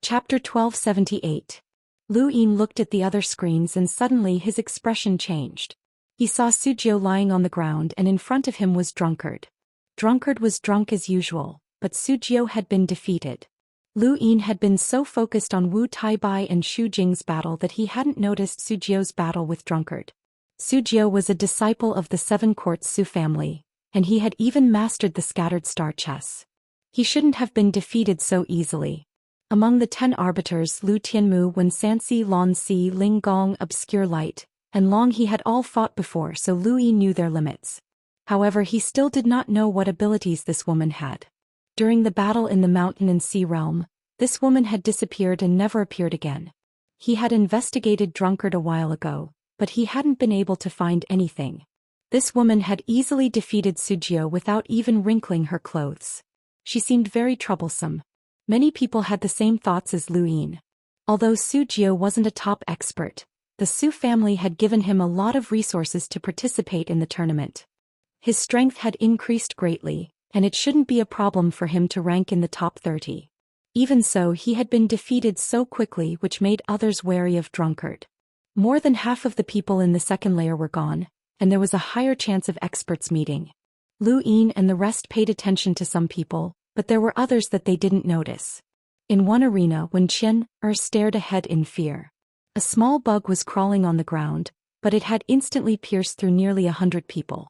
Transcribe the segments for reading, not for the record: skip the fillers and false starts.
Chapter 1278. Lu Yin looked at the other screens and suddenly his expression changed. He saw Sujio lying on the ground and in front of him was Drunkard. Drunkard was drunk as usual, but Sujio had been defeated. Lu Yin had been so focused on Wu Taibai and Xu Jing's battle that he hadn't noticed Sujio's battle with Drunkard. Sujio was a disciple of the Seven Courts Su family, and he had even mastered the scattered star chess. He shouldn't have been defeated so easily. Among the 10 arbiters Lu Tianmu, Wen Sanxi, Lan Si, Ling Gong, Obscure Light, and Long he had all fought before, so Lu Yin knew their limits. However, he still did not know what abilities this woman had. During the battle in the Mountain and Sea realm, this woman had disappeared and never appeared again. He had investigated Drunkard a while ago, but he hadn't been able to find anything. This woman had easily defeated Sujio without even wrinkling her clothes. She seemed very troublesome. Many people had the same thoughts as Lu Yin. Although Sujio wasn't a top expert, the Su family had given him a lot of resources to participate in the tournament. His strength had increased greatly, and it shouldn't be a problem for him to rank in the top 30. Even so, he had been defeated so quickly, which made others wary of Drunkard. More than half of the people in the second layer were gone, and there was a higher chance of experts meeting. Lu Yin and the rest paid attention to some people, but there were others that they didn't notice. In one arena, when Qian stared ahead in fear. A small bug was crawling on the ground, but it had instantly pierced through nearly 100 people.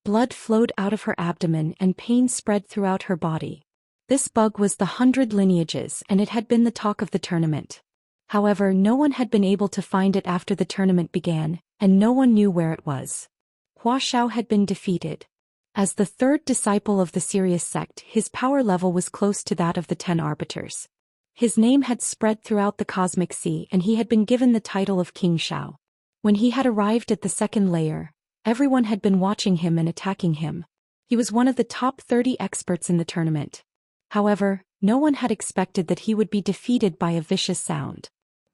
Blood flowed out of her abdomen and pain spread throughout her body. This bug was the 100 lineages and it had been the talk of the tournament. However, no one had been able to find it after the tournament began, and no one knew where it was. Hua Xiao had been defeated. As the third disciple of the Sirius sect, his power level was close to that of the 10 arbiters. His name had spread throughout the cosmic sea and he had been given the title of King Shao. When he had arrived at the second layer, everyone had been watching him and attacking him. He was one of the top 30 experts in the tournament. However, no one had expected that he would be defeated by a vicious sound.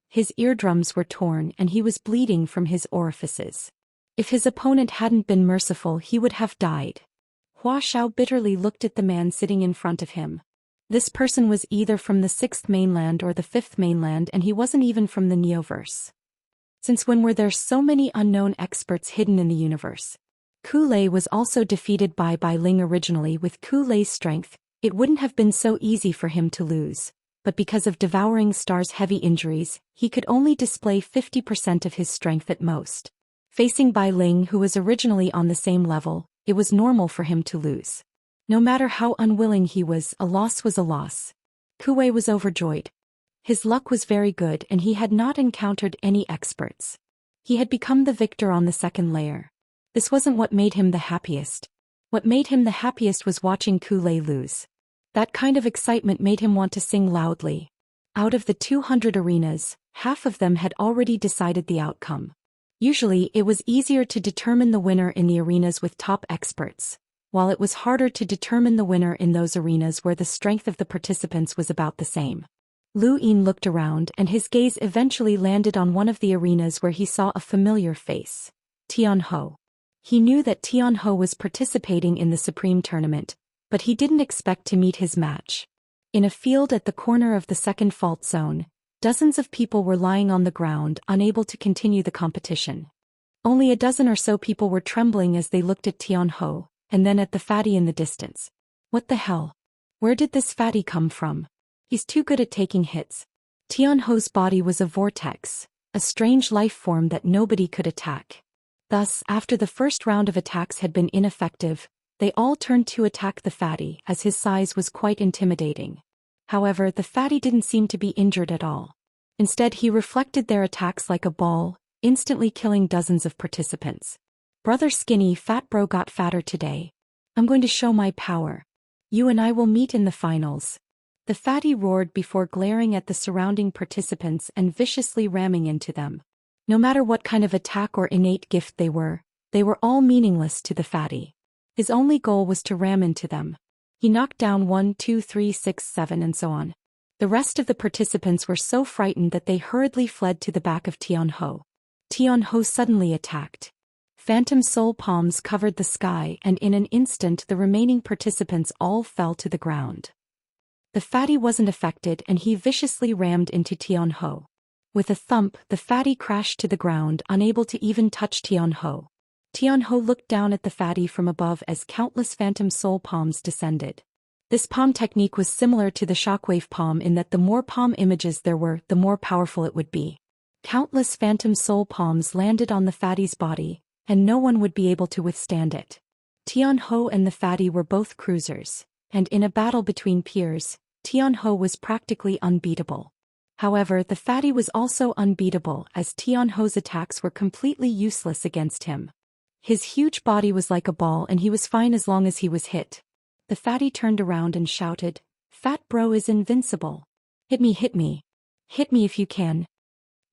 His eardrums were torn and he was bleeding from his orifices. If his opponent hadn't been merciful, he would have died. Hua Xiao bitterly looked at the man sitting in front of him. This person was either from the 6th mainland or the 5th mainland, and he wasn't even from the Neoverse. Since when were there so many unknown experts hidden in the universe? Ku Lei was also defeated by Bai Ling originally. With Ku Lei's strength, it wouldn't have been so easy for him to lose, but because of Devouring Star's heavy injuries, he could only display 50% of his strength at most. Facing Bai Ling, who was originally on the same level, it was normal for him to lose. No matter how unwilling he was, a loss was a loss. Ku Wei was overjoyed. His luck was very good and he had not encountered any experts. He had become the victor on the second layer. This wasn't what made him the happiest. What made him the happiest was watching Ku Lei lose. That kind of excitement made him want to sing loudly. Out of the 200 arenas, half of them had already decided the outcome. Usually, it was easier to determine the winner in the arenas with top experts, while it was harder to determine the winner in those arenas where the strength of the participants was about the same. Lu Yin looked around and his gaze eventually landed on one of the arenas where he saw a familiar face. Tian Ho. He knew that Tian Ho was participating in the Supreme Tournament, but he didn't expect to meet his match. In a field at the corner of the second fault zone, dozens of people were lying on the ground, unable to continue the competition. Only a dozen or so people were trembling as they looked at Tian Ho, and then at the fatty in the distance. What the hell? Where did this fatty come from? He's too good at taking hits. Tian Ho's body was a vortex, a strange life form that nobody could attack. Thus, after the first round of attacks had been ineffective, they all turned to attack the fatty as his size was quite intimidating. However, the fatty didn't seem to be injured at all. Instead, he reflected their attacks like a ball, instantly killing dozens of participants. Brother Skinny Fat Bro got fatter today. I'm going to show my power. You and I will meet in the finals. The fatty roared before glaring at the surrounding participants and viciously ramming into them. No matter what kind of attack or innate gift they were all meaningless to the fatty. His only goal was to ram into them. He knocked down 1, 2, 3, 6, 7 and so on. The rest of the participants were so frightened that they hurriedly fled to the back of Tian Ho. Tian Ho suddenly attacked. Phantom soul palms covered the sky and in an instant the remaining participants all fell to the ground. The fatty wasn't affected and he viciously rammed into Tianhou. With a thump, the fatty crashed to the ground, unable to even touch Tianhou. Tianhou looked down at the fatty from above as countless phantom soul palms descended. This palm technique was similar to the shockwave palm in that the more palm images there were, the more powerful it would be. Countless phantom soul palms landed on the fatty's body, and no one would be able to withstand it. Tianhou and the fatty were both cruisers, and in a battle between peers, Tianhou was practically unbeatable. However, the fatty was also unbeatable as Tianhou's attacks were completely useless against him. His huge body was like a ball and he was fine as long as he was hit. The fatty turned around and shouted, "Fat bro is invincible. Hit me, hit me. Hit me if you can."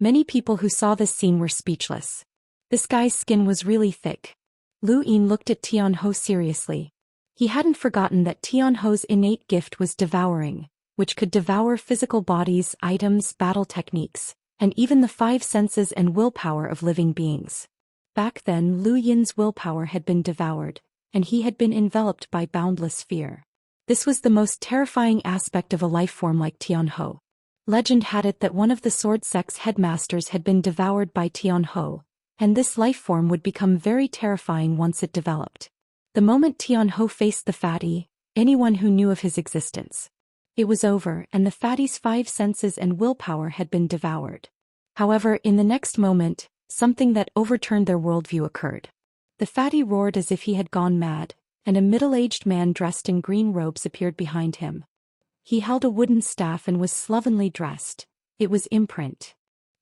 Many people who saw this scene were speechless. This guy's skin was really thick. Lu Yin looked at Tianhou seriously. He hadn't forgotten that Tianhou's innate gift was devouring, which could devour physical bodies, items, battle techniques, and even the 5 senses and willpower of living beings. Back then, Lu Yin's willpower had been devoured, and he had been enveloped by boundless fear. This was the most terrifying aspect of a life form like Tianhou. Legend had it that one of the sword sect's headmasters had been devoured by Tianhou, and this life form would become very terrifying once it developed. The moment Tianhou faced the fatty, anyone who knew of his existence, it was over and the fatty's 5 senses and willpower had been devoured. However, in the next moment, something that overturned their worldview occurred. The fatty roared as if he had gone mad, and a middle-aged man dressed in green robes appeared behind him. He held a wooden staff and was slovenly dressed. It was Imprint.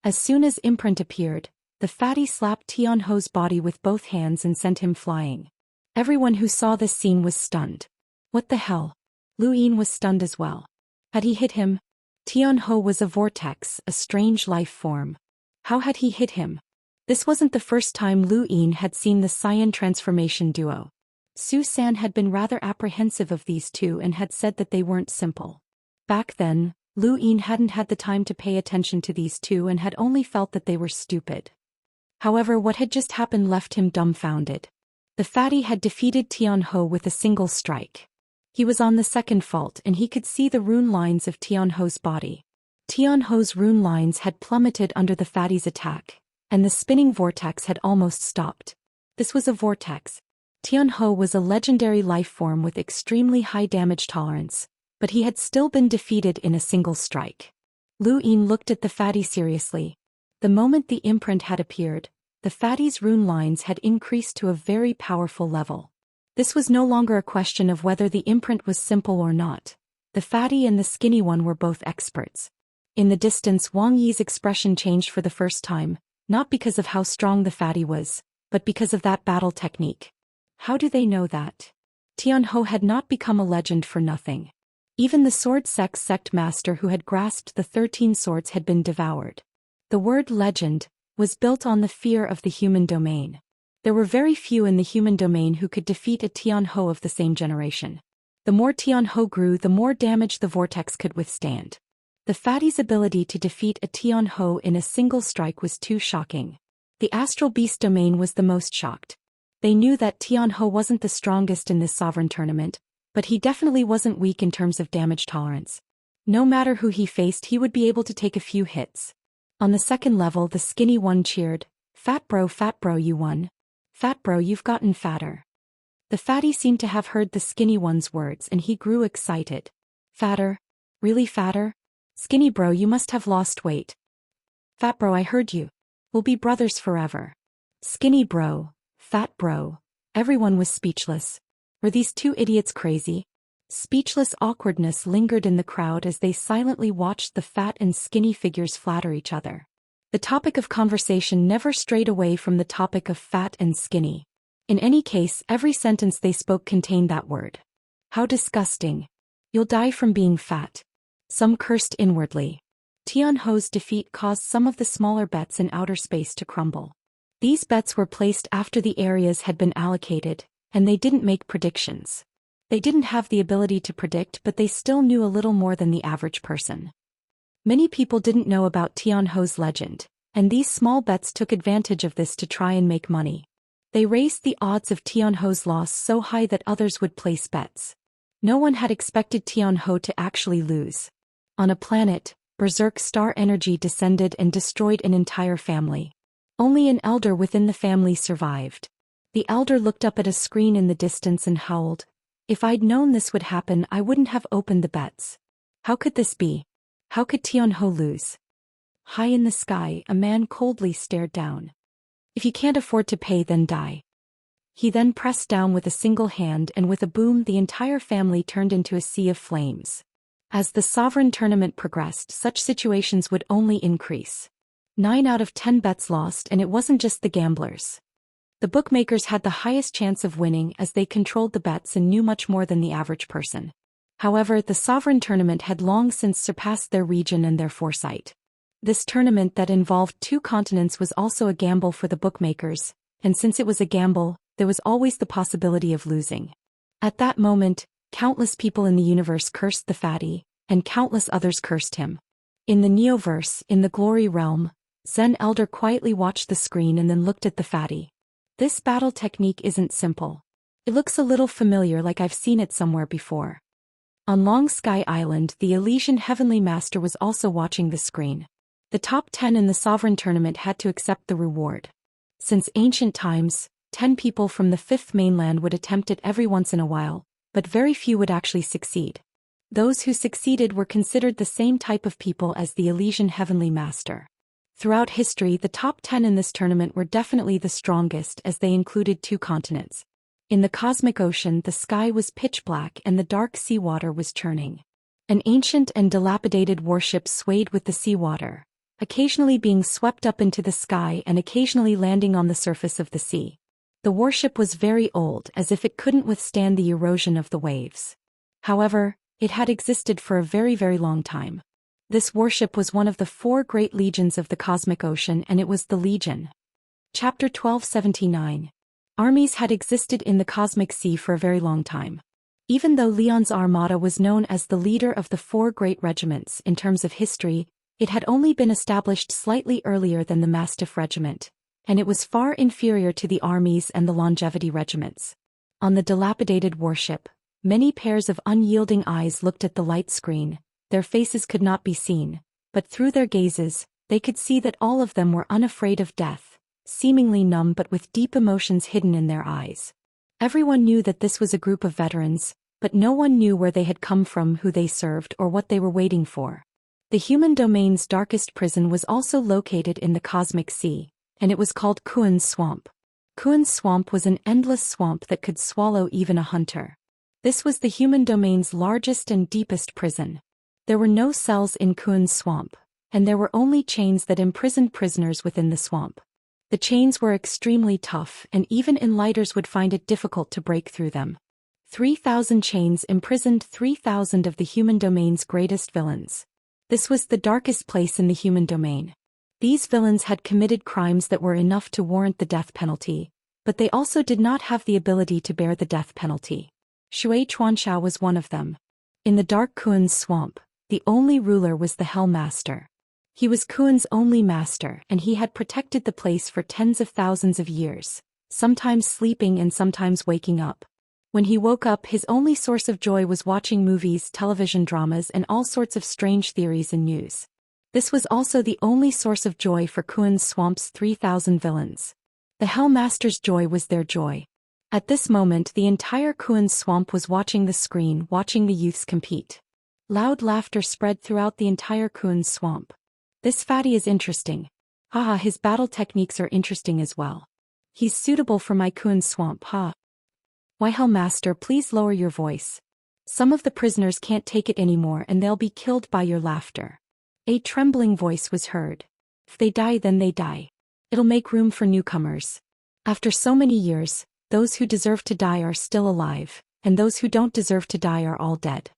As soon as Imprint appeared, the fatty slapped Tianhou's body with both hands and sent him flying. Everyone who saw this scene was stunned. What the hell? Lu Yin was stunned as well. Had he hit him? Tianhou was a vortex, a strange life form. How had he hit him? This wasn't the first time Lu Yin had seen the Xian transformation duo. Zhou Xian had been rather apprehensive of these two and had said that they weren't simple. Back then, Lu Yin hadn't had the time to pay attention to these two and had only felt that they were stupid. However, what had just happened left him dumbfounded. The fatty had defeated Tianhou with a single strike. He was on the second fault and he could see the rune lines of Tianhou's body. Tianhou's rune lines had plummeted under the fatty's attack, and the spinning vortex had almost stopped. This was a vortex. Tianhou was a legendary life form with extremely high damage tolerance, but he had still been defeated in a single strike. Lu Yin looked at the fatty seriously. The moment the imprint had appeared, the fatty's rune lines had increased to a very powerful level. This was no longer a question of whether the imprint was simple or not. The fatty and the skinny one were both experts. In the distance, Wang Yi's expression changed for the first time, not because of how strong the fatty was, but because of that battle technique. How do they know that? Tianhou had not become a legend for nothing. Even the sword sect master who had grasped the 13 swords had been devoured. The word legend was built on the fear of the human domain. There were very few in the human domain who could defeat a Tianhou of the same generation. The more Tianhou grew, the more damage the vortex could withstand. The fatty's ability to defeat a Tianhou in a single strike was too shocking. The astral beast domain was the most shocked. They knew that Tianhou wasn't the strongest in this sovereign tournament, but he definitely wasn't weak in terms of damage tolerance. No matter who he faced, he would be able to take a few hits. On the second level, the skinny one cheered, fat bro, you won. Fat bro, you've gotten fatter." The fatty seemed to have heard the skinny one's words and he grew excited. "Fatter? Really fatter? Skinny bro, you must have lost weight." "Fat bro, I heard you. We'll be brothers forever." Skinny bro, fat bro. Everyone was speechless. Were these two idiots crazy? Speechless awkwardness lingered in the crowd as they silently watched the fat and skinny figures flatter each other. The topic of conversation never strayed away from the topic of fat and skinny. In any case, every sentence they spoke contained that word. "How disgusting. You'll die from being fat." Some cursed inwardly. Tianhou's defeat caused some of the smaller bets in outer space to crumble. These bets were placed after the areas had been allocated, and they didn't make predictions. They didn't have the ability to predict, but they still knew a little more than the average person. Many people didn't know about Tianhou's legend, and these small bets took advantage of this to try and make money. They raised the odds of Tianhou's loss so high that others would place bets. No one had expected Tianhe to actually lose. On a planet, berserk star energy descended and destroyed an entire family. Only an elder within the family survived. The elder looked up at a screen in the distance and howled. If I'd known this would happen, I wouldn't have opened the bets. How could this be? How could Tianhe lose? High in the sky, a man coldly stared down. If you can't afford to pay, then die. He then pressed down with a single hand, and with a boom the entire family turned into a sea of flames. As the sovereign tournament progressed, such situations would only increase. 9 out of 10 bets lost, and it wasn't just the gamblers. The bookmakers had the highest chance of winning as they controlled the bets and knew much more than the average person. However, the sovereign tournament had long since surpassed their region and their foresight. This tournament that involved 2 continents was also a gamble for the bookmakers, and since it was a gamble, there was always the possibility of losing. At that moment, countless people in the universe cursed the fatty, and countless others cursed him. In the Neoverse, in the Glory Realm, Zen Elder quietly watched the screen and then looked at the fatty. This battle technique isn't simple. It looks a little familiar, like I've seen it somewhere before. On Long Sky Island, the Elysian Heavenly Master was also watching the screen. The top 10 in the Sovereign Tournament had to accept the reward. Since ancient times, 10 people from the 5th mainland would attempt it every once in a while, but very few would actually succeed. Those who succeeded were considered the same type of people as the Elysian Heavenly Master. Throughout history, the top 10 in this tournament were definitely the strongest, as they included 2 continents. In the cosmic ocean, the sky was pitch black and the dark seawater was churning. An ancient and dilapidated warship swayed with the seawater, occasionally being swept up into the sky and occasionally landing on the surface of the sea. The warship was very old, as if it couldn't withstand the erosion of the waves. However, it had existed for a very, very long time. This warship was one of the 4 great legions of the cosmic ocean, and it was the Legion. Chapter 1279. Armies had existed in the cosmic sea for a very long time. Even though Leon's armada was known as the leader of the 4 great regiments in terms of history, it had only been established slightly earlier than the Mastiff Regiment, and it was far inferior to the armies and the longevity regiments. On the dilapidated warship, many pairs of unyielding eyes looked at the light screen. Their faces could not be seen, but through their gazes, they could see that all of them were unafraid of death, seemingly numb but with deep emotions hidden in their eyes. Everyone knew that this was a group of veterans, but no one knew where they had come from, who they served, or what they were waiting for. The human domain's darkest prison was also located in the cosmic sea, and it was called Kuan's Swamp. Kuan's Swamp was an endless swamp that could swallow even a hunter. This was the human domain's largest and deepest prison. There were no cells in Kuan's Swamp, and there were only chains that imprisoned prisoners within the swamp. The chains were extremely tough, and even enlighters would find it difficult to break through them. 3,000 chains imprisoned 3,000 of the human domain's greatest villains. This was the darkest place in the human domain. These villains had committed crimes that were enough to warrant the death penalty, but they also did not have the ability to bear the death penalty. Shui Chuanxia was one of them. In the dark Kuan's Swamp, the only ruler was the Hell Master. He was Kuan's only master, and he had protected the place for tens of thousands of years, sometimes sleeping and sometimes waking up. When he woke up, his only source of joy was watching movies, television dramas, and all sorts of strange theories and news. This was also the only source of joy for Kuan's Swamp's 3,000 villains. The Hell Master's joy was their joy. At this moment, the entire Kuan's Swamp was watching the screen, watching the youths compete. Loud laughter spread throughout the entire Kuan's Swamp. This fatty is interesting. Haha, his battle techniques are interesting as well. He's suitable for my Kuan's Swamp, ha. Why, Hell Master, please lower your voice. Some of the prisoners can't take it anymore and they'll be killed by your laughter. A trembling voice was heard. If they die, then they die. It'll make room for newcomers. After so many years, those who deserve to die are still alive, and those who don't deserve to die are all dead.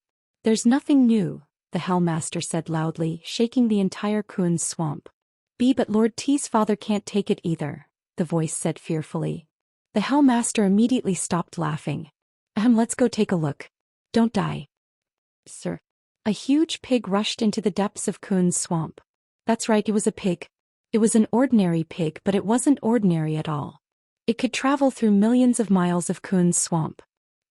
There's nothing new, the Hell Master said loudly, shaking the entire Kuan's Swamp. But Lord T's father can't take it either, the voice said fearfully. The Hell Master immediately stopped laughing. Let's go take a look. Don't die. Sir. A huge pig rushed into the depths of Kuan's Swamp. That's right, it was a pig. It was an ordinary pig, but it wasn't ordinary at all. It could travel through millions of miles of Kuan's Swamp.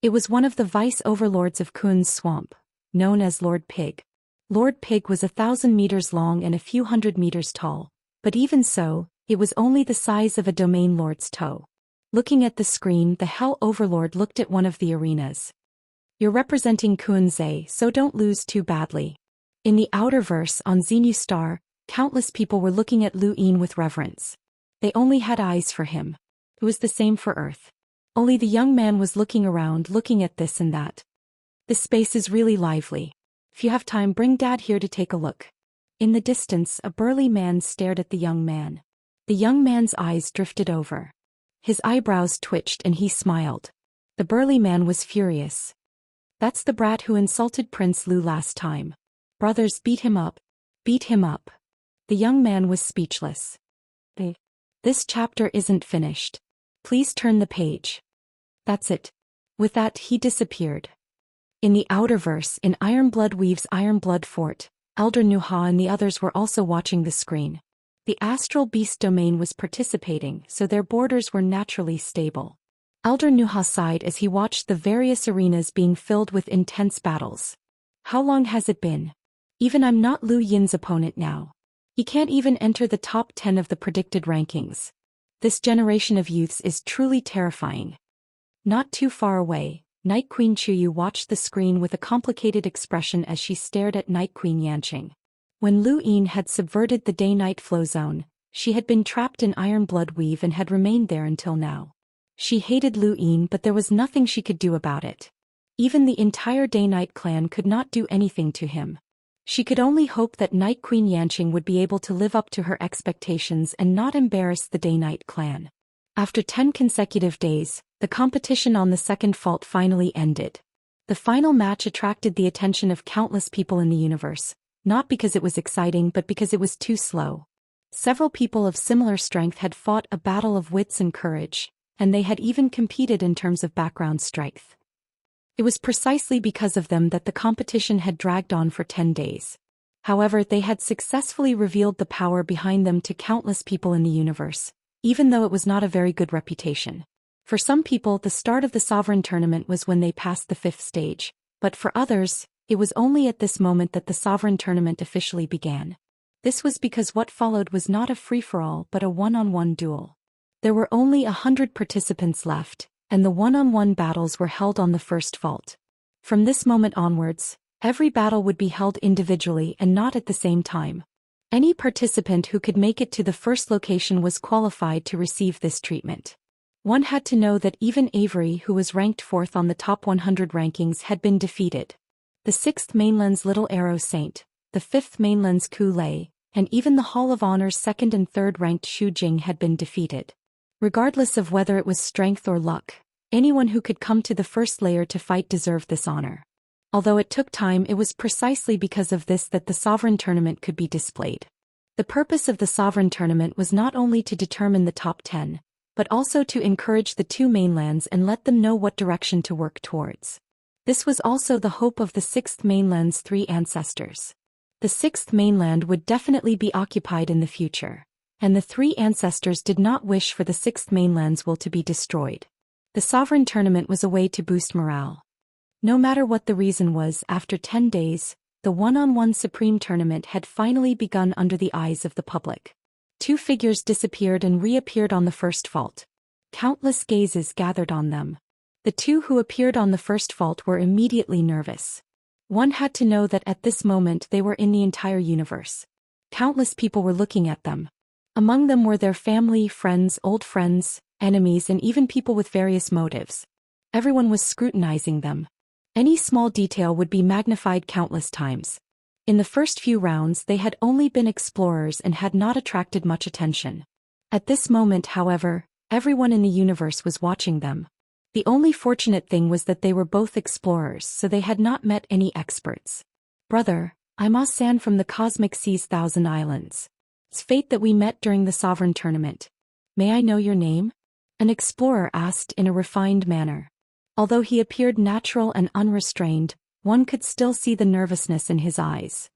It was one of the vice-overlords of Kun's swamp, known as Lord Pig. Lord Pig was 1,000 meters long and a few hundred meters tall, but even so, it was only the size of a domain lord's toe. Looking at the screen, the Hell Overlord looked at one of the arenas. You're representing Kunze, so don't lose too badly. In the Outerverse on Xenu Star, countless people were looking at Lu Yin with reverence. They only had eyes for him. It was the same for Earth. Only the young man was looking around, looking at this and that. This space is really lively. If you have time, bring Dad here to take a look. In the distance, a burly man stared at the young man. The young man's eyes drifted over. His eyebrows twitched and he smiled. The burly man was furious. That's the brat who insulted Prince Lu last time. Brothers, beat him up. Beat him up. The young man was speechless. This chapter isn't finished. Please turn the page. That's it. With that, he disappeared. In the Outerverse, in Ironblood Weave's Ironblood Fort, Elder Nuha and the others were also watching the screen. The Astral Beast domain was participating, so their borders were naturally stable. Elder Nuha sighed as he watched the various arenas being filled with intense battles. How long has it been? Even I'm not Lu Yin's opponent now. He can't even enter the top 10 of the predicted rankings. This generation of youths is truly terrifying. Not too far away, Night Queen Chuyu watched the screen with a complicated expression as she stared at Night Queen Yanqing. When Lu Yin had subverted the day-night flow zone, she had been trapped in Ironblood Weave and had remained there until now. She hated Lu Yin, but there was nothing she could do about it. Even the entire day-night clan could not do anything to him. She could only hope that Night Queen Yanqing would be able to live up to her expectations and not embarrass the day-night clan. After 10 consecutive days, the competition on the second fault finally ended. The final match attracted the attention of countless people in the universe, not because it was exciting but because it was too slow. Several people of similar strength had fought a battle of wits and courage, and they had even competed in terms of background strength. It was precisely because of them that the competition had dragged on for 10 days. However, they had successfully revealed the power behind them to countless people in the universe, even though it was not a very good reputation. For some people, the start of the Sovereign Tournament was when they passed the 5th stage, but for others, it was only at this moment that the Sovereign Tournament officially began. This was because what followed was not a free-for-all but a one-on-one duel. There were only 100 participants left, and the one-on-one battles were held on the first fault. From this moment onwards, every battle would be held individually and not at the same time. Any participant who could make it to the first location was qualified to receive this treatment. One had to know that even Avery, who was ranked 4th on the top 100 rankings, had been defeated. The 6th mainland's Little Arrow Saint, the 5th mainland's Ku Lei, and even the Hall of Honor's 2nd and 3rd ranked Xu Jing had been defeated. Regardless of whether it was strength or luck, anyone who could come to the first layer to fight deserved this honor. Although it took time, it was precisely because of this that the Sovereign Tournament could be displayed. The purpose of the Sovereign Tournament was not only to determine the top 10, but also to encourage the two mainlands and let them know what direction to work towards. This was also the hope of the 6th mainland's 3 ancestors. The 6th mainland would definitely be occupied in the future, and the 3 ancestors did not wish for the 6th mainland's will to be destroyed. The Sovereign Tournament was a way to boost morale. No matter what the reason was, after 10 days, the one-on-one Supreme Tournament had finally begun under the eyes of the public. 2 figures disappeared and reappeared on the first fault. Countless gazes gathered on them. The 2 who appeared on the first fault were immediately nervous. One had to know that at this moment they were in the entire universe. Countless people were looking at them. Among them were their family, friends, old friends, enemies, and even people with various motives. Everyone was scrutinizing them. Any small detail would be magnified countless times. In the first few rounds they had only been explorers and had not attracted much attention. At this moment, however, everyone in the universe was watching them. The only fortunate thing was that they were both explorers, so they had not met any experts. Brother, I'm Ah-san from the Cosmic Sea's 1,000 Islands. It's fate that we met during the Sovereign Tournament. May I know your name? An explorer asked in a refined manner. Although he appeared natural and unrestrained, one could still see the nervousness in his eyes.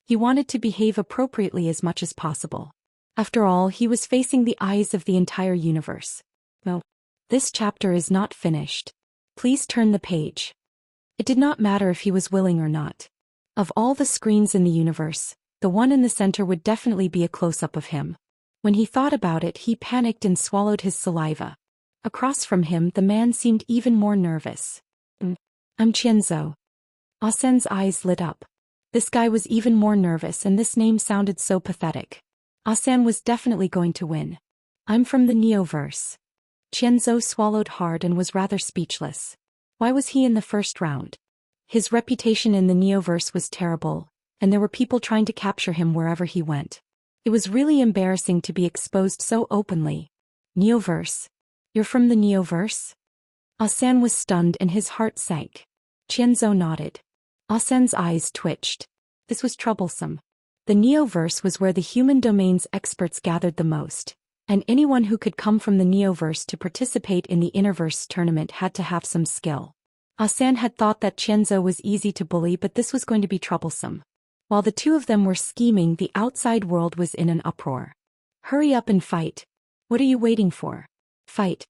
He wanted to behave appropriately as much as possible. After all, he was facing the eyes of the entire universe. No. This chapter is not finished. Please turn the page. It did not matter if he was willing or not. Of all the screens in the universe, the one in the center would definitely be a close-up of him. When he thought about it, he panicked and swallowed his saliva. Across from him, the man seemed even more nervous. I'm Qianzhou. Asen's eyes lit up. This guy was even more nervous, and this name sounded so pathetic. Asen was definitely going to win. I'm from the Neoverse. Qianzhou swallowed hard and was rather speechless. Why was he in the first round? His reputation in the Neoverse was terrible, and there were people trying to capture him wherever he went. It was really embarrassing to be exposed so openly. Neoverse? You're from the Neoverse? Asen was stunned and his heart sank. Qianzhou nodded. Asen's eyes twitched. This was troublesome. The Neoverse was where the human domain's experts gathered the most, and anyone who could come from the Neoverse to participate in the Innerverse tournament had to have some skill. Asen had thought that Qianzhou was easy to bully, but this was going to be troublesome. While the two of them were scheming, the outside world was in an uproar. Hurry up and fight. What are you waiting for? Fight.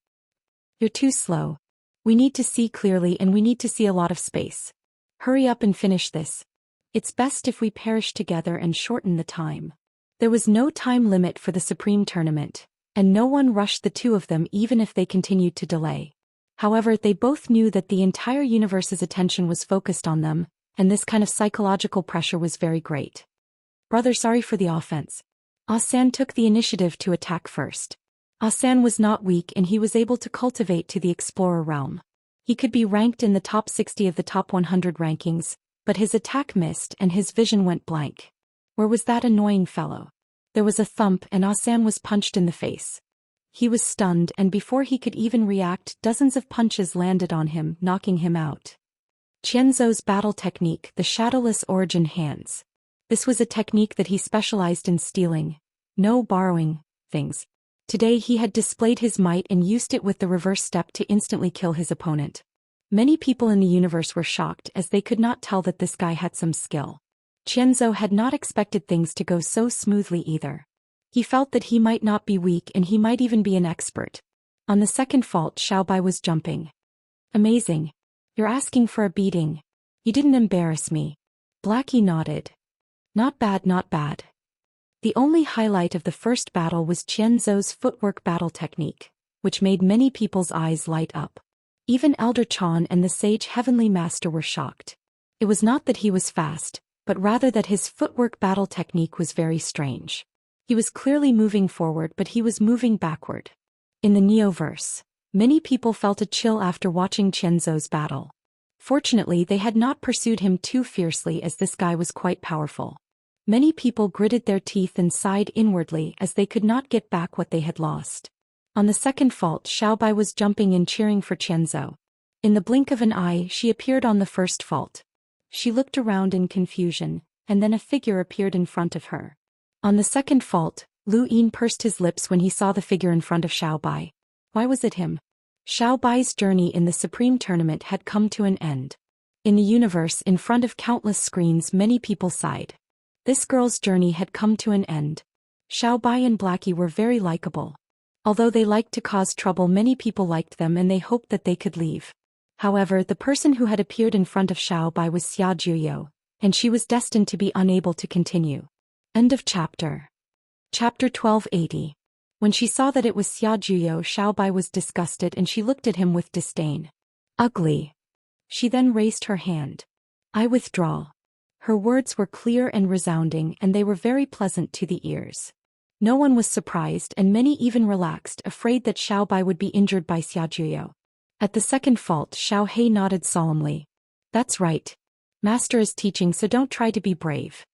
You're too slow. We need to see clearly, and we need to see a lot of space. Hurry up and finish this. It's best if we perish together and shorten the time. There was no time limit for the Supreme Tournament, and no one rushed the two of them even if they continued to delay. However, they both knew that the entire universe's attention was focused on them, and this kind of psychological pressure was very great. Brother, sorry for the offense. Asen took the initiative to attack first. Asen was not weak, and he was able to cultivate to the Explorer realm. He could be ranked in the top 60 of the top 100 rankings, but his attack missed and his vision went blank. Where was that annoying fellow? There was a thump and Asen was punched in the face. He was stunned, and before he could even react, dozens of punches landed on him, knocking him out. Qianzhou's battle technique, the Shadowless Origin Hands. This was a technique that he specialized in stealing, no borrowing, things. Today he had displayed his might and used it with the reverse step to instantly kill his opponent. Many people in the universe were shocked as they could not tell that this guy had some skill. Qianzhou had not expected things to go so smoothly either. He felt that he might not be weak and he might even be an expert. On the second fault, Xiaobai was jumping. Amazing. You're asking for a beating. You didn't embarrass me. Blackie nodded. Not bad, not bad. The only highlight of the first battle was Qianzhou's footwork battle technique, which made many people's eyes light up. Even Elder Chan and the Sage Heavenly Master were shocked. It was not that he was fast, but rather that his footwork battle technique was very strange. He was clearly moving forward, but he was moving backward. In the Neoverse, many people felt a chill after watching Qianzhou's battle. Fortunately, they had not pursued him too fiercely as this guy was quite powerful. Many people gritted their teeth and sighed inwardly as they could not get back what they had lost. On the second fault, Xiaobai was jumping and cheering for Qianzhou. In the blink of an eye, she appeared on the first fault. She looked around in confusion, and then a figure appeared in front of her. On the second fault, Lu Yin pursed his lips when he saw the figure in front of Xiaobai. Why was it him? Xiaobai's journey in the Supreme Tournament had come to an end. In the universe, in front of countless screens, many people sighed. This girl's journey had come to an end. Xiaobai and Blackie were very likable. Although they liked to cause trouble, many people liked them and they hoped that they could leave. However, the person who had appeared in front of Xiaobai was Xia Juyo, and she was destined to be unable to continue. End of chapter. Chapter 1280. When she saw that it was Xia Juyo, Xiaobai was disgusted and she looked at him with disdain. Ugly. She then raised her hand. I withdraw. Her words were clear and resounding, and they were very pleasant to the ears. No one was surprised, and many even relaxed, afraid that Xiaobai would be injured by Xia Juyo. At the second fault, Xiao Hei nodded solemnly. That's right. Master is teaching, so don't try to be brave.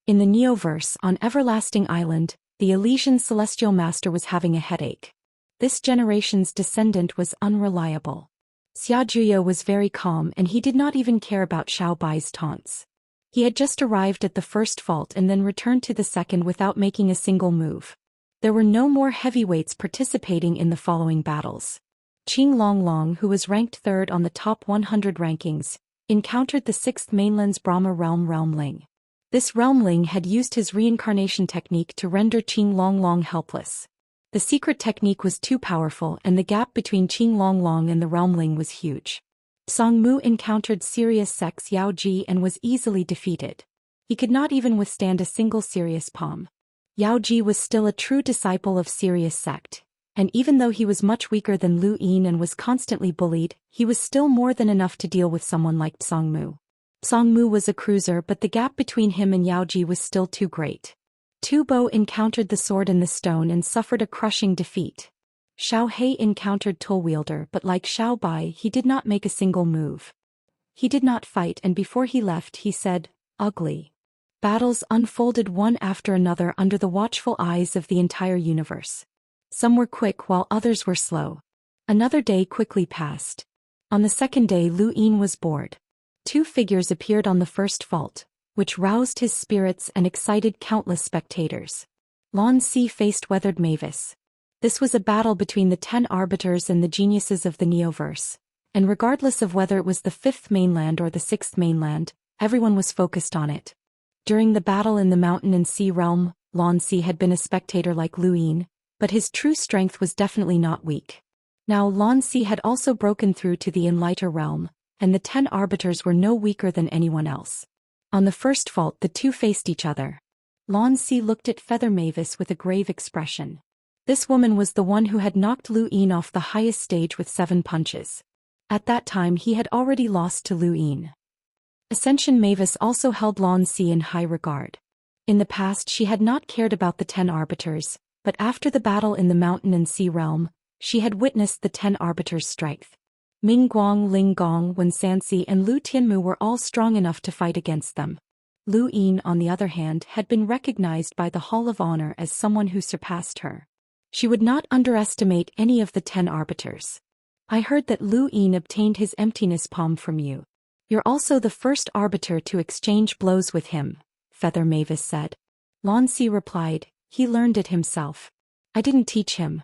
In the Neoverse, on Everlasting Island, the Elysian Celestial Master was having a headache. This generation's descendant was unreliable. Xia Juyo was very calm and he did not even care about Xiaobai's taunts. He had just arrived at the first fault and then returned to the second without making a single move. There were no more heavyweights participating in the following battles. Qing Longlong, who was ranked third on the top 100 rankings, encountered the 6th Mainland's Brahma Realmling. This Realmling had used his reincarnation technique to render Qing Longlong helpless. The secret technique was too powerful and the gap between Qing Longlong and the Realmling was huge. Songmu encountered serious sex Yao Ji and was easily defeated. He could not even withstand a single serious palm. Yao Ji was still a true disciple of serious sect, and even though he was much weaker than Lu Yin and was constantly bullied, he was still more than enough to deal with someone like Songmu. Songmu was a cruiser, but the gap between him and Yao Ji was still too great. Tu Bo encountered the sword and the stone and suffered a crushing defeat. Xiao He encountered Tollwielder, but like Xiao Bai, he did not make a single move. He did not fight, and before he left he said, "Ugly." Battles unfolded one after another under the watchful eyes of the entire universe. Some were quick while others were slow. Another day quickly passed. On the second day Lu Yin was bored. Two figures appeared on the first fault, which roused his spirits and excited countless spectators. Lan Si faced Weathered Mavis. This was a battle between the 10 arbiters and the geniuses of the Neoverse, and regardless of whether it was the 5th mainland or the 6th mainland, everyone was focused on it. During the battle in the mountain and sea realm, Lan Si had been a spectator like Lu Yin, but his true strength was definitely not weak. Now Lan Si had also broken through to the Enlighter realm, and the 10 arbiters were no weaker than anyone else. On the first fault the two faced each other. Lan Si looked at Feather Mavis with a grave expression. This woman was the one who had knocked Lu Yin off the highest stage with 7 punches. At that time he had already lost to Lu Yin. Ascension Mavis also held Lan Si in high regard. In the past she had not cared about the 10 arbiters, but after the battle in the mountain and sea realm, she had witnessed the 10 arbiters' strength. Ming Guang, Ling Gong, Wen Sansi and Lu Tianmu were all strong enough to fight against them. Lu Yin, on the other hand, had been recognized by the Hall of Honor as someone who surpassed her. She would not underestimate any of the 10 arbiters. I heard that Lu Yin obtained his emptiness palm from you. You're also the first arbiter to exchange blows with him, Feather Mavis said. Lan Si replied, he learned it himself. I didn't teach him.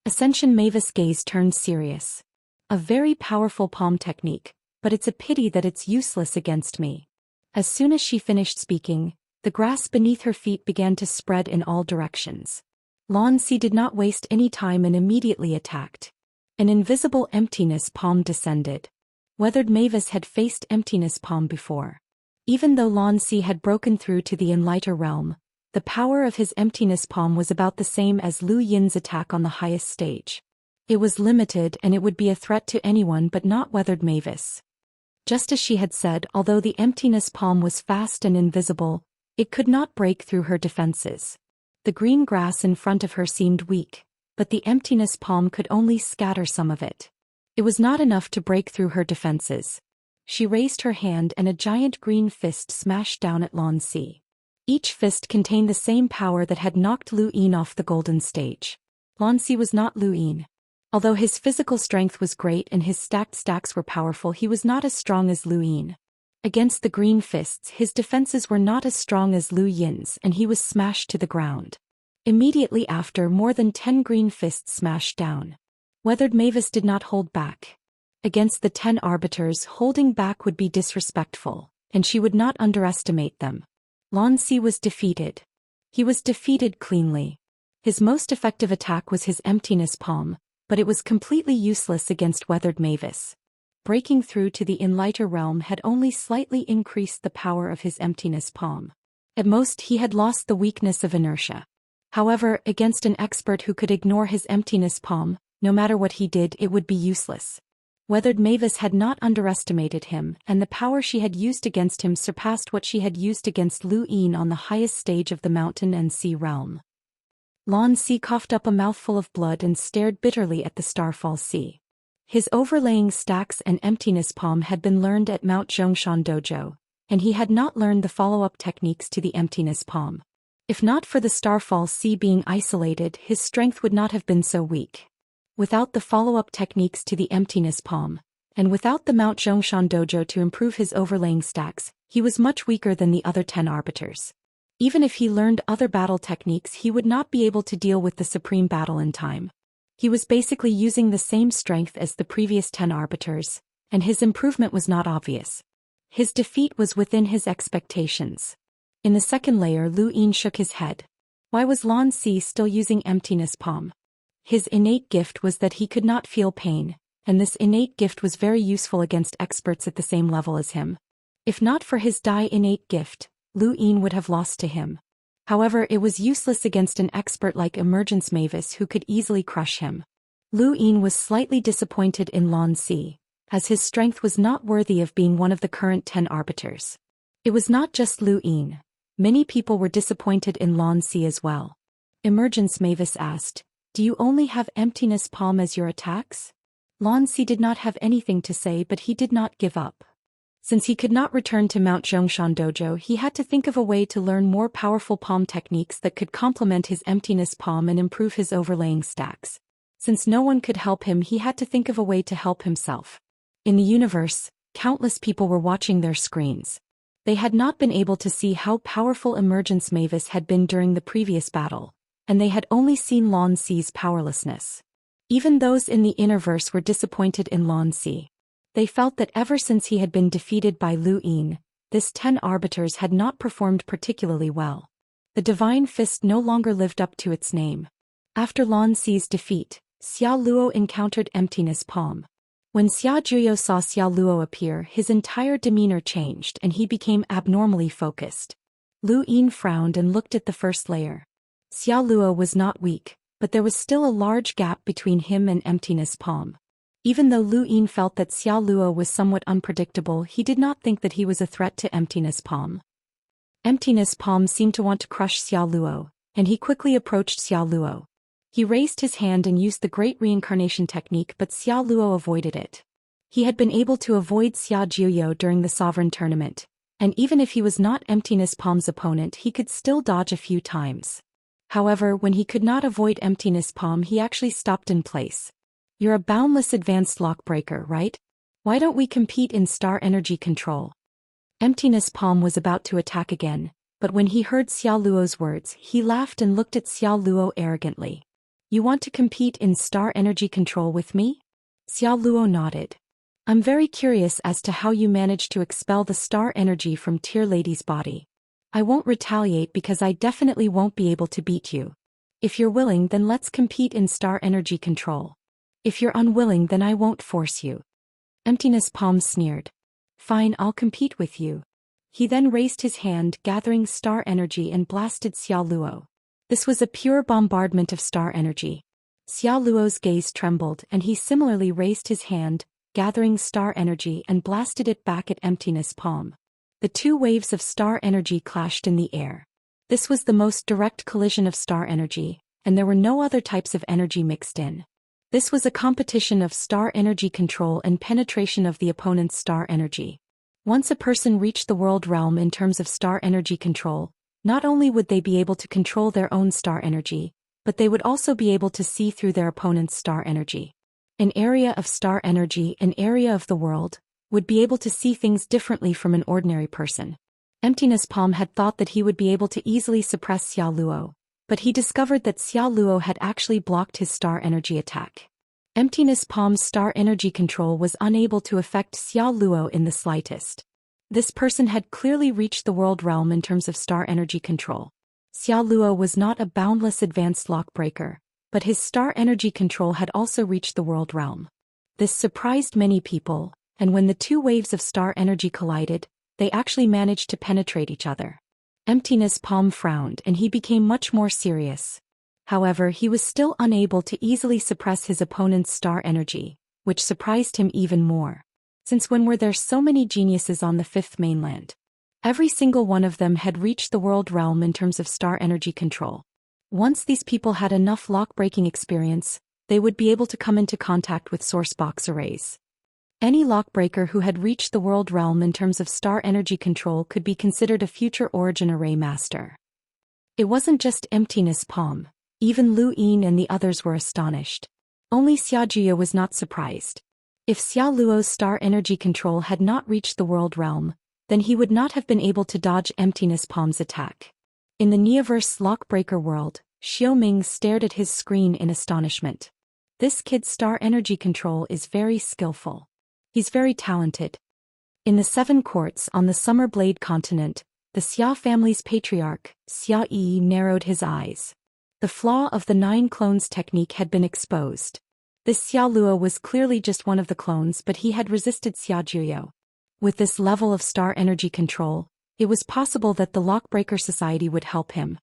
Ascension Mavis' gaze turned serious. A very powerful palm technique, but it's a pity that it's useless against me. As soon as she finished speaking, the grass beneath her feet began to spread in all directions. Lan Si did not waste any time and immediately attacked. An invisible emptiness palm descended. Weathered Mavis had faced emptiness palm before. Even though Lan Si had broken through to the Enlighter realm, the power of his emptiness palm was about the same as Lu Yin's attack on the highest stage. It was limited and it would be a threat to anyone but not Weathered Mavis. Just as she had said, although the emptiness palm was fast and invisible, it could not break through her defenses. The green grass in front of her seemed weak, but the emptiness palm could only scatter some of it. It was not enough to break through her defenses. She raised her hand and a giant green fist smashed down at Lan Si. Each fist contained the same power that had knocked Lu Yin off the golden stage. Lan Si was not Lu Yin. Although his physical strength was great and his stacked stacks were powerful, he was not as strong as Lu Yin. Against the green fists, his defenses were not as strong as Lu Yin's and he was smashed to the ground. Immediately after, more than 10 green fists smashed down. Weathered Mavis did not hold back. Against the 10 arbiters, holding back would be disrespectful, and she would not underestimate them. Lan Si was defeated. He was defeated cleanly. His most effective attack was his emptiness palm, but it was completely useless against Weathered Mavis. Breaking through to the Enlighter realm had only slightly increased the power of his emptiness palm. At most he had lost the weakness of inertia. However, against an expert who could ignore his emptiness palm, no matter what he did, it would be useless. Weathered Mavis had not underestimated him, and the power she had used against him surpassed what she had used against Lu Yin on the highest stage of the mountain and sea realm. Lan Si coughed up a mouthful of blood and stared bitterly at the Starfall Sea. His overlaying stacks and emptiness palm had been learned at Mount Zhongshan Dojo, and he had not learned the follow-up techniques to the emptiness palm. If not for the Starfall Sea being isolated, his strength would not have been so weak. Without the follow-up techniques to the emptiness palm, and without the Mount Zhongshan Dojo to improve his overlaying stacks, he was much weaker than the other 10 arbiters. Even if he learned other battle techniques, he would not be able to deal with the supreme battle in time. He was basically using the same strength as the previous 10 arbiters, and his improvement was not obvious. His defeat was within his expectations. In the second layer, Lu Yin shook his head. Why was Lan Si still using emptiness palm? His innate gift was that he could not feel pain, and this innate gift was very useful against experts at the same level as him. If not for his innate gift, Lu Yin would have lost to him. However, it was useless against an expert like Emergence Mavis who could easily crush him. Lu Yin was slightly disappointed in Lan Si, as his strength was not worthy of being one of the current 10 arbiters. It was not just Lu Yin. Many people were disappointed in Lan Si as well. Emergence Mavis asked, "Do you only have Emptiness Palm as your attacks?" Lan Si did not have anything to say, but he did not give up. Since he could not return to Mount Zhongshan Dojo, he had to think of a way to learn more powerful palm techniques that could complement his Emptiness Palm and improve his overlaying stacks. Since no one could help him, he had to think of a way to help himself. In the universe, countless people were watching their screens. They had not been able to see how powerful Emergence Mavis had been during the previous battle, and they had only seen Lan Si's powerlessness. Even those in the innerverse were disappointed in Lan Si. They felt that ever since he had been defeated by Lu Yin, this 10 arbiters had not performed particularly well. The Divine Fist no longer lived up to its name. After Lan Si's defeat, Xia Luo encountered Emptiness Palm. When Xia Juyo saw Xia Luo appear, his entire demeanor changed and he became abnormally focused. Lu Yin frowned and looked at the first layer. Xia Luo was not weak, but there was still a large gap between him and Emptiness Palm. Even though Lu Yin felt that Xia Luo was somewhat unpredictable, he did not think that he was a threat to Emptiness Palm. Emptiness Palm seemed to want to crush Xia Luo, and he quickly approached Xia Luo. He raised his hand and used the Great Reincarnation technique, but Xia Luo avoided it. He had been able to avoid Xia Juyo during the Sovereign Tournament, and even if he was not Emptiness Palm's opponent, he could still dodge a few times. However, when he could not avoid Emptiness Palm, he actually stopped in place. "You're a boundless advanced lockbreaker, right? Why don't we compete in star energy control?" Emptiness Palm was about to attack again, but when he heard Xia Luo's words, he laughed and looked at Xia Luo arrogantly. "You want to compete in star energy control with me?" Xia Luo nodded. "I'm very curious as to how you managed to expel the star energy from Tear Lady's body. I won't retaliate because I definitely won't be able to beat you. If you're willing, then let's compete in star energy control. If you're unwilling, then I won't force you." Emptiness Palm sneered. "Fine, I'll compete with you." He then raised his hand, gathering star energy, and blasted Xia Luo. This was a pure bombardment of star energy. Xia Luo's gaze trembled, and he similarly raised his hand, gathering star energy, and blasted it back at Emptiness Palm. The two waves of star energy clashed in the air. This was the most direct collision of star energy, and there were no other types of energy mixed in. This was a competition of star energy control and penetration of the opponent's star energy. Once a person reached the world realm in terms of star energy control, not only would they be able to control their own star energy, but they would also be able to see through their opponent's star energy. An area of star energy, an area of the world, would be able to see things differently from an ordinary person. Emptiness Palm had thought that he would be able to easily suppress Xia Luo, but he discovered that Xia Luo had actually blocked his star energy attack. Emptiness Palm's star energy control was unable to affect Xia Luo in the slightest. This person had clearly reached the world realm in terms of star energy control. Xia Luo was not a boundless advanced lockbreaker, but his star energy control had also reached the world realm. This surprised many people, and when the two waves of star energy collided, they actually managed to penetrate each other. Emptiness Palm frowned and he became much more serious. However, he was still unable to easily suppress his opponent's star energy, which surprised him even more. Since when were there so many geniuses on the fifth mainland? Every single one of them had reached the world realm in terms of star energy control. Once these people had enough lock-breaking experience, they would be able to come into contact with source box arrays. Any lockbreaker who had reached the world realm in terms of star energy control could be considered a future origin array master. It wasn't just Emptiness Palm. Even Lu Yin and the others were astonished. Only Xia Juyo was not surprised. If Xia Luo's star energy control had not reached the world realm, then he would not have been able to dodge Emptiness Palm's attack. In the Neoverse lockbreaker world, Xiaoming stared at his screen in astonishment. This kid's star energy control is very skillful. He's very talented. In the 7 courts on the Summer Blade continent, the Xia family's patriarch, Xia Yi, narrowed his eyes. The flaw of the 9 clones technique had been exposed. This Xiao Luo was clearly just one of the clones, but he had resisted Xia Juyo. With this level of star energy control, it was possible that the Lockbreaker Society would help him.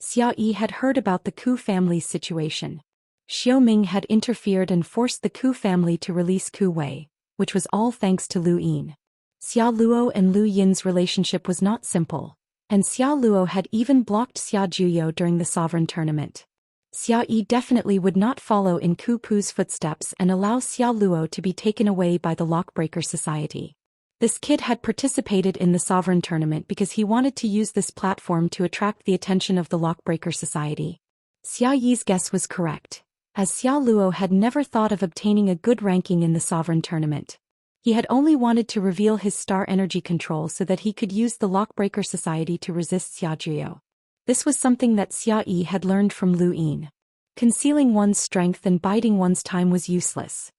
Xia Yi had heard about the Ku family's situation. Xiao Ming had interfered and forced the Ku family to release Ku Wei, which was all thanks to Lu Yin. Xia Luo and Lu Yin's relationship was not simple, and Xia Luo had even blocked Xia Juyo during the sovereign tournament. Xia Yi definitely would not follow in Ku Pu's footsteps and allow Xia Luo to be taken away by the Lockbreaker Society. This kid had participated in the sovereign tournament because he wanted to use this platform to attract the attention of the Lockbreaker Society. Xia Yi's guess was correct, as Xia Luo had never thought of obtaining a good ranking in the sovereign tournament. He had only wanted to reveal his star energy control so that he could use the Lockbreaker Society to resist Xia Juyo. This was something that Xia Yi had learned from Lu Yin. Concealing one's strength and biding one's time was useless.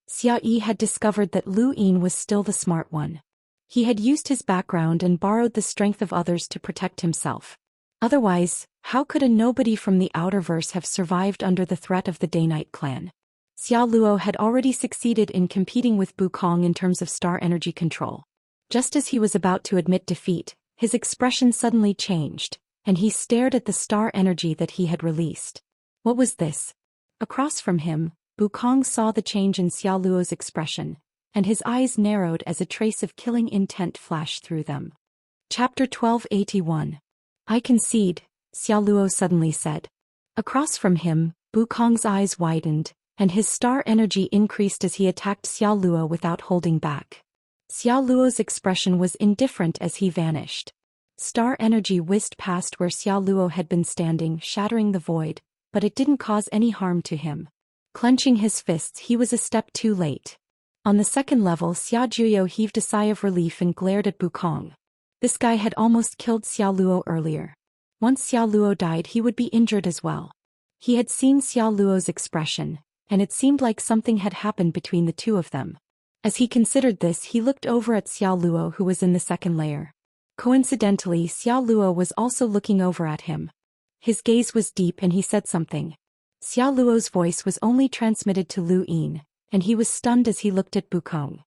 Xia Yi had discovered that Lu Yin was still the smart one. He had used his background and borrowed the strength of others to protect himself. Otherwise, how could a nobody from the Outerverse have survived under the threat of the Day-Night clan? Xia Luo had already succeeded in competing with Bukong in terms of star energy control. Just as he was about to admit defeat, his expression suddenly changed, and he stared at the star energy that he had released. What was this? Across from him, Bukong saw the change in Xia Luo's expression, and his eyes narrowed as a trace of killing intent flashed through them. Chapter 1281. I concede, Xia Luo suddenly said. Across from him, Bukong's eyes widened, and his star energy increased as he attacked Xia Luo without holding back. Xia Luo's expression was indifferent as he vanished. Star energy whisked past where Xia Luo had been standing, shattering the void, but it didn't cause any harm to him. Clenching his fists, he was a step too late. On the second level, Xia Juyo heaved a sigh of relief and glared at Bukong. This guy had almost killed Xia Luo earlier. Once Xia Luo died, he would be injured as well. He had seen Xia Luo's expression, and it seemed like something had happened between the two of them. As he considered this, he looked over at Xia Luo, who was in the second layer. Coincidentally, Xia Luo was also looking over at him. His gaze was deep and he said something. Xia Luo's voice was only transmitted to Lu Yin, and he was stunned as he looked at Bukong.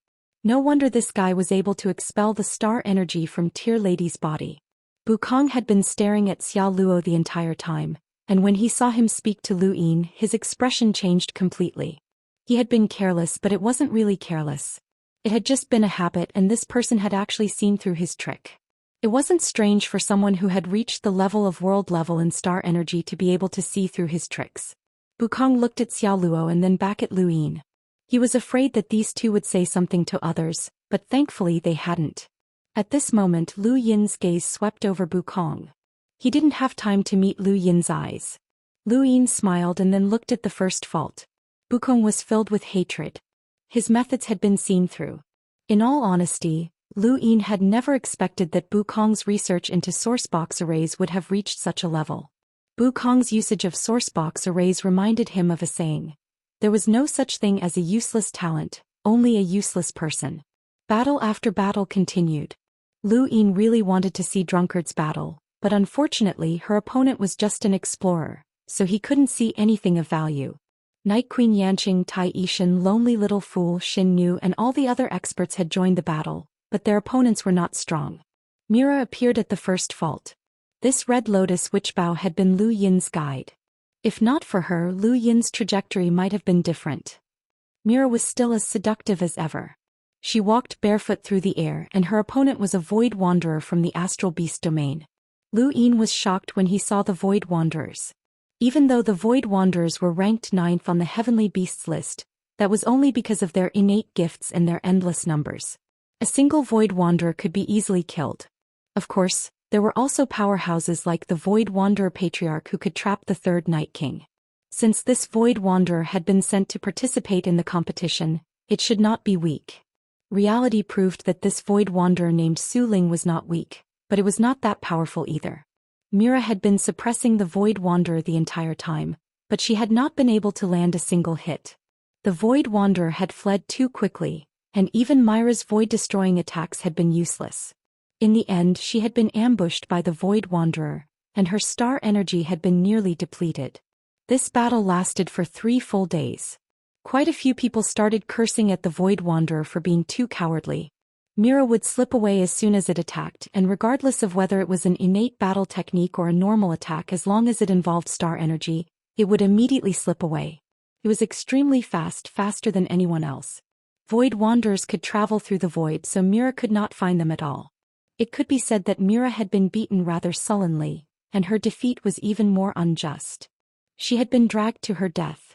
No wonder this guy was able to expel the star energy from Tear Lady's body. Bukong had been staring at Xia Luo the entire time, and when he saw him speak to Lu Yin, his expression changed completely. He had been careless, but it wasn't really careless. It had just been a habit, and this person had actually seen through his trick. It wasn't strange for someone who had reached the level of world level in star energy to be able to see through his tricks. Bukong looked at Xia Luo and then back at Lu Yin. He was afraid that these two would say something to others, but thankfully they hadn't. At this moment, Lu Yin's gaze swept over Bukong. He didn't have time to meet Lu Yin's eyes. Lu Yin smiled and then looked at the first fault. Bukong was filled with hatred. His methods had been seen through. In all honesty, Lu Yin had never expected that Bukong's research into sourcebox arrays would have reached such a level. Bukong's usage of sourcebox arrays reminded him of a saying. There was no such thing as a useless talent, only a useless person. Battle after battle continued. Lu Yin really wanted to see Drunkard's battle, but unfortunately her opponent was just an explorer, so he couldn't see anything of value. Night Queen Yanqing, Tai Yishan, Lonely Little Fool, Xin Yu and all the other experts had joined the battle, but their opponents were not strong. Mira appeared at the first fault. This Red Lotus Witchbow had been Lu Yin's guide. If not for her, Lu Yin's trajectory might have been different. Mira was still as seductive as ever. She walked barefoot through the air, and her opponent was a Void Wanderer from the Astral Beast domain. Lu Yin was shocked when he saw the Void Wanderers. Even though the Void Wanderers were ranked 9th on the Heavenly Beasts list, that was only because of their innate gifts and their endless numbers. A single Void Wanderer could be easily killed. Of course, there were also powerhouses like the Void Wanderer Patriarch who could trap the third Night King. Since this Void Wanderer had been sent to participate in the competition, it should not be weak. Reality proved that this Void Wanderer named Su Ling was not weak, but it was not that powerful either. Mira had been suppressing the Void Wanderer the entire time, but she had not been able to land a single hit. The Void Wanderer had fled too quickly, and even Myra's void-destroying attacks had been useless. In the end, she had been ambushed by the Void Wanderer, and her star energy had been nearly depleted. This battle lasted for 3 full days. Quite a few people started cursing at the Void Wanderer for being too cowardly. Mira would slip away as soon as it attacked, and regardless of whether it was an innate battle technique or a normal attack, as long as it involved star energy, it would immediately slip away. It was extremely fast, faster than anyone else. Void Wanderers could travel through the void, so Mira could not find them at all. It could be said that Mira had been beaten rather sullenly, and her defeat was even more unjust. She had been dragged to her death.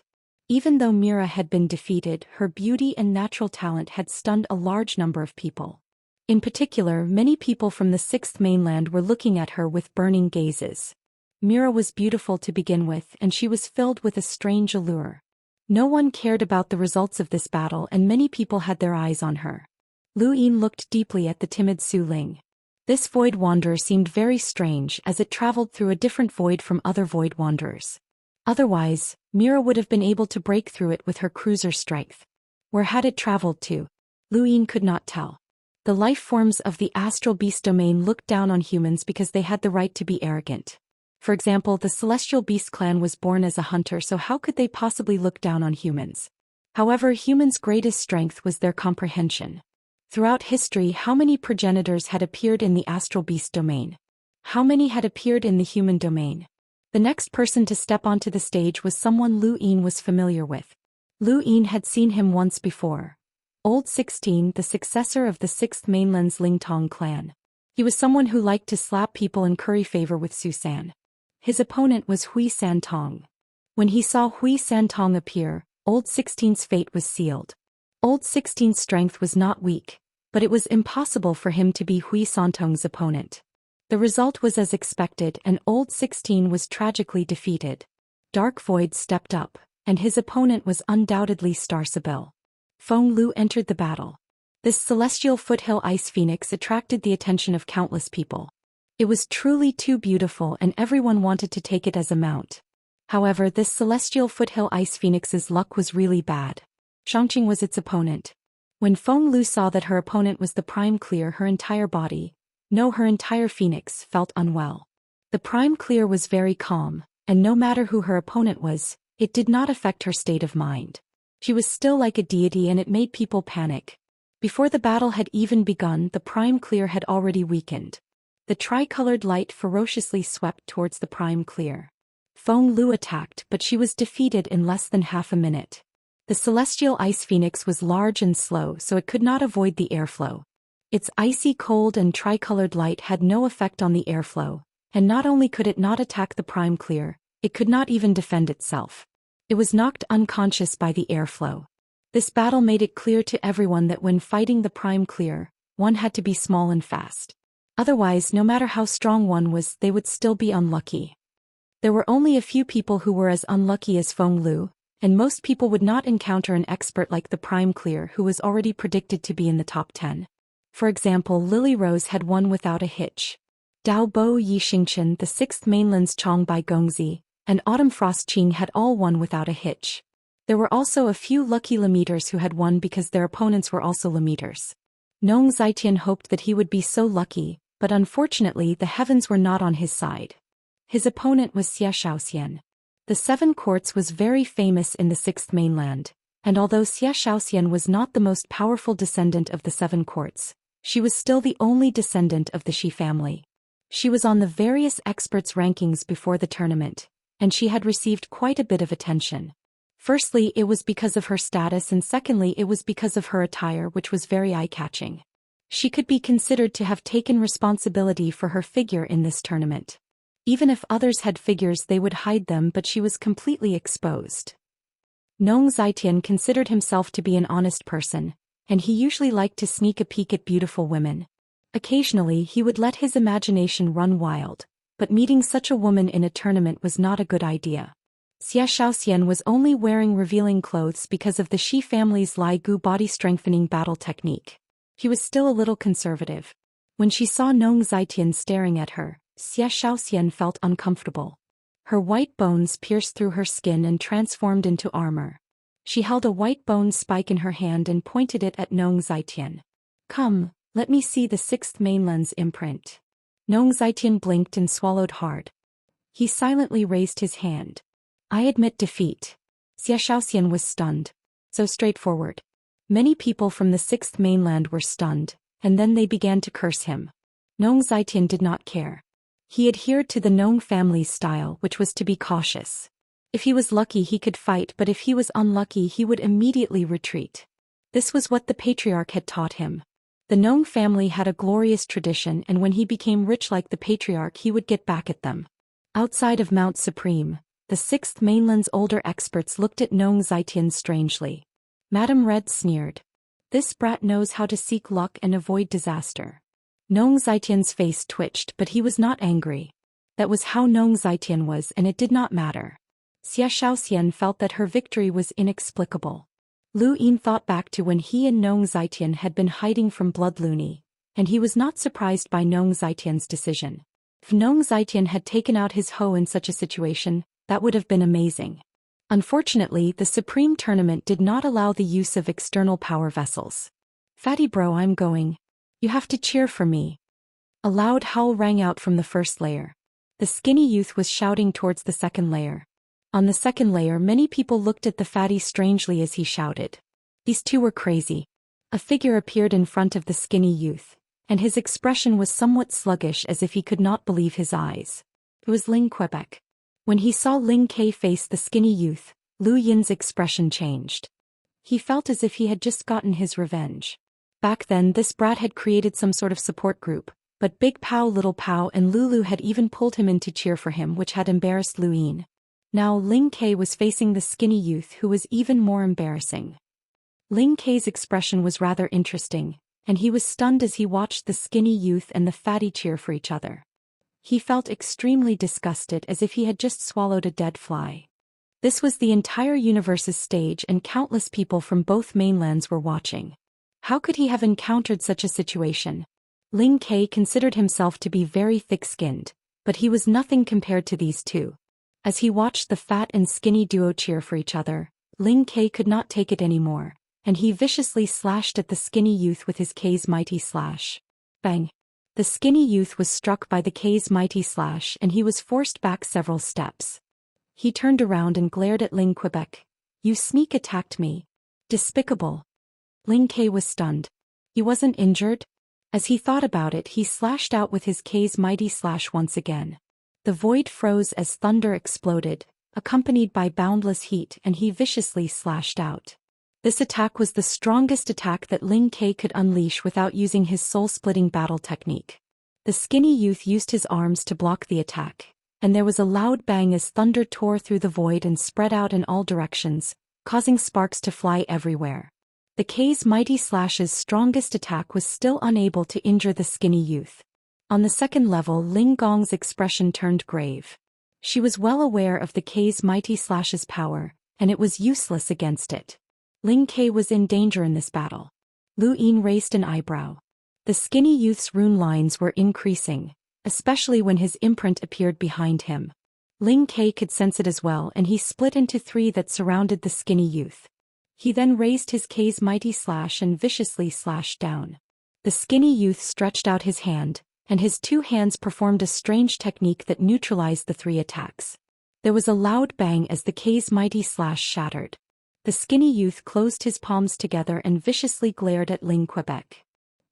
Even though Mira had been defeated, her beauty and natural talent had stunned a large number of people. In particular, many people from the Sixth Mainland were looking at her with burning gazes. Mira was beautiful to begin with, and she was filled with a strange allure. No one cared about the results of this battle, and many people had their eyes on her. Lu Yin looked deeply at the timid Su Ling. This void wanderer seemed very strange, as it traveled through a different void from other void wanderers. Otherwise, Mira would have been able to break through it with her cruiser strength. Where had it traveled to? Lu Yin could not tell. The life forms of the astral beast domain looked down on humans because they had the right to be arrogant. For example, the celestial beast clan was born as a hunter, so how could they possibly look down on humans? However, humans' greatest strength was their comprehension. Throughout history, how many progenitors had appeared in the astral beast domain? How many had appeared in the human domain? The next person to step onto the stage was someone Lu Yin was familiar with. Lu Yin had seen him once before. Old 16, the successor of the Sixth Mainland's Lingtong clan. He was someone who liked to slap people and curry favor with Su San. His opponent was Hui San Tong. When he saw Hui San Tong appear, Old 16's fate was sealed. Old 16's strength was not weak, but it was impossible for him to be Hui San Tong's opponent. The result was as expected, and Old 16 was tragically defeated. Dark Void stepped up, and his opponent was undoubtedly Star Sibyl. Feng Lu entered the battle. This celestial foothill ice phoenix attracted the attention of countless people. It was truly too beautiful, and everyone wanted to take it as a mount. However, this celestial foothill ice phoenix's luck was really bad. Xianxia was its opponent. When Feng Lu saw that her opponent was the Prime Clear, her entire body, no, her entire phoenix, felt unwell. The Prime Clear was very calm, and no matter who her opponent was, it did not affect her state of mind. She was still like a deity, and it made people panic. Before the battle had even begun, the Prime Clear had already weakened. The tricolored light ferociously swept towards the Prime Clear. Feng Lu attacked, but she was defeated in less than half a minute. The celestial ice phoenix was large and slow, so it could not avoid the airflow. Its icy cold and tricolored light had no effect on the airflow, and not only could it not attack the Prime Clear, it could not even defend itself. It was knocked unconscious by the airflow. This battle made it clear to everyone that when fighting the Prime Clear, one had to be small and fast. Otherwise, no matter how strong one was, they would still be unlucky. There were only a few people who were as unlucky as Feng Lu, and most people would not encounter an expert like the Prime Clear who was already predicted to be in the top 10. For example, Lily Rose had won without a hitch. Dao Bo Yi Xingchen, the Sixth Mainland's Chong Bai Gongzi, and Autumn Frost Qing had all won without a hitch. There were also a few lucky Lemeters who had won because their opponents were also Lemeters. Nong Zhaitian hoped that he would be so lucky, but unfortunately the heavens were not on his side. His opponent was Xianxia. The Seven Courts was very famous in the Sixth Mainland, and although Xianxia was not the most powerful descendant of the Seven Courts, she was still the only descendant of the Shi family. She was on the various experts' rankings before the tournament, and she had received quite a bit of attention. Firstly, it was because of her status, and secondly, it was because of her attire, which was very eye-catching. She could be considered to have taken responsibility for her figure in this tournament. Even if others had figures, they would hide them, but she was completely exposed. Nong Zhaitian considered himself to be an honest person, and he usually liked to sneak a peek at beautiful women. Occasionally, he would let his imagination run wild, but meeting such a woman in a tournament was not a good idea. Xianxia was only wearing revealing clothes because of the Shi family's Lai Gu body-strengthening battle technique. He was still a little conservative. When she saw Nong Zhaitian staring at her, Xianxia felt uncomfortable. Her white bones pierced through her skin and transformed into armor. She held a white bone spike in her hand and pointed it at Nong Zhaitian. "Come, let me see the Sixth Mainland's imprint." Nong Zhaitian blinked and swallowed hard. He silently raised his hand. "I admit defeat." Xianxia was stunned. So straightforward. Many people from the sixth mainland were stunned, and then they began to curse him. Nong Xian did not care. He adhered to the Nong family's style, which was to be cautious. If he was lucky he could fight, but if he was unlucky he would immediately retreat. This was what the patriarch had taught him. The Nong family had a glorious tradition, and when he became rich like the patriarch he would get back at them. Outside of Mount Supreme, the sixth mainland's older experts looked at Nong Xian strangely. Madame Red sneered. This brat knows how to seek luck and avoid disaster. Nong Xian's face twitched, but he was not angry. That was how Nong Xian was, and it did not matter. Zhou Xian felt that her victory was inexplicable. Lu Yin thought back to when he and Nong Xian had been hiding from Blood Luni, and he was not surprised by Nong Xian's decision. If Nong Xian had taken out his hoe in such a situation, that would have been amazing. Unfortunately, the Supreme Tournament did not allow the use of external power vessels. Fatty bro, I'm going. You have to cheer for me. A loud howl rang out from the first layer. The skinny youth was shouting towards the second layer. On the second layer, many people looked at the fatty strangely as he shouted. These two were crazy. A figure appeared in front of the skinny youth, and his expression was somewhat sluggish as if he could not believe his eyes. It was Ling Quebec. When he saw Ling K face the skinny youth, Lu Yin's expression changed. He felt as if he had just gotten his revenge. Back then this brat had created some sort of support group, but Big Pow, Little Pow and Lulu had even pulled him in to cheer for him, which had embarrassed Lu Yin. Now Ling K was facing the skinny youth, who was even more embarrassing. Ling K's expression was rather interesting, and he was stunned as he watched the skinny youth and the fatty cheer for each other. He felt extremely disgusted, as if he had just swallowed a dead fly. This was the entire universe's stage, and countless people from both mainlands were watching. How could he have encountered such a situation? Ling K considered himself to be very thick-skinned, but he was nothing compared to these two. As he watched the fat and skinny duo cheer for each other, Ling K could not take it anymore, and he viciously slashed at the skinny youth with his K's mighty slash. Bang! The skinny youth was struck by the K's mighty slash, and he was forced back several steps. He turned around and glared at Ling Quebec. You sneak attacked me. Despicable. Ling K was stunned. He wasn't injured? As he thought about it, he slashed out with his K's mighty slash once again. The void froze as thunder exploded, accompanied by boundless heat, and he viciously slashed out. This attack was the strongest attack that Ling K could unleash without using his soul-splitting battle technique. The skinny youth used his arms to block the attack, and there was a loud bang as thunder tore through the void and spread out in all directions, causing sparks to fly everywhere. The K's mighty slash's strongest attack was still unable to injure the skinny youth. On the second level, Ling Gong's expression turned grave. She was well aware of the K's mighty slash's power, and it was useless against it. Ling K was in danger in this battle. Lu Yin raised an eyebrow. The skinny youth's rune lines were increasing, especially when his imprint appeared behind him. Ling K could sense it as well, and he split into three that surrounded the skinny youth. He then raised his K's mighty slash and viciously slashed down. The skinny youth stretched out his hand, and his two hands performed a strange technique that neutralized the three attacks. There was a loud bang as the K's mighty slash shattered. The skinny youth closed his palms together and viciously glared at Ling Quebec.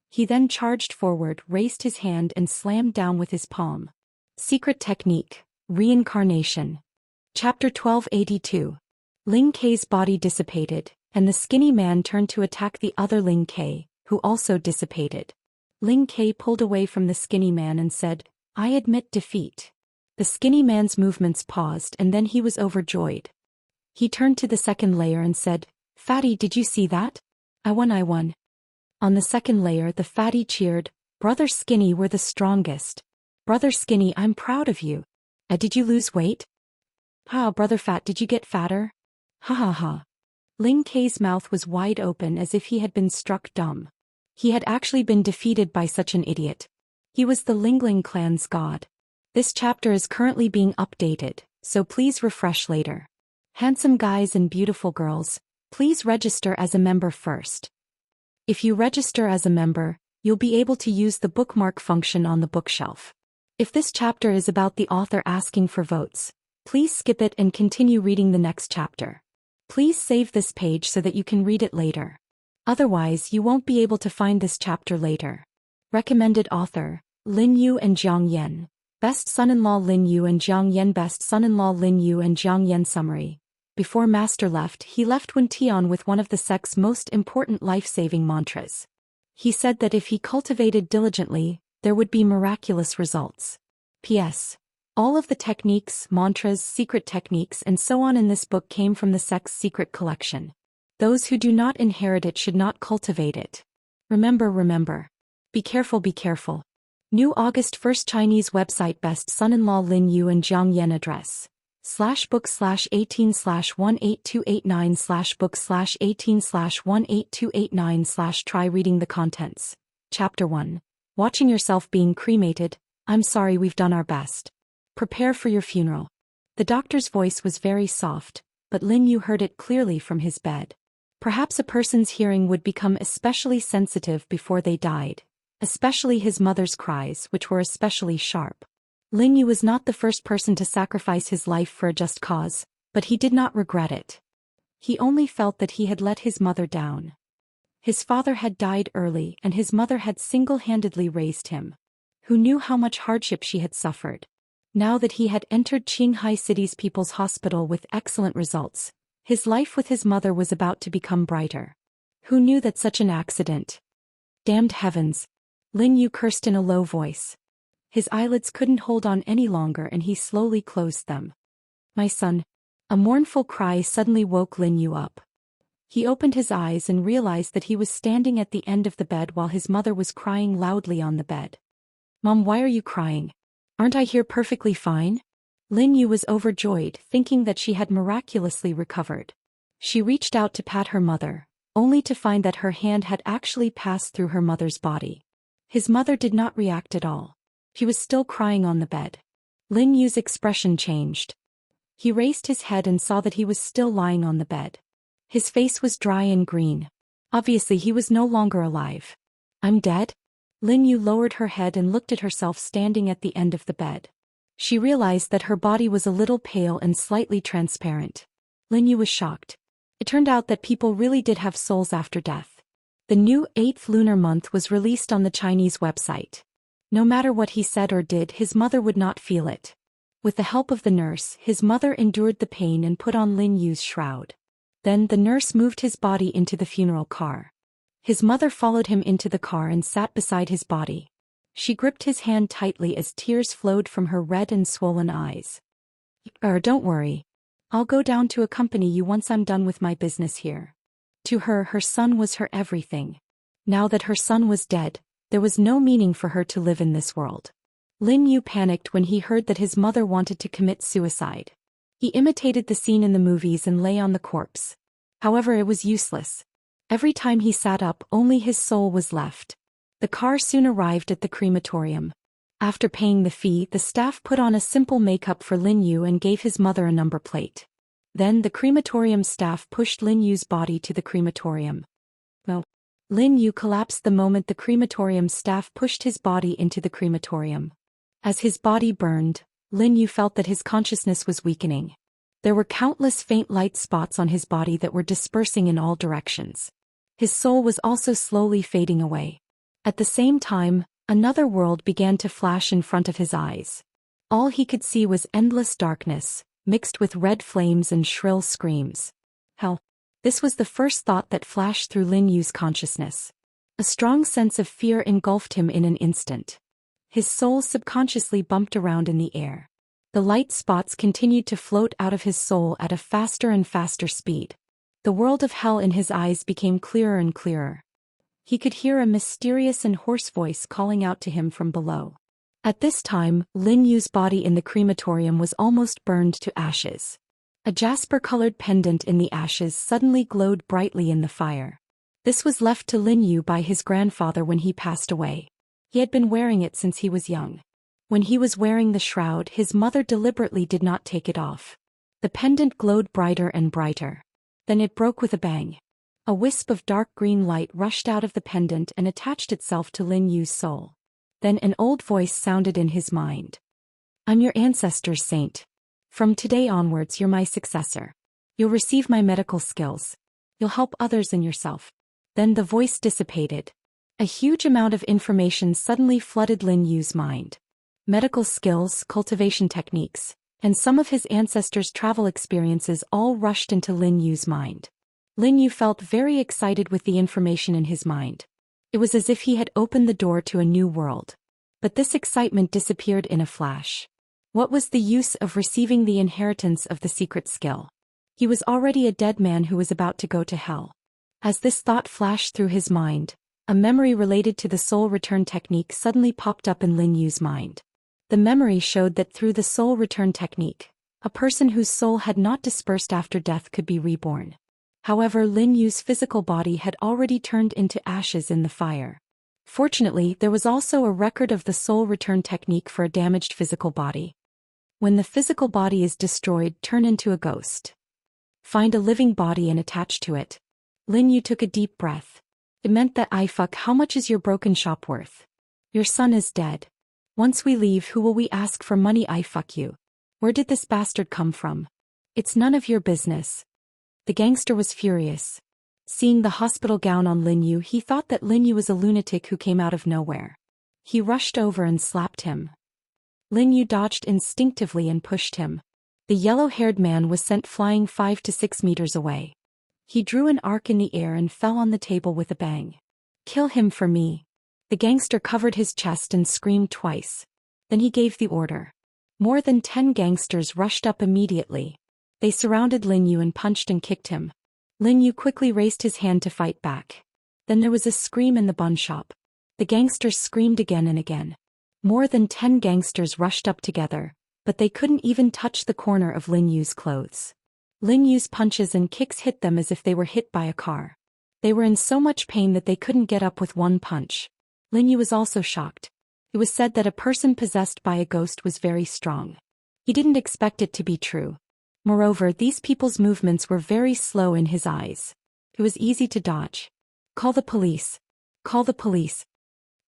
He then charged forward, raised his hand and slammed down with his palm. Secret Technique, Reincarnation. Chapter 1282. Ling K's body dissipated, and the skinny man turned to attack the other Ling K, who also dissipated. Ling K pulled away from the skinny man and said, I admit defeat. The skinny man's movements paused, and then he was overjoyed. He turned to the second layer and said, Fatty, did you see that? I won. On the second layer, the fatty cheered, Brother Skinny, we're the strongest. Brother Skinny, I'm proud of you. Did you lose weight? Brother Fat, did you get fatter? Ha ha ha. Ling K's mouth was wide open as if he had been struck dumb. He had actually been defeated by such an idiot. He was the Lingling clan's god. This chapter is currently being updated, so please refresh later. Handsome guys and beautiful girls, please register as a member first. If you register as a member, you'll be able to use the bookmark function on the bookshelf. If this chapter is about the author asking for votes, please skip it and continue reading the next chapter. Please save this page so that you can read it later. Otherwise, you won't be able to find this chapter later. Recommended author, Lin Yu and Jiang Yan. Best son-in-law Lin Yu and Jiang Yan. Best son-in-law Lin Yu and Jiang Yan. Summary. Before Master left, he left Wen Tian with one of the sect's most important life-saving mantras. He said that if he cultivated diligently, there would be miraculous results. P.S. All of the techniques, mantras, secret techniques and so on in this book came from the sect's secret collection. Those who do not inherit it should not cultivate it. Remember. Be careful. New August 1st Chinese website. Best son-in-law Lin Yu and Jiang Yan. Address /book/18/18289/book/18/18289/ Try reading the contents. Chapter 1. Watching yourself being cremated. I'm sorry, we've done our best. Prepare for your funeral. The doctor's voice was very soft, but Lin Yu heard it clearly from his bed. Perhaps a person's hearing would become especially sensitive before they died, especially his mother's cries, which were especially sharp. Lin Yu was not the first person to sacrifice his life for a just cause, but he did not regret it. He only felt that he had let his mother down. His father had died early and his mother had single-handedly raised him. Who knew how much hardship she had suffered? Now that he had entered Qinghai City's People's Hospital with excellent results, his life with his mother was about to become brighter. Who knew that such an accident? Damned heavens! Lin Yu cursed in a low voice. His eyelids couldn't hold on any longer and he slowly closed them. My son. A mournful cry suddenly woke Lin Yu up. He opened his eyes and realized that he was standing at the end of the bed while his mother was crying loudly on the bed. Mom, why are you crying? Aren't I here perfectly fine? Lin Yu was overjoyed, thinking that she had miraculously recovered. She reached out to pat her mother, only to find that her hand had actually passed through her mother's body. His mother did not react at all. She was still crying on the bed. Lin Yu's expression changed. He raised his head and saw that he was still lying on the bed. His face was dry and green. Obviously he was no longer alive. I'm dead? Lin Yu lowered her head and looked at herself standing at the end of the bed. She realized that her body was a little pale and slightly transparent. Lin Yu was shocked. It turned out that people really did have souls after death. The new 8th lunar month was released on the Chinese website. No matter what he said or did, his mother would not feel it. With the help of the nurse, his mother endured the pain and put on Lin Yu's shroud. Then the nurse moved his body into the funeral car. His mother followed him into the car and sat beside his body. She gripped his hand tightly as tears flowed from her red and swollen eyes. Don't worry. I'll go down to accompany you once I'm done with my business here. To her, her son was her everything. Now that her son was dead, there was no meaning for her to live in this world. Lin Yu panicked when he heard that his mother wanted to commit suicide. He imitated the scene in the movies and lay on the corpse. However, it was useless. Every time he sat up, only his soul was left. The car soon arrived at the crematorium. After paying the fee, the staff put on a simple makeup for Lin Yu and gave his mother a number plate. Then the crematorium staff pushed Lin Yu's body to the crematorium. Lin Yu collapsed the moment the crematorium staff pushed his body into the crematorium. As his body burned, Lin Yu felt that his consciousness was weakening. There were countless faint light spots on his body that were dispersing in all directions. His soul was also slowly fading away. At the same time, another world began to flash in front of his eyes. All he could see was endless darkness, mixed with red flames and shrill screams. Hell! This was the first thought that flashed through Lin Yu's consciousness. A strong sense of fear engulfed him in an instant. His soul subconsciously bumped around in the air. The light spots continued to float out of his soul at a faster and faster speed. The world of hell in his eyes became clearer and clearer. He could hear a mysterious and hoarse voice calling out to him from below. At this time, Lin Yu's body in the crematorium was almost burned to ashes. A jasper-colored pendant in the ashes suddenly glowed brightly in the fire. This was left to Lin Yu by his grandfather when he passed away. He had been wearing it since he was young. When he was wearing the shroud, his mother deliberately did not take it off. The pendant glowed brighter and brighter. Then it broke with a bang. A wisp of dark green light rushed out of the pendant and attached itself to Lin Yu's soul. Then an old voice sounded in his mind. I'm your ancestor's saint. From today onwards you're my successor. You'll receive my medical skills. You'll help others and yourself. Then the voice dissipated. A huge amount of information suddenly flooded Lin Yu's mind. Medical skills, cultivation techniques, and some of his ancestors' travel experiences all rushed into Lin Yu's mind. Lin Yu felt very excited with the information in his mind. It was as if he had opened the door to a new world. But this excitement disappeared in a flash. What was the use of receiving the inheritance of the secret skill? He was already a dead man who was about to go to hell. As this thought flashed through his mind, a memory related to the soul return technique suddenly popped up in Lin Yu's mind. The memory showed that through the soul return technique, a person whose soul had not dispersed after death could be reborn. However, Lin Yu's physical body had already turned into ashes in the fire. Fortunately, there was also a record of the soul return technique for a damaged physical body. When the physical body is destroyed, turn into a ghost. Find a living body and attach to it. Lin Yu took a deep breath. It meant that how much is your broken shop worth? Your son is dead. Once we leave, who will we ask for money? You. Where did this bastard come from? It's none of your business. The gangster was furious. Seeing the hospital gown on Lin Yu, he thought that Lin Yu was a lunatic who came out of nowhere. He rushed over and slapped him. Lin Yu dodged instinctively and pushed him. The yellow-haired man was sent flying 5 to 6 meters away. He drew an arc in the air and fell on the table with a bang. Kill him for me. The gangster covered his chest and screamed twice. Then he gave the order. More than 10 gangsters rushed up immediately. They surrounded Lin Yu and punched and kicked him. Lin Yu quickly raised his hand to fight back. Then there was a scream in the bun shop. The gangsters screamed again and again. More than 10 gangsters rushed up together, but they couldn't even touch the corner of Lin Yu's clothes. Lin Yu's punches and kicks hit them as if they were hit by a car. They were in so much pain that they couldn't get up with one punch. Lin Yu was also shocked. It was said that a person possessed by a ghost was very strong. He didn't expect it to be true. Moreover, these people's movements were very slow in his eyes. It was easy to dodge. Call the police. Call the police.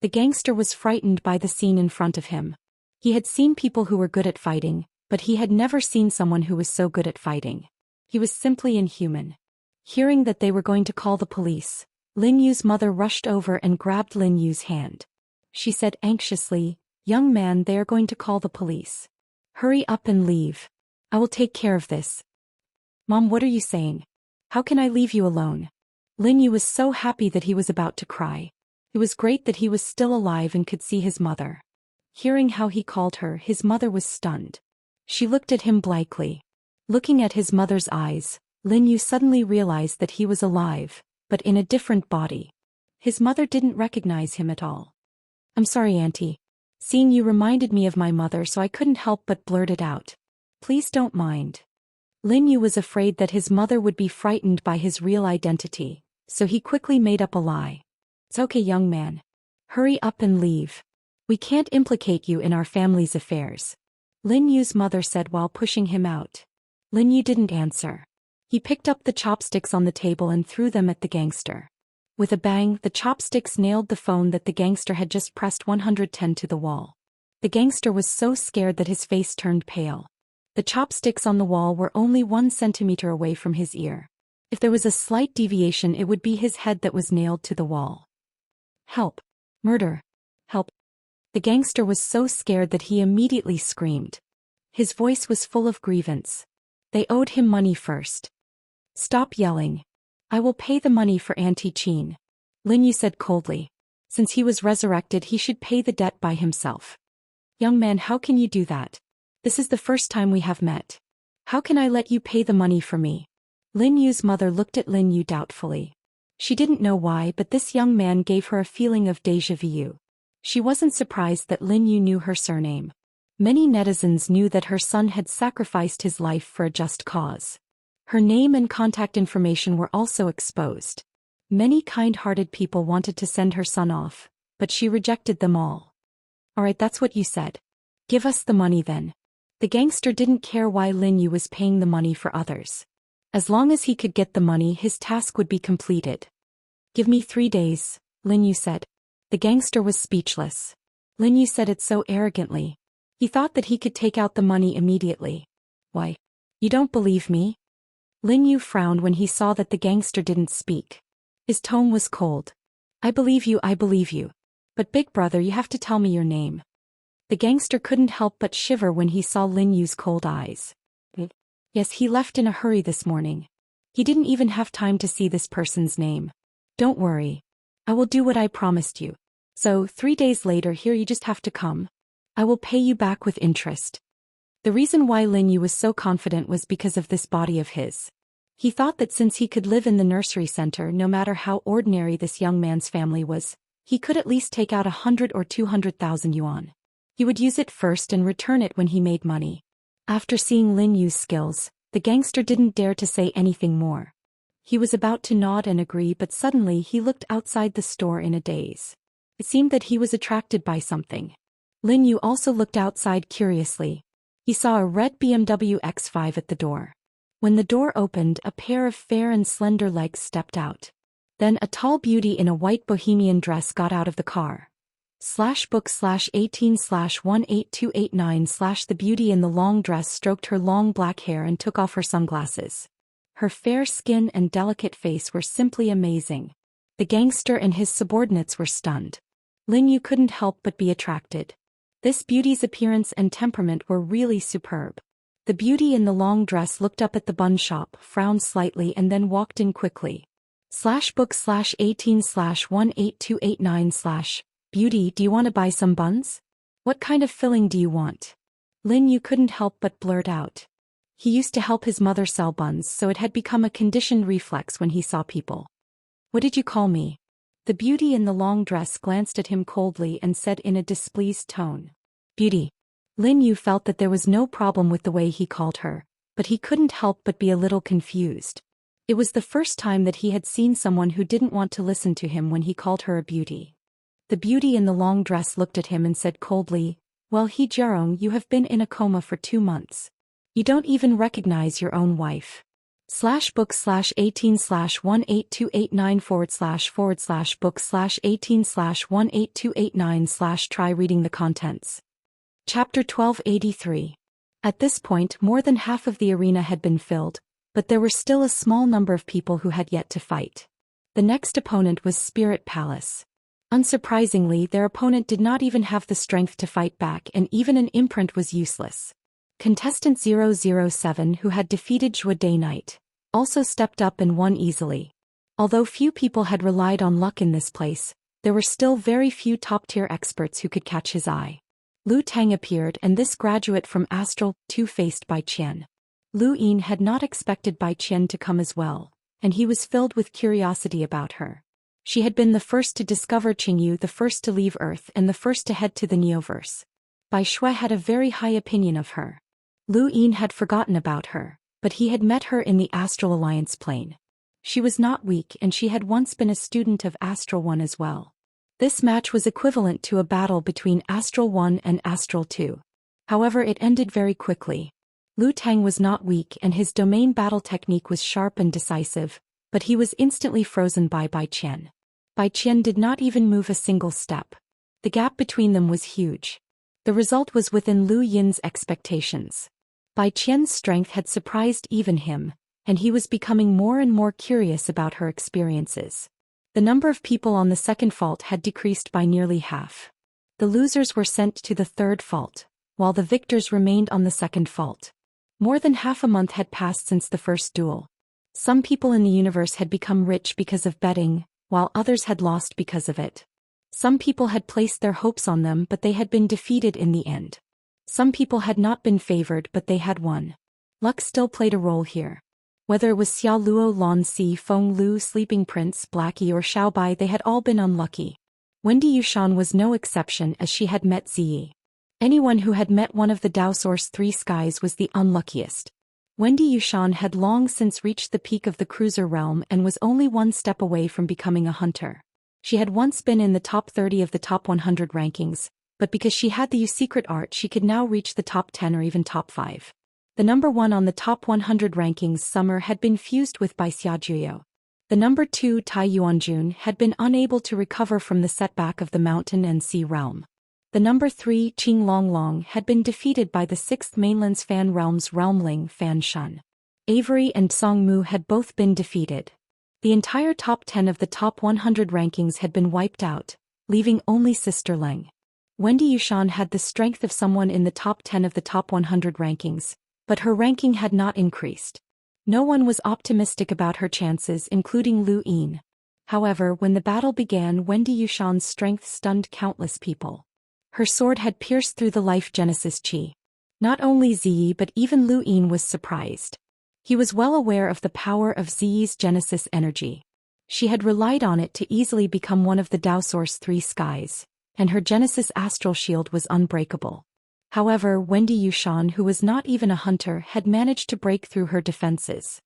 The gangster was frightened by the scene in front of him. He had seen people who were good at fighting, but he had never seen someone who was so good at fighting. He was simply inhuman. Hearing that they were going to call the police, Lin Yu's mother rushed over and grabbed Lin Yu's hand. She said anxiously, "Young man, they are going to call the police. Hurry up and leave. I will take care of this." "Mom, what are you saying? How can I leave you alone?" Lin Yu was so happy that he was about to cry. It was great that he was still alive and could see his mother. Hearing how he called her, his mother was stunned. She looked at him blankly. Looking at his mother's eyes, Lin Yu suddenly realized that he was alive, but in a different body. His mother didn't recognize him at all. "I'm sorry, Auntie. Seeing you reminded me of my mother, so I couldn't help but blurt it out. Please don't mind." Lin Yu was afraid that his mother would be frightened by his real identity, so he quickly made up a lie. "It's okay, young man. Hurry up and leave. We can't implicate you in our family's affairs," Lin Yu's mother said while pushing him out. Lin Yu didn't answer. He picked up the chopsticks on the table and threw them at the gangster. With a bang, the chopsticks nailed the phone that the gangster had just pressed 110 to the wall. The gangster was so scared that his face turned pale. The chopsticks on the wall were only 1 centimeter away from his ear. If there was a slight deviation, it would be his head that was nailed to the wall. "Help! Murder! Help!" The gangster was so scared that he immediately screamed. His voice was full of grievance. They owed him money first. "Stop yelling. I will pay the money for Auntie Qin," Lin Yu said coldly. Since he was resurrected, he should pay the debt by himself. "Young man, how can you do that? This is the first time we have met. How can I let you pay the money for me?" Lin Yu's mother looked at Lin Yu doubtfully. She didn't know why, but this young man gave her a feeling of déjà vu. She wasn't surprised that Lin Yu knew her surname. Many netizens knew that her son had sacrificed his life for a just cause. Her name and contact information were also exposed. Many kind-hearted people wanted to send her son off, but she rejected them all. "Alright, that's what you said. Give us the money then." The gangster didn't care why Lin Yu was paying the money for others. As long as he could get the money, his task would be completed. "Give me 3 days, Lin Yu said. The gangster was speechless. Lin Yu said it so arrogantly. He thought that he could take out the money immediately. "Why? You don't believe me?" Lin Yu frowned when he saw that the gangster didn't speak. His tone was cold. I believe you. But big brother, you have to tell me your name. The gangster couldn't help but shiver when he saw Lin Yu's cold eyes. Yes, he left in a hurry this morning. He didn't even have time to see this person's name. Don't worry. I will do what I promised you. So, 3 days later here you just have to come. I will pay you back with interest. The reason why Lin Yu was so confident was because of this body of his. He thought that since he could live in the nursery center no matter how ordinary this young man's family was, he could at least take out 100 or 200,000 yuan. He would use it first and return it when he made money. After seeing Lin Yu's skills, the gangster didn't dare to say anything more. He was about to nod and agree, but suddenly he looked outside the store in a daze. It seemed that he was attracted by something. Lin Yu also looked outside curiously. He saw a red BMW X5 at the door. When the door opened, a pair of fair and slender legs stepped out. Then a tall beauty in a white bohemian dress got out of the car. /book/18/18289/ The beauty in the long dress stroked her long black hair and took off her sunglasses. Her fair skin and delicate face were simply amazing. The gangster and his subordinates were stunned. Lin Yu couldn't help but be attracted. This beauty's appearance and temperament were really superb. The beauty in the long dress looked up at the bun shop, frowned slightly and then walked in quickly. /book/18/18289/ Beauty, do you want to buy some buns? What kind of filling do you want? Lin Yu couldn't help but blurt out. He used to help his mother sell buns, so it had become a conditioned reflex when he saw people. What did you call me? The beauty in the long dress glanced at him coldly and said in a displeased tone. Beauty. Lin Yu felt that there was no problem with the way he called her, but he couldn't help but be a little confused. It was the first time that he had seen someone who didn't want to listen to him when he called her a beauty. The beauty in the long dress looked at him and said coldly, Well, He Jerong, you have been in a coma for 2 months. You don't even recognize your own wife. /book/18/18289/ /book/18/18289/ Try reading the contents. Chapter 1283. At this point, more than half of the arena had been filled, but there were still a small number of people who had yet to fight. The next opponent was Spirit Palace. Unsurprisingly, their opponent did not even have the strength to fight back, and even an imprint was useless. Contestant 007, who had defeated Zhou Day Knight, also stepped up and won easily. Although few people had relied on luck in this place, there were still very few top-tier experts who could catch his eye. Lu Tang appeared, and this graduate from Astral, too, faced Bai Qian. Lu Yin had not expected Bai Qian to come as well, and he was filled with curiosity about her. She had been the first to discover Qingyu, the first to leave Earth, and the first to head to the Neoverse. Bai Shui had a very high opinion of her. Lu Yin had forgotten about her, but he had met her in the Astral Alliance plane. She was not weak, and she had once been a student of Astral 1 as well. This match was equivalent to a battle between Astral 1 and Astral 2. However, it ended very quickly. Lu Tang was not weak, and his domain battle technique was sharp and decisive, but he was instantly frozen by Bai Qian. Bai Qian did not even move a single step. The gap between them was huge. The result was within Lu Yin's expectations. Bai Qian's strength had surprised even him, and he was becoming more and more curious about her experiences. The number of people on the second fault had decreased by nearly half. The losers were sent to the third fault, while the victors remained on the second fault. More than half a month had passed since the first duel. Some people in the universe had become rich because of betting, while others had lost because of it. Some people had placed their hopes on them, but they had been defeated in the end. Some people had not been favored, but they had won. Luck still played a role here. Whether it was Xia Luo, Lon Si, Feng Lu, Sleeping Prince, Blackie or Xiao Bai, they had all been unlucky. Wendy Yushan was no exception, as she had met Ziyi. Anyone who had met one of the Dao Source 3 skies was the unluckiest. Wendy Yushan had long since reached the peak of the cruiser realm and was only one step away from becoming a hunter. She had once been in the top 30 of the top 100 rankings, but because she had the secret art, she could now reach the top 10 or even top 5. The number 1 on the top 100 rankings, Summer, had been fused with by Xiajuyo. The number 2, Tai Yuanjun, had been unable to recover from the setback of the mountain and sea realm. The number 3, Qing Longlong, had been defeated by the 6th mainland's Fan Realm's Realmling, Fan Shun. Avery and Song Mu had both been defeated. The entire top 10 of the top 100 rankings had been wiped out, leaving only Sister Leng. Wendy Yushan had the strength of someone in the top 10 of the top 100 rankings, but her ranking had not increased. No one was optimistic about her chances, including Lu Yin. However, when the battle began, Wendy Yushan's strength stunned countless people. Her sword had pierced through the life Genesis Chi. Not only Ziyi but even Lu Yin was surprised. He was well aware of the power of Ziyi's Genesis energy. She had relied on it to easily become one of the Dao Source 3 skies, and her Genesis astral shield was unbreakable. However, Wendy Yushan, who was not even a hunter, had managed to break through her defenses.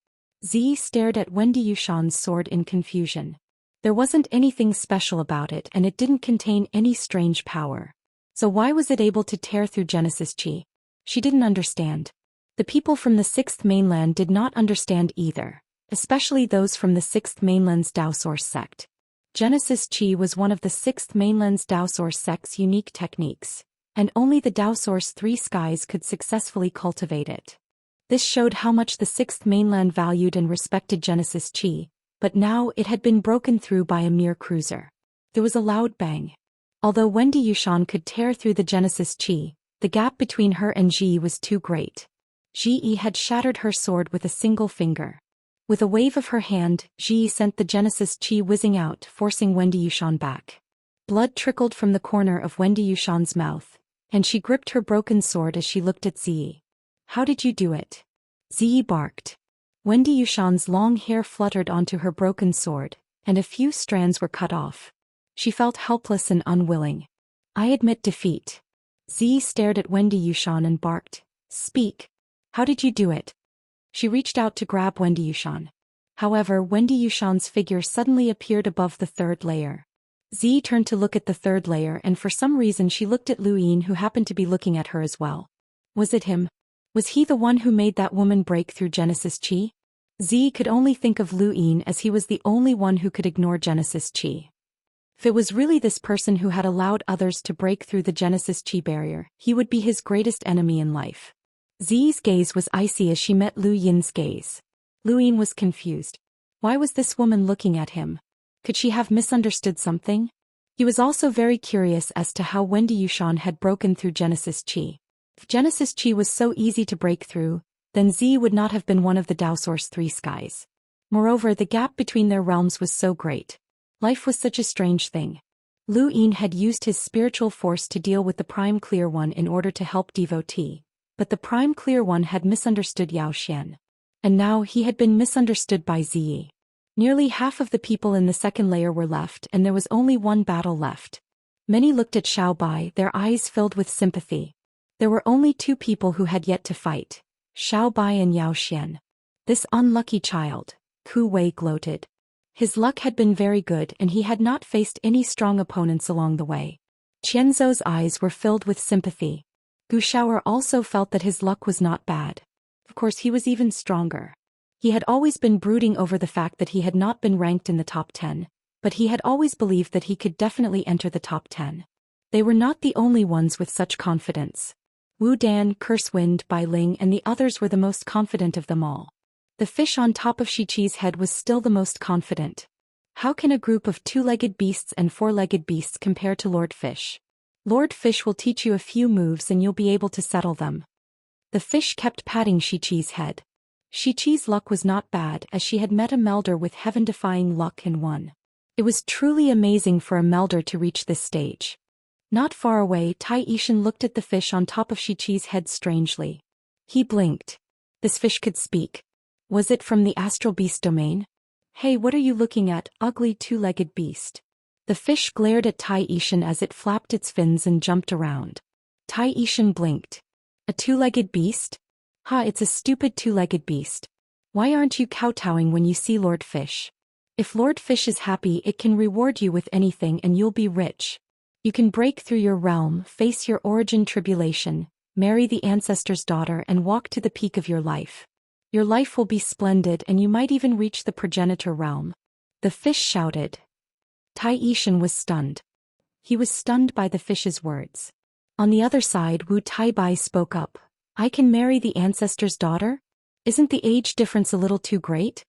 Ziyi stared at Wendy Yushan's sword in confusion. There wasn't anything special about it and it didn't contain any strange power. So why was it able to tear through Genesis Chi? She didn't understand. The people from the 6th mainland did not understand either, especially those from the 6th mainland's Dao Source sect. Genesis Chi was one of the 6th mainland's Dao Source sect's unique techniques, and only the Dao Source 3 skies could successfully cultivate it. This showed how much the 6th mainland valued and respected Genesis Chi, but now it had been broken through by a mere cruiser. There was a loud bang. Although Wendy Yushan could tear through the Genesis Chi, the gap between her and Ji was too great. Ji had shattered her sword with a single finger. With a wave of her hand, Ji sent the Genesis Chi whizzing out, forcing Wendy Yushan back. Blood trickled from the corner of Wendy Yushan's mouth, and she gripped her broken sword as she looked at Ziyi. How did you do it? Ziyi barked. Wendy Yushan's long hair fluttered onto her broken sword, and a few strands were cut off. She felt helpless and unwilling. I admit defeat. Ziyi stared at Wendy Yushan and barked. Speak. How did you do it? She reached out to grab Wendy Yushan. However, Wendy Yushan's figure suddenly appeared above the 3rd layer. Ziyi turned to look at the 3rd layer and for some reason she looked at Lu Yin, who happened to be looking at her as well. Was it him? Was he the one who made that woman break through Genesis Chi? Ziyi could only think of Lu Yin as he was the only one who could ignore Genesis Chi. If it was really this person who had allowed others to break through the Genesis Chi barrier, he would be his greatest enemy in life. Ziyi's gaze was icy as she met Lu Yin's gaze. Lu Yin was confused. Why was this woman looking at him? Could she have misunderstood something? He was also very curious as to how Wendy Yushan had broken through Genesis Chi. If Genesis Chi was so easy to break through, then Ziyi would not have been one of the Dao Source 3 skies. Moreover, the gap between their realms was so great. Life was such a strange thing. Lu Yin had used his spiritual force to deal with the Prime Clear One in order to help devotee, but the Prime Clear One had misunderstood Zhou Xian. And now he had been misunderstood by Ziyi. Nearly half of the people in the 2nd layer were left and there was only one battle left. Many looked at Xiao Bai, their eyes filled with sympathy. There were only 2 people who had yet to fight, Xiao Bai and Zhou Xian. This unlucky child, Ku Wei gloated. His luck had been very good and he had not faced any strong opponents along the way. Qianzhou's eyes were filled with sympathy. Gu Shaoer also felt that his luck was not bad. Of course, he was even stronger. He had always been brooding over the fact that he had not been ranked in the top 10, but he had always believed that he could definitely enter the top 10. They were not the only ones with such confidence. Wu Dan, Cursewind, Bai Ling and the others were the most confident of them all. The fish on top of Shichi's head was still the most confident. How can a group of 2-legged beasts and 4-legged beasts compare to Lord Fish? Lord Fish will teach you a few moves and you'll be able to settle them. The fish kept patting Shichi's head. Shichi's luck was not bad as she had met a melder with heaven-defying luck and won. It was truly amazing for a melder to reach this stage. Not far away, Tai Yishan looked at the fish on top of Shichi's head strangely. He blinked. This fish could speak. Was it from the astral beast domain? Hey, what are you looking at, ugly 2-legged beast? The fish glared at Tai Yishan as it flapped its fins and jumped around. Tai Yishan blinked. A 2-legged beast? Ha, it's a stupid 2-legged beast. Why aren't you kowtowing when you see Lord Fish? If Lord Fish is happy, it can reward you with anything and you'll be rich. You can break through your realm, face your origin tribulation, marry the ancestor's daughter and walk to the peak of your life. Your life will be splendid and you might even reach the progenitor realm. The fish shouted. Tai Yishan was stunned. He was stunned by the fish's words. On the other side, Wu Taibai spoke up. I can marry the ancestor's daughter? Isn't the age difference a little too great?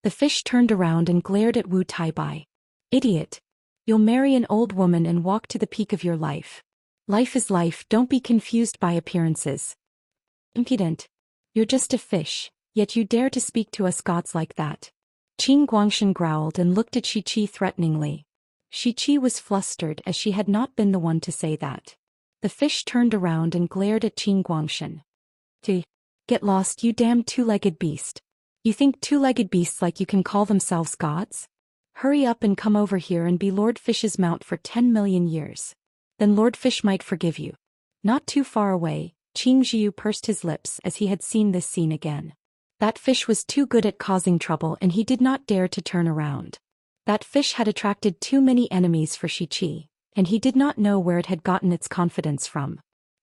The fish turned around and glared at Wu Taibai. Idiot. You'll marry an old woman and walk to the peak of your life. Life is life, don't be confused by appearances. Impudent. You're just a fish, yet you dare to speak to us gods like that. Qin Guangshan growled and looked at Shi-Chi threateningly. Shi-Chi was flustered as she had not been the one to say that. The fish turned around and glared at Qin Guangshan. Get lost, you damn two-legged beast. You think two-legged beasts like you can call themselves gods? Hurry up and come over here and be Lord Fish's mount for 10 million years. Then Lord Fish might forgive you. Not too far away, Qing Zhiyu pursed his lips as he had seen this scene again. That fish was too good at causing trouble and he did not dare to turn around. That fish had attracted too many enemies for Shi-Chi, and he did not know where it had gotten its confidence from.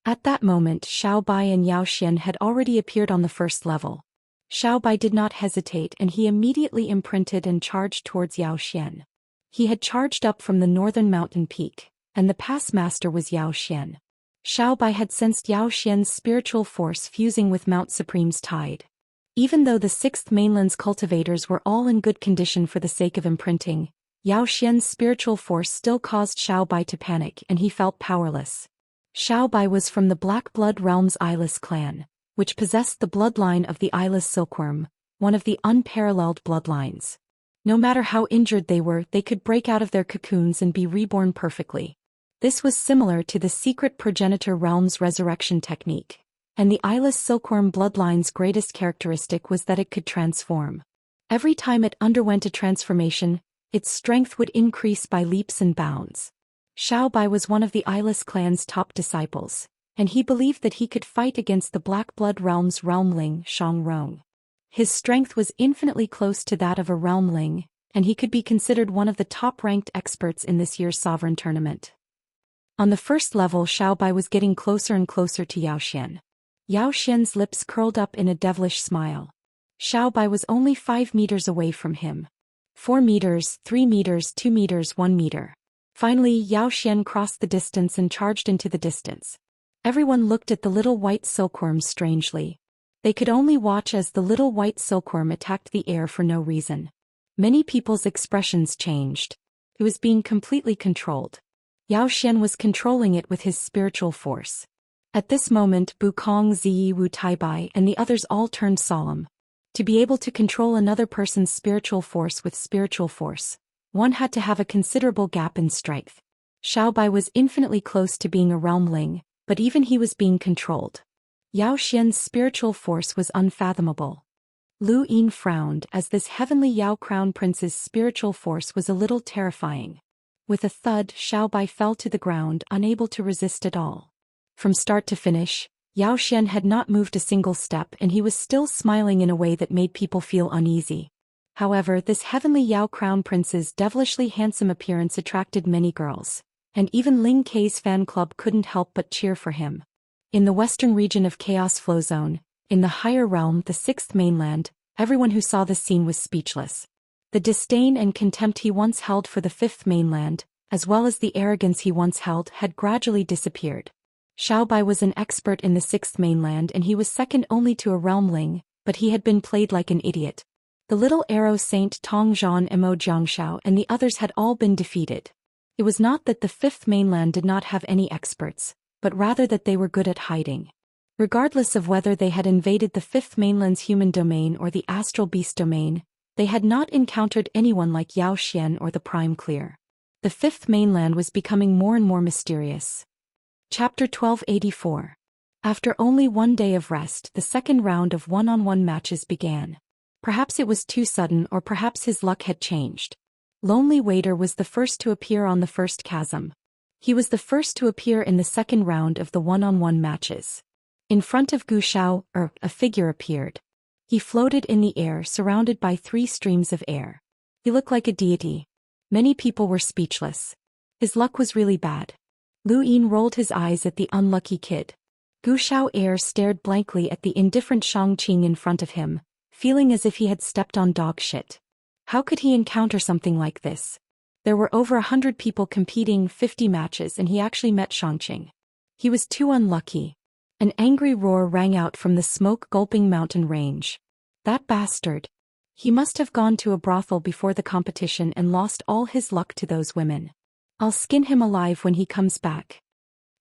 At that moment Xiao Bai and Zhou Xian had already appeared on the first level. Xiao Bai did not hesitate and he immediately imprinted and charged towards Zhou Xian. He had charged up from the northern mountain peak, and the pass master was Zhou Xian. Xiao Bai had sensed Zhou Xian's spiritual force fusing with Mount Supreme's tide. Even though the Sixth Mainland's cultivators were all in good condition for the sake of imprinting, Zhou Xian's spiritual force still caused Xiao Bai to panic and he felt powerless. Xiao Bai was from the Black Blood Realm's Eyeless clan, which possessed the bloodline of the Eyeless Silkworm, one of the unparalleled bloodlines. No matter how injured they were, they could break out of their cocoons and be reborn perfectly. This was similar to the Secret Progenitor Realm's resurrection technique, and the Eyeless Silkworm bloodline's greatest characteristic was that it could transform. Every time it underwent a transformation, its strength would increase by leaps and bounds. Xiao Bai was one of the Eyeless clan's top disciples, and he believed that he could fight against the Black Blood Realm's Realmling Shangrong. His strength was infinitely close to that of a Realmling, and he could be considered one of the top-ranked experts in this year's Sovereign Tournament. On the first level, Xiao Bai was getting closer and closer to Zhou Xian. Zhou Xian's lips curled up in a devilish smile. Xiao Bai was only 5 meters away from him. 4 meters, 3 meters, 2 meters, 1 meter. Finally, Zhou Xian crossed the distance and charged into the distance. Everyone looked at the little white silkworm strangely. They could only watch as the little white silkworm attacked the air for no reason. Many people's expressions changed. It was being completely controlled. Zhou Xian was controlling it with his spiritual force. At this moment, Bu Kong, Ziyi, Wu Taibai, and the others all turned solemn. To be able to control another person's spiritual force with spiritual force, one had to have a considerable gap in strength. Xiao Bai was infinitely close to being a realmling, but even he was being controlled. Zhou Xian's spiritual force was unfathomable. Lu Yin frowned as this heavenly Yao Crown Prince's spiritual force was a little terrifying. With a thud, Xiao Bai fell to the ground, unable to resist at all. From start to finish, Zhou Xian had not moved a single step and he was still smiling in a way that made people feel uneasy. However, this heavenly Yao Crown Prince's devilishly handsome appearance attracted many girls, and even Ling Kei's fan club couldn't help but cheer for him. In the western region of Chaos Flow Zone, in the higher realm, the Sixth Mainland, everyone who saw this scene was speechless. The disdain and contempt he once held for the Fifth Mainland, as well as the arrogance he once held, had gradually disappeared. Xiao Bai was an expert in the Sixth Mainland and he was second only to a realmling, but he had been played like an idiot. The little arrow saint Tong Zhan Mo Jiangshao and the others had all been defeated. It was not that the Fifth Mainland did not have any experts, but rather that they were good at hiding. Regardless of whether they had invaded the Fifth Mainland's human domain or the astral beast domain, they had not encountered anyone like Zhou Xian or the Prime Clear. The Fifth Mainland was becoming more and more mysterious. Chapter 1284. After only 1 day of rest, the second round of one-on-one matches began. Perhaps it was too sudden, or perhaps his luck had changed. Lonely Waiter was the first to appear on the first chasm. He was the first to appear in the second round of the one-on-one matches. In front of Gu Shao, a figure appeared. He floated in the air, surrounded by 3 streams of air. He looked like a deity. Many people were speechless. His luck was really bad. Lu Yin rolled his eyes at the unlucky kid. Gu Shao stared blankly at the indifferent Shang Qing in front of him, feeling as if he had stepped on dog shit. How could he encounter something like this? There were over 100 people competing, 50 matches, and he actually met Shangqing. He was too unlucky. An angry roar rang out from the smoke-gulping mountain range. That bastard. He must have gone to a brothel before the competition and lost all his luck to those women. I'll skin him alive when he comes back.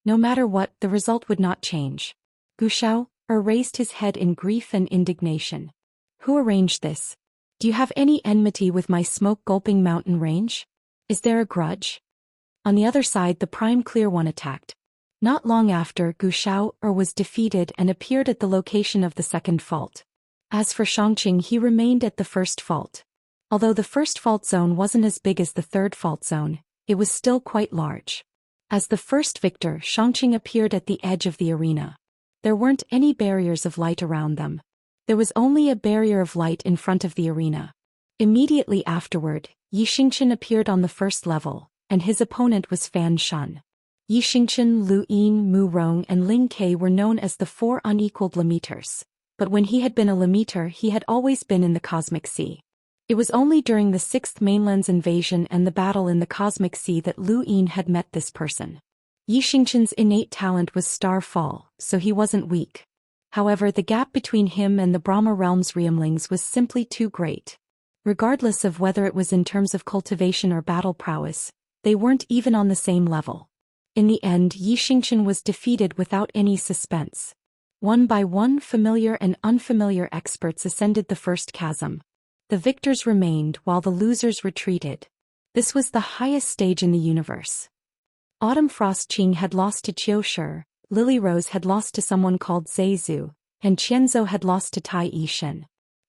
No matter what, the result would not change. Gu Xiao raised his head in grief and indignation. Who arranged this? Do you have any enmity with my smoke-gulping mountain range? Is there a grudge? On the other side, the Prime Clear One attacked. Not long after, Gu Xiao was defeated and appeared at the location of the second fault. As for Xianxia, he remained at the first fault. Although the first fault zone wasn't as big as the third fault zone, it was still quite large. As the first victor, Xianxia appeared at the edge of the arena. There weren't any barriers of light around them. There was only a barrier of light in front of the arena. Immediately afterward, Xianxia appeared on the first level, and his opponent was Fan Shun. Xianxia, Lu Yin, Mu Rong and Ling Ke were known as the four unequaled limiters. But when he had been a limiter, he had always been in the Cosmic Sea. It was only during the Sixth Mainland's invasion and the battle in the Cosmic Sea that Lu Yin had met this person. Xianxia's innate talent was Starfall, so he wasn't weak. However, the gap between him and the Brahma Realm's Realmlings was simply too great. Regardless of whether it was in terms of cultivation or battle prowess, they weren't even on the same level. In the end, Xianxia was defeated without any suspense. One by one, familiar and unfamiliar experts ascended the first chasm. The victors remained while the losers retreated. This was the highest stage in the universe. Autumn Frost Qing had lost to Qiu Shi, Lily Rose had lost to someone called Zhu, and Qianzhou had lost to Tai Yishen.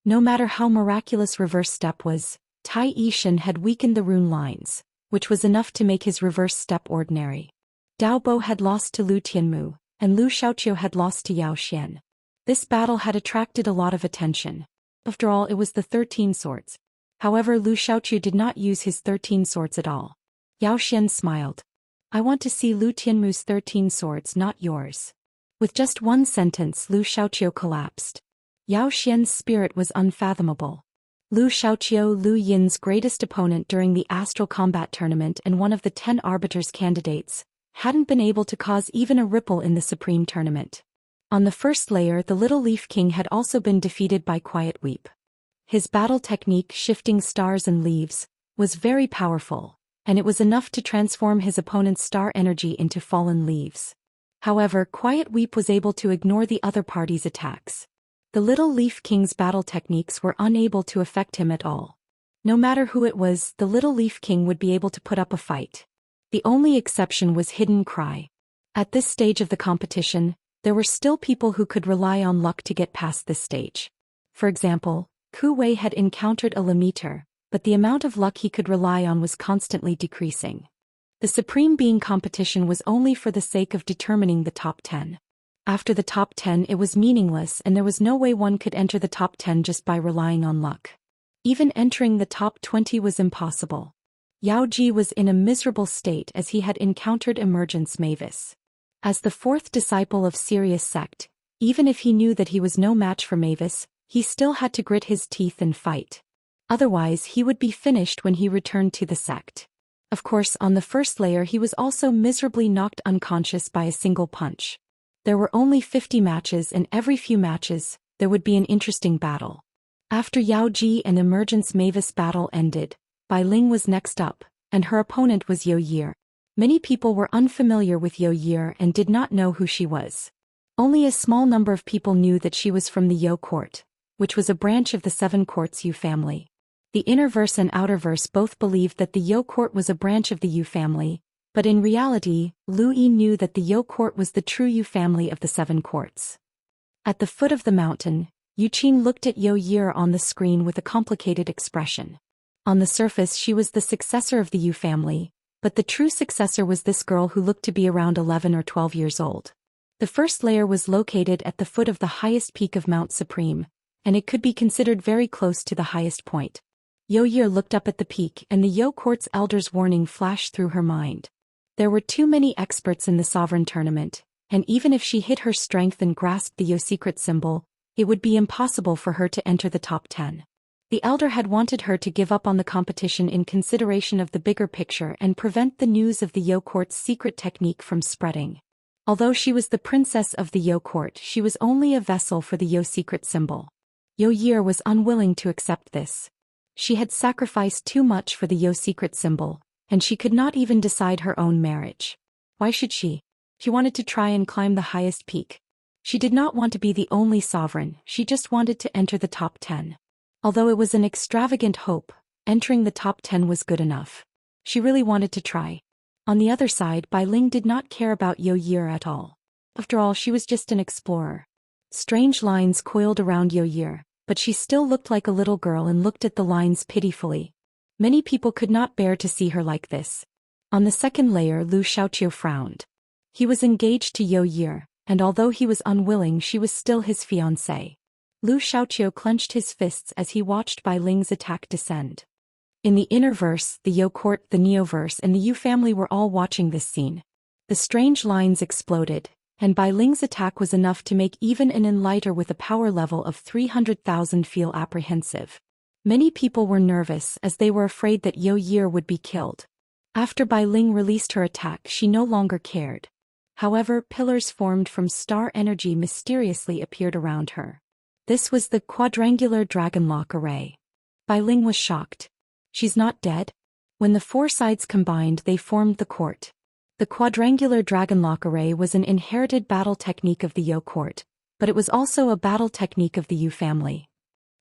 No matter how miraculous reverse step was, Tai Yishen had weakened the rune lines, which was enough to make his reverse step ordinary. Dao Bo had lost to Lu Tianmu, and Lu Xiaoqiu had lost to Zhou Xian. This battle had attracted a lot of attention. After all, it was the 13 swords. However, Lu Xiaoqiu did not use his 13 swords at all. Zhou Xian smiled. I want to see Lu Tianmu's 13 swords, not yours. With just one sentence, Lu Xiaoqiu collapsed. Zhou Xian's spirit was unfathomable. Lu Xiaoqiu, Lu Yin's greatest opponent during the Astral Combat Tournament and one of the 10 arbiters candidates, hadn't been able to cause even a ripple in the Supreme Tournament. On the first layer, the Little Leaf King had also been defeated by Quiet Weep. His battle technique, shifting stars and leaves, was very powerful, and it was enough to transform his opponent's star energy into fallen leaves. However, Quiet Weep was able to ignore the other party's attacks. The Little Leaf King's battle techniques were unable to affect him at all. No matter who it was, the Little Leaf King would be able to put up a fight. The only exception was Hidden Cry. At this stage of the competition, there were still people who could rely on luck to get past this stage. For example, Ku Wei had encountered a limiter, but the amount of luck he could rely on was constantly decreasing. The Supreme Being competition was only for the sake of determining the top 10. After the top 10, it was meaningless and there was no way one could enter the top 10 just by relying on luck. Even entering the top 20 was impossible. Yao Ji was in a miserable state as he had encountered Emergence Mavis. As the fourth disciple of Sirius Sect, even if he knew that he was no match for Mavis, he still had to grit his teeth and fight. Otherwise, he would be finished when he returned to the sect. Of course, on the first layer he was also miserably knocked unconscious by a single punch. There were only 50 matches and every few matches, there would be an interesting battle. After Yao Ji and Emergence Mavis battle ended, Bai Ling was next up, and her opponent was Yo Yi. Many people were unfamiliar with Yo Yi and did not know who she was. Only a small number of people knew that she was from the Yo Court, which was a branch of the Seven Courts Yu family. The Innerverse and Outerverse both believed that the Yo Court was a branch of the Yu family, but in reality, Lu Yi knew that the Yo Court was the true Yu family of the Seven Courts. At the foot of the mountain, Yu Qin looked at Yo Yi on the screen with a complicated expression. On the surface she was the successor of the Yu family, but the true successor was this girl who looked to be around 11 or 12 years old. The first layer was located at the foot of the highest peak of Mount Supreme, and it could be considered very close to the highest point. Yo Yi looked up at the peak and the Yo Court's elder's warning flashed through her mind. There were too many experts in the Sovereign Tournament, and even if she hid her strength and grasped the Yo secret symbol, it would be impossible for her to enter the top 10. The elder had wanted her to give up on the competition in consideration of the bigger picture and prevent the news of the Yo Court's secret technique from spreading. Although she was the princess of the Yo Court, she was only a vessel for the Yo secret symbol. Yo Year was unwilling to accept this. She had sacrificed too much for the Yo secret symbol, and she could not even decide her own marriage. Why should she? She wanted to try and climb the highest peak. She did not want to be the only sovereign, she just wanted to enter the top 10. Although it was an extravagant hope, entering the top 10 was good enough. She really wanted to try. On the other side, Bai Ling did not care about Yo Year at all. After all, she was just an explorer. Strange lines coiled around Yo Year, but she still looked like a little girl and looked at the lines pitifully. Many people could not bear to see her like this. On the second layer, Lu Xiaoqiu frowned. He was engaged to Yo Year, and although he was unwilling, she was still his fiancée. Lu Xiaoqiu clenched his fists as he watched Bai Ling's attack descend. In the inner verse, the Yo court, the Neoverse, and the Yu family were all watching this scene. The strange lines exploded, and Bai Ling's attack was enough to make even an enlighter with a power level of 300,000 feel apprehensive. Many people were nervous as they were afraid that Yo Year would be killed. After Bai Ling released her attack, she no longer cared. However, pillars formed from star energy mysteriously appeared around her. This was the quadrangular dragonlock array. Bai Ling was shocked. She's not dead? When the four sides combined, they formed the court. The quadrangular dragonlock array was an inherited battle technique of the Yo court, but it was also a battle technique of the Yu family.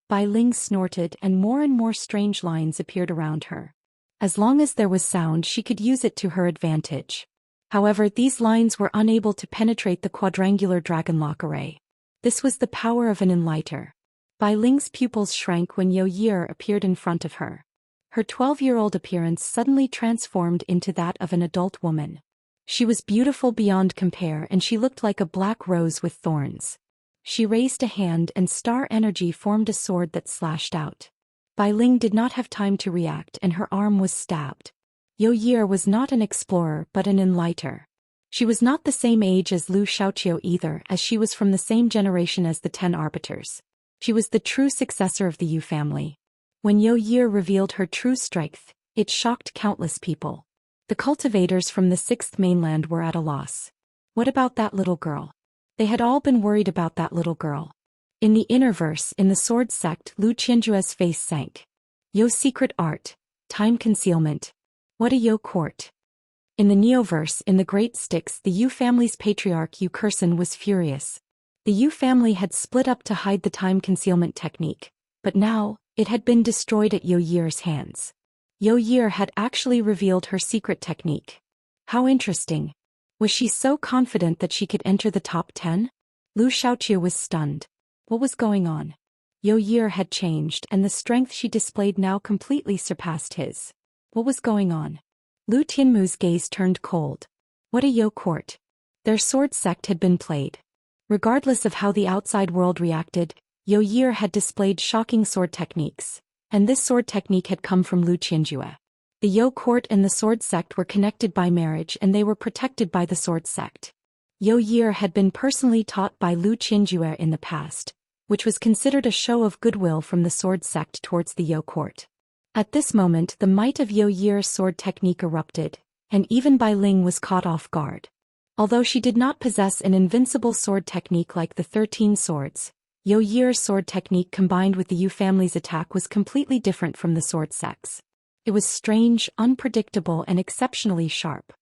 Bai Ling snorted and more strange lines appeared around her. As long as there was sound, she could use it to her advantage. However, these lines were unable to penetrate the quadrangular dragonlock array. This was the power of an enlighter. Bai Ling's pupils shrank when Yo Year appeared in front of her. Her 12-year-old appearance suddenly transformed into that of an adult woman. She was beautiful beyond compare, and she looked like a black rose with thorns. She raised a hand and star energy formed a sword that slashed out. Bai Ling did not have time to react and her arm was stabbed. Yo Year was not an explorer but an enlighter. She was not the same age as Lu Xiaoqiu either, as she was from the same generation as the 10 arbiters. She was the true successor of the Yu family. When Yo Year revealed her true strength, it shocked countless people. The cultivators from the 6th mainland were at a loss. What about that little girl? They had all been worried about that little girl. In the inner verse, in the sword sect, Lu Qianjue's face sank. Yo secret art, time concealment. What a Yo court. In the Neoverse, in the Great Sticks, the Yu family's patriarch Yu Kurson was furious. The Yu family had split up to hide the time concealment technique, but now, it had been destroyed at Yo Year's hands. Yo Year had actually revealed her secret technique. How interesting. Was she so confident that she could enter the top 10? Lu Xiaoqiu was stunned. What was going on? Yo Year had changed, and the strength she displayed now completely surpassed his. What was going on? Lu Tianmu's gaze turned cold. What a Yo court. Their sword sect had been played. Regardless of how the outside world reacted, Yo Year had displayed shocking sword techniques, and this sword technique had come from Lu Qianjue. The Yo court and the sword sect were connected by marriage and they were protected by the sword sect. Yo Year had been personally taught by Lu Qianjue in the past, which was considered a show of goodwill from the sword sect towards the Yo court. At this moment, the might of Yo Year's sword technique erupted, and even Bai Ling was caught off guard. Although she did not possess an invincible sword technique like the 13 swords, Yo Year's sword technique combined with the Yu family's attack was completely different from the sword sects. It was strange, unpredictable, and exceptionally sharp.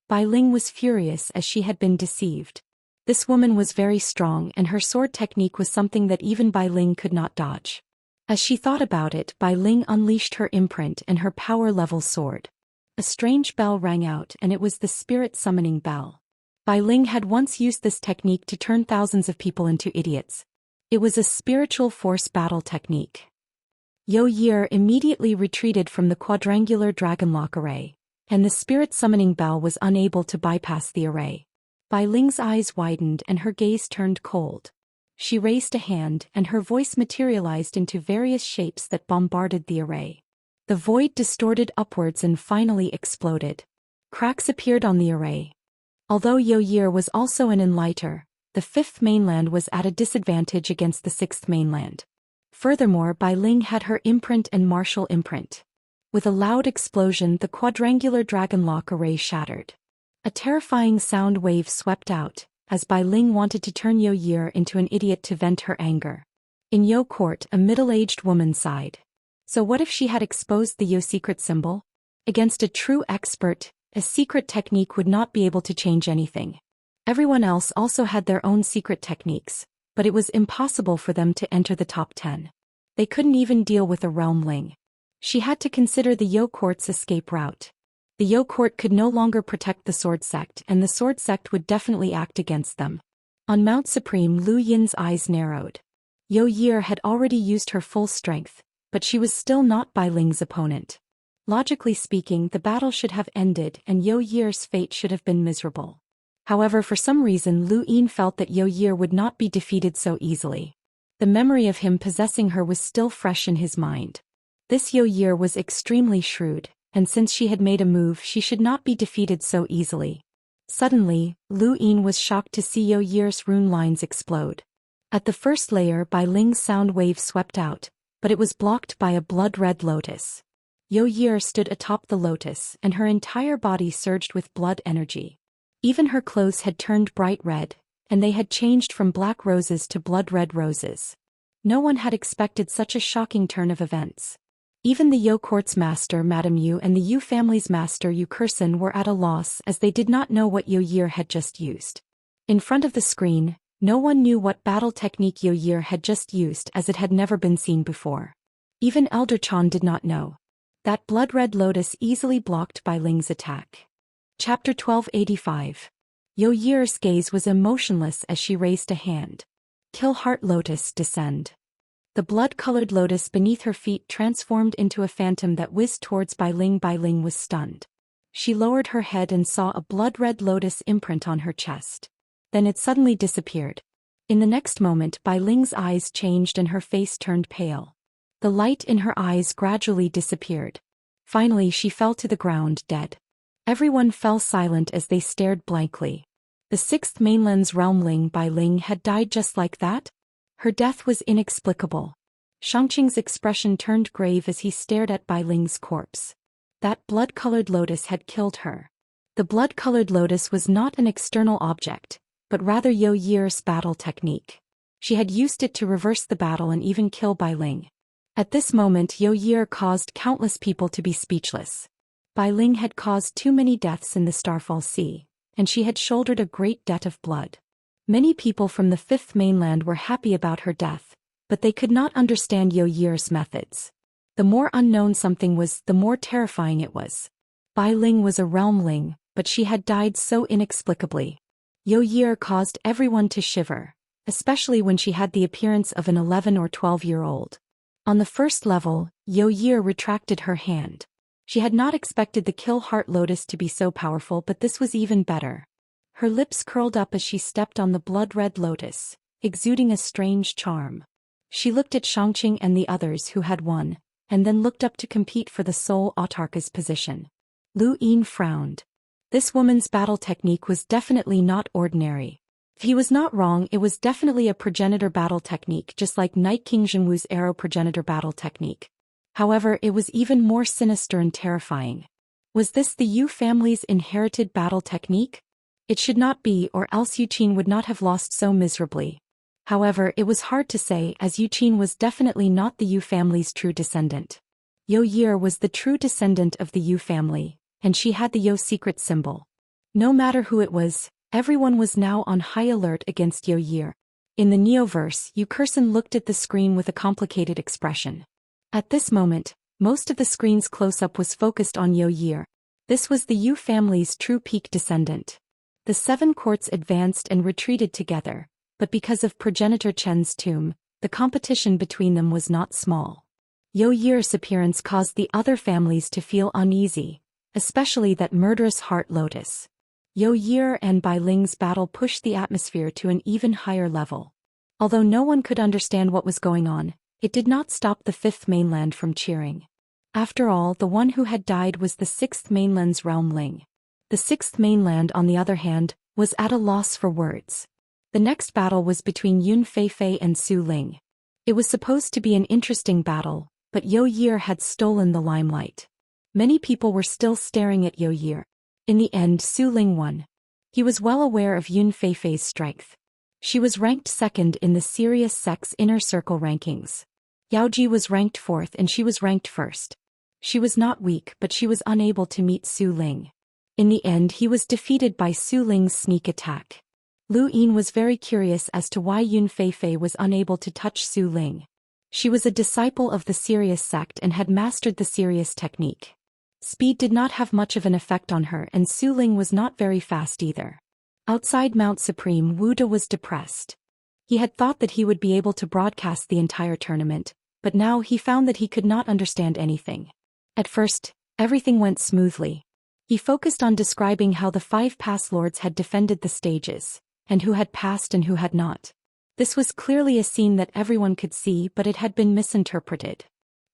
Bai Ling was furious as she had been deceived. This woman was very strong and her sword technique was something that even Bai Ling could not dodge. As she thought about it, Bai Ling unleashed her imprint and her power-level sword. A strange bell rang out and it was the spirit summoning bell. Bai Ling had once used this technique to turn thousands of people into idiots. It was a spiritual force battle technique. Yo Year immediately retreated from the quadrangular dragonlock array, and the spirit summoning bell was unable to bypass the array. Bai Ling's eyes widened and her gaze turned cold. She raised a hand and her voice materialized into various shapes that bombarded the array. The void distorted upwards and finally exploded. Cracks appeared on the array. Although Yo Year was also an enlighter, the 5th mainland was at a disadvantage against the 6th mainland. Furthermore, Bai Ling had her imprint and martial imprint. With a loud explosion, the quadrangular dragonlock array shattered. A terrifying sound wave swept out, as Bai Ling wanted to turn Yo Year into an idiot to vent her anger. In Yo Court, a middle-aged woman sighed. So what if she had exposed the Yo secret symbol? Against a true expert, a secret technique would not be able to change anything. Everyone else also had their own secret techniques, but it was impossible for them to enter the top 10. They couldn't even deal with a realm ling. She had to consider the Yo Court's escape route. The Yo Court could no longer protect the Sword Sect, and the Sword Sect would definitely act against them. On Mount Supreme, Lu Yin's eyes narrowed. Yo Year had already used her full strength, but she was still not Bai Ling's opponent. Logically speaking, the battle should have ended and Yo Year's fate should have been miserable. However, for some reason Lu Yin felt that Yo Year would not be defeated so easily. The memory of him possessing her was still fresh in his mind. This Yo Year was extremely shrewd, and since she had made a move, she should not be defeated so easily. Suddenly, Lu Yin was shocked to see Yo Year's rune lines explode. At the first layer, Bai Ling's sound wave swept out, but it was blocked by a blood-red lotus. Yo Year stood atop the lotus, and her entire body surged with blood energy. Even her clothes had turned bright red, and they had changed from black roses to blood-red roses. No one had expected such a shocking turn of events. Even the Yo Court's master Madame Yu and the Yu family's master Yu Kursin were at a loss as they did not know what Yo Year had just used. In front of the screen, no one knew what battle technique Yo Year had just used as it had never been seen before. Even Elder Chan did not know. That blood-red lotus easily blocked Bai Ling's attack. Chapter 1285. Yo Year's gaze was emotionless as she raised a hand. Kill Heart Lotus, descend. The blood-colored lotus beneath her feet transformed into a phantom that whizzed towards Bai Ling. Bai Ling was stunned. She lowered her head and saw a blood-red lotus imprint on her chest. Then it suddenly disappeared. In the next moment, Bai Ling's eyes changed and her face turned pale. The light in her eyes gradually disappeared. Finally, she fell to the ground dead. Everyone fell silent as they stared blankly. The sixth mainland's realm ling Bai Ling had died just like that? Her death was inexplicable. Xianxia's expression turned grave as he stared at Bai Ling's corpse. That blood-colored lotus had killed her. The blood-colored lotus was not an external object, but rather Yo Year's battle technique. She had used it to reverse the battle and even kill Bai Ling. At this moment, Yo Year caused countless people to be speechless. Bai Ling had caused too many deaths in the Starfall Sea, and she had shouldered a great debt of blood. Many people from the Fifth Mainland were happy about her death, but they could not understand Yo Year's methods. The more unknown something was, the more terrifying it was. Bai Ling was a realm ling, but she had died so inexplicably. Yo Year caused everyone to shiver, especially when she had the appearance of an 11 or 12-year-old. On the first level, Yo Year retracted her hand. She had not expected the Kill Heart Lotus to be so powerful, but this was even better. Her lips curled up as she stepped on the blood-red lotus, exuding a strange charm. She looked at Xianxia and the others who had won, and then looked up to compete for the sole autarka's position. Lu Yin frowned. This woman's battle technique was definitely not ordinary. If he was not wrong, it was definitely a progenitor battle technique, just like Night King Zhengwu's arrow progenitor battle technique. However, it was even more sinister and terrifying. Was this the Yu family's inherited battle technique? It should not be, or else Yu Qin would not have lost so miserably. However, it was hard to say, as Yu Qin was definitely not the Yu family's true descendant. Yo Year was the true descendant of the Yu family, and she had the Yo secret symbol. No matter who it was, everyone was now on high alert against Yo Year. In the Neoverse, Yu Kursin looked at the screen with a complicated expression. At this moment, most of the screen's close-up was focused on Yo Year. This was the Yu family's true peak descendant. The 7 courts advanced and retreated together, but because of progenitor Chen's tomb, the competition between them was not small. Yo Year's appearance caused the other families to feel uneasy, especially that murderous Heart Lotus. Yo Year and Bai Ling's battle pushed the atmosphere to an even higher level. Although no one could understand what was going on, it did not stop the Fifth Mainland from cheering. After all, the one who had died was the Sixth Mainland's realm ling. The Sixth Mainland, on the other hand, was at a loss for words. The next battle was between Yun Feifei and Su Ling. It was supposed to be an interesting battle, but Yo Year had stolen the limelight. Many people were still staring at Yo Year. In the end, Su Ling won. He was well aware of Yun Feifei's strength. She was ranked second in the Serious Sex Inner Circle rankings. Yaoji was ranked fourth and she was ranked first. She was not weak, but she was unable to meet Su Ling. In the end, he was defeated by Su Ling's sneak attack. Lu Yin was very curious as to why Yun Feifei was unable to touch Su Ling. She was a disciple of the Serious sect and had mastered the Serious technique. Speed did not have much of an effect on her, and Su Ling was not very fast either. Outside Mount Supreme, Wu De was depressed. He had thought that he would be able to broadcast the entire tournament, but now he found that he could not understand anything. At first, everything went smoothly. He focused on describing how the 5 past lords had defended the stages, and who had passed and who had not. This was clearly a scene that everyone could see, but it had been misinterpreted.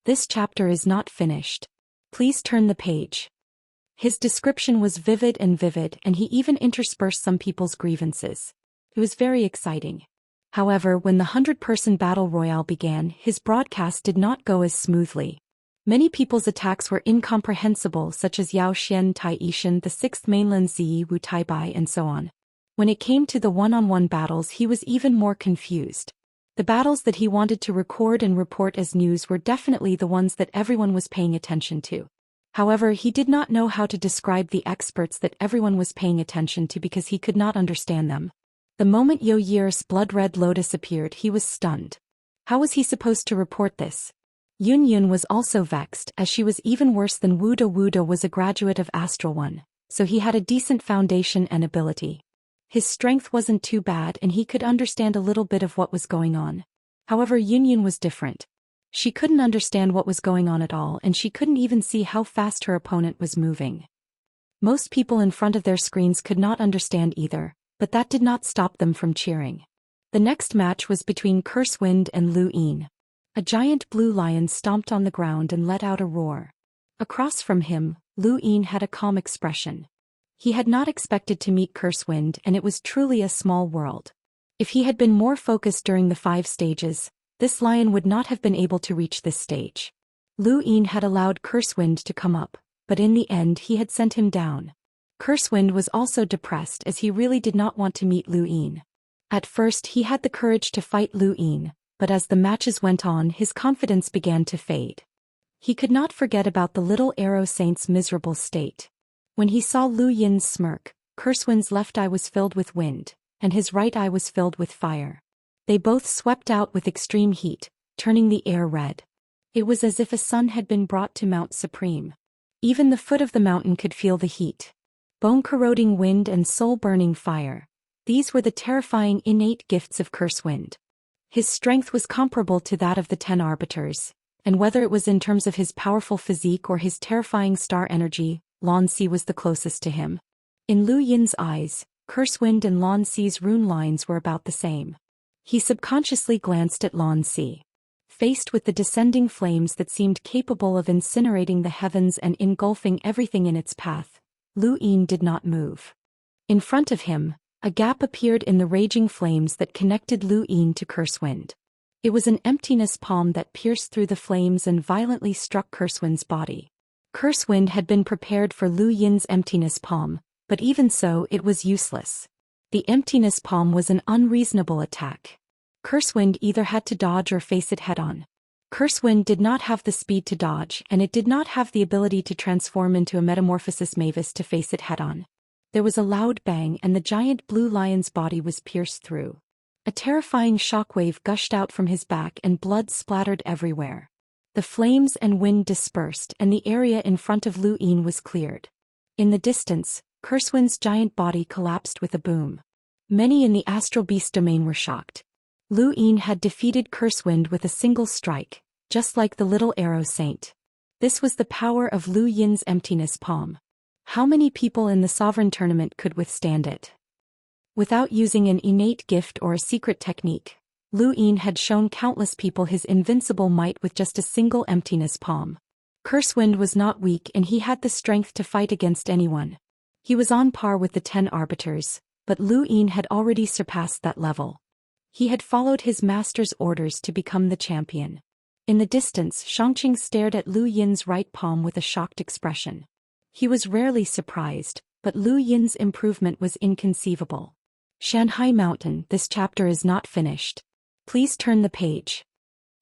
This chapter is not finished. Please turn the page. His description was vivid, and he even interspersed some people's grievances. It was very exciting. However, when the 100-person battle royale began, his broadcast did not go as smoothly. Many people's attacks were incomprehensible, such as Zhou Xian, Tai Yishan, the 6th mainland Ziyi Wu Taibai, and so on. When it came to the one-on-one battles, he was even more confused. The battles that he wanted to record and report as news were definitely the ones that everyone was paying attention to. However, he did not know how to describe the experts that everyone was paying attention to because he could not understand them. The moment Yo Year's blood-red lotus appeared, he was stunned. How was he supposed to report this? Yun Yun was also vexed, as she was even worse than Wu De. Wu De was a graduate of Astral One, so he had a decent foundation and ability. His strength wasn't too bad and he could understand a little bit of what was going on. However, Yun Yun was different. She couldn't understand what was going on at all, and she couldn't even see how fast her opponent was moving. Most people in front of their screens could not understand either, but that did not stop them from cheering. The next match was between Cursewind and Lu Yin. A giant blue lion stomped on the ground and let out a roar. Across from him, Lu Yin had a calm expression. He had not expected to meet Cursewind, and it was truly a small world. If he had been more focused during the 5 stages, this lion would not have been able to reach this stage. Lu Yin had allowed Cursewind to come up, but in the end he had sent him down. Cursewind was also depressed as he really did not want to meet Lu Yin. At first he had the courage to fight Lu Yin, but as the matches went on, his confidence began to fade. He could not forget about the little arrow saint's miserable state. When he saw Lu Yin's smirk, Cursewind's left eye was filled with wind, and his right eye was filled with fire. They both swept out with extreme heat, turning the air red. It was as if a sun had been brought to Mount Supreme. Even the foot of the mountain could feel the heat. Bone-corroding wind and soul-burning fire. These were the terrifying innate gifts of Cursewind. His strength was comparable to that of the 10 arbiters, and whether it was in terms of his powerful physique or his terrifying star energy, Lan Si was the closest to him. In Lu Yin's eyes, Cursewind and Lan Si's rune lines were about the same. He subconsciously glanced at Lan Si. Faced with the descending flames that seemed capable of incinerating the heavens and engulfing everything in its path, Lu Yin did not move. In front of him, a gap appeared in the raging flames that connected Lu Yin to Cursewind. It was an emptiness palm that pierced through the flames and violently struck Cursewind's body. Cursewind had been prepared for Lu Yin's emptiness palm, but even so it was useless. The emptiness palm was an unreasonable attack. Cursewind either had to dodge or face it head-on. Cursewind did not have the speed to dodge, and it did not have the ability to transform into a metamorphosis mavis to face it head-on. There was a loud bang and the giant blue lion's body was pierced through. A terrifying shockwave gushed out from his back and blood splattered everywhere. The flames and wind dispersed and the area in front of Lu Yin was cleared. In the distance, Cursewind's giant body collapsed with a boom. Many in the astral beast domain were shocked. Lu Yin had defeated Cursewind with a single strike, just like the little arrow saint. This was the power of Lu Yin's emptiness palm. How many people in the sovereign tournament could withstand it? Without using an innate gift or a secret technique, Lu Yin had shown countless people his invincible might with just a single emptiness palm. Cursewind was not weak and he had the strength to fight against anyone. He was on par with the 10 arbiters, but Lu Yin had already surpassed that level. He had followed his master's orders to become the champion. In the distance, Xianxia stared at Lu Yin's right palm with a shocked expression. He was rarely surprised, but Lu Yin's improvement was inconceivable. Shanhai Mountain, this chapter is not finished. Please turn the page.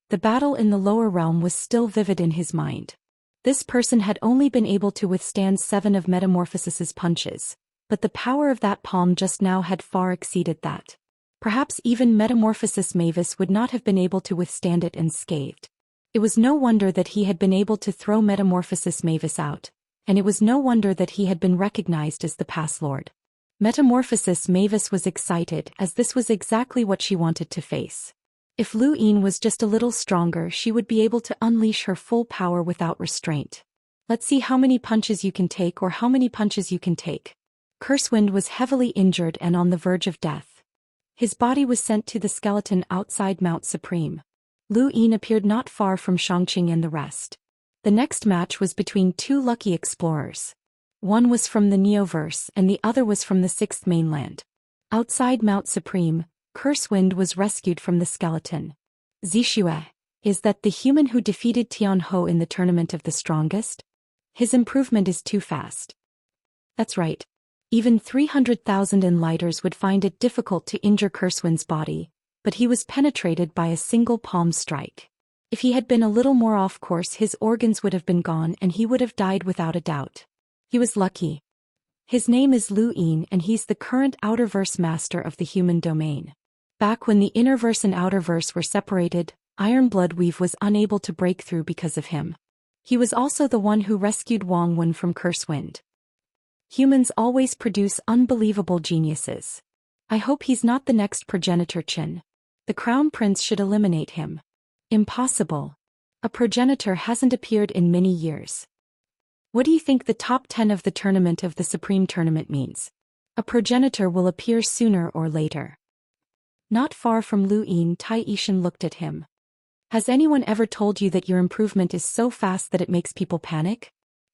The battle in the lower realm was still vivid in his mind. This person had only been able to withstand 7 of Metamorphosis's punches, but the power of that palm just now had far exceeded that. Perhaps even Metamorphosis Mavis would not have been able to withstand it unscathed. It was no wonder that he had been able to throw Metamorphosis Mavis out, and it was no wonder that he had been recognized as the Pass Lord. Metamorphosis Mavis was excited, as this was exactly what she wanted to face. If Lu Yin was just a little stronger, she would be able to unleash her full power without restraint. Let's see how many punches you can take or how many punches you can take. Cursewind was heavily injured and on the verge of death. His body was sent to the skeleton outside Mount Supreme. Lu Yin appeared not far from Xianxia and the rest. The next match was between 2 lucky explorers. One was from the Neoverse and the other was from the 6th mainland. Outside Mount Supreme, Cursewind was rescued from the skeleton. Zixue, is that the human who defeated Tianhou in the Tournament of the Strongest? His improvement is too fast. That's right. Even 300,000 enlighters would find it difficult to injure Cursewind's body, but he was penetrated by a single palm strike. If he had been a little more off course, his organs would have been gone and he would have died without a doubt. He was lucky. His name is Lu Yin and he's the current Outerverse master of the human domain. Back when the Innerverse and Outerverse were separated, Iron Bloodweave was unable to break through because of him. He was also the one who rescued Wang Wen from Cursewind. Humans always produce unbelievable geniuses. I hope he's not the next progenitor Qin. The Crown Prince should eliminate him. Impossible. A progenitor hasn't appeared in many years. What do you think the top 10 of the tournament of the Supreme Tournament means? A progenitor will appear sooner or later. Not far from Lu Yin, Daoist looked at him. Has anyone ever told you that your improvement is so fast that it makes people panic?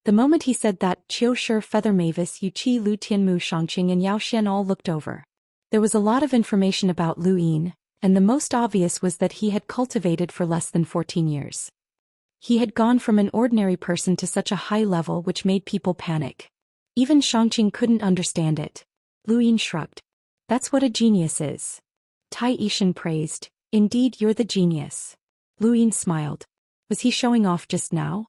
The moment he said that, Qiu Shi, Feather Mavis, Yu Qi, Lu Tianmu, Xianxia and Yao Xian all looked over. There was a lot of information about Lu Yin, and the most obvious was that he had cultivated for less than 14 years. He had gone from an ordinary person to such a high level which made people panic. Even Xianxia couldn't understand it. Lu Yin shrugged. That's what a genius is. Daoist praised. Indeed, you're the genius. Lu Yin smiled. Was he showing off just now?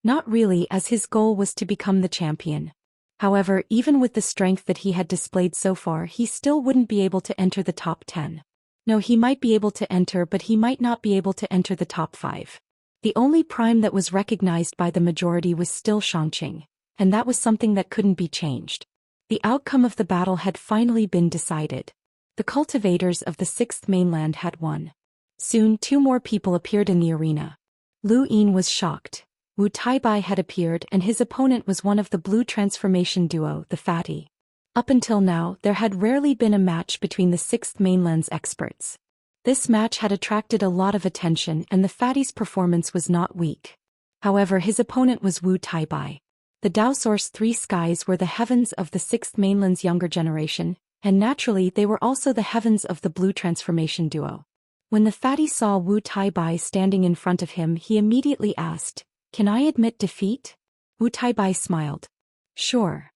Not really, as his goal was to become the champion. However, even with the strength that he had displayed so far, he still wouldn't be able to enter the top 10. No, he might be able to enter, but he might not be able to enter the top 5. The only prime that was recognized by the majority was still Xianxia, and that was something that couldn't be changed. The outcome of the battle had finally been decided. The cultivators of the 6th mainland had won. Soon 2 more people appeared in the arena. Lu Yin was shocked. Wu Taibai had appeared and his opponent was one of the blue transformation duo, the Fatty. Up until now, there had rarely been a match between the 6th mainland's experts. This match had attracted a lot of attention and the Fatty's performance was not weak. However, his opponent was Wu Taibai. The Daoist 3 skies were the heavens of the 6th mainland's younger generation, and naturally they were also the heavens of the blue transformation duo. When the Fatty saw Wu Taibai standing in front of him, he immediately asked, "Can I admit defeat?" Wu Taibai smiled. Sure.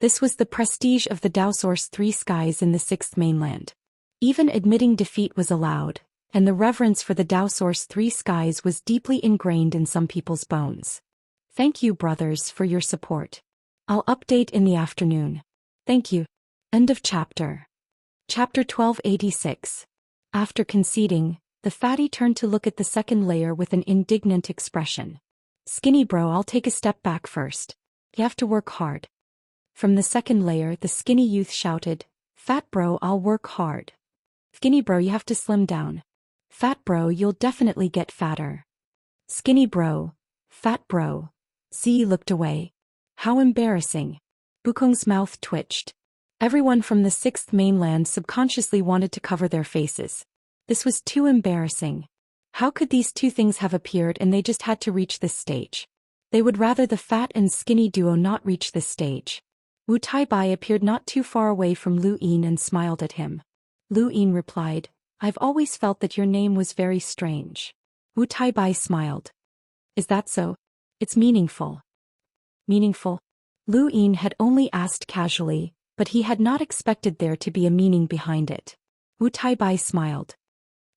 This was the prestige of the Daoist 3 skies in the 6th mainland. Even admitting defeat was allowed, and the reverence for the Daoist 3 skies was deeply ingrained in some people's bones. Thank you, brothers, for your support. I'll update in the afternoon. Thank you. End of chapter. Chapter 1286. After conceding, the Fatty turned to look at the second layer with an indignant expression. Skinny bro, I'll take a step back first. You have to work hard. From the second layer, the skinny youth shouted, Fat bro, I'll work hard. Skinny bro, you have to slim down. Fat bro, you'll definitely get fatter. Skinny bro, fat bro. Ziyi looked away. How embarrassing. Bukong's mouth twitched. Everyone from the 6th mainland subconsciously wanted to cover their faces. This was too embarrassing. How could these 2 things have appeared and they just had to reach this stage? They would rather the fat and skinny duo not reach this stage. Wu Taibai appeared not too far away from Lu Yin and smiled at him. Lu Yin replied, I've always felt that your name was very strange. Wu Taibai smiled. Is that so? It's meaningful. Meaningful? Lu Yin had only asked casually, but he had not expected there to be a meaning behind it. Wu Taibai smiled.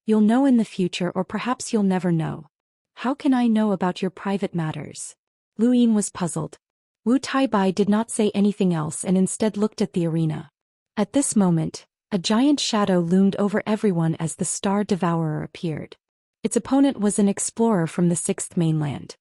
You'll know in the future, or perhaps you'll never know. How can I know about your private matters? Lu Yin was puzzled. Wu Taibai did not say anything else and instead looked at the arena. At this moment, a giant shadow loomed over everyone as the Star Devourer appeared. Its opponent was an explorer from the Sixth Mainland.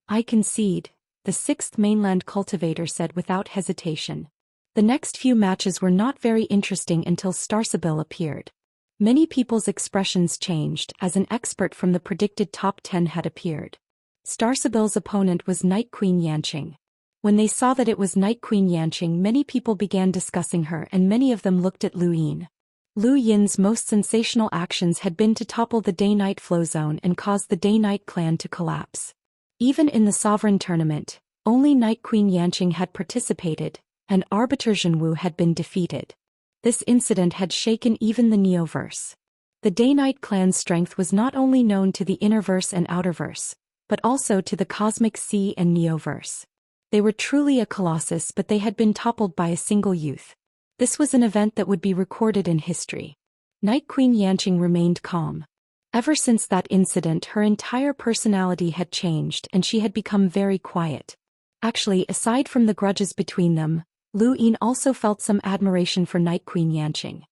I concede, the Sixth Mainland cultivator said without hesitation. The next few matches were not very interesting until Starsabil appeared. Many people's expressions changed as an expert from the predicted top 10 had appeared. Starsabil's opponent was Night Queen Yanqing. When they saw that it was Night Queen Yanqing, many people began discussing her and many of them looked at Lu Yin. Lu Yin's most sensational actions had been to topple the Day-Night Flow Zone and cause the Day-Night clan to collapse. Even in the Sovereign Tournament, only Night Queen Yanqing had participated, and Arbiter Zhenwu had been defeated. This incident had shaken even the Neoverse. The Day-Night clan's strength was not only known to the Innerverse and Outerverse, but also to the Cosmic Sea and Neoverse. They were truly a colossus, but they had been toppled by a single youth. This was an event that would be recorded in history. Night Queen Yanqing remained calm. Ever since that incident, her entire personality had changed and she had become very quiet. Actually, aside from the grudges between them, Lu Yin also felt some admiration for Night Queen Yanqing.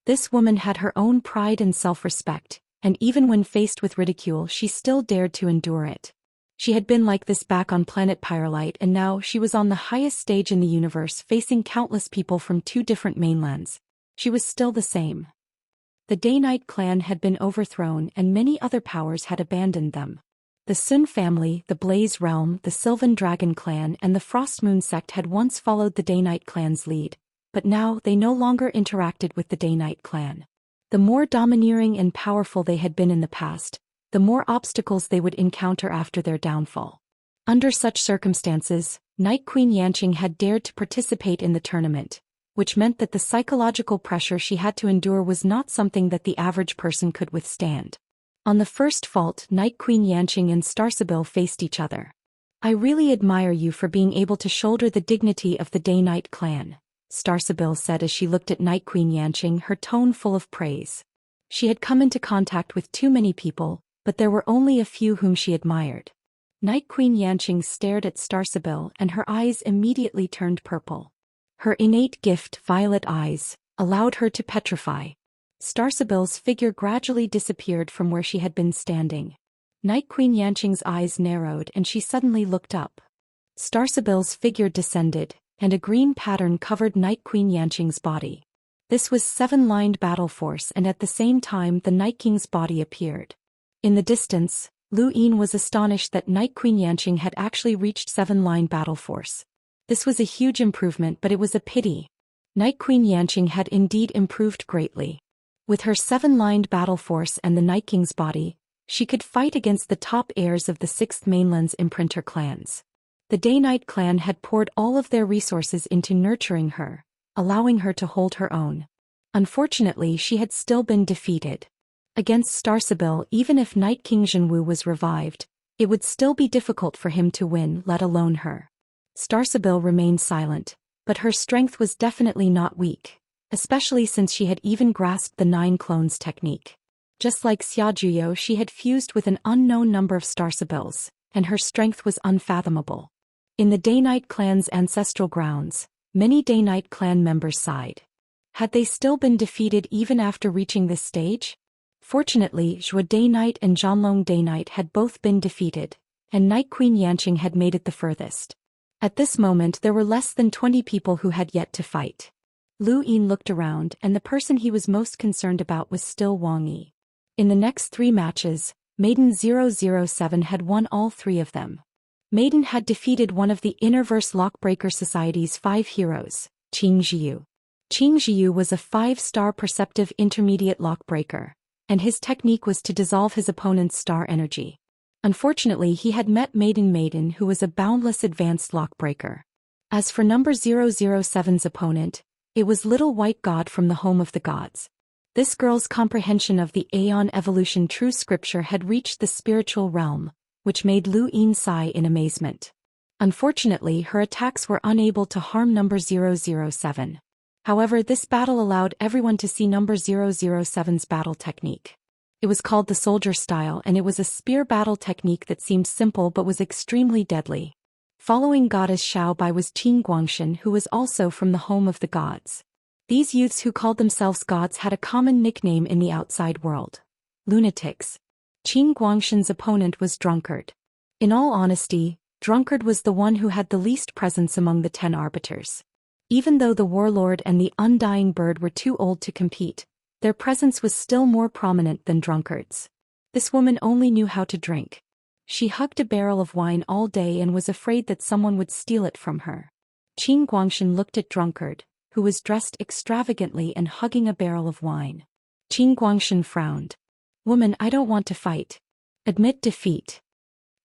This woman had her own pride and self-respect, and even when faced with ridicule she still dared to endure it. She had been like this back on planet Pyrolite, and now she was on the highest stage in the universe facing countless people from 2 different mainlands. She was still the same. The Day-Night clan had been overthrown and many other powers had abandoned them. The Sun family, the Blaze Realm, the Sylvan Dragon clan and the Frostmoon sect had once followed the Day-Night clan's lead, but now they no longer interacted with the Day-Night clan. The more domineering and powerful they had been in the past, the more obstacles they would encounter after their downfall. Under such circumstances, Night Queen Yanqing had dared to participate in the tournament, which meant that the psychological pressure she had to endure was not something that the average person could withstand. On the first fault, Night Queen Yanqing and Starsabil faced each other. I really admire you for being able to shoulder the dignity of the Day-Night clan, Starsabil said as she looked at Night Queen Yanqing, her tone full of praise. She had come into contact with too many people, but there were only a few whom she admired. Night Queen Yanqing stared at Starsabil and her eyes immediately turned purple. Her innate gift, violet eyes, allowed her to petrify. Starsabil's figure gradually disappeared from where she had been standing. Night Queen Yanqing's eyes narrowed and she suddenly looked up. Starsabil's figure descended, and a green pattern covered Night Queen Yanqing's body. This was 7-lined battle force, and at the same time the Night King's body appeared. In the distance, Lu Yin was astonished that Night Queen Yanqing had actually reached 7-line battle force. This was a huge improvement, but it was a pity. Night Queen Yanqing had indeed improved greatly. With her 7-lined battle force and the Night King's body, she could fight against the top heirs of the Sixth Mainland's imprinter clans. The Day-Night clan had poured all of their resources into nurturing her, allowing her to hold her own. Unfortunately, she had still been defeated. Against Starsabil, even if Night King Zhenwu was revived, it would still be difficult for him to win, let alone her. Starsabil remained silent, but her strength was definitely not weak, especially since she had even grasped the 9 clones technique. Just like Xiajuyo, she had fused with an unknown number of Starsabils, and her strength was unfathomable. In the Day-Night clan's ancestral grounds, many Day-Night clan members sighed. Had they still been defeated even after reaching this stage? Fortunately, Zhou Day-Night and Zhanlong Day-Night had both been defeated, and Night Queen Yanqing had made it the furthest. At this moment there were less than 20 people who had yet to fight. Lu Yin looked around, and the person he was most concerned about was still Wang Yi. In the next 3 matches, Maiden 007 had won all 3 of them. Maiden had defeated one of the Innerverse Lockbreaker Society's 5 heroes, Qing Zhiyu. Qing Zhiyu was a 5-star perceptive intermediate lockbreaker, and his technique was to dissolve his opponent's star energy. Unfortunately, he had met Maiden, who was a boundless advanced lockbreaker. As for number 007's opponent, it was Little White God from the Home of the Gods. This girl's comprehension of the Aeon Evolution True Scripture had reached the spiritual realm, which made Lu Yin sigh in amazement. Unfortunately, her attacks were unable to harm number 007. However, this battle allowed everyone to see number 007's battle technique. It was called the soldier style, and it was a spear battle technique that seemed simple but was extremely deadly. Following goddess Xiaobai was Qin Guangshan, who was also from the home of the gods. These youths who called themselves gods had a common nickname in the outside world: lunatics. Qin Guangshan's opponent was Drunkard. In all honesty, Drunkard was the one who had the least presence among the 10 arbiters. Even though the warlord and the undying bird were too old to compete, their presence was still more prominent than Drunkard's. This woman only knew how to drink. She hugged a barrel of wine all day and was afraid that someone would steal it from her. Qin Guangshan looked at Drunkard, who was dressed extravagantly and hugging a barrel of wine. Qin Guangshan frowned. "Woman, I don't want to fight. Admit defeat."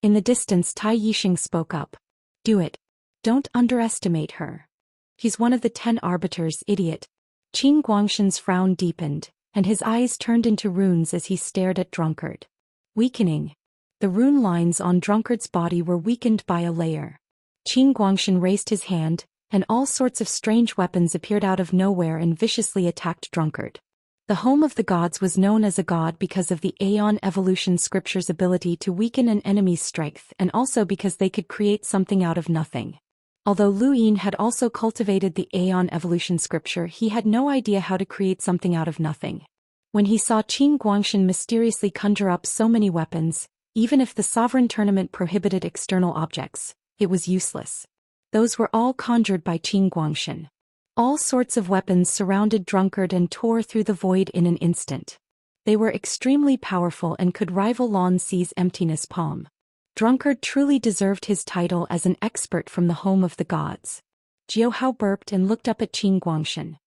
In the distance, Tai Yixing spoke up. "Do it. Don't underestimate her. He's one of the 10 arbiters, idiot." Qin Guangshan's frown deepened, and his eyes turned into runes as he stared at Drunkard. Weakening. The rune lines on Drunkard's body were weakened by a layer. Qin Guangshan raised his hand, and all sorts of strange weapons appeared out of nowhere and viciously attacked Drunkard. The home of the gods was known as a god because of the Aeon evolution scripture's ability to weaken an enemy's strength, and also because they could create something out of nothing. Although Lu Yin had also cultivated the Aeon evolution scripture, he had no idea how to create something out of nothing. When he saw Qin Guangshan mysteriously conjure up so many weapons, even if the sovereign tournament prohibited external objects, it was useless. Those were all conjured by Qin Guangshan. All sorts of weapons surrounded Drunkard and tore through the void in an instant. They were extremely powerful and could rival Lan Si's emptiness palm. Drunkard truly deserved his title as an expert from the home of the gods. Jiao Hao burped and looked up at Qin Guangshan.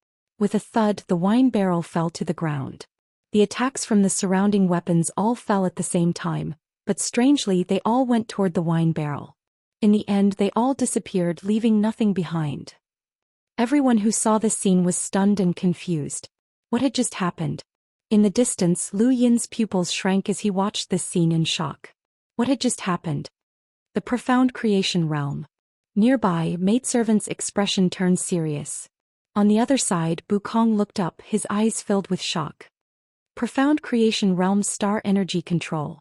With a thud, the wine barrel fell to the ground. The attacks from the surrounding weapons all fell at the same time, but strangely they all went toward the wine barrel. In the end, they all disappeared, leaving nothing behind. Everyone who saw this scene was stunned and confused. What had just happened? In the distance, Lu Yin's pupils shrank as he watched this scene in shock. What had just happened? The profound creation realm. Nearby, maidservant's expression turned serious. On the other side, Bukong looked up, his eyes filled with shock. Profound creation realm star energy control.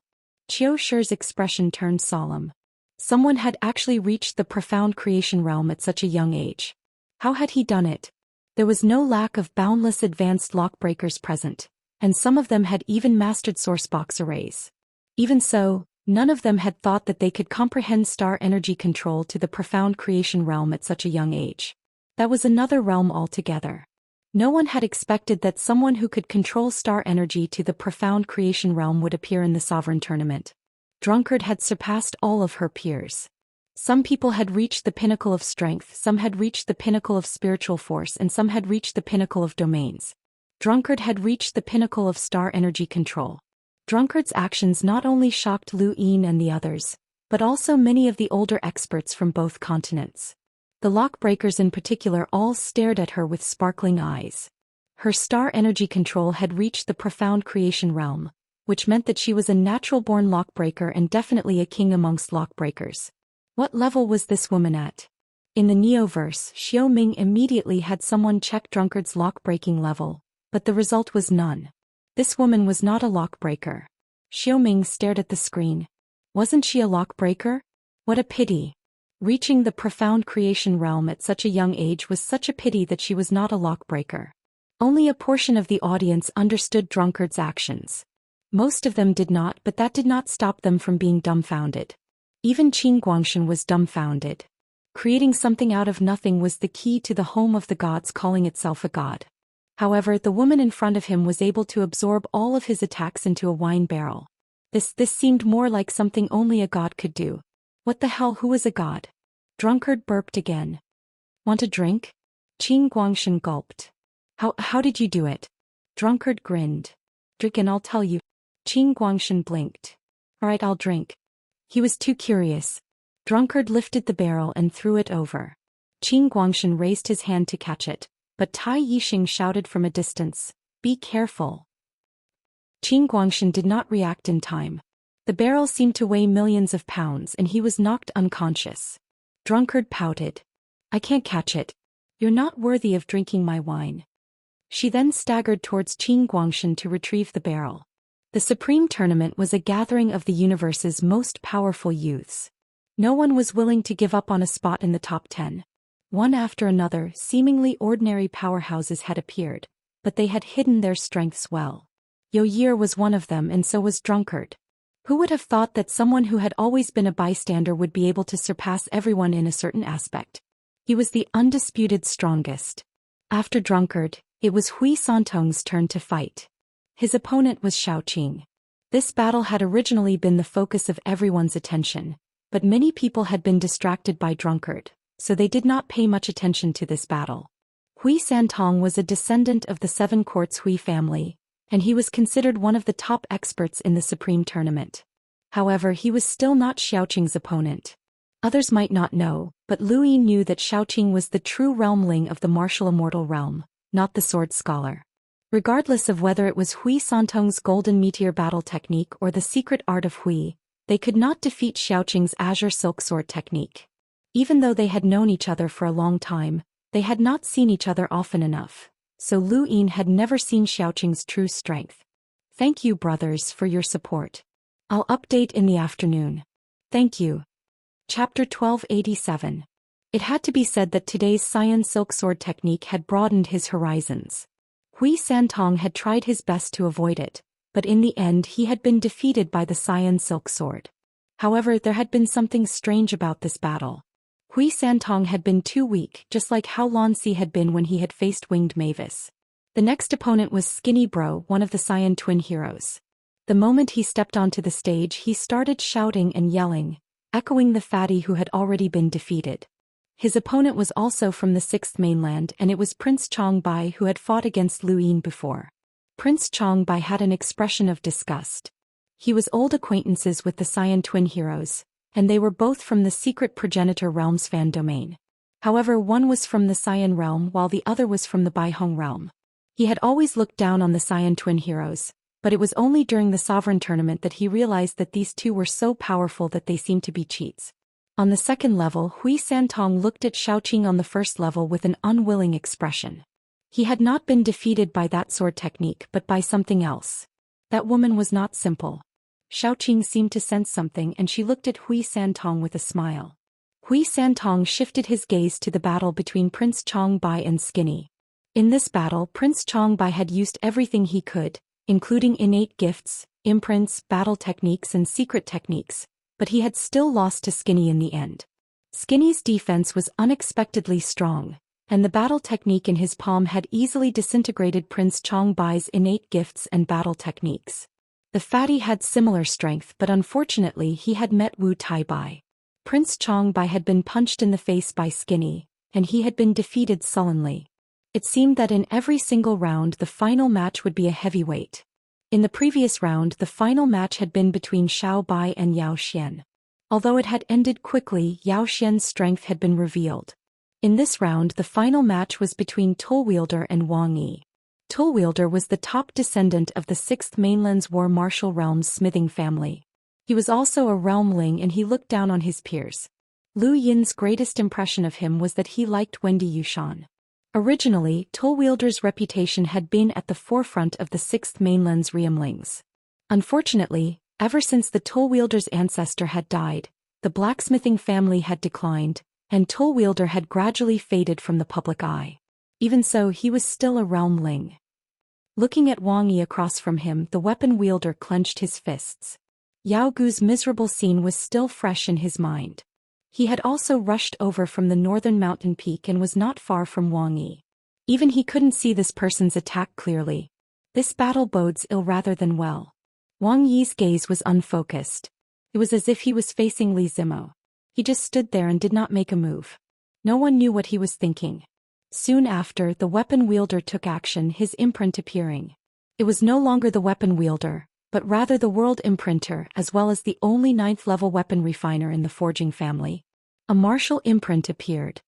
Qiu Shi's expression turned solemn. Someone had actually reached the profound creation realm at such a young age. How had he done it? There was no lack of boundless advanced lockbreakers present, and some of them had even mastered sourcebox arrays. Even so, none of them had thought that they could comprehend star energy control to the profound creation realm at such a young age. That was another realm altogether. No one had expected that someone who could control star energy to the profound creation realm would appear in the sovereign tournament. Drunkard had surpassed all of her peers. Some people had reached the pinnacle of strength, some had reached the pinnacle of spiritual force, and some had reached the pinnacle of domains. Drunkard had reached the pinnacle of star energy control. Drunkard's actions not only shocked Lu Yin and the others, but also many of the older experts from both continents. The lockbreakers in particular all stared at her with sparkling eyes. Her star energy control had reached the profound creation realm, which meant that she was a natural-born lockbreaker and definitely a king amongst lockbreakers. What level was this woman at? In the Neoverse, Xiao Ming immediately had someone check Drunkard's lock-breaking level, but the result was none. This woman was not a lock-breaker. Xiao Ming stared at the screen. Wasn't she a lock-breaker? What a pity. Reaching the profound creation realm at such a young age was such a pity that she was not a lock-breaker. Only a portion of the audience understood Drunkard's actions. Most of them did not, but that did not stop them from being dumbfounded. Even Qin Guangshan was dumbfounded. Creating something out of nothing was the key to the home of the gods calling itself a god. However, the woman in front of him was able to absorb all of his attacks into a wine barrel. This seemed more like something only a god could do. What the hell, who is a god? Drunkard burped again. Want a drink? Qin Guangshan gulped. How did you do it? Drunkard grinned. Drink and I'll tell you. Qin Guangshan blinked. Alright, I'll drink. He was too curious. Drunkard lifted the barrel and threw it over. Qin Guangshan raised his hand to catch it, but Tai Yixing shouted from a distance, "Be careful." Qin Guangshan did not react in time. The barrel seemed to weigh millions of pounds and he was knocked unconscious. Drunkard pouted. "I can't catch it." You're not worthy of drinking my wine. She then staggered towards Qin Guangshan to retrieve the barrel. The Supreme Tournament was a gathering of the universe's most powerful youths. No one was willing to give up on a spot in the top 10. One after another, seemingly ordinary powerhouses had appeared, but they had hidden their strengths well. Yo Year was one of them, and so was Drunkard. Who would have thought that someone who had always been a bystander would be able to surpass everyone in a certain aspect? He was the undisputed strongest. After Drunkard, it was Hui Santong's turn to fight. His opponent was Xiaoqing. This battle had originally been the focus of everyone's attention, but many people had been distracted by Drunkard, so they did not pay much attention to this battle. Hui Santong was a descendant of the Seven Courts Hui family, and he was considered one of the top experts in the Supreme Tournament. However, he was still not Xiaoqing's opponent. Others might not know, but Lu Yin knew that Xiaoqing was the true realmling of the martial immortal realm, not the sword scholar. Regardless of whether it was Hui Santong's golden meteor battle technique or the secret art of Hui, they could not defeat Xiaoqing's azure silk sword technique. Even though they had known each other for a long time, they had not seen each other often enough, so Lu Yin had never seen Xiaoqing's true strength. Thank you, brothers, for your support. I'll update in the afternoon. Thank you. Chapter 1287. It had to be said that today's Cyan silk sword technique had broadened his horizons. Hui Santong had tried his best to avoid it, but in the end he had been defeated by the Cyan silk sword. However, there had been something strange about this battle. Hui Santong had been too weak, just like how Lan Si had been when he had faced Winged Mavis. The next opponent was Skinny Bro, one of the Cyan twin heroes. The moment he stepped onto the stage, he started shouting and yelling, echoing the fatty who had already been defeated. His opponent was also from the 6th mainland, and it was Prince Chongbai who had fought against Lu Yin before. Prince Chongbai had an expression of disgust. He was old acquaintances with the Cyan twin heroes, and they were both from the secret progenitor realm's fan domain. However, one was from the Cyan realm while the other was from the Baihong realm. He had always looked down on the Cyan twin heroes, but it was only during the Sovereign Tournament that he realized that these two were so powerful that they seemed to be cheats. On the second level, Hui Santong looked at Xiaoqing on the first level with an unwilling expression. He had not been defeated by that sword technique but by something else. That woman was not simple. Xiaoqing seemed to sense something, and she looked at Hui Santong with a smile. Hui Santong shifted his gaze to the battle between Prince Chongbai and Skinny. In this battle, Prince Chongbai had used everything he could, including innate gifts, imprints, battle techniques and secret techniques, but he had still lost to Skinny in the end. Skinny's defense was unexpectedly strong, and the battle technique in his palm had easily disintegrated Prince Chongbai's innate gifts and battle techniques. The fatty had similar strength, but unfortunately he had met Wu Tai-bai. Prince Chongbai had been punched in the face by Skinny, and he had been defeated sullenly. It seemed that in every single round the final match would be a heavyweight. In the previous round, the final match had been between Xiao Bai and Zhou Xian. Although it had ended quickly, Zhou Xian's strength had been revealed. In this round, the final match was between Tollwielder and Wang Yi. Tollwielder was the top descendant of the 6th mainland's war martial realm's smithing family. He was also a realmling, and he looked down on his peers. Lu Yin's greatest impression of him was that he liked Wendy Yushan. Originally, Tollwielder's reputation had been at the forefront of the 6th mainland's realmlings. Unfortunately, ever since the Tollwielder's ancestor had died, the blacksmithing family had declined, and Tollwielder had gradually faded from the public eye. Even so, he was still a realmling. Looking at Wang Yi across from him, the weapon wielder clenched his fists. Yao Gu's miserable scene was still fresh in his mind. He had also rushed over from the northern mountain peak and was not far from Wang Yi. Even he couldn't see this person's attack clearly. This battle bodes ill rather than well. Wang Yi's gaze was unfocused. It was as if he was facing Li Zimo. He just stood there and did not make a move. No one knew what he was thinking. Soon after, the weapon wielder took action, his imprint appearing. It was no longer the weapon wielder, but rather the world imprinter, as well as the only 9th-level weapon refiner in the forging family. A martial imprint appeared.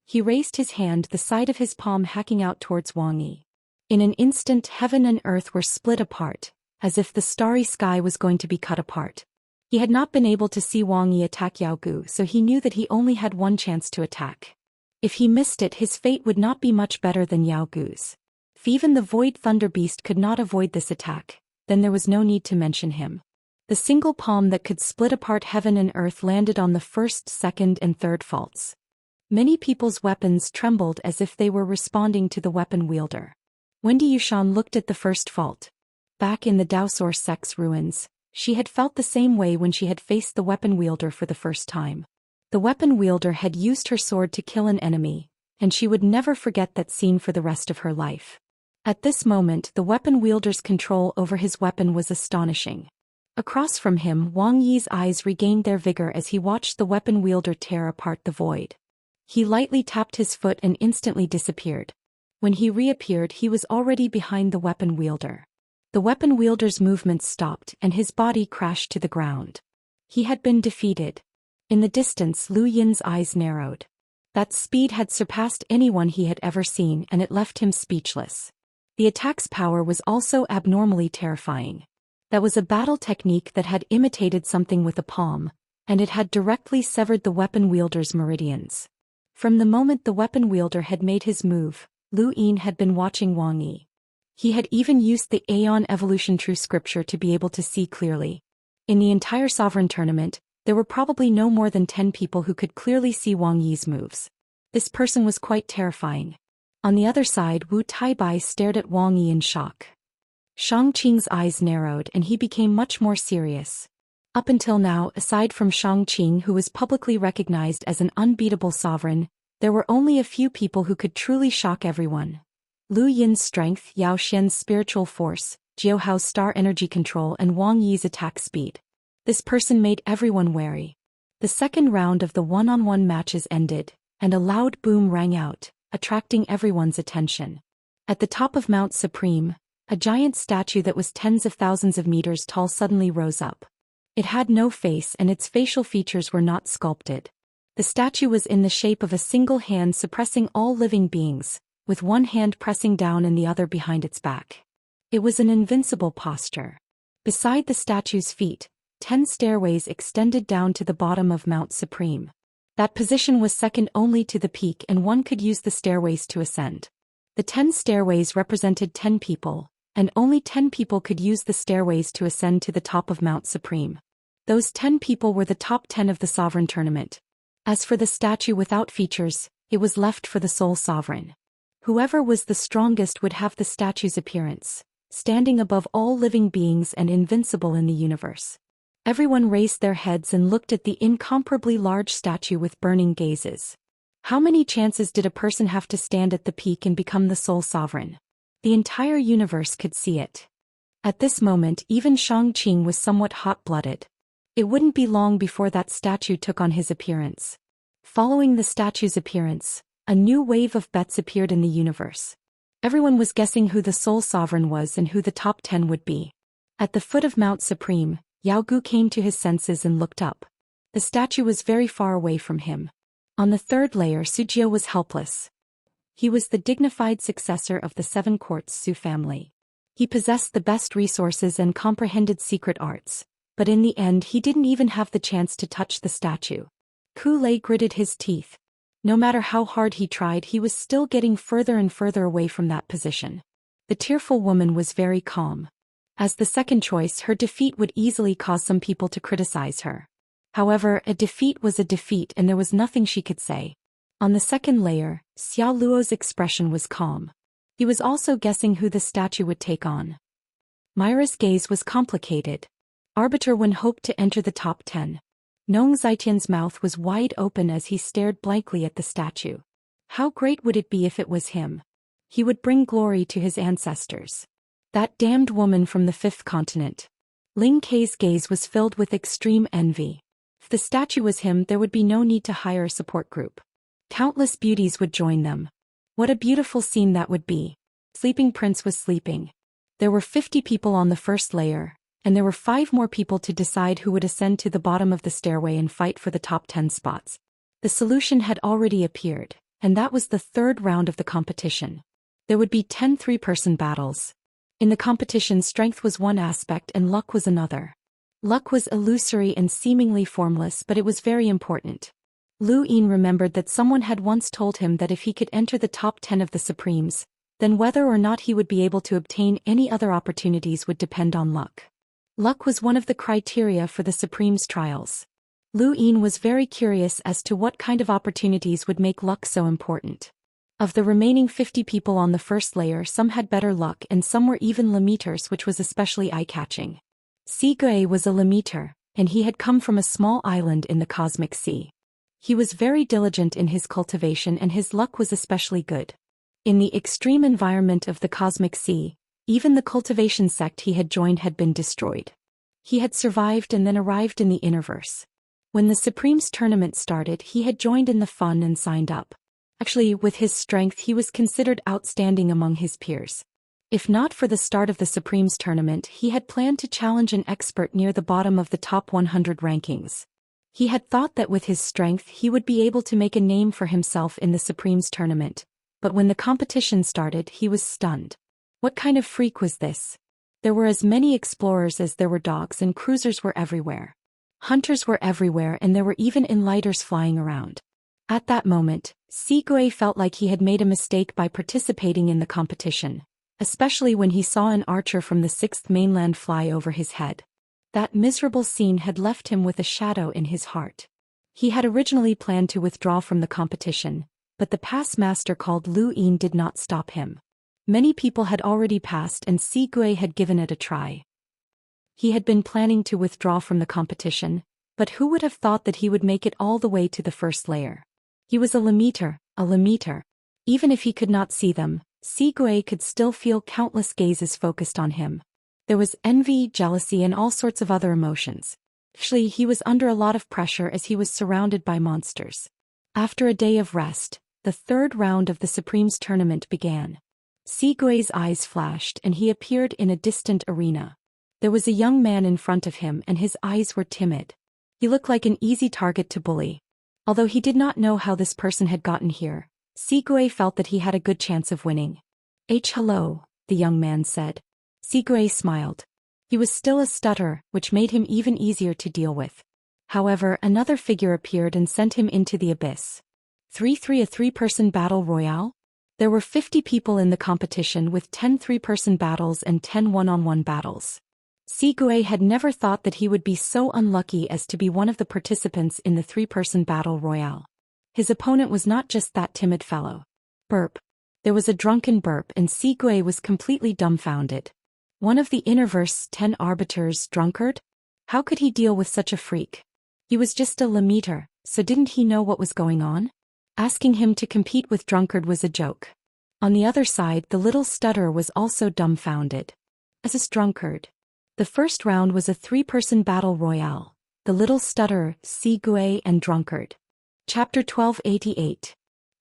He raised his hand, the side of his palm hacking out towards Wang Yi. In an instant, heaven and earth were split apart, as if the starry sky was going to be cut apart. He had not been able to see Wang Yi attack Yao Gu, so he knew that he only had one chance to attack. If he missed it, his fate would not be much better than Yao Gu's. If even the Void Thunder Beast could not avoid this attack, then there was no need to mention him. The single palm that could split apart heaven and earth landed on the first, second, and third faults. Many people's weapons trembled as if they were responding to the weapon wielder. Wendy Yushan looked at the first fault. Back in the Daoist sect's ruins, she had felt the same way when she had faced the weapon wielder for the first time. The weapon wielder had used her sword to kill an enemy, and she would never forget that scene for the rest of her life. At this moment, the weapon wielder's control over his weapon was astonishing. Across from him, Wang Yi's eyes regained their vigor as he watched the weapon wielder tear apart the void. He lightly tapped his foot and instantly disappeared. When he reappeared, he was already behind the weapon wielder. The weapon wielder's movements stopped and his body crashed to the ground. He had been defeated. In the distance, Lu Yin's eyes narrowed. That speed had surpassed anyone he had ever seen, and it left him speechless. The attack's power was also abnormally terrifying. That was a battle technique that had imitated something with a palm, and it had directly severed the weapon wielder's meridians. From the moment the weapon wielder had made his move, Lu Yin had been watching Wang Yi. He had even used the Aeon Evolution True Scripture to be able to see clearly. In the entire Sovereign Tournament, there were probably no more than 10 people who could clearly see Wang Yi's moves. This person was quite terrifying. On the other side, Wu Taibai stared at Wang Yi in shock. Shang Qing's eyes narrowed and he became much more serious. Up until now, aside from Shang Qing, who was publicly recognized as an unbeatable sovereign, there were only a few people who could truly shock everyone. Lu Yin's strength, Yao Xian's spiritual force, Jiu Hao's star energy control, and Wang Yi's attack speed. This person made everyone wary. The second round of the one-on-one matches ended, and a loud boom rang out, attracting everyone's attention. At the top of Mount Supreme, a giant statue that was tens of thousands of meters tall suddenly rose up. It had no face and its facial features were not sculpted. The statue was in the shape of a single hand suppressing all living beings, with one hand pressing down and the other behind its back. It was an invincible posture. Beside the statue's feet, 10 stairways extended down to the bottom of Mount Supreme. That position was second only to the peak, and one could use the stairways to ascend. The 10 stairways represented 10 people, and only 10 people could use the stairways to ascend to the top of Mount Supreme. Those 10 people were the top 10 of the Sovereign Tournament. As for the statue without features, it was left for the sole sovereign. Whoever was the strongest would have the statue's appearance, standing above all living beings and invincible in the universe. Everyone raised their heads and looked at the incomparably large statue with burning gazes. How many chances did a person have to stand at the peak and become the sole sovereign? The entire universe could see it. At this moment, even Shang Qing was somewhat hot-blooded. It wouldn't be long before that statue took on his appearance. Following the statue's appearance, a new wave of bets appeared in the universe. Everyone was guessing who the sole sovereign was and who the top 10 would be. At the foot of Mount Supreme, Yao Gu came to his senses and looked up. The statue was very far away from him. On the third layer, Sujio was helpless. He was the dignified successor of the Seven Courts Su family. He possessed the best resources and comprehended secret arts, but in the end he didn't even have the chance to touch the statue. Ku Lei gritted his teeth. No matter how hard he tried, he was still getting further and further away from that position. The tearful woman was very calm. As the second choice, her defeat would easily cause some people to criticize her. However, a defeat was a defeat and there was nothing she could say. On the second layer, Xiao Luo's expression was calm. He was also guessing who the statue would take on. Myra's gaze was complicated. Arbiter Wen hoped to enter the top 10. Nong Zitian's mouth was wide open as he stared blankly at the statue. How great would it be if it was him? He would bring glory to his ancestors. That damned woman from the 5th continent. Ling Kei's gaze was filled with extreme envy. If the statue was him, there would be no need to hire a support group. Countless beauties would join them. What a beautiful scene that would be. Sleeping Prince was sleeping. There were 50 people on the first layer, and there were 5 more people to decide who would ascend to the bottom of the stairway and fight for the top 10 spots. The solution had already appeared, and that was the third round of the competition. There would be 10 three-person battles. In the competition, strength was one aspect and luck was another. Luck was illusory and seemingly formless, but it was very important. Lu Yin remembered that someone had once told him that if he could enter the top 10 of the Supremes, then whether or not he would be able to obtain any other opportunities would depend on luck. Luck was one of the criteria for the Supremes trials. Lu Yin was very curious as to what kind of opportunities would make luck so important. Of the remaining 50 people on the first layer, some had better luck and some were even limiters, which was especially eye-catching. Sigui was a limiter, and he had come from a small island in the cosmic sea. He was very diligent in his cultivation and his luck was especially good. In the extreme environment of the cosmic sea, even the cultivation sect he had joined had been destroyed. He had survived and then arrived in the Innerverse. When the Supremes tournament started, he had joined in the fun and signed up. Actually, with his strength he was considered outstanding among his peers. If not for the start of the Supremes tournament, he had planned to challenge an expert near the bottom of the top 100 rankings. He had thought that with his strength he would be able to make a name for himself in the Supremes tournament, but when the competition started he was stunned. What kind of freak was this? There were as many explorers as there were dogs and cruisers were everywhere. Hunters were everywhere and there were even enlighters flying around. At that moment, Sigui felt like he had made a mistake by participating in the competition, especially when he saw an archer from the 6th mainland fly over his head. That miserable scene had left him with a shadow in his heart. He had originally planned to withdraw from the competition, but the pass master called Lu Yin did not stop him. Many people had already passed and Sigui had given it a try. He had been planning to withdraw from the competition, but who would have thought that he would make it all the way to the first layer? He was a limiter. Even if he could not see them, Sigui could still feel countless gazes focused on him. There was envy, jealousy and all sorts of other emotions. Actually, he was under a lot of pressure as he was surrounded by monsters. After a day of rest, the third round of the Supremes tournament began. Sigui's eyes flashed and he appeared in a distant arena. There was a young man in front of him and his eyes were timid. He looked like an easy target to bully. Although he did not know how this person had gotten here, Sigui felt that he had a good chance of winning. Hello, the young man said. Sigui smiled. He was still a stutterer, which made him even easier to deal with. However, another figure appeared and sent him into the abyss. 3-3 a three-person battle royale? There were 50 people in the competition with 10 three-person battles and 10 one-on-one battles. Sigui had never thought that he would be so unlucky as to be one of the participants in the three-person battle royale. His opponent was not just that timid fellow. Burp. There was a drunken burp and Sigui was completely dumbfounded. One of the Innerverse 10 arbiters drunkard? How could he deal with such a freak? He was just a limiter, so didn't he know what was going on? Asking him to compete with drunkard was a joke. On the other side, the little stutterer was also dumbfounded. As a drunkard. The first round was a three-person battle royale. The little stutterer, Sigui and drunkard. Chapter 1288.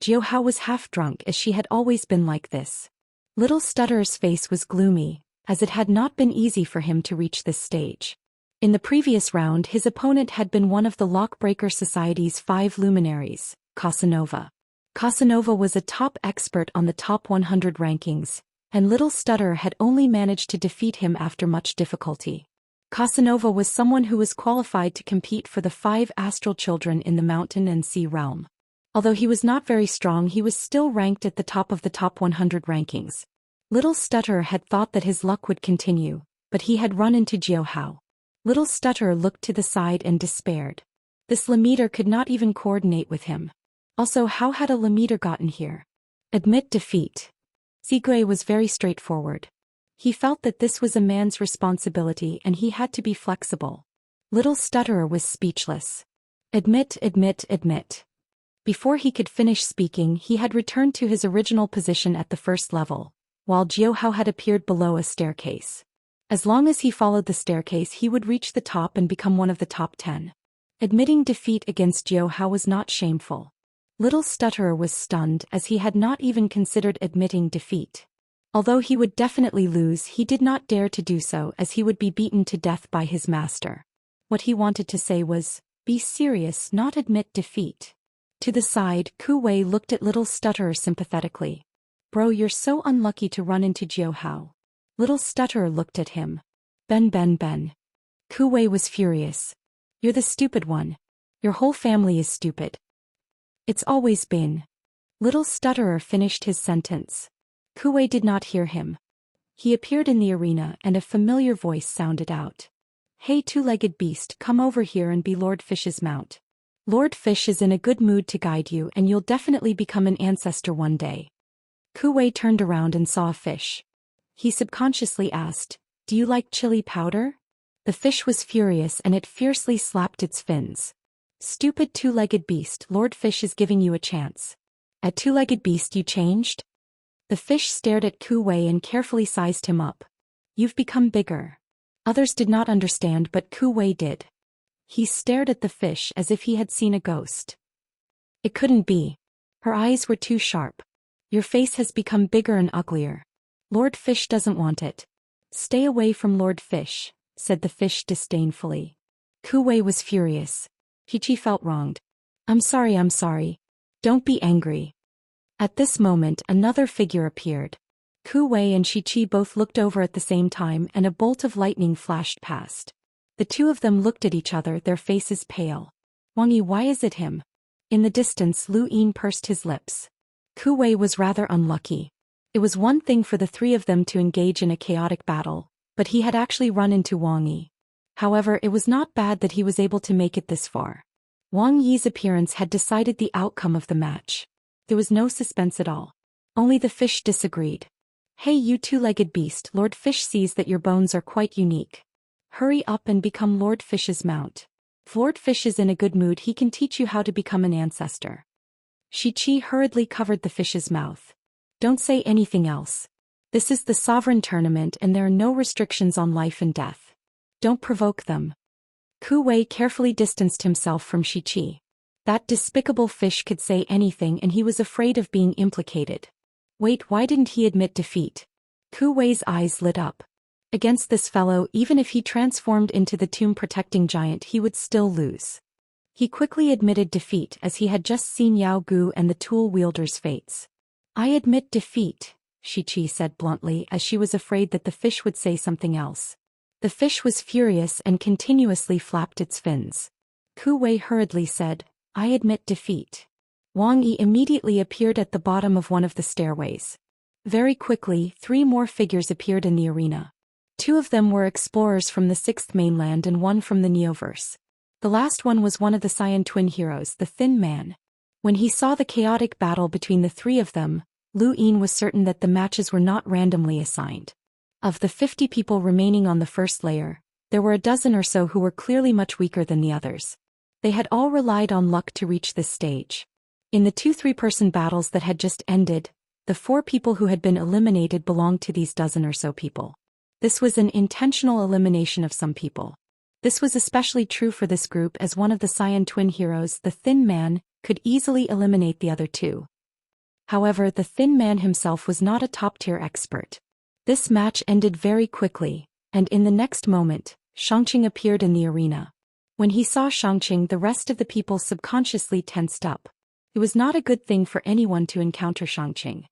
Jiuhao was half drunk as she had always been like this. Little stutterer's face was gloomy, as it had not been easy for him to reach this stage. In the previous round his opponent had been one of the Lockbreaker Society's 5 luminaries, Casanova. Casanova was a top expert on the top 100 rankings, and Little Stutterer had only managed to defeat him after much difficulty. Casanova was someone who was qualified to compete for the 5 astral children in the mountain and sea realm. Although he was not very strong, he was still ranked at the top of the top 100 rankings. Little Stutterer had thought that his luck would continue, but he had run into Jiuhao. Little Stutterer looked to the side and despaired. This limiter could not even coordinate with him. Also, how had a limiter gotten here? Admit defeat. Sigui was very straightforward. He felt that this was a man's responsibility and he had to be flexible. Little Stutterer was speechless. Admit. Before he could finish speaking, he had returned to his original position at the first level, while Jiuhao had appeared below a staircase. As long as he followed the staircase, he would reach the top and become one of the top 10. Admitting defeat against Jiuhao was not shameful. Little Stutterer was stunned as he had not even considered admitting defeat. Although he would definitely lose, he did not dare to do so as he would be beaten to death by his master. What he wanted to say was, "Be serious, not admit defeat." To the side, Ku Wei looked at Little Stutterer sympathetically. "Bro, you're so unlucky to run into Jiuhao." Little Stutterer looked at him. Ben. Ku Wei was furious. "You're the stupid one. Your whole family is stupid. It's always been. Little Stutterer finished his sentence. Kuwei did not hear him. He appeared in the arena and a familiar voice sounded out. Hey two-legged beast, come over here and be Lord Fish's mount. Lord Fish is in a good mood to guide you and you'll definitely become an ancestor one day. Kuwei turned around and saw a fish. He subconsciously asked, do you like chili powder? The fish was furious and it fiercely slapped its fins. Stupid two-legged beast, Lord Fish is giving you a chance. At two-legged beast you changed? The fish stared at Kuwei and carefully sized him up. You've become bigger. Others did not understand but Kuwei did. He stared at the fish as if he had seen a ghost. It couldn't be. Her eyes were too sharp. Your face has become bigger and uglier. Lord Fish doesn't want it. Stay away from Lord Fish, said the fish disdainfully. Kuwei was furious. Chi felt wronged. I'm sorry. Don't be angry. At this moment another figure appeared. Kuwei and Chi both looked over at the same time and a bolt of lightning flashed past. The two of them looked at each other, their faces pale. Wang Yi, why is it him? In the distance Lu Yin pursed his lips. Kuwei was rather unlucky. It was one thing for the three of them to engage in a chaotic battle, but he had actually run into Wang Yi. However, it was not bad that he was able to make it this far. Wang Yi's appearance had decided the outcome of the match. There was no suspense at all. Only the fish disagreed. Hey you two-legged beast, Lord Fish sees that your bones are quite unique. Hurry up and become Lord Fish's mount. If Lord Fish is in a good mood he can teach you how to become an ancestor. Chi hurriedly covered the fish's mouth. Don't say anything else. This is the sovereign tournament and there are no restrictions on life and death. Don't provoke them. Kuwei carefully distanced himself from Chi. That despicable fish could say anything and he was afraid of being implicated. Wait, why didn't he admit defeat? Kuwei's eyes lit up. Against this fellow, even if he transformed into the tomb-protecting giant he would still lose. He quickly admitted defeat as he had just seen Yao Gu and the tool wielder's fates. I admit defeat, Chi said bluntly as she was afraid that the fish would say something else. The fish was furious and continuously flapped its fins. Kuwei hurriedly said, I admit defeat. Wang Yi immediately appeared at the bottom of one of the stairways. Very quickly, three more figures appeared in the arena. Two of them were explorers from the Sixth Mainland and one from the Neoverse. The last one was one of the Xian twin heroes, the Thin Man. When he saw the chaotic battle between the three of them, Lu Yin was certain that the matches were not randomly assigned. Of the 50 people remaining on the first layer, there were a dozen or so who were clearly much weaker than the others. They had all relied on luck to reach this stage. In the 2 3-person battles that had just ended, the 4 people who had been eliminated belonged to these dozen or so people. This was an intentional elimination of some people. This was especially true for this group as one of the Xian twin heroes, the Thin Man, could easily eliminate the other 2. However, the Thin Man himself was not a top-tier expert. This match ended very quickly, and in the next moment, Xianxia appeared in the arena. When he saw Xianxia, the rest of the people subconsciously tensed up. It was not a good thing for anyone to encounter Xianxia.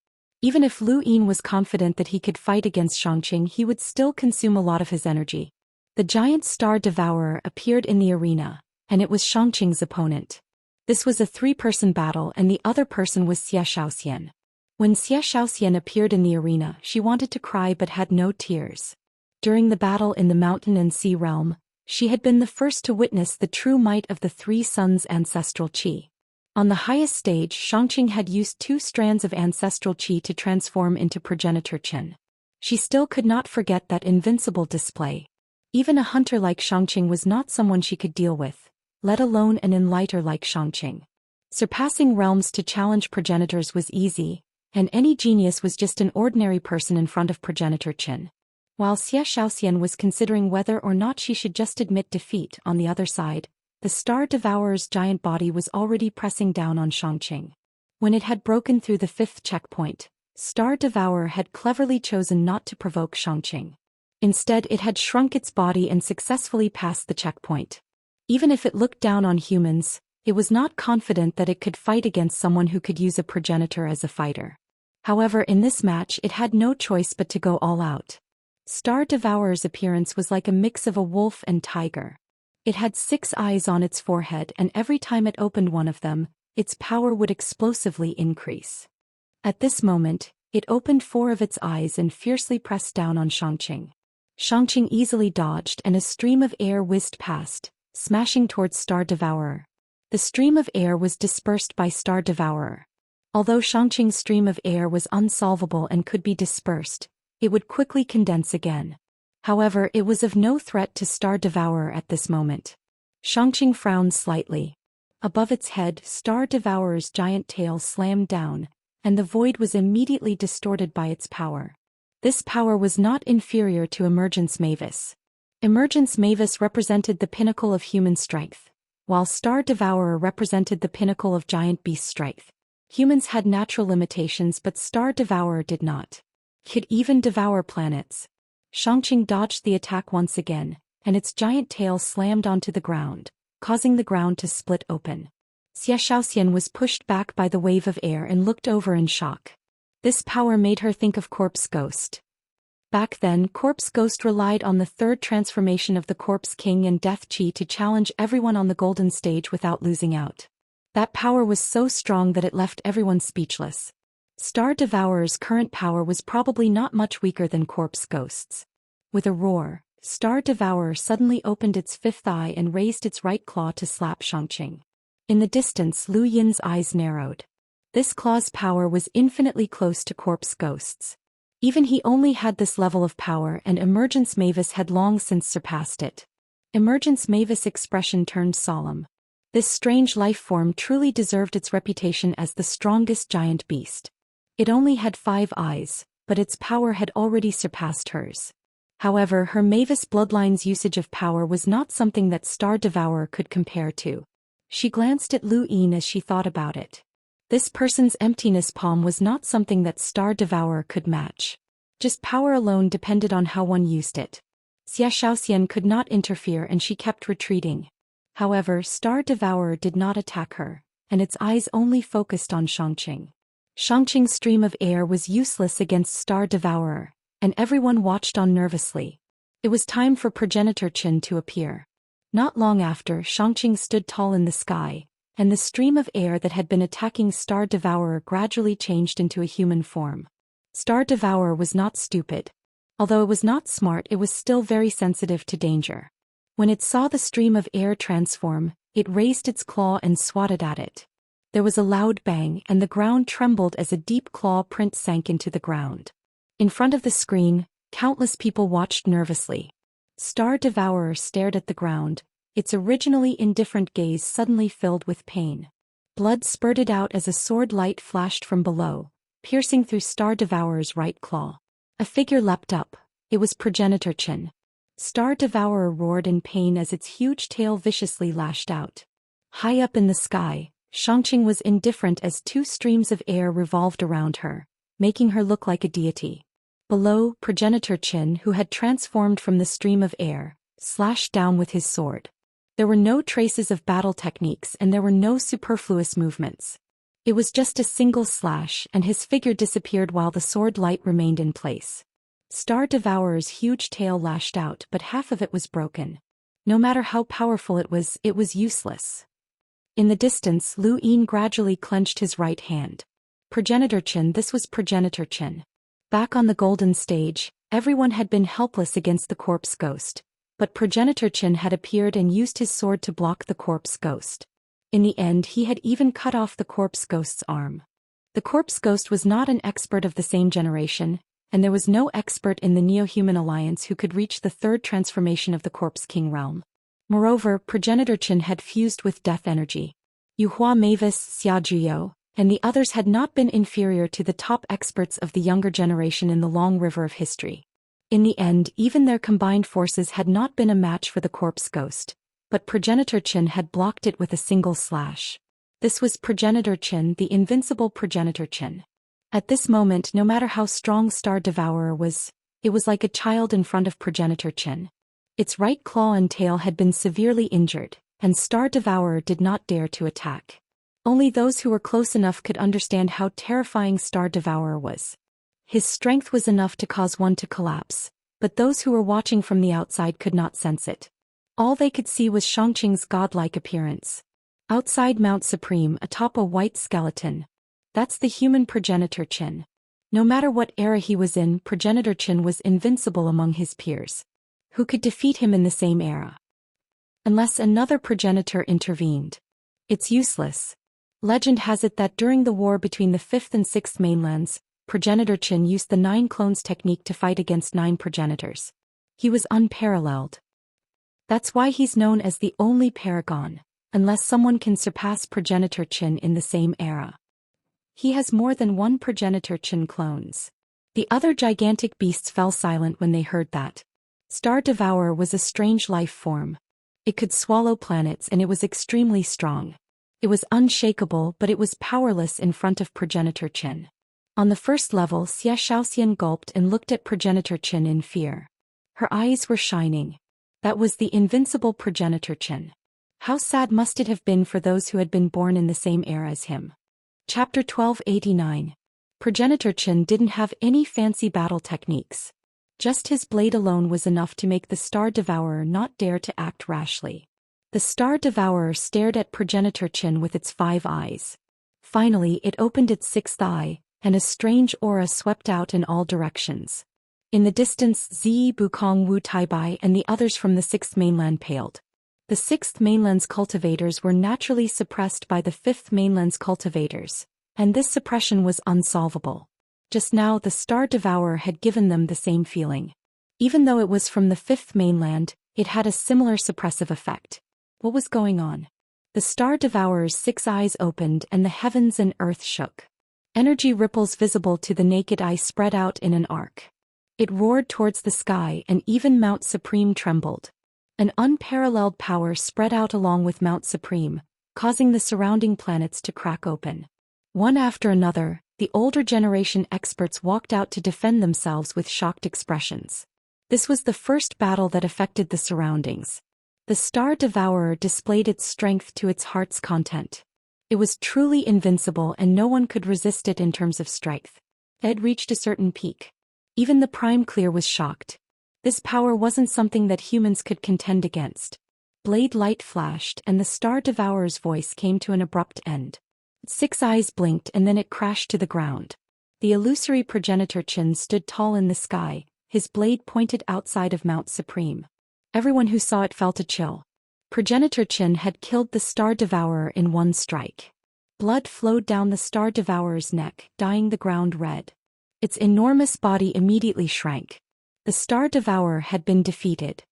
Even if Lu Yin was confident that he could fight against Xianxia, he would still consume a lot of his energy. The giant Star Devourer appeared in the arena, and it was Xianxia's opponent. This was a 3-person battle and the other person was Xianxia. When Xianxia appeared in the arena, she wanted to cry but had no tears. During the battle in the mountain and sea realm, she had been the first to witness the true might of the 3 suns' ancestral qi. On the highest stage, Xianxia had used 2 strands of ancestral qi to transform into progenitor qin. She still could not forget that invincible display. Even a hunter like Xianxia was not someone she could deal with, let alone an enlighter like Xianxia. Surpassing realms to challenge progenitors was easy, and any genius was just an ordinary person in front of progenitor qin. While Xianxia was considering whether or not she should just admit defeat, on the other side, the Star Devourer's giant body was already pressing down on Xianxia. When it had broken through the 5th checkpoint, Star Devourer had cleverly chosen not to provoke Xianxia. Instead, it had shrunk its body and successfully passed the checkpoint. Even if it looked down on humans, it was not confident that it could fight against someone who could use a progenitor as a fighter. However, in this match it had no choice but to go all out. Star Devourer's appearance was like a mix of a wolf and tiger. It had 6 eyes on its forehead and every time it opened one of them, its power would explosively increase. At this moment, it opened 4 of its eyes and fiercely pressed down on Xianxia. Xianxia easily dodged and a stream of air whizzed past, smashing towards Star Devourer. The stream of air was dispersed by Star Devourer. Although Xianxia's stream of air was unsolvable and could be dispersed, it would quickly condense again. However, it was of no threat to Star Devourer at this moment. Xianxia frowned slightly. Above its head, Star Devourer's giant tail slammed down, and the void was immediately distorted by its power. This power was not inferior to Emergence Mavis. Emergence Mavis represented the pinnacle of human strength, while Star Devourer represented the pinnacle of giant beast strength. Humans had natural limitations, but Star Devourer did not. Could even devour planets. Xianxia dodged the attack once again, and its giant tail slammed onto the ground, causing the ground to split open. Zhou Xian was pushed back by the wave of air and looked over in shock. This power made her think of Corpse Ghost. Back then, Corpse Ghost relied on the 3rd transformation of the Corpse King and Death Chi to challenge everyone on the golden stage without losing out. That power was so strong that it left everyone speechless. Star Devourer's current power was probably not much weaker than Corpse Ghost's. With a roar, Star Devourer suddenly opened its 5th eye and raised its right claw to slap Xianxia. In the distance, Lu Yin's eyes narrowed. This claw's power was infinitely close to Corpse Ghost's. Even he only had this level of power, and Emergence Mavis had long since surpassed it. Emergence Mavis' expression turned solemn. This strange life form truly deserved its reputation as the strongest giant beast. It only had 5 eyes, but its power had already surpassed hers. However, her Mavis bloodline's usage of power was not something that Star Devourer could compare to. She glanced at Lu Yin as she thought about it. This person's emptiness palm was not something that Star Devourer could match. Just power alone depended on how one used it. Zhou Xian could not interfere and she kept retreating. However, Star Devourer did not attack her, and its eyes only focused on Xianxia. Xianxia's stream of air was useless against Star Devourer, and everyone watched on nervously. It was time for Progenitor Qin to appear. Not long after, Xianxia stood tall in the sky, and the stream of air that had been attacking Star Devourer gradually changed into a human form. Star Devourer was not stupid. Although it was not smart, it was still very sensitive to danger. When it saw the stream of air transform, it raised its claw and swatted at it. There was a loud bang and the ground trembled as a deep claw print sank into the ground. In front of the screen, countless people watched nervously. Star Devourer stared at the ground, its originally indifferent gaze suddenly filled with pain. Blood spurted out as a sword light flashed from below, piercing through Star Devourer's right claw. A figure leapt up. It was Progenitor Qin. Star Devourer roared in pain as its huge tail viciously lashed out. High up in the sky, Xianxia was indifferent as 2 streams of air revolved around her, making her look like a deity. Below, Progenitor Qin, who had transformed from the stream of air, slashed down with his sword. There were no traces of battle techniques and there were no superfluous movements. It was just a single slash and his figure disappeared while the sword light remained in place. Star Devourer's huge tail lashed out, but half of it was broken. No matter how powerful it was useless. In the distance, Lu Yin gradually clenched his right hand. Progenitor Qin, this was Progenitor Qin. Back on the golden stage, everyone had been helpless against the Corpse Ghost, but Progenitor Qin had appeared and used his sword to block the Corpse Ghost. In the end, he had even cut off the Corpse Ghost's arm. The Corpse Ghost was not an expert of the same generation, and there was no expert in the Neo-Human Alliance who could reach the 3rd transformation of the Corpse King realm. Moreover, Progenitor Qin had fused with death energy. Yuhua Mavis, Xia Zhuyo, and the others had not been inferior to the top experts of the younger generation in the long river of history. In the end, even their combined forces had not been a match for the Corpse Ghost, but Progenitor Qin had blocked it with a single slash. This was Progenitor Qin, the invincible Progenitor Qin. At this moment, no matter how strong Star Devourer was, it was like a child in front of Progenitor Qin. Its right claw and tail had been severely injured, and Star Devourer did not dare to attack. Only those who were close enough could understand how terrifying Star Devourer was. His strength was enough to cause one to collapse, but those who were watching from the outside could not sense it. All they could see was Xianxia's godlike appearance. Outside Mount Supreme atop a white skeleton. That's the human progenitor Qin. No matter what era he was in, progenitor Qin was invincible among his peers. Who could defeat him in the same era? Unless another progenitor intervened. It's useless. Legend has it that during the war between the 5th and 6th mainlands, progenitor Qin used the 9 clones technique to fight against 9 progenitors. He was unparalleled. That's why he's known as the only paragon, unless someone can surpass progenitor Qin in the same era. He has more than 1 progenitor Qin clones. The other gigantic beasts fell silent when they heard that. Star Devourer was a strange life form. It could swallow planets and it was extremely strong. It was unshakable, but it was powerless in front of progenitor Qin. On the first level, Zhou Xian gulped and looked at progenitor Qin in fear. Her eyes were shining. That was the invincible progenitor Qin. How sad must it have been for those who had been born in the same era as him. Chapter 1289. Progenitor Qin didn't have any fancy battle techniques. Just his blade alone was enough to make the Star Devourer not dare to act rashly. The Star Devourer stared at progenitor Qin with its 5 eyes. Finally it opened its 6th eye, and a strange aura swept out in all directions. In the distance Zi Bukong Wu Taibai and the others from the 6th mainland paled. The 6th mainland's cultivators were naturally suppressed by the 5th mainland's cultivators, and this suppression was unsolvable. Just now the Star Devourer had given them the same feeling. Even though it was from the 5th mainland, it had a similar suppressive effect. What was going on? The Star Devourer's 6 eyes opened and the heavens and earth shook. Energy ripples visible to the naked eye spread out in an arc. It roared towards the sky and even Mount Supreme trembled. An unparalleled power spread out along with Mount Supreme, causing the surrounding planets to crack open. One after another, the older generation experts walked out to defend themselves with shocked expressions. This was the first battle that affected the surroundings. The Star Devourer displayed its strength to its heart's content. It was truly invincible and no one could resist it in terms of strength. It had reached a certain peak. Even the Prime Clear was shocked. This power wasn't something that humans could contend against. Blade light flashed and the Star Devourer's voice came to an abrupt end. Its 6 eyes blinked and then it crashed to the ground. The illusory progenitor Qin stood tall in the sky, his blade pointed outside of Mount Supreme. Everyone who saw it felt a chill. Progenitor Qin had killed the Star Devourer in one strike. Blood flowed down the Star Devourer's neck, dyeing the ground red. Its enormous body immediately shrank. The Star Devourer had been defeated.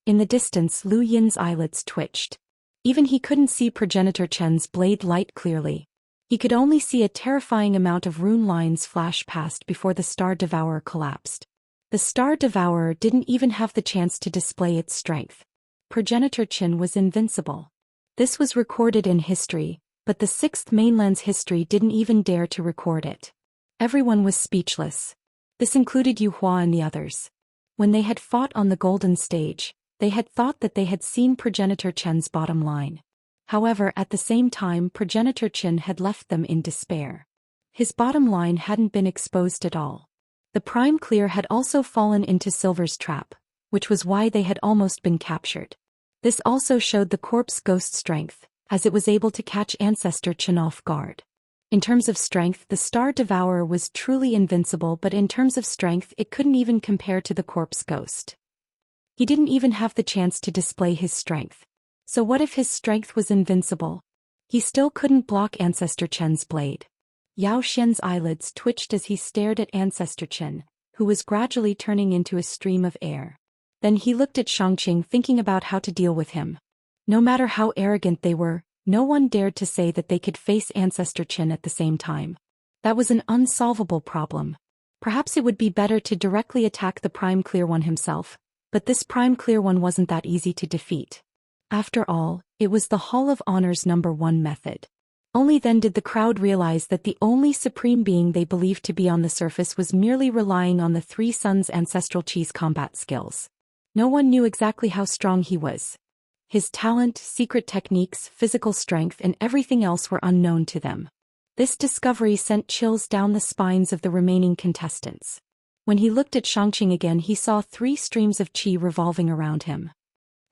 In the distance Lu Yin's eyelids twitched. Even he couldn't see progenitor Qin's blade light clearly. He could only see a terrifying amount of rune lines flash past before the Star Devourer collapsed. The Star Devourer didn't even have the chance to display its strength. Progenitor Qin was invincible. This was recorded in history, but the 6th mainland's history didn't even dare to record it. Everyone was speechless. This included Yu Hua and the others. When they had fought on the golden stage, they had thought that they had seen progenitor Qin's bottom line. However, at the same time progenitor Qin had left them in despair. His bottom line hadn't been exposed at all. The Prime Clear had also fallen into Silver's trap, which was why they had almost been captured. This also showed the corpse ghost strength, as it was able to catch Ancestor Qin off guard. In terms of strength, the Star Devourer was truly invincible, but in terms of strength it couldn't even compare to the corpse ghost. He didn't even have the chance to display his strength. So what if his strength was invincible? He still couldn't block Ancestor Qin's blade. Yao Xian's eyelids twitched as he stared at Ancestor Qin, who was gradually turning into a stream of air. Then he looked at Xianxia, thinking about how to deal with him. No matter how arrogant they were, no one dared to say that they could face Ancestor Qin at the same time. That was an unsolvable problem. Perhaps it would be better to directly attack the Prime Clear One himself, but this Prime Clear One wasn't that easy to defeat. After all, it was the Hall of Honor's #1 method. Only then did the crowd realize that the only supreme being they believed to be on the surface was merely relying on the 3 sons' ancestral Chi's combat skills. No one knew exactly how strong he was. His talent, secret techniques, physical strength and everything else were unknown to them. This discovery sent chills down the spines of the remaining contestants. When he looked at Xianxia again he saw 3 streams of Qi revolving around him.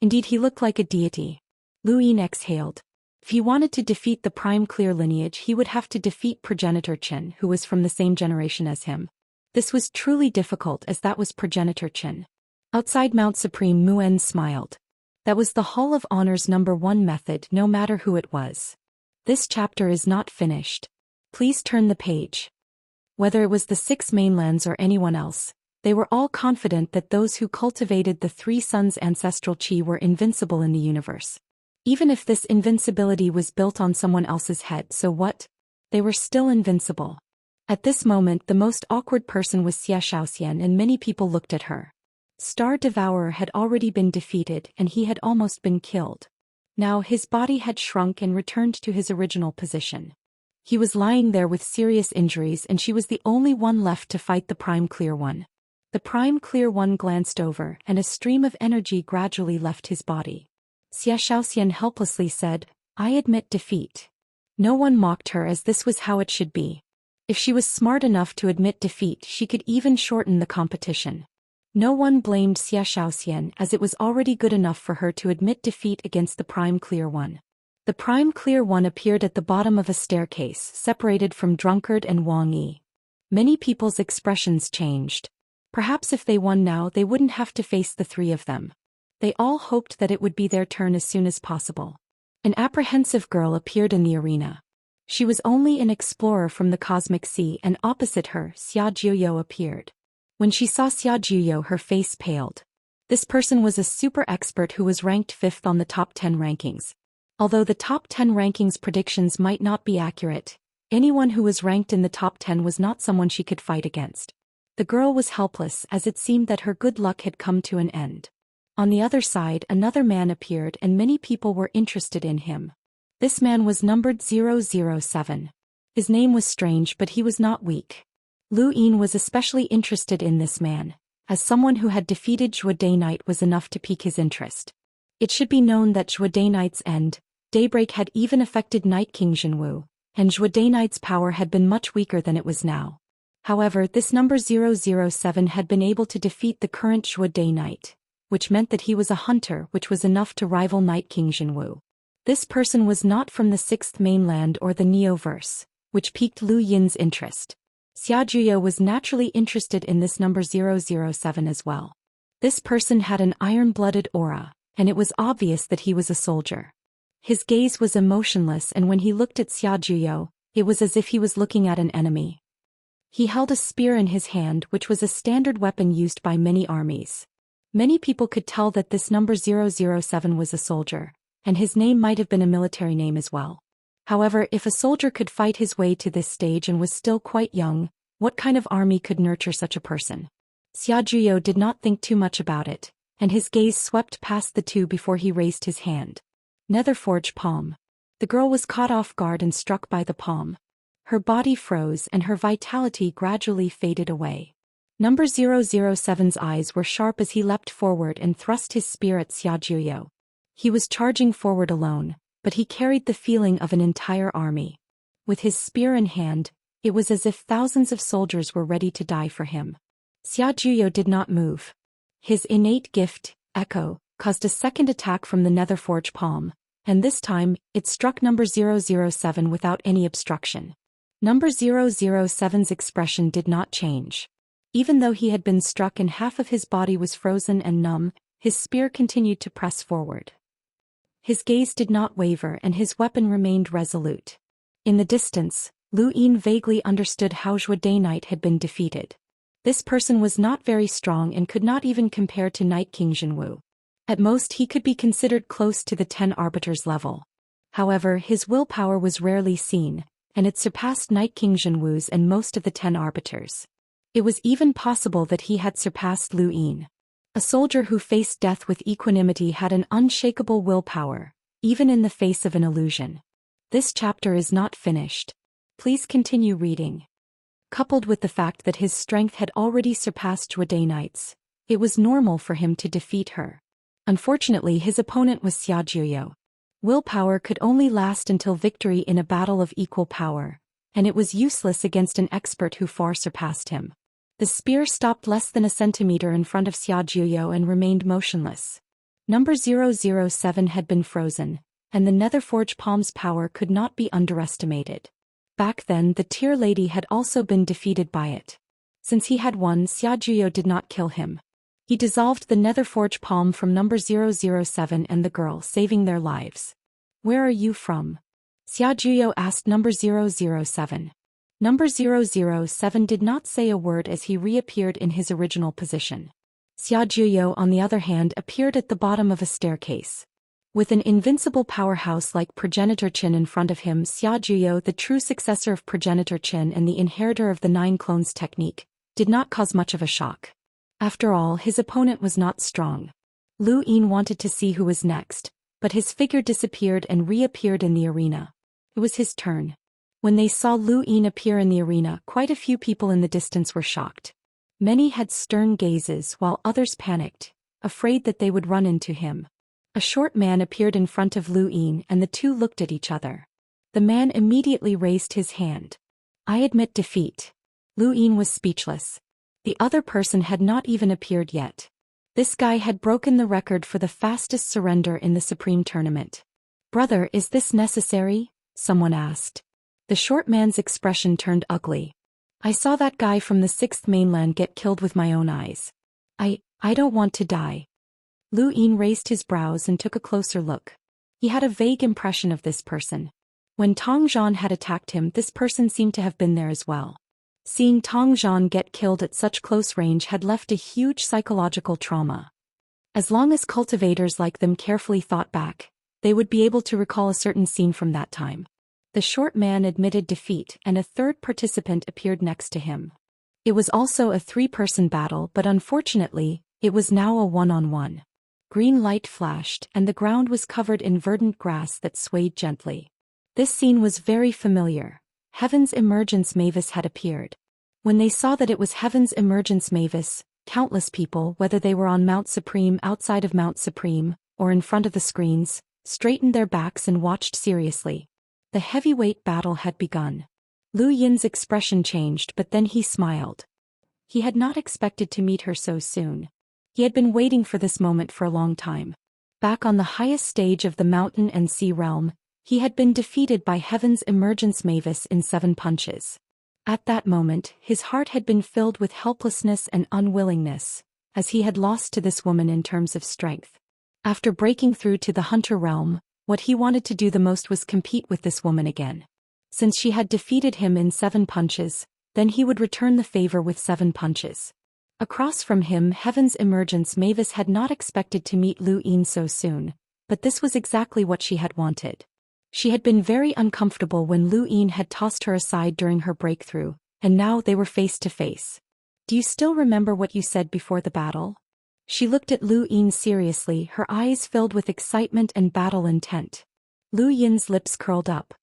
Indeed he looked like a deity. Lu Yin exhaled. If he wanted to defeat the prime clear lineage, he would have to defeat progenitor Qin, who was from the same generation as him. This was truly difficult, as that was progenitor Qin. Outside Mount Supreme, Muen smiled. That was the Hall of Honor's #1 method, no matter who it was. This chapter is not finished. Please turn the page. Whether it was the Six Mainlands or anyone else, they were all confident that those who cultivated the Three Suns' ancestral qi were invincible in the universe. Even if this invincibility was built on someone else's head, so what? They were still invincible. At this moment, the most awkward person was Zhou Xian, and many people looked at her. Star Devourer had already been defeated and he had almost been killed. Now his body had shrunk and returned to his original position. He was lying there with serious injuries, and she was the only one left to fight the Prime Clear One. The Prime Clear One glanced over, and a stream of energy gradually left his body. Zhou Xian helplessly said, "I admit defeat." No one mocked her, as this was how it should be. If she was smart enough to admit defeat, she could even shorten the competition. No one blamed Zhou Xian, as it was already good enough for her to admit defeat against the Prime Clear One. The Prime Clear One appeared at the bottom of a staircase, separated from Drunkard and Wang Yi. Many people's expressions changed. Perhaps if they won now, they wouldn't have to face the three of them. They all hoped that it would be their turn as soon as possible. An apprehensive girl appeared in the arena. She was only an explorer from the Cosmic Sea, and opposite her, Xia Jiuyo appeared. When she saw Xia Jiuyo, her face paled. This person was a super expert who was ranked 5th on the top 10 rankings. Although the top 10 rankings predictions might not be accurate, anyone who was ranked in the top 10 was not someone she could fight against. The girl was helpless, as it seemed that her good luck had come to an end. On the other side, another man appeared, and many people were interested in him. This man was numbered 007. His name was strange, but he was not weak. Lu Yin was especially interested in this man, as someone who had defeated Zhou Day Night was enough to pique his interest. It should be known that Zhou Day Night's end, Daybreak, had even affected Night King Jinwu, and Zhou Day Night's power had been much weaker than it was now. However, this number 007 had been able to defeat the current Zhou Day Night, which meant that he was a hunter, which was enough to rival Night King Jinwu. This person was not from the 6th Mainland or the Neoverse, which piqued Lu Yin's interest. Xia Jiuyo was naturally interested in this number 007 as well. This person had an iron-blooded aura, and it was obvious that he was a soldier. His gaze was emotionless, and when he looked at Xia Jiuyo, it was as if he was looking at an enemy. He held a spear in his hand, which was a standard weapon used by many armies. Many people could tell that this number 007 was a soldier, and his name might have been a military name as well. However, if a soldier could fight his way to this stage and was still quite young, what kind of army could nurture such a person? Xia Jiuyo did not think too much about it, and his gaze swept past the two before he raised his hand. Netherforge palm. The girl was caught off guard and struck by the palm. Her body froze and her vitality gradually faded away. Number 007's eyes were sharp as he leapt forward and thrust his spear at Xia Jiuyo. He was charging forward alone, but he carried the feeling of an entire army. With his spear in hand, it was as if thousands of soldiers were ready to die for him. Xia Jiuyo did not move. His innate gift, Echo, caused a second attack from the Netherforge palm, and this time, it struck number 007 without any obstruction. Number 007's expression did not change. Even though he had been struck and half of his body was frozen and numb, his spear continued to press forward. His gaze did not waver and his weapon remained resolute. In the distance, Lu Yin vaguely understood how Zhou Day Night had been defeated. This person was not very strong and could not even compare to Night King Jinwu. At most he could be considered close to the 10 Arbiters level. However, his willpower was rarely seen, and it surpassed Night King Jinwu's and most of the 10 Arbiters. It was even possible that he had surpassed Lu Yin. A soldier who faced death with equanimity had an unshakable willpower, even in the face of an illusion. This chapter is not finished. Please continue reading. Coupled with the fact that his strength had already surpassed Zhou Day Night's, it was normal for him to defeat her. Unfortunately, his opponent was Xia Jiuyo. Willpower could only last until victory in a battle of equal power, and it was useless against an expert who far surpassed him. The spear stopped less than a centimeter in front of Xia Jiuyo and remained motionless. Number 007 had been frozen, and the Netherforge Palm's power could not be underestimated. Back then the Tear Lady had also been defeated by it. Since he had won, Xiajuyo did not kill him. He dissolved the Netherforge Palm from number 007 and the girl, saving their lives. "Where are you from?" Xiajuyo asked number 007. Number 007 did not say a word as he reappeared in his original position. Xiajuyo, on the other hand, appeared at the bottom of a staircase. With an invincible powerhouse like Progenitor Qin in front of him, Xiajuyo, the true successor of Progenitor Qin and the inheritor of the 9 clones technique, did not cause much of a shock. After all, his opponent was not strong. Lu Yin wanted to see who was next, but his figure disappeared and reappeared in the arena. It was his turn. When they saw Lu Yin appear in the arena, quite a few people in the distance were shocked. Many had stern gazes while others panicked, afraid that they would run into him. A short man appeared in front of Lu Yin and the two looked at each other. The man immediately raised his hand. "I admit defeat." Lu Yin was speechless. The other person had not even appeared yet. This guy had broken the record for the fastest surrender in the Supreme Tournament. "Brother, is this necessary?" someone asked. The short man's expression turned ugly. "I saw that guy from the 6th mainland get killed with my own eyes. I don't want to die." Lu Yin raised his brows and took a closer look. He had a vague impression of this person. When Tong Zhan had attacked him, this person seemed to have been there as well. Seeing Tong Zhan get killed at such close range had left a huge psychological trauma. As long as cultivators like them carefully thought back, they would be able to recall a certain scene from that time. The short man admitted defeat and a third participant appeared next to him. It was also a 3-person battle, but unfortunately, it was now a 1-on-1. Green light flashed and the ground was covered in verdant grass that swayed gently. This scene was very familiar. Heaven's Emergence Mavis had appeared. When they saw that it was Heaven's Emergence Mavis, countless people, whether they were on Mount Supreme, outside of Mount Supreme, or in front of the screens, straightened their backs and watched seriously. The heavyweight battle had begun. Lu Yin's expression changed, but then he smiled. He had not expected to meet her so soon. He had been waiting for this moment for a long time. Back on the highest stage of the mountain and sea realm, he had been defeated by Heaven's Emergence Mavis in 7 punches. At that moment, his heart had been filled with helplessness and unwillingness, as he had lost to this woman in terms of strength. After breaking through to the Hunter realm, what he wanted to do the most was compete with this woman again. Since she had defeated him in 7 punches, then he would return the favor with 7 punches. Across from him, Heaven's Emergence Mavis had not expected to meet Lu Yin so soon, but this was exactly what she had wanted. She had been very uncomfortable when Lu Yin had tossed her aside during her breakthrough, and now they were face to face. "Do you still remember what you said before the battle?" She looked at Lu Yin seriously, her eyes filled with excitement and battle intent. Lu Yin's lips curled up.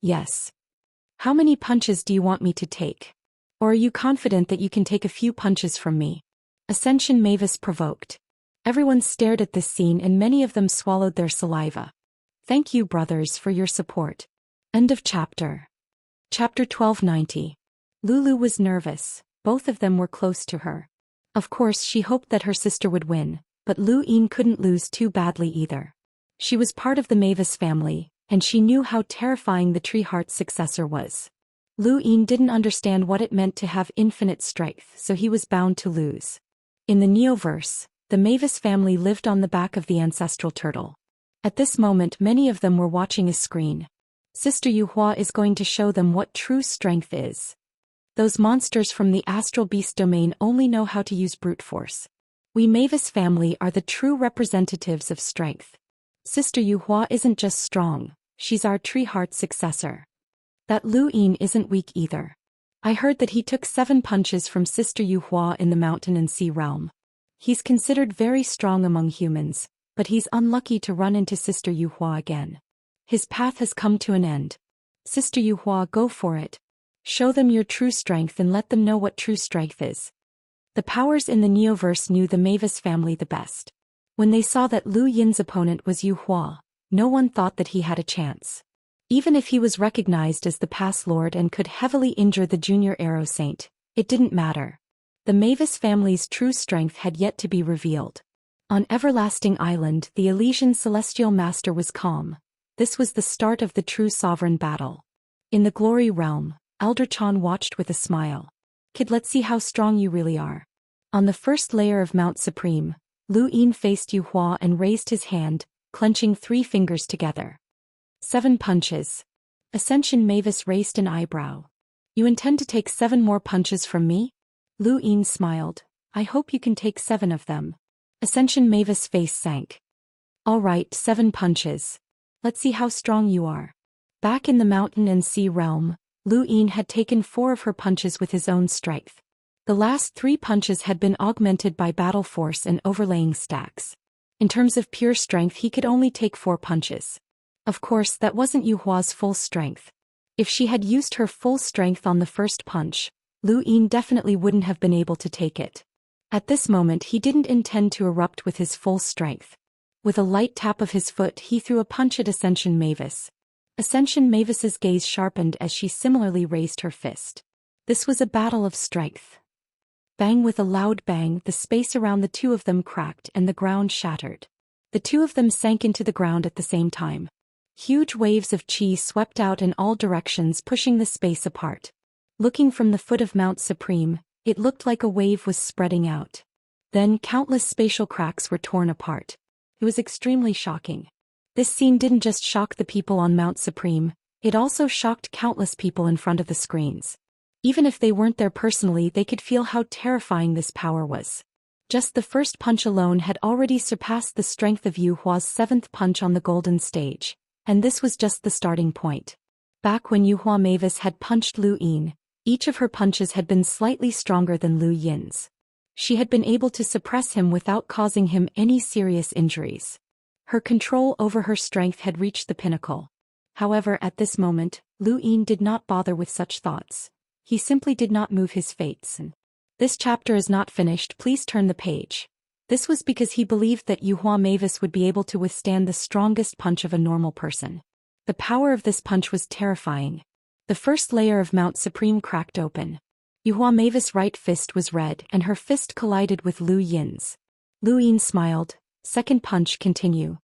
"Yes." "How many punches do you want me to take? Or are you confident that you can take a few punches from me?" Ascension Mavis provoked. Everyone stared at this scene and many of them swallowed their saliva. "Thank you, brothers, for your support." End of chapter. Chapter 1290. Lulu was nervous. Both of them were close to her. Of course she hoped that her sister would win, but Lu Yin couldn't lose too badly either. She was part of the Mavis family, and she knew how terrifying the Tree Heart's successor was. Lu Yin didn't understand what it meant to have infinite strength, so he was bound to lose. In the Neoverse, the Mavis family lived on the back of the ancestral turtle. At this moment many of them were watching a screen. Sister Yuhua is going to show them what true strength is. Those monsters from the astral beast domain only know how to use brute force. We Mavis family are the true representatives of strength. Sister Yuhua isn't just strong, she's our Tree Heart successor. That Lu Yin isn't weak either. I heard that he took 7 punches from Sister Yuhua in the mountain and sea realm. He's considered very strong among humans, but he's unlucky to run into Sister Yuhua again. His path has come to an end. Sister Yuhua, go for it. Show them your true strength and let them know what true strength is. The powers in the Neoverse knew the Mavis family the best. When they saw that Lu Yin's opponent was Yuhua, no one thought that he had a chance. Even if he was recognized as the Pass Lord and could heavily injure the Junior Arrow Saint, it didn't matter. The Mavis family's true strength had yet to be revealed. On Everlasting Island, the Elysian Celestial Master was calm. This was the start of the true sovereign battle. In the glory realm, Elder Chan watched with a smile. Kid, let's see how strong you really are. On the first layer of Mount Supreme, Lu Yin faced Yu Hua and raised his hand, clenching 3 fingers together. 7 punches. Ascension Mavis raised an eyebrow. You intend to take 7 more punches from me? Lu Yin smiled. I hope you can take 7 of them. Ascension Mavis' face sank. All right, 7 punches. Let's see how strong you are. Back in the mountain and sea realm, Lu Yin had taken 4 of her punches with his own strength. The last 3 punches had been augmented by battle force and overlaying stacks. In terms of pure strength, he could only take 4 punches. Of course, that wasn't Yu Hua's full strength. If she had used her full strength on the first punch, Lu Yin definitely wouldn't have been able to take it. At this moment, he didn't intend to erupt with his full strength. With a light tap of his foot, he threw a punch at Ascension Mavis. Ascension Mavis's gaze sharpened as she similarly raised her fist. This was a battle of strength. Bang! With a loud bang, the space around the 2 of them cracked and the ground shattered. The 2 of them sank into the ground at the same time. Huge waves of chi swept out in all directions, pushing the space apart. Looking from the foot of Mount Supreme, it looked like a wave was spreading out. Then countless spatial cracks were torn apart. It was extremely shocking. This scene didn't just shock the people on Mount Supreme, it also shocked countless people in front of the screens. Even if they weren't there personally, they could feel how terrifying this power was. Just the first punch alone had already surpassed the strength of Yu Hua's 7th punch on the golden stage, and this was just the starting point. Back when Yu Hua Mavis had punched Lu Yin, each of her punches had been slightly stronger than Lu Yin's. She had been able to suppress him without causing him any serious injuries. Her control over her strength had reached the pinnacle. However, at this moment, Lu Yin did not bother with such thoughts. He simply did not move his fates. This chapter is not finished, please turn the page. This was because he believed that Yu Hua Mavis would be able to withstand the strongest punch of a normal person. The power of this punch was terrifying. The first layer of Mount Supreme cracked open. Yu Hua Mavis' right fist was red and her fist collided with Lu Yin's. Lu Yin smiled. Second punch, continue.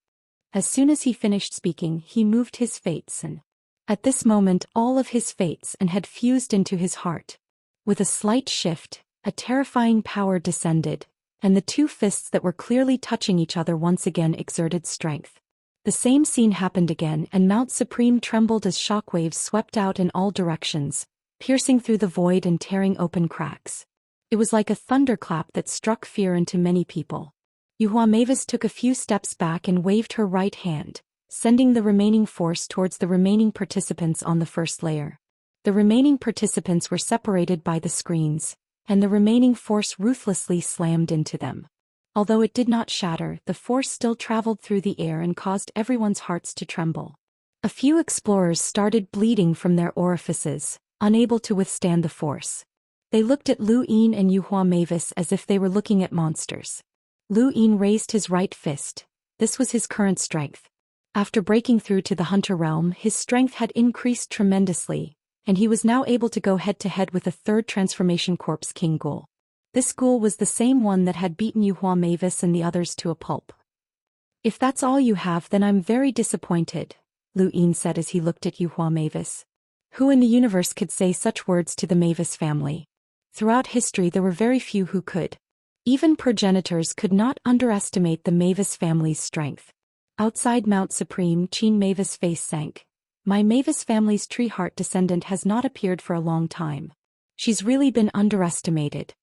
As soon as he finished speaking, he moved his fates and at this moment all of his fates and had fused into his heart. With a slight shift, a terrifying power descended, and the 2 fists that were clearly touching each other once again exerted strength. The same scene happened again, and Mount Supreme trembled as shockwaves swept out in all directions, piercing through the void and tearing open cracks. It was like a thunderclap that struck fear into many people. Yu Hua Mavis took a few steps back and waved her right hand, sending the remaining force towards the remaining participants on the first layer. The remaining participants were separated by the screens, and the remaining force ruthlessly slammed into them. Although it did not shatter, the force still traveled through the air and caused everyone's hearts to tremble. A few explorers started bleeding from their orifices, unable to withstand the force. They looked at Lu Yin and Yu Hua Mavis as if they were looking at monsters. Lu Yin raised his right fist. This was his current strength. After breaking through to the hunter realm, his strength had increased tremendously, and he was now able to go head-to-head with a 3rd transformation corpse king ghoul. This ghoul was the same one that had beaten Yu Hua Mavis and the others to a pulp. If that's all you have, then I'm very disappointed, Lu Yin said as he looked at Yu Hua Mavis. Who in the universe could say such words to the Mavis family? Throughout history there were very few who could. Even progenitors could not underestimate the Mavis family's strength. Outside Mount Supreme, Qin Mavis' face sank. My Mavis family's tree heart descendant has not appeared for a long time. She's really been underestimated.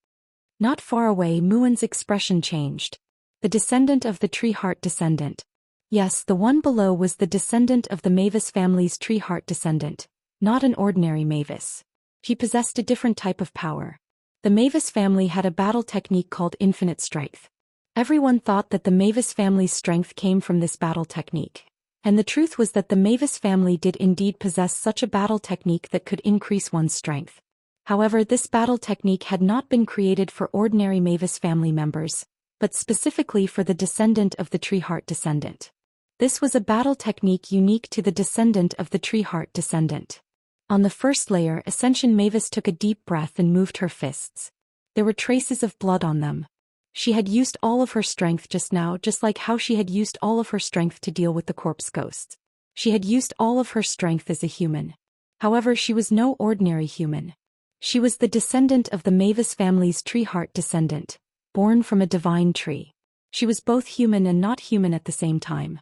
Not far away, Muan's expression changed. The descendant of the tree heart descendant. Yes, the one below was the descendant of the Mavis family's tree heart descendant, not an ordinary Mavis. She possessed a different type of power. The Mavis family had a battle technique called infinite strength. Everyone thought that the Mavis family's strength came from this battle technique. And the truth was that the Mavis family did indeed possess such a battle technique that could increase one's strength. However, this battle technique had not been created for ordinary Mavis family members, but specifically for the descendant of the tree heart descendant. This was a battle technique unique to the descendant of the tree heart descendant. On the first layer, Ascension Mavis took a deep breath and moved her fists. There were traces of blood on them. She had used all of her strength just now, just like how she had used all of her strength to deal with the corpse ghosts. She had used all of her strength as a human. However, she was no ordinary human. She was the descendant of the Mavis family's tree heart descendant, born from a divine tree. She was both human and not human at the same time.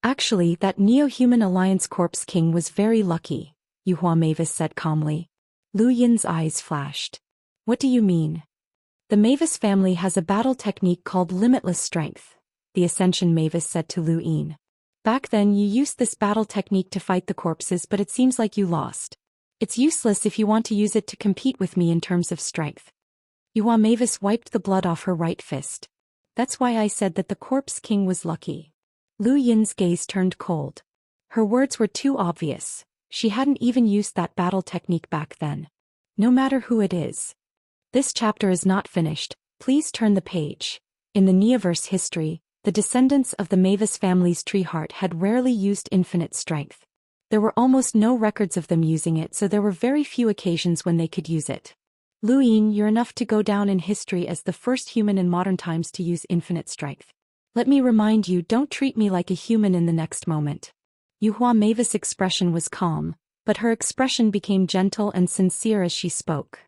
Actually, that Neo-Human Alliance Corpse King was very lucky, Yuhua Mavis said calmly. Lu Yin's eyes flashed. What do you mean? The Mavis family has a battle technique called Limitless Strength, the Ascension Mavis said to Lu Yin. Back then you used this battle technique to fight the corpses, but it seems like you lost. It's useless if you want to use it to compete with me in terms of strength. Yuhua Mavis wiped the blood off her right fist. That's why I said that the Corpse King was lucky. Lu Yin's gaze turned cold. Her words were too obvious. She hadn't even used that battle technique back then. No matter who it is. This chapter is not finished, please turn the page. In the Neoverse history, the descendants of the Mavis family's tree heart had rarely used infinite strength. There were almost no records of them using it, so there were very few occasions when they could use it. Lu Yin, you're enough to go down in history as the first human in modern times to use infinite strength. Let me remind you, don't treat me like a human in the next moment. Yuhua Mavis' expression was calm, but her expression became gentle and sincere as she spoke.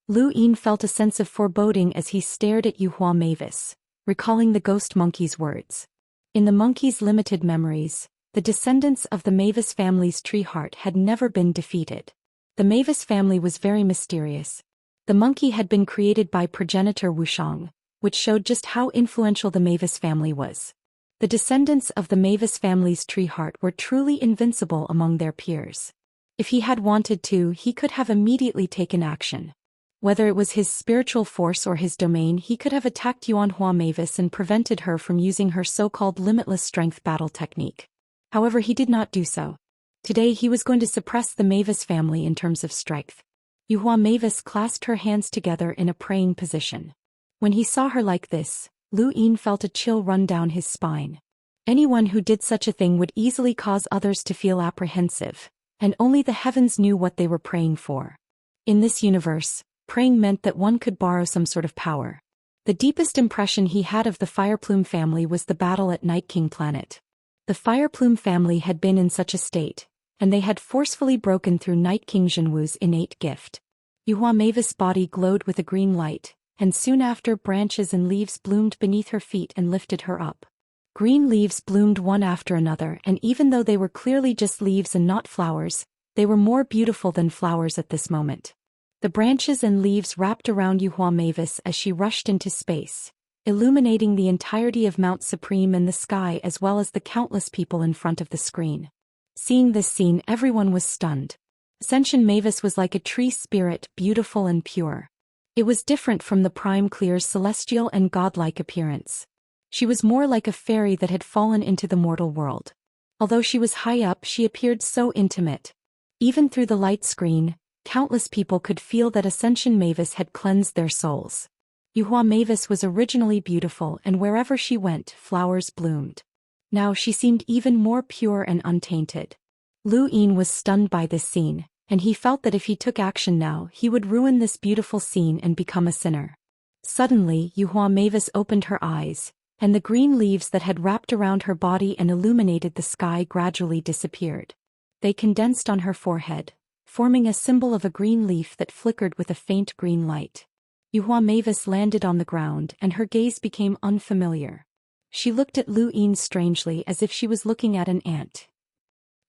Lu Yin felt a sense of foreboding as he stared at Yuhua Mavis, recalling the ghost monkey's words. In the monkey's limited memories, the descendants of the Mavis family's tree heart had never been defeated. The Mavis family was very mysterious. The monkey had been created by progenitor Wuxia, which showed just how influential the Mavis family was. The descendants of the Mavis family's tree heart were truly invincible among their peers. If he had wanted to, he could have immediately taken action. Whether it was his spiritual force or his domain, he could have attacked Yuanhua Mavis and prevented her from using her so-called limitless strength battle technique. However, he did not do so. Today he was going to suppress the Mavis family in terms of strength. Yuhua Mavis clasped her hands together in a praying position. When he saw her like this, Lu Yin felt a chill run down his spine. Anyone who did such a thing would easily cause others to feel apprehensive, and only the heavens knew what they were praying for. In this universe, praying meant that one could borrow some sort of power. The deepest impression he had of the Fireplume family was the battle at Night King Planet. The Fireplume family had been in such a state, and they had forcefully broken through Night King Zhenwu's innate gift. Yuhua Mavis' body glowed with a green light, and soon after branches and leaves bloomed beneath her feet and lifted her up. Green leaves bloomed one after another, and even though they were clearly just leaves and not flowers, they were more beautiful than flowers at this moment. The branches and leaves wrapped around Yuhua Mavis as she rushed into space, illuminating the entirety of Mount Supreme and the sky as well as the countless people in front of the screen. Seeing this scene, everyone was stunned. Ascension Mavis was like a tree spirit, beautiful and pure. It was different from the Prime Clear's celestial and godlike appearance. She was more like a fairy that had fallen into the mortal world. Although she was high up, she appeared so intimate. Even through the light screen, countless people could feel that Ascension Mavis had cleansed their souls. Yuhua Mavis was originally beautiful, and wherever she went, flowers bloomed. Now she seemed even more pure and untainted. Lu Yin was stunned by this scene, and he felt that if he took action now, he would ruin this beautiful scene and become a sinner. Suddenly, Yuhua Mavis opened her eyes, and the green leaves that had wrapped around her body and illuminated the sky gradually disappeared. They condensed on her forehead, forming a symbol of a green leaf that flickered with a faint green light. Yuhua Mavis landed on the ground and her gaze became unfamiliar. She looked at Lu Yin strangely as if she was looking at an ant.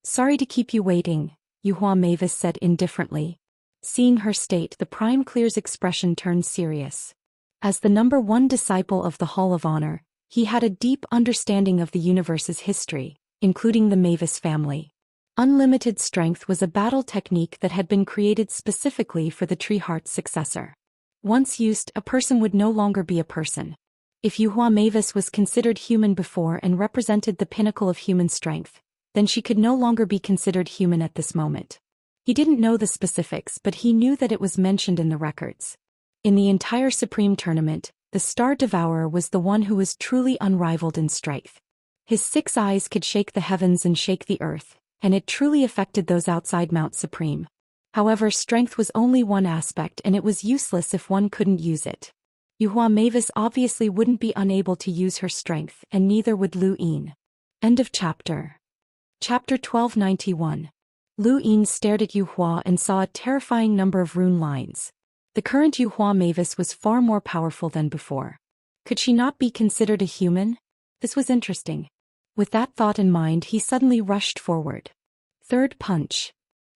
"Sorry to keep you waiting," Yuhua Mavis said indifferently. Seeing her state, the Prime Clear's expression turned serious. As the #1 disciple of the Hall of Honor, he had a deep understanding of the universe's history, including the Mavis family. Unlimited strength was a battle technique that had been created specifically for the Tree Heart's successor. Once used, a person would no longer be a person. If Yuhua Mavis was considered human before and represented the pinnacle of human strength, then she could no longer be considered human at this moment. He didn't know the specifics, but he knew that it was mentioned in the records. In the entire Supreme Tournament, the Star Devourer was the one who was truly unrivaled in strength. His 6 eyes could shake the heavens and shake the earth, and it truly affected those outside Mount Supreme. However, strength was only one aspect and it was useless if one couldn't use it. Yuhua Mavis obviously wouldn't be unable to use her strength, and neither would Lu Yin. End of chapter. Chapter 1291. Lu Yin stared at Yu Hua and saw a terrifying number of rune lines. The current Yu Hua Mavis was far more powerful than before. Could she not be considered a human? This was interesting. With that thought in mind, he suddenly rushed forward. Third punch.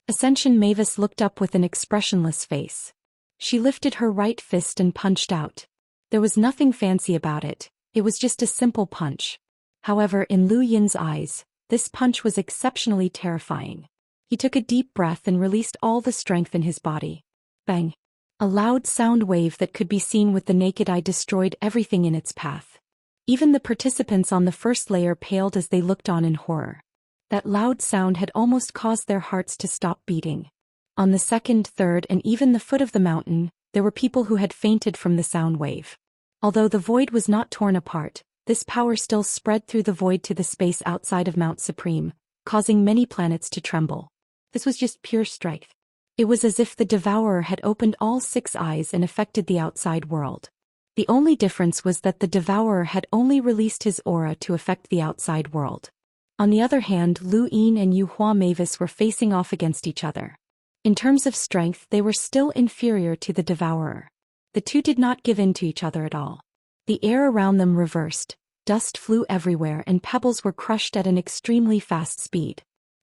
Ascension Mavis looked up with an expressionless face. She lifted her right fist and punched out. There was nothing fancy about it, it was just a simple punch. However, in Lu Yin's eyes, this punch was exceptionally terrifying. He took a deep breath and released all the strength in his body. Bang! A loud sound wave that could be seen with the naked eye destroyed everything in its path. Even the participants on the first layer paled as they looked on in horror. That loud sound had almost caused their hearts to stop beating. On the second, third, and even the foot of the mountain, there were people who had fainted from the sound wave. Although the void was not torn apart, this power still spread through the void to the space outside of Mount Supreme, causing many planets to tremble. This was just pure strength. It was as if the Devourer had opened all 6 eyes and affected the outside world. The only difference was that the Devourer had only released his aura to affect the outside world. On the other hand, Lu Yin and Yu Hua Mavis were facing off against each other. In terms of strength, they were still inferior to the Devourer. The two did not give in to each other at all. The air around them reversed, dust flew everywhere and pebbles were crushed at an extremely fast speed.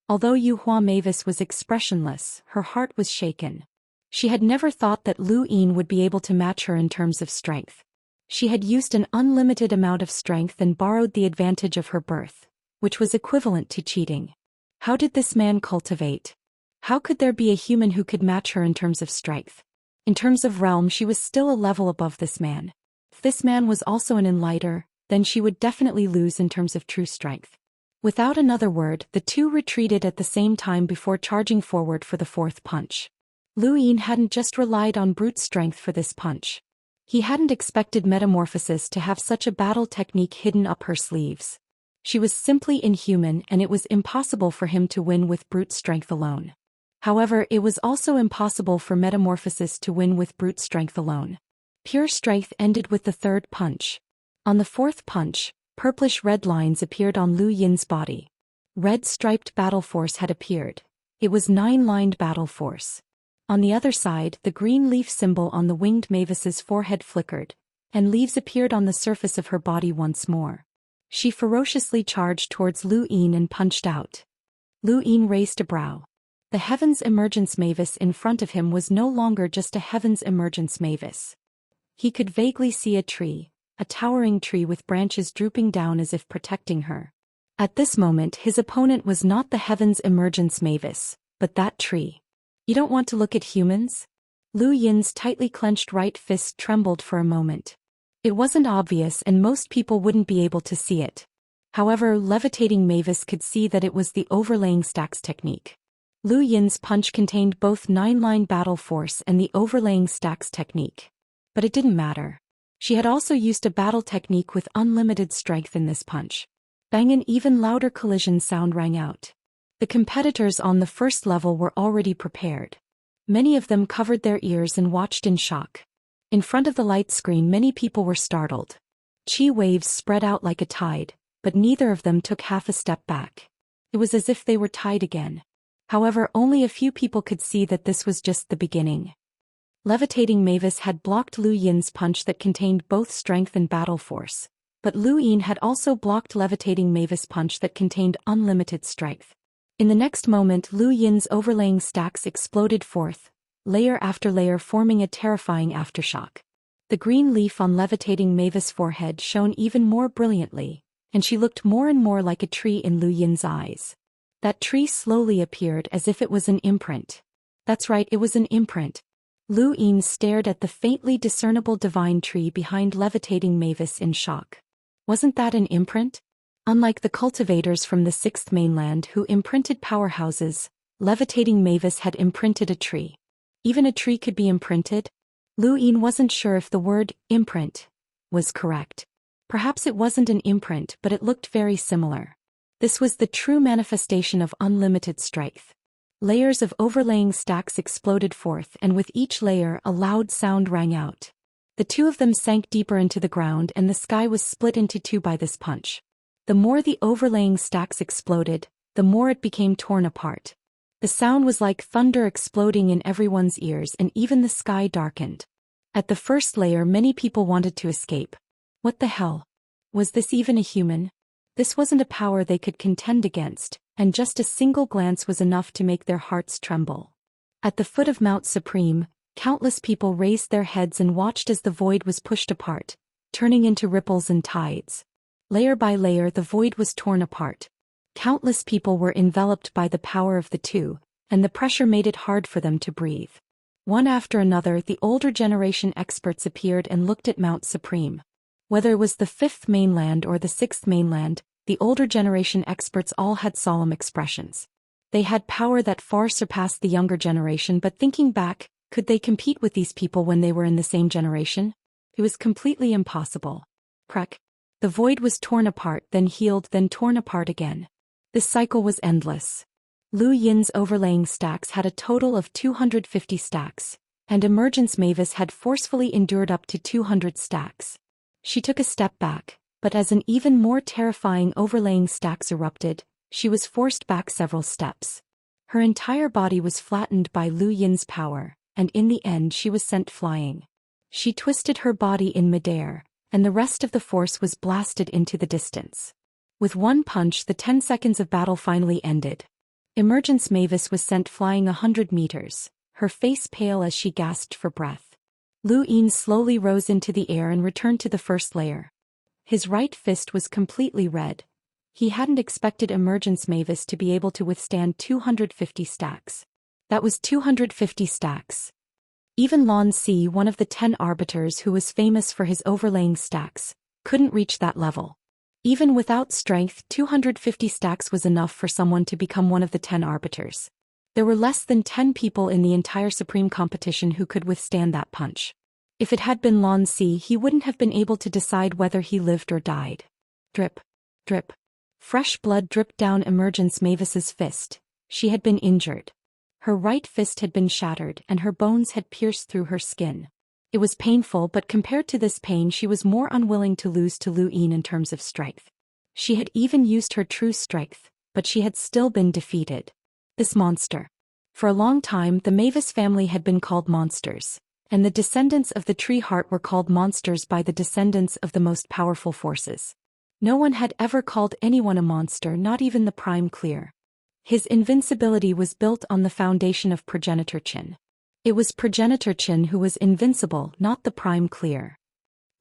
Although Yu Hua Mavis was expressionless, her heart was shaken. She had never thought that Lu Yin would be able to match her in terms of strength. She had used an unlimited amount of strength and borrowed the advantage of her birth, which was equivalent to cheating. How did this man cultivate? How could there be a human who could match her in terms of strength? In terms of realm, she was still a level above this man. If this man was also an enlighter, then she would definitely lose in terms of true strength. Without another word, the two retreated at the same time before charging forward for the fourth punch. Lu Yin hadn't just relied on brute strength for this punch. He hadn't expected Metamorphosis to have such a battle technique hidden up her sleeves. She was simply inhuman and it was impossible for him to win with brute strength alone. However, it was also impossible for Metamorphosis to win with brute strength alone. Pure strength ended with the third punch. On the fourth punch, purplish-red lines appeared on Lu Yin's body. Red striped battle force had appeared. It was 9-lined battle force. On the other side, the green leaf symbol on the winged Mavis's forehead flickered, and leaves appeared on the surface of her body once more. She ferociously charged towards Lu Yin and punched out. Lu Yin raised a brow. The Heaven's Emergence Mavis in front of him was no longer just a Heaven's Emergence Mavis. He could vaguely see a tree, a towering tree with branches drooping down as if protecting her. At this moment, his opponent was not the Heaven's Emergence Mavis, but that tree. You don't want to look at humans? Lu Yin's tightly clenched right fist trembled for a moment. It wasn't obvious and most people wouldn't be able to see it. However, Levitating Mavis could see that it was the overlaying stacks technique. Lu Yin's punch contained both 9-line battle force and the overlaying stacks technique. But it didn't matter. She had also used a battle technique with unlimited strength in this punch. Bang! An even louder collision sound rang out. The competitors on the first level were already prepared. Many of them covered their ears and watched in shock. In front of the light screen, many people were startled. Chi waves spread out like a tide, but neither of them took half a step back. It was as if they were tied again. However, only a few people could see that this was just the beginning. Levitating Mavis had blocked Lu Yin's punch that contained both strength and battle force, but Lu Yin had also blocked Levitating Mavis' punch that contained unlimited strength. In the next moment, Lu Yin's overlaying stacks exploded forth, layer after layer forming a terrifying aftershock. The green leaf on Levitating Mavis' forehead shone even more brilliantly, and she looked more and more like a tree in Lu Yin's eyes. That tree slowly appeared as if it was an imprint. That's right, it was an imprint. Lu Yin stared at the faintly discernible divine tree behind Levitating Mavis in shock. Wasn't that an imprint? Unlike the cultivators from the 6th mainland who imprinted powerhouses, Levitating Mavis had imprinted a tree. Even a tree could be imprinted? Lu Yin wasn't sure if the word imprint was correct. Perhaps it wasn't an imprint, but it looked very similar. This was the true manifestation of unlimited strength. Layers of overlaying stacks exploded forth, and with each layer a loud sound rang out. The two of them sank deeper into the ground and the sky was split into two by this punch. The more the overlaying stacks exploded, the more it became torn apart. The sound was like thunder exploding in everyone's ears, and even the sky darkened. At the first layer, many people wanted to escape. What the hell? Was this even a human? This wasn't a power they could contend against, and just a single glance was enough to make their hearts tremble. At the foot of Mount Supreme, countless people raised their heads and watched as the void was pushed apart, turning into ripples and tides. Layer by layer, the void was torn apart. Countless people were enveloped by the power of the two, and the pressure made it hard for them to breathe. One after another, the older generation experts appeared and looked at Mount Supreme. Whether it was the fifth mainland or the sixth mainland, the older generation experts all had solemn expressions. They had power that far surpassed the younger generation, but thinking back, could they compete with these people when they were in the same generation? It was completely impossible. Crack. The void was torn apart, then healed, then torn apart again. This cycle was endless. Lu Yin's overlaying stacks had a total of 250 stacks, and Emergence Mavis had forcefully endured up to 200 stacks. She took a step back, but as an even more terrifying overlaying stacks erupted, she was forced back several steps. Her entire body was flattened by Lu Yin's power, and in the end she was sent flying. She twisted her body in midair, and the rest of the force was blasted into the distance. With one punch, the 10 seconds of battle finally ended. Emergence Mavis was sent flying 100 meters, her face pale as she gasped for breath. Lu Yin slowly rose into the air and returned to the first layer. His right fist was completely red. He hadn't expected Emergence Mavis to be able to withstand 250 stacks. That was 250 stacks. Even Lan Si, one of the 10 arbiters who was famous for his overlaying stacks, couldn't reach that level. Even without strength, 250 stacks was enough for someone to become one of the 10 arbiters. There were less than 10 people in the entire Supreme competition who could withstand that punch. If it had been Lan Si, he wouldn't have been able to decide whether he lived or died. Drip. Drip. Fresh blood dripped down Emergence Mavis's fist. She had been injured. Her right fist had been shattered and her bones had pierced through her skin. It was painful, but compared to this pain she was more unwilling to lose to Lu Yin in terms of strength. She had even used her true strength, but she had still been defeated. This monster. For a long time the Mavis family had been called monsters, and the descendants of the tree heart were called monsters by the descendants of the most powerful forces. No one had ever called anyone a monster, not even the Prime Clear. His invincibility was built on the foundation of Progenitor Qin. It was Progenitor Qin who was invincible, not the Prime Clear.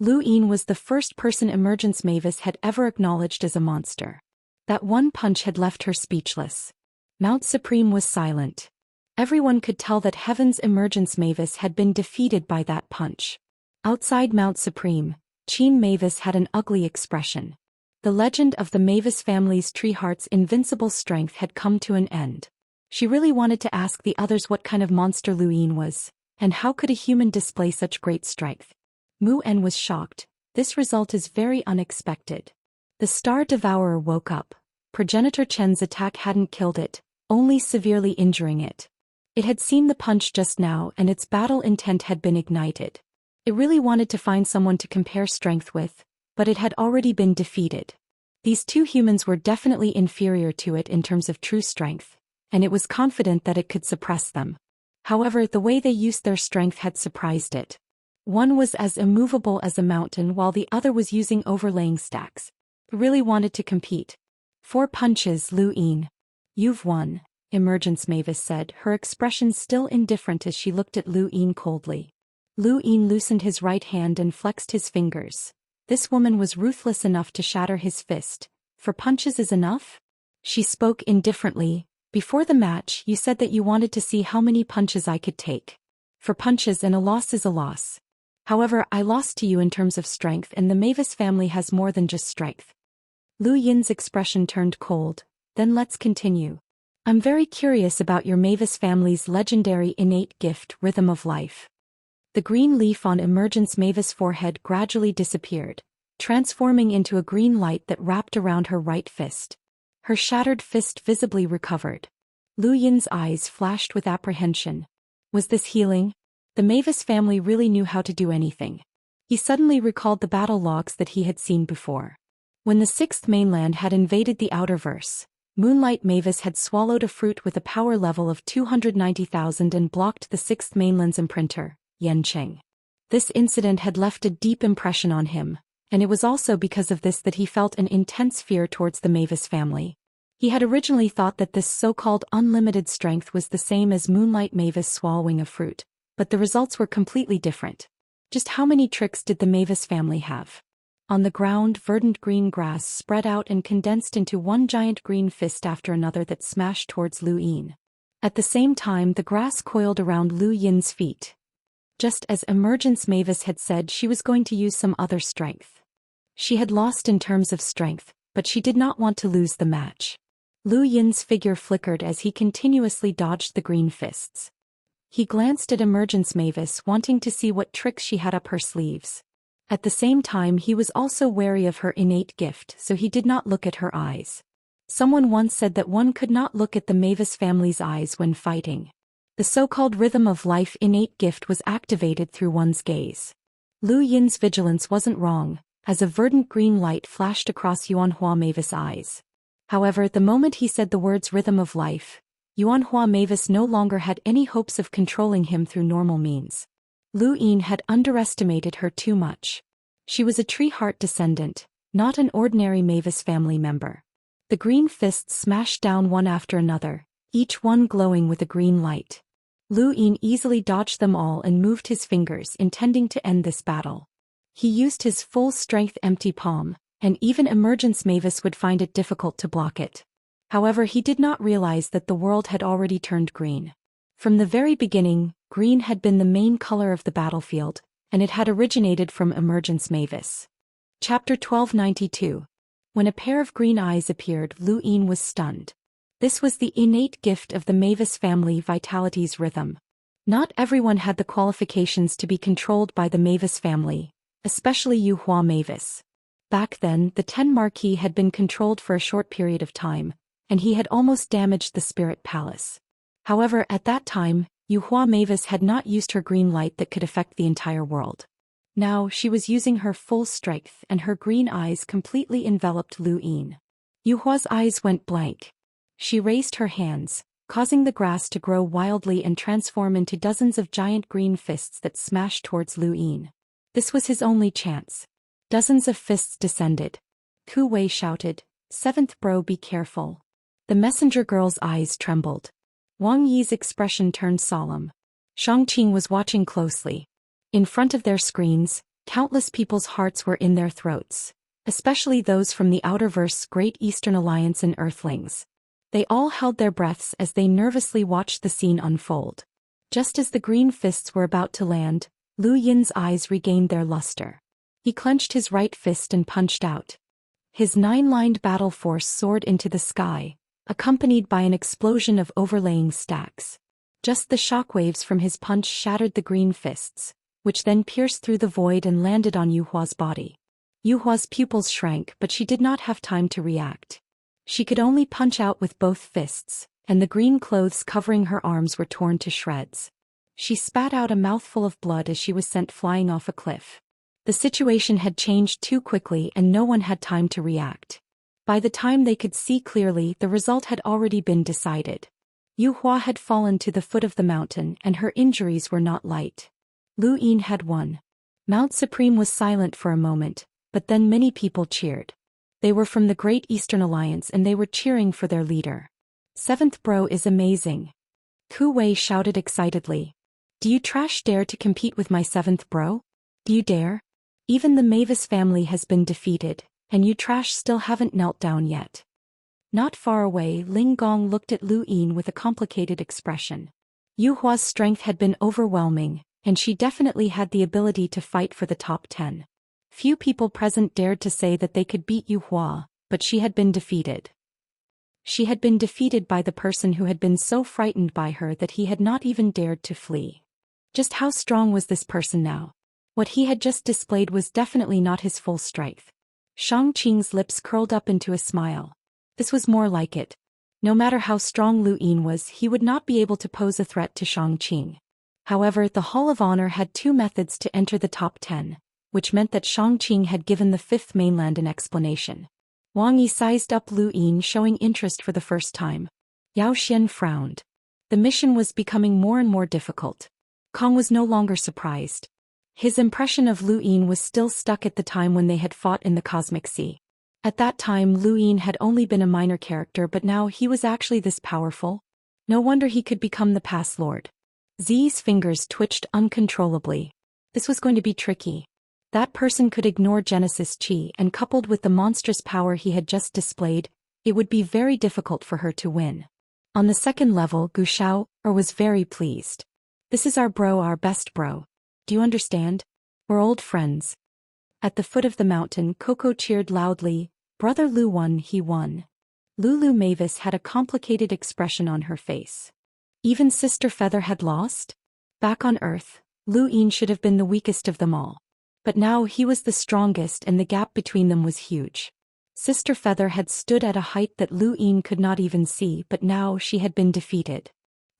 Lu Yin was the first person Emergence Mavis had ever acknowledged as a monster. That one punch had left her speechless. Mount Supreme was silent. Everyone could tell that Heaven's Emergence Mavis had been defeated by that punch. Outside Mount Supreme, Qin Mavis had an ugly expression. The legend of the Mavis family's tree heart's invincible strength had come to an end. She really wanted to ask the others what kind of monster Lu Yin was, and how could a human display such great strength. Mu En was shocked. This result is very unexpected. The Star Devourer woke up. Progenitor Chen's attack hadn't killed it, only severely injuring it. It had seen the punch just now and its battle intent had been ignited. It really wanted to find someone to compare strength with, but it had already been defeated. These two humans were definitely inferior to it in terms of true strength, and it was confident that it could suppress them. However, the way they used their strength had surprised it. One was as immovable as a mountain while the other was using overlaying stacks. It really wanted to compete. 4 punches, Lu Yin. You've won, Emergence Mavis said, her expression still indifferent as she looked at Lu Yin coldly. Lu Yin loosened his right hand and flexed his fingers. This woman was ruthless enough to shatter his fist. 4 punches is enough? She spoke indifferently. Before the match, you said that you wanted to see how many punches I could take. 4 punches and a loss is a loss. However, I lost to you in terms of strength, and the Mavis family has more than just strength. Lu Yin's expression turned cold. Then let's continue. I'm very curious about your Mavis family's legendary innate gift, Rhythm of Life. The green leaf on Emergence Mavis' forehead gradually disappeared, transforming into a green light that wrapped around her right fist. Her shattered fist visibly recovered. Lu Yin's eyes flashed with apprehension. Was this healing? The Mavis family really knew how to do anything. He suddenly recalled the battle logs that he had seen before. When the 6th mainland had invaded the Outerverse, Moonlight Mavis had swallowed a fruit with a power level of 290,000 and blocked the 6th mainland's imprinter, Yancheng. This incident had left a deep impression on him, and it was also because of this that he felt an intense fear towards the Mavis family. He had originally thought that this so-called unlimited strength was the same as Moonlight Mavis swallowing a fruit, but the results were completely different. Just how many tricks did the Mavis family have? On the ground, verdant green grass spread out and condensed into one giant green fist after another that smashed towards Lu Yin. At the same time, the grass coiled around Lu Yin's feet. Just as Emergence Mavis had said, she was going to use some other strength. She had lost in terms of strength, but she did not want to lose the match. Lu Yin's figure flickered as he continuously dodged the green fists. He glanced at Emergence Mavis, wanting to see what tricks she had up her sleeves. At the same time, he was also wary of her innate gift, so he did not look at her eyes. Someone once said that one could not look at the Mavis family's eyes when fighting. The so-called rhythm of life innate gift was activated through one's gaze. Lu Yin's vigilance wasn't wrong, as a verdant green light flashed across Yuanhua Mavis' eyes. However, the moment he said the words rhythm of life, Yuanhua Mavis no longer had any hopes of controlling him through normal means. Lu Yin had underestimated her too much. She was a Tree Heart descendant, not an ordinary Mavis family member. The green fists smashed down one after another, each one glowing with a green light. Lu Yin easily dodged them all and moved his fingers, intending to end this battle. He used his full-strength empty palm, and even Emergence Mavis would find it difficult to block it. However, he did not realize that the world had already turned green. From the very beginning, green had been the main color of the battlefield, and it had originated from Emergence Mavis. Chapter 1292. When a pair of green eyes appeared, Lu Yin was stunned. This was the innate gift of the Mavis family Vitality's rhythm. Not everyone had the qualifications to be controlled by the Mavis family, especially Yuhua Mavis. Back then, the 10 Marquis had been controlled for a short period of time, and he had almost damaged the Spirit Palace. However, at that time, Yuhua Mavis had not used her green light that could affect the entire world. Now, she was using her full strength, and her green eyes completely enveloped Lu Yin. Yuhua's eyes went blank. She raised her hands, causing the grass to grow wildly and transform into dozens of giant green fists that smashed towards Lu Yin. This was his only chance. Dozens of fists descended. Ku Wei shouted, "Seventh bro, be careful." The messenger girl's eyes trembled. Wang Yi's expression turned solemn. Shangqing was watching closely. In front of their screens, countless people's hearts were in their throats, especially those from the Outerverse, Great Eastern Alliance and Earthlings. They all held their breaths as they nervously watched the scene unfold. Just as the green fists were about to land, Lu Yin's eyes regained their luster. He clenched his right fist and punched out. His 9-lined battle force soared into the sky, accompanied by an explosion of overlaying stacks. Just the shockwaves from his punch shattered the green fists, which then pierced through the void and landed on Yuhua's body. Yuhua's pupils shrank, but she did not have time to react. She could only punch out with both fists, and the green clothes covering her arms were torn to shreds. She spat out a mouthful of blood as she was sent flying off a cliff. The situation had changed too quickly and no one had time to react. By the time they could see clearly, the result had already been decided. Yuhua had fallen to the foot of the mountain and her injuries were not light. Lu Yin had won. Mount Supreme was silent for a moment, but then many people cheered. They were from the Great Eastern Alliance and they were cheering for their leader. "Seventh bro is amazing." Ku Wei shouted excitedly. "Do you trash dare to compete with my 7th bro? Do you dare? Even the Mavis family has been defeated, and you trash still haven't knelt down yet." Not far away, Ling Gong looked at Lu Yin with a complicated expression. Yuhua's strength had been overwhelming, and she definitely had the ability to fight for the top 10. Few people present dared to say that they could beat Yuhua, but she had been defeated. She had been defeated by the person who had been so frightened by her that he had not even dared to flee. Just how strong was this person now? What he had just displayed was definitely not his full strength. Shangqing's lips curled up into a smile. This was more like it. No matter how strong Lu Yin was, he would not be able to pose a threat to Shangqing. However, the Hall of Honor had 2 methods to enter the top 10, which meant that Shangqing had given the 5th mainland an explanation. Wang Yi sized up Lu Yin, showing interest for the first time. Zhou Xian frowned. The mission was becoming more and more difficult. Kong was no longer surprised. His impression of Lu Yin was still stuck at the time when they had fought in the Cosmic Sea. At that time Lu Yin had only been a minor character, but now he was actually this powerful. No wonder he could become the Past Lord. Zi's fingers twitched uncontrollably. This was going to be tricky. That person could ignore Genesis Chi, and coupled with the monstrous power he had just displayed, it would be very difficult for her to win. On the second level, Gu Xiao was very pleased. This is our bro, our best bro. Do you understand? We're old friends. At the foot of the mountain, Coco cheered loudly. Brother Lu won, he won. Lulu Mavis had a complicated expression on her face. Even Sister Feather had lost? Back on Earth, Lu Yin should have been the weakest of them all. But now he was the strongest, and the gap between them was huge. Sister Feather had stood at a height that Lu Yin could not even see, but now she had been defeated.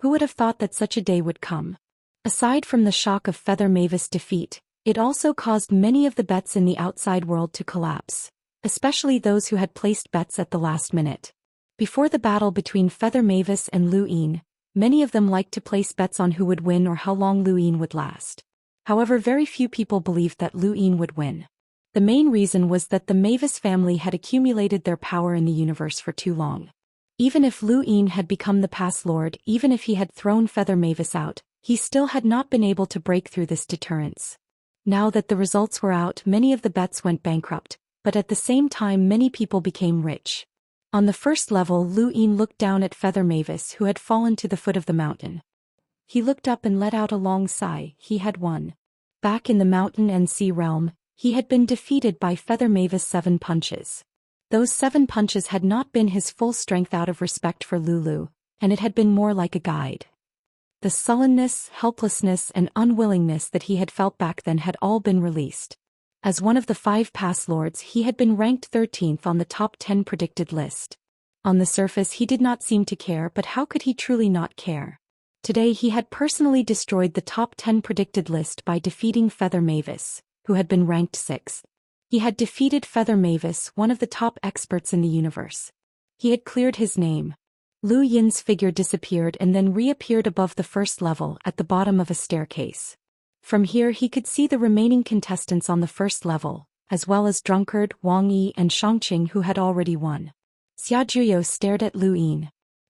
Who would have thought that such a day would come? Aside from the shock of Feather Mavis' defeat, it also caused many of the bets in the outside world to collapse, especially those who had placed bets at the last minute. Before the battle between Feather Mavis and Lu Yin, many of them liked to place bets on who would win or how long Lu Yin would last. However, very few people believed that Lu Yin would win. The main reason was that the Mavis family had accumulated their power in the universe for too long. Even if Lu Yin had become the Past Lord, even if he had thrown Feather Mavis out, he still had not been able to break through this deterrence. Now that the results were out, many of the bets went bankrupt, but at the same time many people became rich. On the first level, Lu Yin looked down at Feather Mavis, who had fallen to the foot of the mountain. He looked up and let out a long sigh. He had won. Back in the mountain and sea realm, he had been defeated by Feather Mavis' 7 punches. Those 7 punches had not been his full strength out of respect for Lulu, and it had been more like a guide. The sullenness, helplessness, and unwillingness that he had felt back then had all been released. As one of the 5 Past Lords, he had been ranked 13th on the top 10 predicted list. On the surface he did not seem to care, but how could he truly not care? Today he had personally destroyed the top 10 predicted list by defeating Feather Mavis, who had been ranked 6th. He had defeated Feather Mavis, one of the top experts in the universe. He had cleared his name. Lu Yin's figure disappeared and then reappeared above the first level at the bottom of a staircase. From here he could see the remaining contestants on the first level, as well as Drunkard, Wang Yi, and Shangqing, who had already won. Xia Juyo stared at Lu Yin.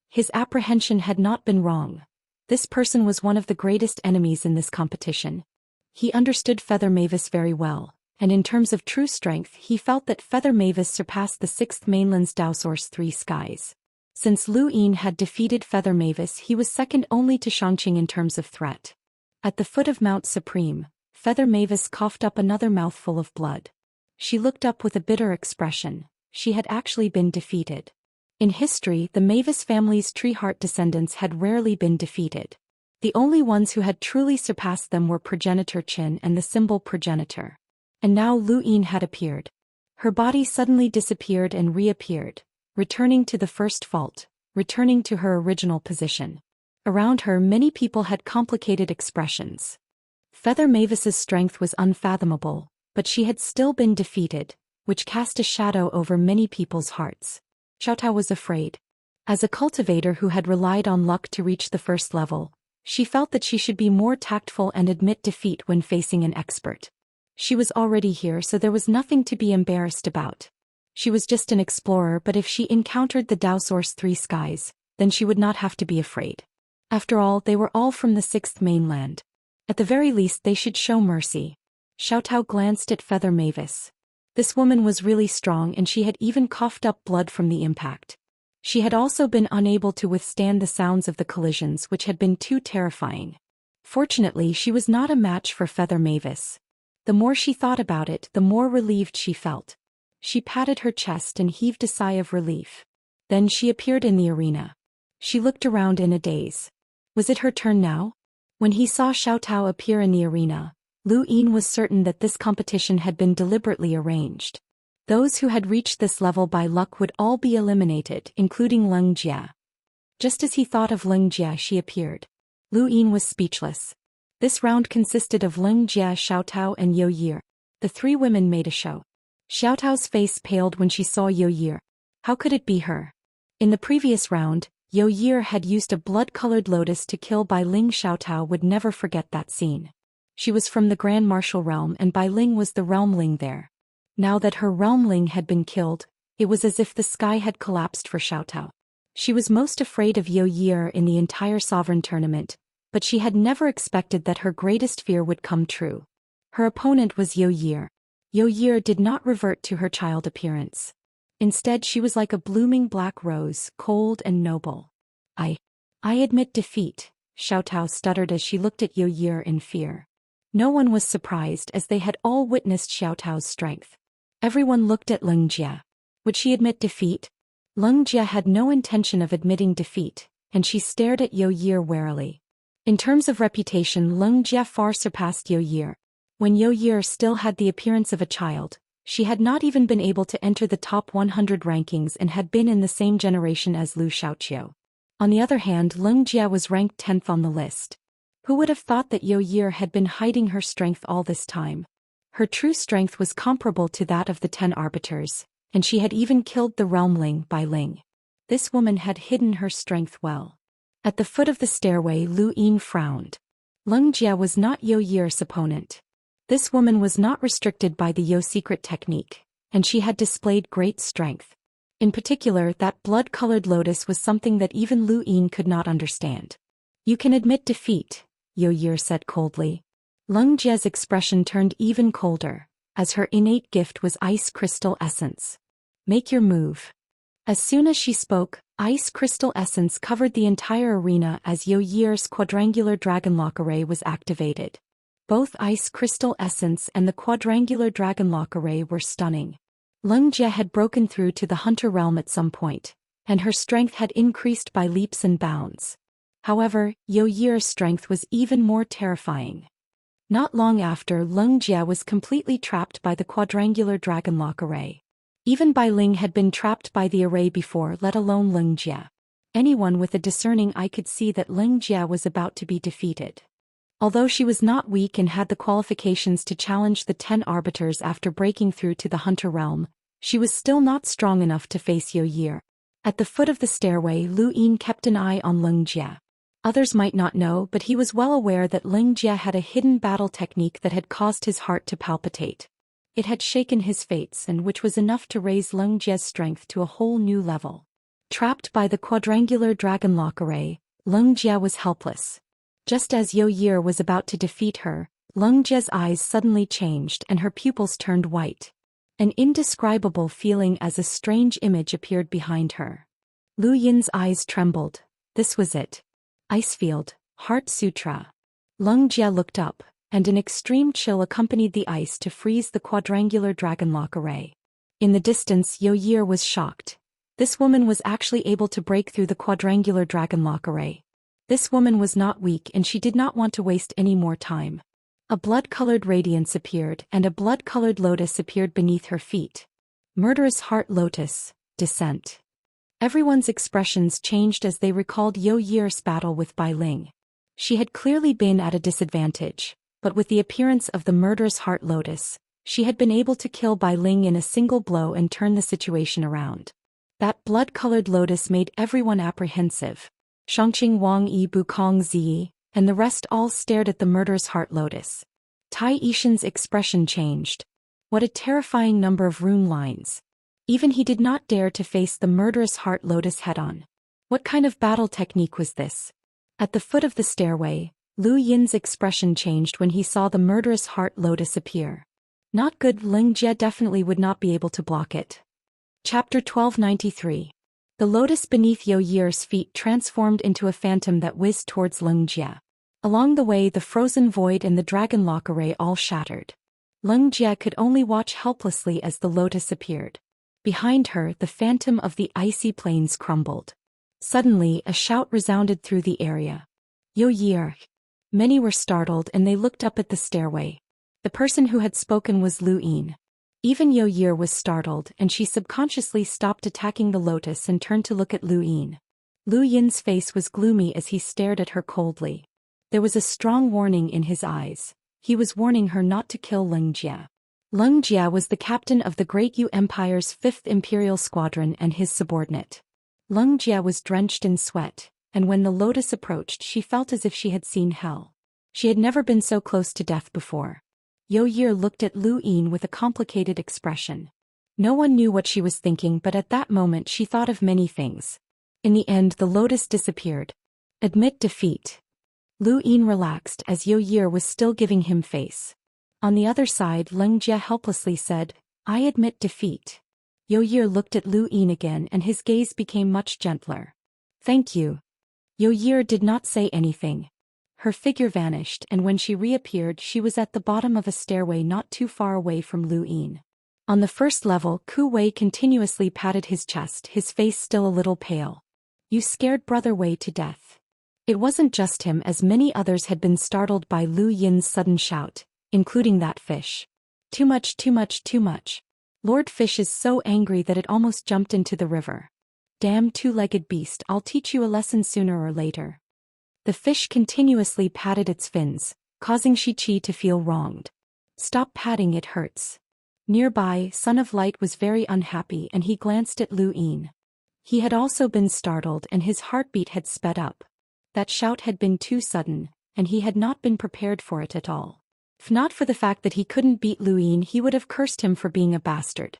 His apprehension had not been wrong. This person was one of the greatest enemies in this competition. He understood Feather Mavis very well, and in terms of true strength he felt that Feather Mavis surpassed the 6th mainland's Daoist 3 skies. Since Lu Yin had defeated Feather Mavis, he was second only to Shangqing in terms of threat. At the foot of Mount Supreme, Feather Mavis coughed up another mouthful of blood. She looked up with a bitter expression. She had actually been defeated. In history, the Mavis family's Treeheart descendants had rarely been defeated. The only ones who had truly surpassed them were Progenitor Qin and the symbol Progenitor. And now Lu Yin had appeared. Her body suddenly disappeared and reappeared, returning to the first fault, returning to her original position. Around her many people had complicated expressions. Feather Mavis's strength was unfathomable, but she had still been defeated, which cast a shadow over many people's hearts. Xiaotao was afraid. As a cultivator who had relied on luck to reach the first level, she felt that she should be more tactful and admit defeat when facing an expert. She was already here, so there was nothing to be embarrassed about. She was just an explorer, but if she encountered the Daoist 3 skies, then she would not have to be afraid. After all, they were all from the 6th mainland. At the very least they should show mercy. Xiaotao glanced at Feather Mavis. This woman was really strong, and she had even coughed up blood from the impact. She had also been unable to withstand the sounds of the collisions, which had been too terrifying. Fortunately, she was not a match for Feather Mavis. The more she thought about it, the more relieved she felt. She patted her chest and heaved a sigh of relief. Then she appeared in the arena. She looked around in a daze. Was it her turn now? When he saw Xiaotao appear in the arena, Lu Yin was certain that this competition had been deliberately arranged. Those who had reached this level by luck would all be eliminated, including Leng Jia. Just as he thought of Leng Jia, she appeared. Lu Yin was speechless. This round consisted of Leng Jia, Xiaotao, and Yo Yi. The 3 women made a show. Xiaotao's face paled when she saw Yo Yi. How could it be her? In the previous round, Yo Yi had used a blood-colored lotus to kill Bai Ling. Xiaotao would never forget that scene. She was from the Grand Martial realm and Bai Ling was the realmling there. Now that her realmling had been killed, it was as if the sky had collapsed for Xiaotao. She was most afraid of Yo Yi in the entire sovereign tournament, but she had never expected that her greatest fear would come true. Her opponent was Yo Yi. Yo Yi did not revert to her child appearance. Instead she was like a blooming black rose, cold and noble. I admit defeat, Xiaotao stuttered as she looked at Yo Yi in fear. No one was surprised as they had all witnessed Xiaotao's strength. Everyone looked at Leng Jie. Would she admit defeat? Leng Jie had no intention of admitting defeat, and she stared at Yo Yi warily. In terms of reputation, Leng Jie far surpassed Yo Yi. When Yo Yi still had the appearance of a child, she had not even been able to enter the top 100 rankings and had been in the same generation as Lu Xiaoqiu. On the other hand, Leng Jie was ranked 10th on the list. Who would have thought that Yo Yi had been hiding her strength all this time? Her true strength was comparable to that of the 10 arbiters, and she had even killed the realmling Bai Ling. This woman had hidden her strength well. At the foot of the stairway, Lu Yin frowned. Leng Jie was not Yo Yi's opponent. This woman was not restricted by the Yo secret technique, and she had displayed great strength. In particular, that blood-colored lotus was something that even Lu Yin could not understand. You can admit defeat, Yo Yi said coldly. Leng Jie's expression turned even colder, as her innate gift was ice crystal essence. Make your move. As soon as she spoke, ice crystal essence covered the entire arena as Yo Yi's quadrangular dragonlock array was activated. Both ice crystal essence and the quadrangular dragonlock array were stunning. Leng Jie had broken through to the hunter realm at some point, and her strength had increased by leaps and bounds. However, Yo Yi's strength was even more terrifying. Not long after, Leng Jie was completely trapped by the quadrangular dragonlock array. Even Bai Ling had been trapped by the array before, let alone Leng Jie. Anyone with a discerning eye could see that Leng Jie was about to be defeated. Although she was not weak and had the qualifications to challenge the 10 arbiters after breaking through to the hunter realm, she was still not strong enough to face Yo Yi. At the foot of the stairway, Lu Yin kept an eye on Leng Jie. Others might not know, but he was well aware that Leng Jie had a hidden battle technique that had caused his heart to palpitate. It had shaken his fates and which was enough to raise Leng Jie's strength to a whole new level. Trapped by the quadrangular dragonlock array, Leng Jie was helpless. Just as Yo Yi was about to defeat her, Leng Jie's eyes suddenly changed and her pupils turned white. An indescribable feeling as a strange image appeared behind her. Lu Yin's eyes trembled. This was it. Icefield, Heart Sutra. Leng Jie looked up, and an extreme chill accompanied the ice to freeze the quadrangular dragonlock array. In the distance, Yo Yi was shocked. This woman was actually able to break through the quadrangular dragonlock array. This woman was not weak and she did not want to waste any more time. A blood-colored radiance appeared and a blood-colored lotus appeared beneath her feet. Murderous Heart Lotus, Descent. Everyone's expressions changed as they recalled Yo Yi's battle with Bai Ling. She had clearly been at a disadvantage, but with the appearance of the Murderous Heart Lotus, she had been able to kill Bai Ling in a single blow and turn the situation around. That blood-colored lotus made everyone apprehensive. Shangqing Wang Yi Bukong Zi, and the rest all stared at the Murderous Heart Lotus. Tai Yishan's expression changed. What a terrifying number of rune lines. Even he did not dare to face the Murderous Heart Lotus head-on. What kind of battle technique was this? At the foot of the stairway, Lu Yin's expression changed when he saw the Murderous Heart Lotus appear. Not good. Leng Jie definitely would not be able to block it. Chapter 1293. The lotus beneath Yo Yi's feet transformed into a phantom that whizzed towards Leng Jie. Along the way, the frozen void and the dragonlock array all shattered. Leng Jie could only watch helplessly as the lotus appeared. Behind her, the phantom of the icy plains crumbled. Suddenly, a shout resounded through the area. Yo Yi! Many were startled and they looked up at the stairway. The person who had spoken was Lu Yin. Even Yo Yi was startled and she subconsciously stopped attacking the lotus and turned to look at Lu Yin. Lu Yin's face was gloomy as he stared at her coldly. There was a strong warning in his eyes. He was warning her not to kill Leng Jie. Leng Jia was the captain of the Great Yu Empire's 5th Imperial Squadron and his subordinate. Leng Jia was drenched in sweat, and when the lotus approached she felt as if she had seen hell. She had never been so close to death before. Yo Yi looked at Lu Yin with a complicated expression. No one knew what she was thinking, but at that moment she thought of many things. In the end the lotus disappeared. Admit defeat. Lu Yin relaxed as Yo Yi was still giving him face. On the other side Leng Jia helplessly said, I admit defeat. Yo Yi looked at Lu Yin again and his gaze became much gentler. Thank you. Yo Yi did not say anything. Her figure vanished, and when she reappeared she was at the bottom of a stairway not too far away from Lu Yin. On the first level Ku Wei continuously patted his chest, his face still a little pale. You scared Brother Wei to death. It wasn't just him, as many others had been startled by Lu Yin's sudden shout, including that fish. Too much, too much, too much. Lord Fish is so angry that it almost jumped into the river. Damn two-legged beast, I'll teach you a lesson sooner or later. The fish continuously patted its fins, causing Shi-Chi to feel wronged. Stop patting, it hurts. Nearby, Son of Light was very unhappy and he glanced at Lu Yin. He had also been startled and his heartbeat had sped up. That shout had been too sudden, and he had not been prepared for it at all. If not for the fact that he couldn't beat Lu Yin, he would have cursed him for being a bastard.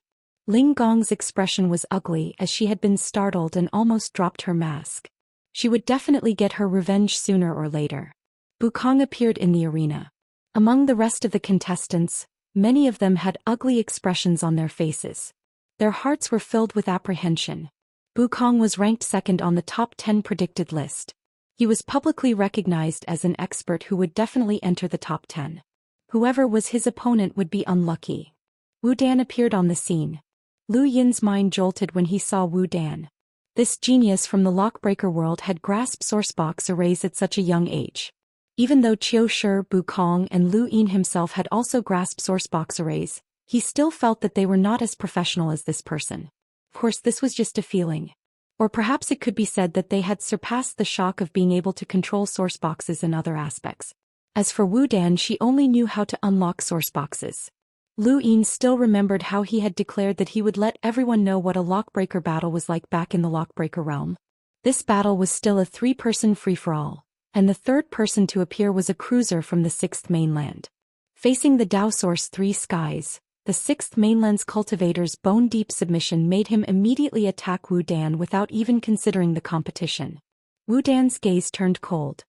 Ling Gong's expression was ugly as she had been startled and almost dropped her mask. She would definitely get her revenge sooner or later. Bukong appeared in the arena. Among the rest of the contestants, many of them had ugly expressions on their faces. Their hearts were filled with apprehension. Bukong was ranked second on the top 10 predicted list. He was publicly recognized as an expert who would definitely enter the top 10. Whoever was his opponent would be unlucky. Wu Dan appeared on the scene. Lu Yin's mind jolted when he saw Wu Dan. This genius from the Lockbreaker world had grasped sourcebox arrays at such a young age. Even though Qiu Shi, Bukong and Lu Yin himself had also grasped sourcebox arrays, he still felt that they were not as professional as this person. Of course, this was just a feeling. Or perhaps it could be said that they had surpassed the shock of being able to control sourceboxes in other aspects. As for Wu Dan, she only knew how to unlock sourceboxes. Lu Yin still remembered how he had declared that he would let everyone know what a Lockbreaker battle was like back in the Lockbreaker realm. This battle was still a 3-person free-for-all, and the third person to appear was a cruiser from the 6th mainland. Facing the Dao Source 3 skies, the 6th mainland's cultivator's bone-deep submission made him immediately attack Wu Dan without even considering the competition. Wu Dan's gaze turned cold.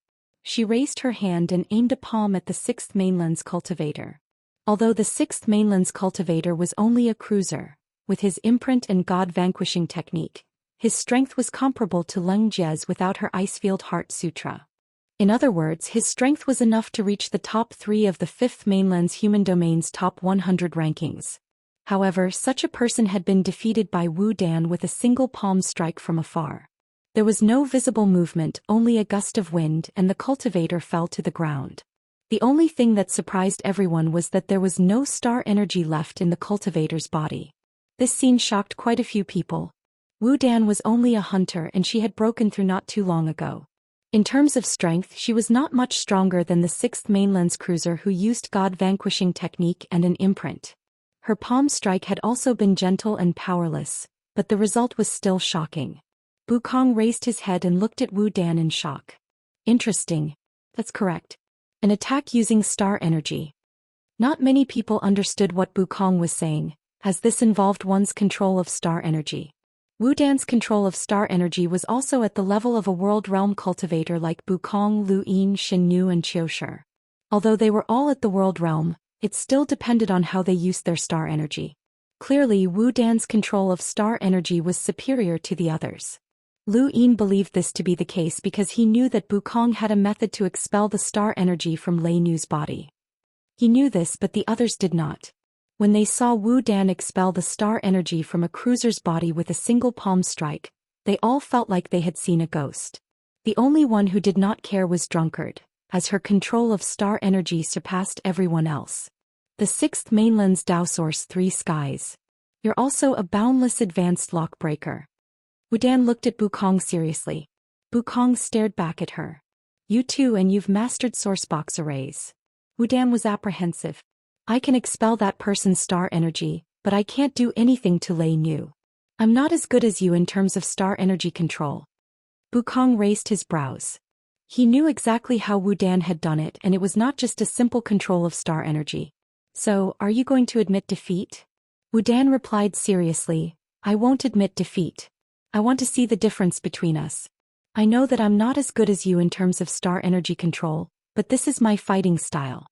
She raised her hand and aimed a palm at the 6th mainland's cultivator. Although the 6th mainland's cultivator was only a cruiser, with his imprint and god-vanquishing technique, his strength was comparable to Leng Jia's without her Icefield Heart Sutra. In other words, his strength was enough to reach the top 3 of the 5th mainland's human domain's top 100 rankings. However, such a person had been defeated by Wu Dan with a single palm strike from afar. There was no visible movement, only a gust of wind, and the cultivator fell to the ground. The only thing that surprised everyone was that there was no star energy left in the cultivator's body. This scene shocked quite a few people. Wu Dan was only a hunter and she had broken through not too long ago. In terms of strength, she was not much stronger than the 6th mainland's cruiser who used god-vanquishing technique and an imprint. Her palm strike had also been gentle and powerless, but the result was still shocking. Bukong raised his head and looked at Wu Dan in shock. Interesting. That's correct. An attack using star energy. Not many people understood what Bukong was saying, as this involved one's control of star energy. Wu Dan's control of star energy was also at the level of a world realm cultivator like Bukong, Lu Yin, Xin Yu and Qiu Shi. Although they were all at the world realm, it still depended on how they used their star energy. Clearly, Wu Dan's control of star energy was superior to the others. Lu Yin believed this to be the case because he knew that Bukong had a method to expel the star energy from Lei Nu's body. He knew this, but the others did not. When they saw Wu Dan expel the star energy from a cruiser's body with a single palm strike, they all felt like they had seen a ghost. The only one who did not care was Drunkard, as her control of star energy surpassed everyone else. The 6th mainland's Dao Source 3 skies. You're also a boundless advanced lockbreaker. Wu Dan looked at Bukong seriously. Bukong stared back at her. You too, and you've mastered sourcebox arrays. Wu Dan was apprehensive. I can expel that person's star energy, but I can't do anything to Lei Nu. I'm not as good as you in terms of star energy control. Bukong raised his brows. He knew exactly how Wu Dan had done it, and it was not just a simple control of star energy. So, are you going to admit defeat? Wu Dan replied seriously, I won't admit defeat. I want to see the difference between us. I know that I'm not as good as you in terms of star energy control, but this is my fighting style.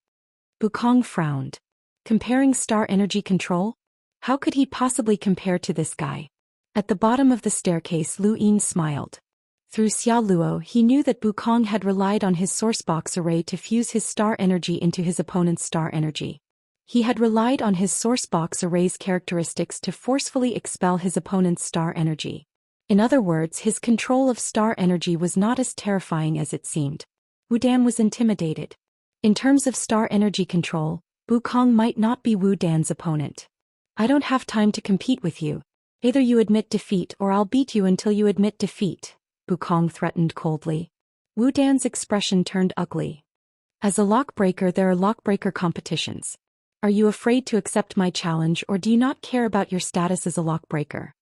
Bukong frowned. Comparing star energy control? How could he possibly compare to this guy? At the bottom of the staircase, Lu Yin smiled. Through Xia Luo, he knew that Bukong had relied on his sourcebox array to fuse his star energy into his opponent's star energy. He had relied on his sourcebox array's characteristics to forcefully expel his opponent's star energy. In other words, his control of star energy was not as terrifying as it seemed. Wu Dan was intimidated. In terms of star energy control, Bukong might not be Wu Dan's opponent. I don't have time to compete with you. Either you admit defeat or I'll beat you until you admit defeat, Bukong threatened coldly. Wu Dan's expression turned ugly. As a lockbreaker, there are lockbreaker competitions. Are you afraid to accept my challenge, or do you not care about your status as a lockbreaker?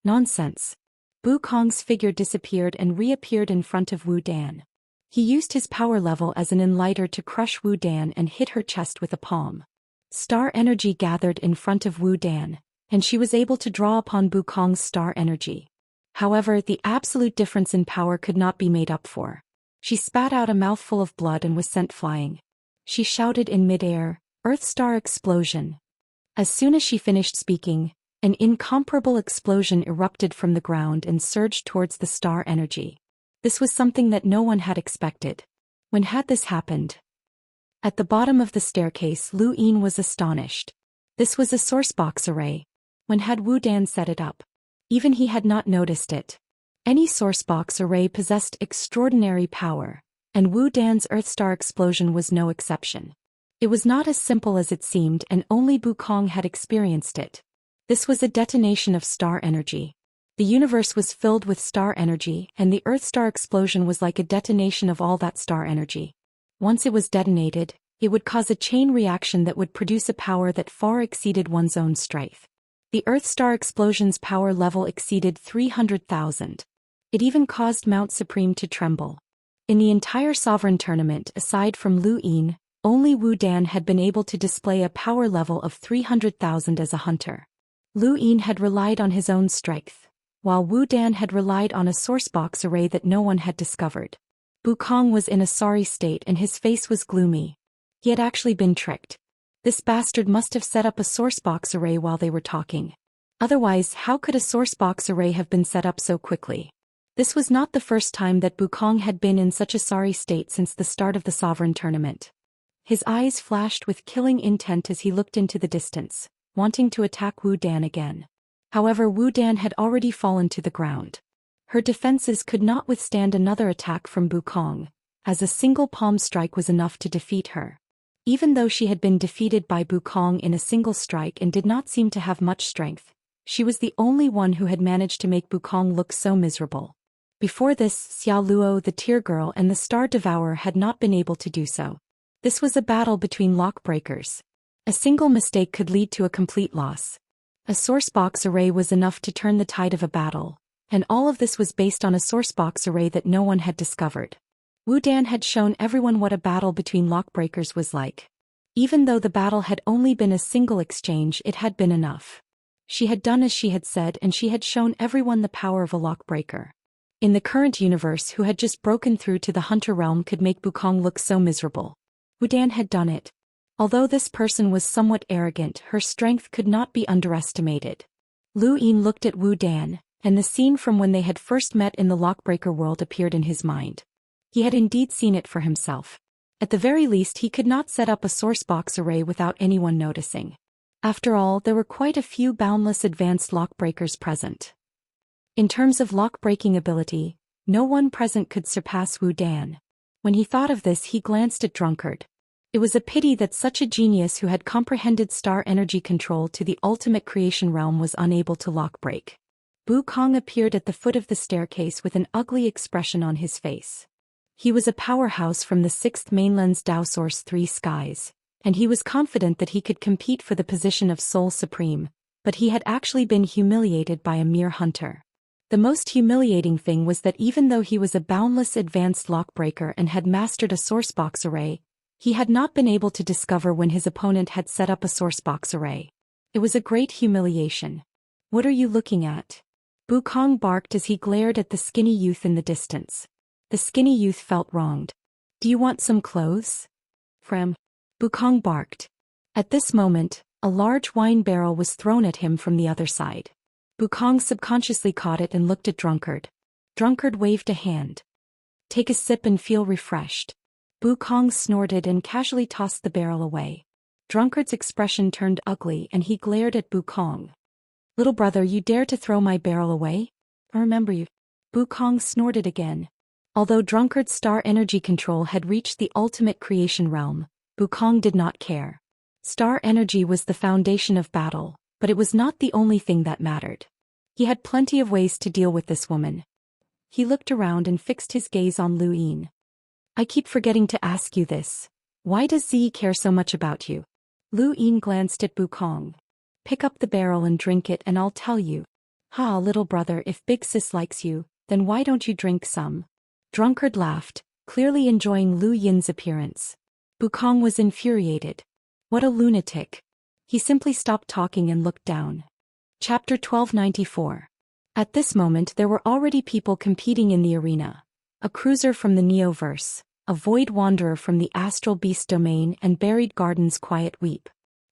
Nonsense. Bukong's figure disappeared and reappeared in front of Wu Dan. He used his power level as an enlighter to crush Wu Dan and hit her chest with a palm. Star energy gathered in front of Wu Dan, and she was able to draw upon Bukong's star energy. However, the absolute difference in power could not be made up for. She spat out a mouthful of blood and was sent flying. She shouted in midair, Earth Star Explosion. As soon as she finished speaking, an incomparable explosion erupted from the ground and surged towards the star energy. This was something that no one had expected. When had this happened? At the bottom of the staircase, Lu Yin was astonished. This was a sourcebox array. When had Wu Dan set it up? Even he had not noticed it. Any sourcebox array possessed extraordinary power, and Wu Dan's Earthstar explosion was no exception. It was not as simple as it seemed, and only Bukong had experienced it. This was a detonation of star energy. The universe was filled with star energy, and the Earthstar explosion was like a detonation of all that star energy. Once it was detonated, it would cause a chain reaction that would produce a power that far exceeded one's own strength. The Earthstar explosion's power level exceeded 300,000. It even caused Mount Supreme to tremble. In the entire Sovereign Tournament, aside from Lu Yin, only Wu Dan had been able to display a power level of 300,000 as a hunter. Lu Yin had relied on his own strength, while Wu Dan had relied on a sourcebox array that no one had discovered. Bukong was in a sorry state and his face was gloomy. He had actually been tricked. This bastard must have set up a sourcebox array while they were talking. Otherwise, how could a sourcebox array have been set up so quickly? This was not the first time that Bukong had been in such a sorry state since the start of the Sovereign Tournament. His eyes flashed with killing intent as he looked into the distance, wanting to attack Wu Dan again. However, Wu Dan had already fallen to the ground. Her defenses could not withstand another attack from Bukong, as a single palm strike was enough to defeat her. Even though she had been defeated by Bukong in a single strike and did not seem to have much strength, she was the only one who had managed to make Bukong look so miserable. Before this, Xia Luo, the Tear Girl, and the Star Devourer had not been able to do so. This was a battle between lockbreakers. A single mistake could lead to a complete loss. A sourcebox array was enough to turn the tide of a battle, and all of this was based on a sourcebox array that no one had discovered. Wu Dan had shown everyone what a battle between lockbreakers was like. Even though the battle had only been a single exchange, it had been enough. She had done as she had said, and she had shown everyone the power of a lockbreaker. In the current universe, who had just broken through to the Hunter realm could make Bukong look so miserable? Wu Dan had done it. Although this person was somewhat arrogant, her strength could not be underestimated. Lu Yin looked at Wu Dan, and the scene from when they had first met in the lockbreaker world appeared in his mind. He had indeed seen it for himself. At the very least, he could not set up a sourcebox array without anyone noticing. After all, there were quite a few boundless advanced lockbreakers present. In terms of lock-breaking ability, no one present could surpass Wu Dan. When he thought of this, he glanced at Drunkard. It was a pity that such a genius who had comprehended star energy control to the ultimate creation realm was unable to lock-break. Bukong appeared at the foot of the staircase with an ugly expression on his face. He was a powerhouse from the 6th mainland's Dao Source 3 skies, and he was confident that he could compete for the position of Soul Supreme, but he had actually been humiliated by a mere hunter. The most humiliating thing was that even though he was a boundless advanced lockbreaker and had mastered a sourcebox array, he had not been able to discover when his opponent had set up a sourcebox array. It was a great humiliation. "What are you looking at?" Wukong barked as he glared at the skinny youth in the distance. The skinny youth felt wronged. "Do you want some clothes?" "From?" Wukong barked. At this moment, a large wine barrel was thrown at him from the other side. Wukong subconsciously caught it and looked at Drunkard. Drunkard waved a hand. "Take a sip and feel refreshed." Wukong snorted and casually tossed the barrel away. Drunkard's expression turned ugly and he glared at Wukong. "Little brother, you dare to throw my barrel away? I remember you." Wukong snorted again. Although Drunkard's star energy control had reached the ultimate creation realm, Wukong did not care. Star energy was the foundation of battle, but it was not the only thing that mattered. He had plenty of ways to deal with this woman. He looked around and fixed his gaze on Lu Yin. "I keep forgetting to ask you this. Why does Zi care so much about you?" Lu Yin glanced at Wukong. "Pick up the barrel and drink it and I'll tell you." "Ha, little brother, if Big Sis likes you, then why don't you drink some?" Drunkard laughed, clearly enjoying Lu Yin's appearance. Wukong was infuriated. What a lunatic. He simply stopped talking and looked down. Chapter 1294. At this moment there were already people competing in the arena. A cruiser from the Neoverse, a void wanderer from the Astral Beast domain and Buried Gardens Quiet Weep.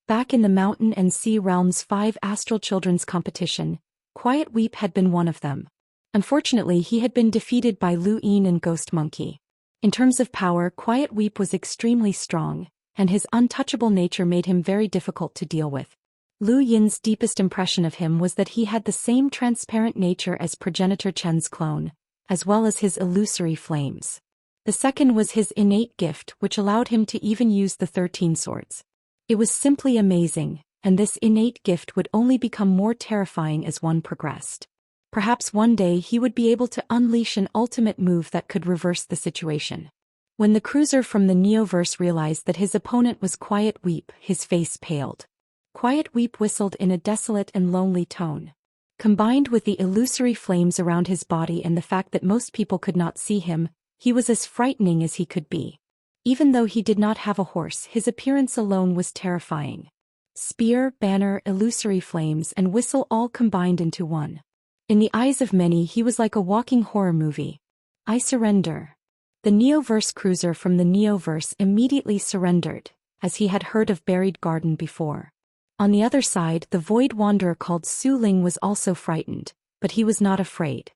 Back in the Mountain and Sea Realms 5 Astral Children's competition, Quiet Weep had been one of them. Unfortunately he had been defeated by Lu Yin and Ghost Monkey. In terms of power, Quiet Weep was extremely strong, and his untouchable nature made him very difficult to deal with. Lu Yin's deepest impression of him was that he had the same transparent nature as Progenitor Chen's clone, as well as his illusory flames. The second was his innate gift, which allowed him to even use the 13 swords. It was simply amazing, and this innate gift would only become more terrifying as one progressed. Perhaps one day he would be able to unleash an ultimate move that could reverse the situation. When the cruiser from the Neoverse realized that his opponent was Quiet Weep, his face paled. Quiet Weep whistled in a desolate and lonely tone. Combined with the illusory flames around his body and the fact that most people could not see him, he was as frightening as he could be. Even though he did not have a horse, his appearance alone was terrifying. Spear, banner, illusory flames, and whistle all combined into one. In the eyes of many he was like a walking horror movie. "I surrender." The Neoverse cruiser from the Neoverse immediately surrendered, as he had heard of Buried Garden before. On the other side, the Void Wanderer called Su Ling was also frightened, but he was not afraid.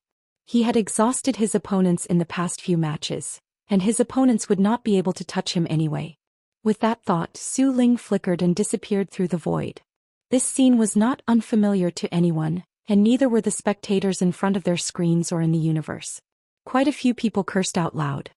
He had exhausted his opponents in the past few matches, and his opponents would not be able to touch him anyway. With that thought, Su Ling flickered and disappeared through the void. This scene was not unfamiliar to anyone, and neither were the spectators in front of their screens or in the universe. Quite a few people cursed out loud.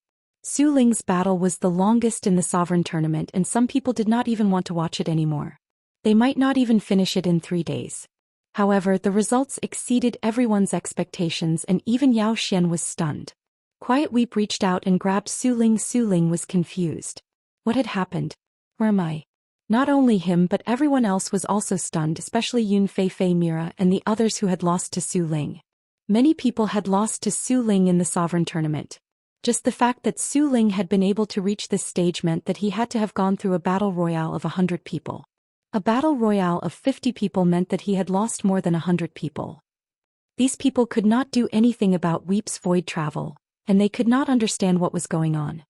Su Ling's battle was the longest in the Sovereign Tournament and some people did not even want to watch it anymore. They might not even finish it in 3 days. However, the results exceeded everyone's expectations and even Zhou Xian was stunned. Quiet Weep reached out and grabbed Su Ling. Su Ling was confused. What had happened? Where am I? Not only him but everyone else was also stunned, especially Yun Fei Fei Mira and the others who had lost to Su Ling. Many people had lost to Su Ling in the Sovereign Tournament. Just the fact that Su Ling had been able to reach this stage meant that he had to have gone through a battle royale of 100 people. A battle royale of 50 people meant that he had lost more than 100 people. These people could not do anything about Weep's void travel, and they could not understand what was going on.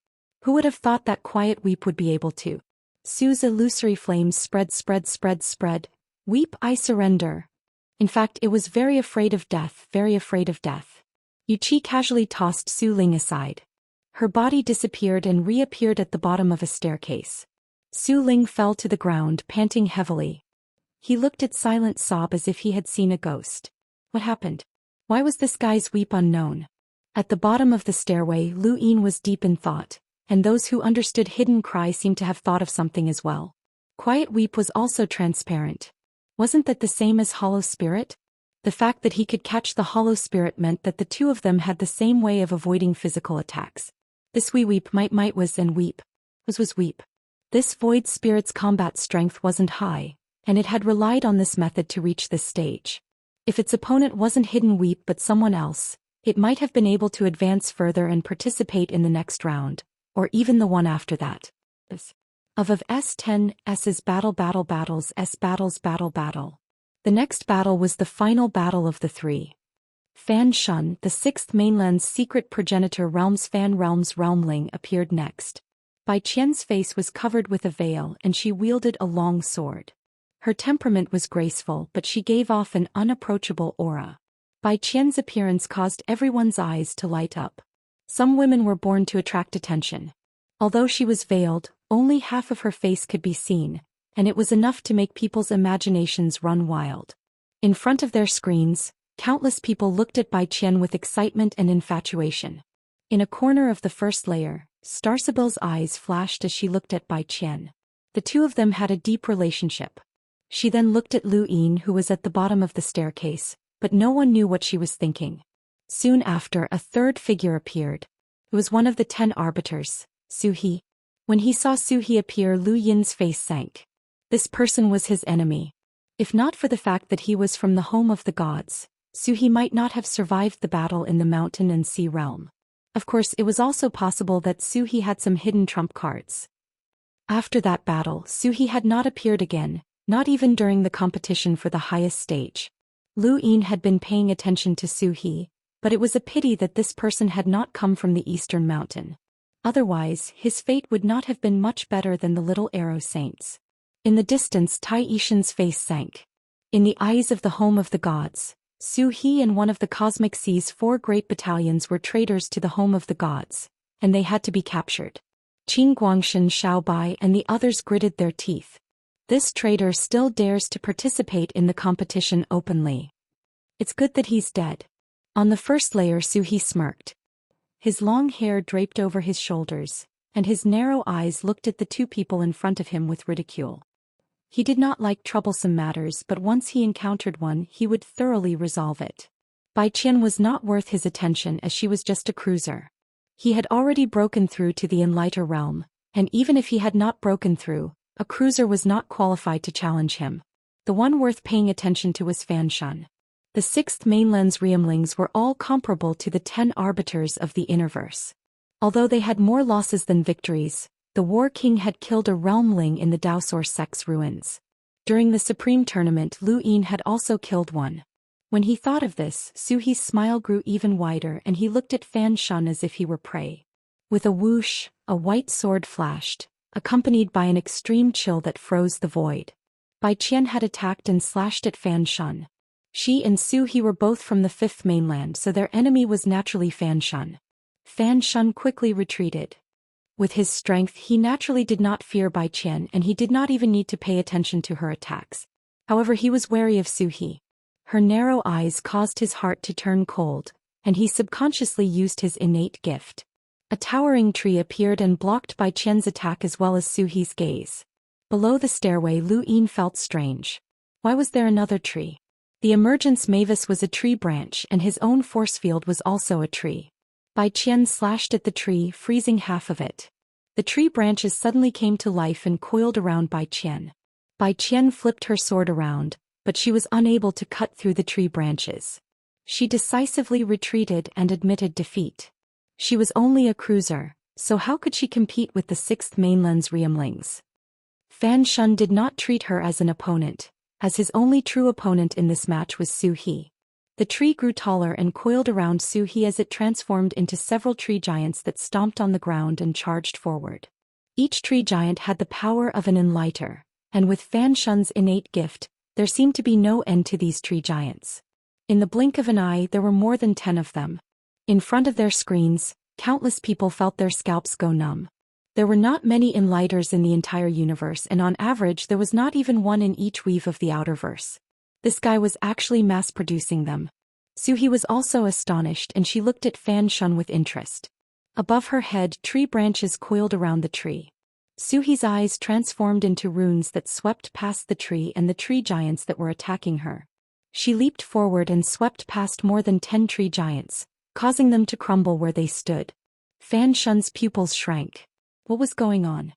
Who would have thought that Quiet Weep would be able to? Su's illusory flames spread. "Weep, I surrender." In fact, it was very afraid of death, very afraid of death. Yuqi casually tossed Su Ling aside. Her body disappeared and reappeared at the bottom of a staircase. Su Ling fell to the ground, panting heavily. He looked at Silent Sob as if he had seen a ghost. What happened? Why was this guy's Weep unknown? At the bottom of the stairway, Lu Yin was deep in thought, and those who understood Hidden Cry seemed to have thought of something as well. Quiet Weep was also transparent. Wasn't that the same as Hollow Spirit? The fact that he could catch the Hollow Spirit meant that the two of them had the same way of avoiding physical attacks. This Weep might was and Weep was Weep. This void spirit's combat strength wasn't high, and it had relied on this method to reach this stage. If its opponent wasn't hidden weep but someone else, it might have been able to advance further and participate in the next round, or even the one after that. Of S10 S's battle. S battles battle. The next battle was the final battle of the three. Fan Shun, the sixth mainland's secret progenitor realm's Fan Realm's realmling, appeared next. Bai Qian's face was covered with a veil and she wielded a long sword. Her temperament was graceful but she gave off an unapproachable aura. Bai Qian's appearance caused everyone's eyes to light up. Some women were born to attract attention. Although she was veiled, only half of her face could be seen, and it was enough to make people's imaginations run wild. In front of their screens, countless people looked at Bai Qian with excitement and infatuation. In a corner of the first layer, Starsibyl's eyes flashed as she looked at Bai Qian. The two of them had a deep relationship. She then looked at Lu Yin, who was at the bottom of the staircase, but no one knew what she was thinking. Soon after, a third figure appeared. It was one of the 10 arbiters, Su He. When he saw Su He appear, Lu Yin's face sank. This person was his enemy. If not for the fact that he was from the home of the gods, Su He might not have survived the battle in the mountain and sea realm. Of course, it was also possible that Su He had some hidden trump cards. After that battle, Su He had not appeared again, not even during the competition for the highest stage. Lu Yin had been paying attention to Su He, but it was a pity that this person had not come from the eastern mountain. Otherwise, his fate would not have been much better than the little arrow saints. In the distance, Tai Yishan's face sank. In the eyes of the home of the gods, Su He and one of the Cosmic Sea's 4 great battalions were traitors to the home of the gods, and they had to be captured. Qin Guangshan, Xiao Bai and the others gritted their teeth. This traitor still dares to participate in the competition openly. It's good that he's dead. On the first layer, Su He smirked. His long hair draped over his shoulders, and his narrow eyes looked at the two people in front of him with ridicule. He did not like troublesome matters, but once he encountered one, he would thoroughly resolve it. Bai Qian was not worth his attention as she was just a cruiser. He had already broken through to the Enlighter realm, and even if he had not broken through, a cruiser was not qualified to challenge him. The one worth paying attention to was Fan Shun. The 6th mainland's realmlings were all comparable to the 10 arbiters of the Innerverse. Although they had more losses than victories, the War King had killed a realmling in the Daoist sect's ruins. During the Supreme Tournament, Lu Yin had also killed one. When he thought of this, Su He's smile grew even wider and he looked at Fan Shun as if he were prey. With a whoosh, a white sword flashed, accompanied by an extreme chill that froze the void. Bai Qian had attacked and slashed at Fan Shun. She and Su He were both from the 5th mainland, so their enemy was naturally Fan Shun. Fan Shun quickly retreated. With his strength, he naturally did not fear Bai Qian and he did not even need to pay attention to her attacks. However, he was wary of Su He. Her narrow eyes caused his heart to turn cold, and he subconsciously used his innate gift. A towering tree appeared and blocked Bai Qian's attack as well as Su He's gaze. Below the stairway, Lu Yin felt strange. Why was there another tree? The emergence Mavis was a tree branch and his own force field was also a tree. Bai Qian slashed at the tree, freezing half of it. The tree branches suddenly came to life and coiled around Bai Qian. Bai Qian flipped her sword around, but she was unable to cut through the tree branches. She decisively retreated and admitted defeat. She was only a cruiser, so how could she compete with the 6th mainland's realmlings? Fan Shun did not treat her as an opponent, as his only true opponent in this match was Su He. The tree grew taller and coiled around Su He as it transformed into several tree giants that stomped on the ground and charged forward. Each tree giant had the power of an enlighter, and with Fan Shun's innate gift, there seemed to be no end to these tree giants. In the blink of an eye, there were more than 10 of them. In front of their screens, countless people felt their scalps go numb. There were not many enlighters in the entire universe, and on average there was not even one in each weave of the outerverse. This guy was actually mass-producing them. Su He was also astonished and she looked at Fan Shun with interest. Above her head, tree branches coiled around the tree. Su He's eyes transformed into runes that swept past the tree and the tree giants that were attacking her. She leaped forward and swept past more than 10 tree giants, causing them to crumble where they stood. Fan Shun's pupils shrank. What was going on?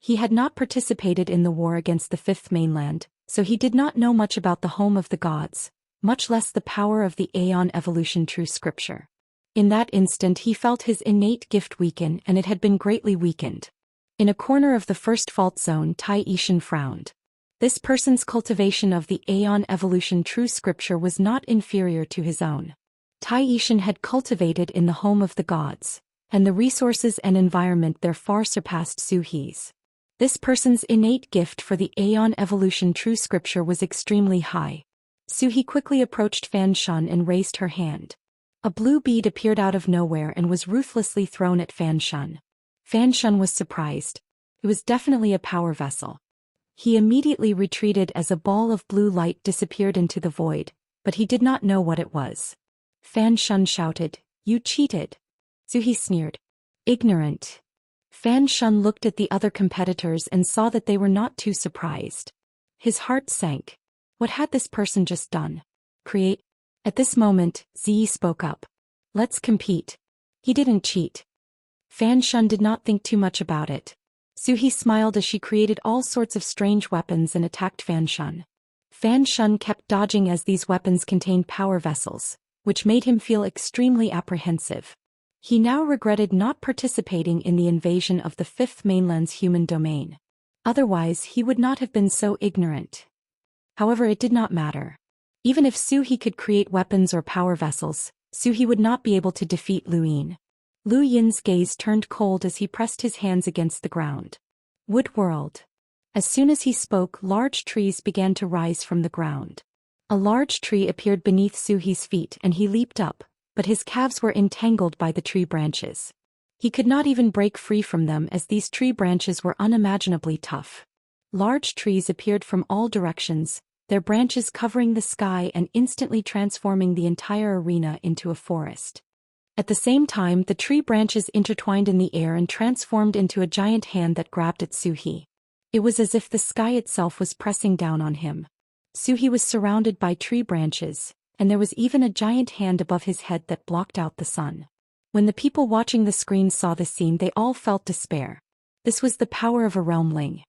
He had not participated in the war against the Fifth Mainland, so he did not know much about the home of the gods, much less the power of the Aeon Evolution True Scripture. In that instant he felt his innate gift weaken, and it had been greatly weakened. In a corner of the first fault zone, Daoist frowned. This person's cultivation of the Aeon Evolution True Scripture was not inferior to his own. Daoist had cultivated in the home of the gods, and the resources and environment there far surpassed Zhou Xian's. This person's innate gift for the Aeon Evolution True Scripture was extremely high. Zhou Xian quickly approached Fan Shun and raised her hand. A blue bead appeared out of nowhere and was ruthlessly thrown at Fan Shun. Fan Shun was surprised. It was definitely a power vessel. He immediately retreated as a ball of blue light disappeared into the void, but he did not know what it was. Fan Shun shouted, "You cheated!" Zhou Xian sneered. "Ignorant." Fan Shun looked at the other competitors and saw that they were not too surprised. His heart sank. What had this person just done? Create? At this moment, Ziyi spoke up. "Let's compete." He didn't cheat. Fan Shun did not think too much about it. Zhou Xian smiled as she created all sorts of strange weapons and attacked Fan Shun. Fan Shun kept dodging as these weapons contained power vessels, which made him feel extremely apprehensive. He now regretted not participating in the invasion of the Fifth Mainland's human domain. Otherwise he would not have been so ignorant. However, it did not matter. Even if Zhou Xian could create weapons or power vessels, Zhou Xian would not be able to defeat Lu Yin. Lu Yin's gaze turned cold as he pressed his hands against the ground. Wood World. As soon as he spoke, large trees began to rise from the ground. A large tree appeared beneath Zhou Xian's feet and he leaped up, but his calves were entangled by the tree branches. He could not even break free from them as these tree branches were unimaginably tough. Large trees appeared from all directions, their branches covering the sky and instantly transforming the entire arena into a forest. At the same time, the tree branches intertwined in the air and transformed into a giant hand that grabbed at Zhou Xian. It was as if the sky itself was pressing down on him. Zhou Xian was surrounded by tree branches, and there was even a giant hand above his head that blocked out the sun. When the people watching the screen saw the scene, they all felt despair. This was the power of a realmling.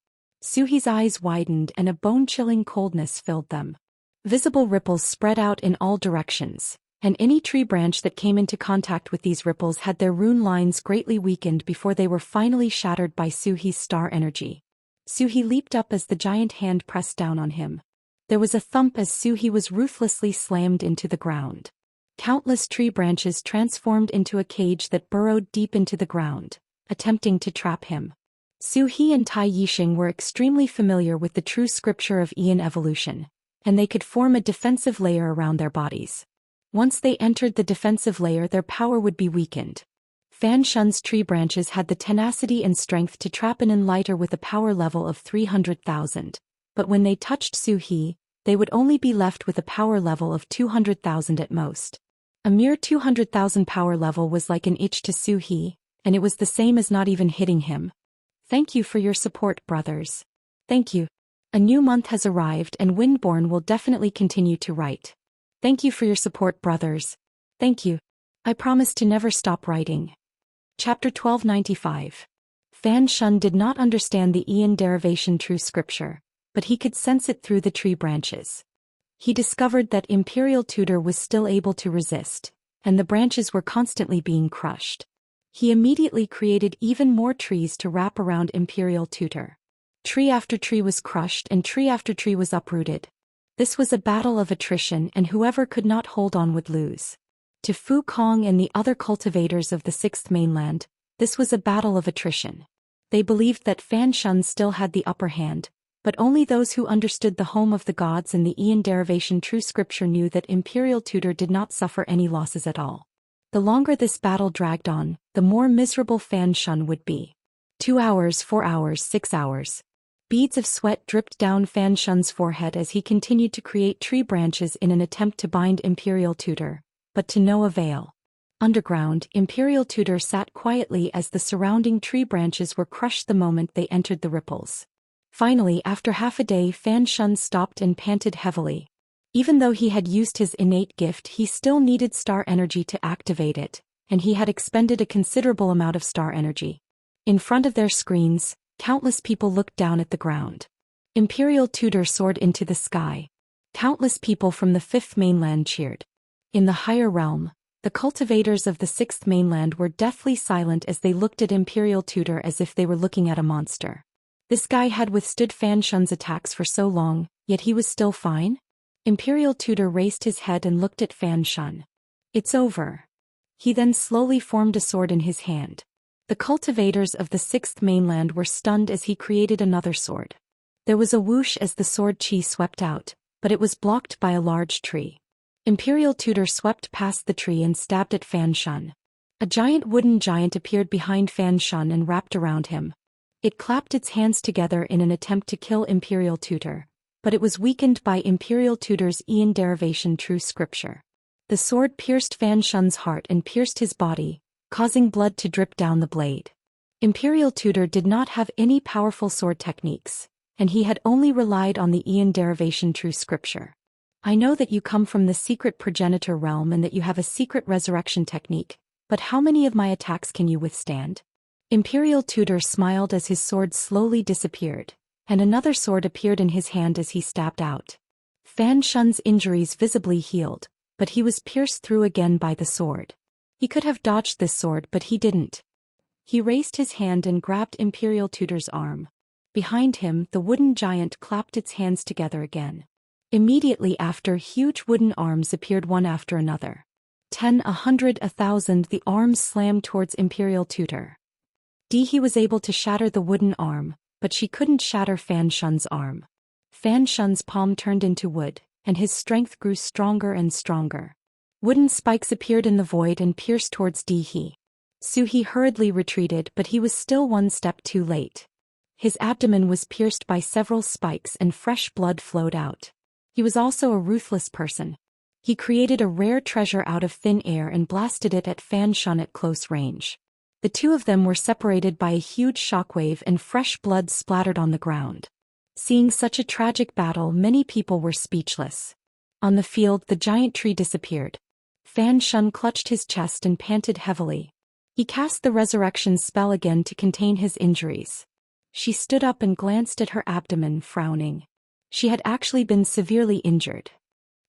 Zhou Xian's eyes widened and a bone-chilling coldness filled them. Visible ripples spread out in all directions, and any tree branch that came into contact with these ripples had their rune lines greatly weakened before they were finally shattered by Zhou Xian's star energy. Zhou Xian leaped up as the giant hand pressed down on him. There was a thump as Zhou Xian was ruthlessly slammed into the ground. Countless tree branches transformed into a cage that burrowed deep into the ground, attempting to trap him. Zhou Xian and Daoist were extremely familiar with the true scripture of Aeon evolution, and they could form a defensive layer around their bodies. Once they entered the defensive layer, their power would be weakened. Fan Shun's tree branches had the tenacity and strength to trap an enlighter with a power level of 300,000, but when they touched Zhou Xian, they would only be left with a power level of 200,000 at most. A mere 200,000 power level was like an itch to Zhou Xian, and it was the same as not even hitting him. Thank you for your support, brothers. Thank you. A new month has arrived and Windborn will definitely continue to write. Thank you for your support, brothers. Thank you. I promise to never stop writing. Chapter 1295. Fan Shun did not understand the Aeon derivation true scripture, but he could sense it through the tree branches. He discovered that Imperial Tutor was still able to resist, and the branches were constantly being crushed. He immediately created even more trees to wrap around Imperial Tutor. Tree after tree was crushed and tree after tree was uprooted. This was a battle of attrition, and whoever could not hold on would lose. To Fu Kong and the other cultivators of the Sixth Mainland, this was a battle of attrition. They believed that Fan Shun still had the upper hand, but only those who understood the home of the gods and the Aeon derivation true scripture knew that Imperial Tutor did not suffer any losses at all. The longer this battle dragged on, the more miserable Fan Shun would be. 2 hours, 4 hours, 6 hours. Beads of sweat dripped down Fan Shun's forehead as he continued to create tree branches in an attempt to bind Imperial Tutor, but to no avail. Underground, Imperial Tutor sat quietly as the surrounding tree branches were crushed the moment they entered the ripples. Finally, after half a day, Fan Shun stopped and panted heavily. Even though he had used his innate gift, he still needed star energy to activate it, and he had expended a considerable amount of star energy. In front of their screens, Countless people looked down at the ground. Imperial Tutor soared into the sky. Countless people from the Fifth Mainland cheered. In the higher realm, the cultivators of the Sixth Mainland were deathly silent as they looked at Imperial Tutor as if they were looking at a monster. This guy had withstood Fan Shun's attacks for so long, yet he was still fine? Imperial Tutor raised his head and looked at Fan Shun. It's over. He then slowly formed a sword in his hand. The cultivators of the Sixth Mainland were stunned as he created another sword. There was a whoosh as the sword chi swept out, but it was blocked by a large tree. Imperial Tutor swept past the tree and stabbed at Fan Shun. A giant wooden giant appeared behind Fan Shun and wrapped around him. It clapped its hands together in an attempt to kill Imperial Tutor, but it was weakened by Imperial Tutor's Ian derivation true scripture. The sword pierced Fan Shun's heart and pierced his body, causing blood to drip down the blade. Imperial Tutor did not have any powerful sword techniques, and he had only relied on the Ian derivation true scripture. I know that you come from the secret progenitor realm and that you have a secret resurrection technique, but how many of my attacks can you withstand? Imperial Tutor smiled as his sword slowly disappeared, and another sword appeared in his hand as he stabbed out. Fan Shun's injuries visibly healed, but he was pierced through again by the sword. He could have dodged this sword but he didn't. He raised his hand and grabbed Imperial Tutor's arm. Behind him, the wooden giant clapped its hands together again. Immediately after, huge wooden arms appeared one after another. 10, 100, 1,000, the arms slammed towards Imperial Tutor. He was able to shatter the wooden arm, but she couldn't shatter Fan Shun's arm. Fan Shun's palm turned into wood, and his strength grew stronger and stronger. Wooden spikes appeared in the void and pierced towards He. He hurriedly retreated, but he was still one step too late. His abdomen was pierced by several spikes and fresh blood flowed out. He was also a ruthless person. He created a rare treasure out of thin air and blasted it at Fan Shun at close range. The two of them were separated by a huge shockwave and fresh blood splattered on the ground. Seeing such a tragic battle, many people were speechless. On the field, the giant tree disappeared. Fan Shun clutched his chest and panted heavily. He cast the resurrection spell again to contain his injuries. She stood up and glanced at her abdomen, frowning. She had actually been severely injured.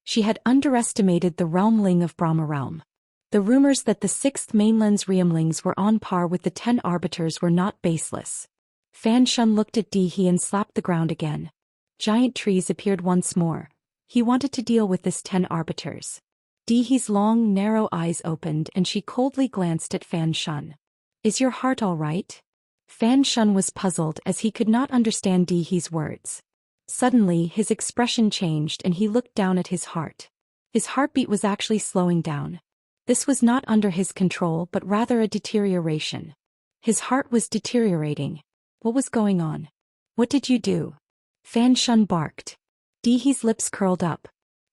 She had underestimated the realmling of Brahma realm. The rumors that the Sixth Mainland's realmlings were on par with the 10 arbiters were not baseless. Fan Shun looked at He and slapped the ground again. Giant trees appeared once more. He wanted to deal with this 10 arbiters. He's long, narrow eyes opened and she coldly glanced at Fan Shun. Is your heart all right? Fan Shun was puzzled as he could not understand He's words. Suddenly, his expression changed and he looked down at his heart. His heartbeat was actually slowing down. This was not under his control but rather a deterioration. His heart was deteriorating. What was going on? What did you do? Fan Shun barked. He's lips curled up.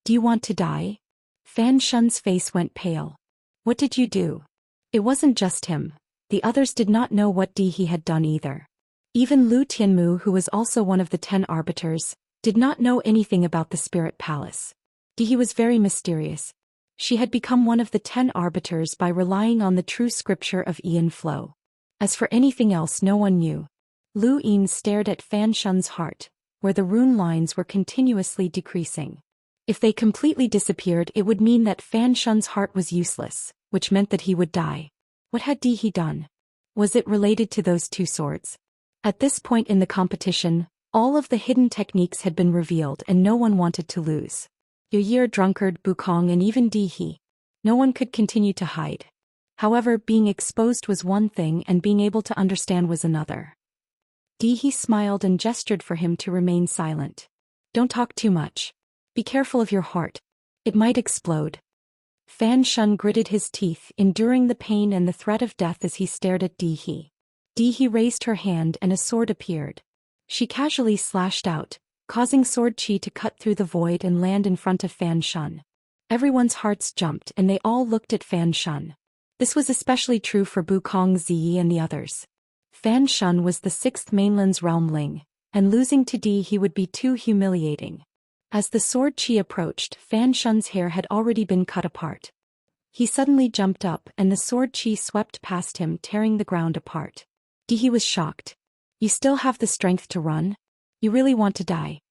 Do you want to die? Fan Shun's face went pale. What did you do? It wasn't just him. The others did not know what He had done either. Even Lu Tianmu, who was also one of the 10 arbiters, did not know anything about the spirit palace. He was very mysterious. She had become one of the 10 arbiters by relying on the true scripture of Ian flow. As for anything else, no one knew. Lu Yin stared at Fan Shun's heart, where the rune lines were continuously decreasing. If they completely disappeared, it would mean that Fan Shun's heart was useless, which meant that he would die. What had He done? Was it related to those 2 swords? At this point in the competition, all of the hidden techniques had been revealed and no one wanted to lose. Year Drunkard, Bukong and even He. No one could continue to hide. However, being exposed was one thing and being able to understand was another. He smiled and gestured for him to remain silent. Don't talk too much. Be careful of your heart. It might explode. Fan Shun gritted his teeth, enduring the pain and the threat of death as he stared at He. He raised her hand and a sword appeared. She casually slashed out, causing sword chi to cut through the void and land in front of Fan Shun. Everyone's hearts jumped and they all looked at Fan Shun. This was especially true for Bukong Ziyi and the others. Fan Shun was the 6th Mainland's realmling, and losing to he would be too humiliating. As the sword chi approached, Fan Shun's hair had already been cut apart. He suddenly jumped up and the sword chi swept past him, tearing the ground apart. He was shocked. You still have the strength to run? You really want to die?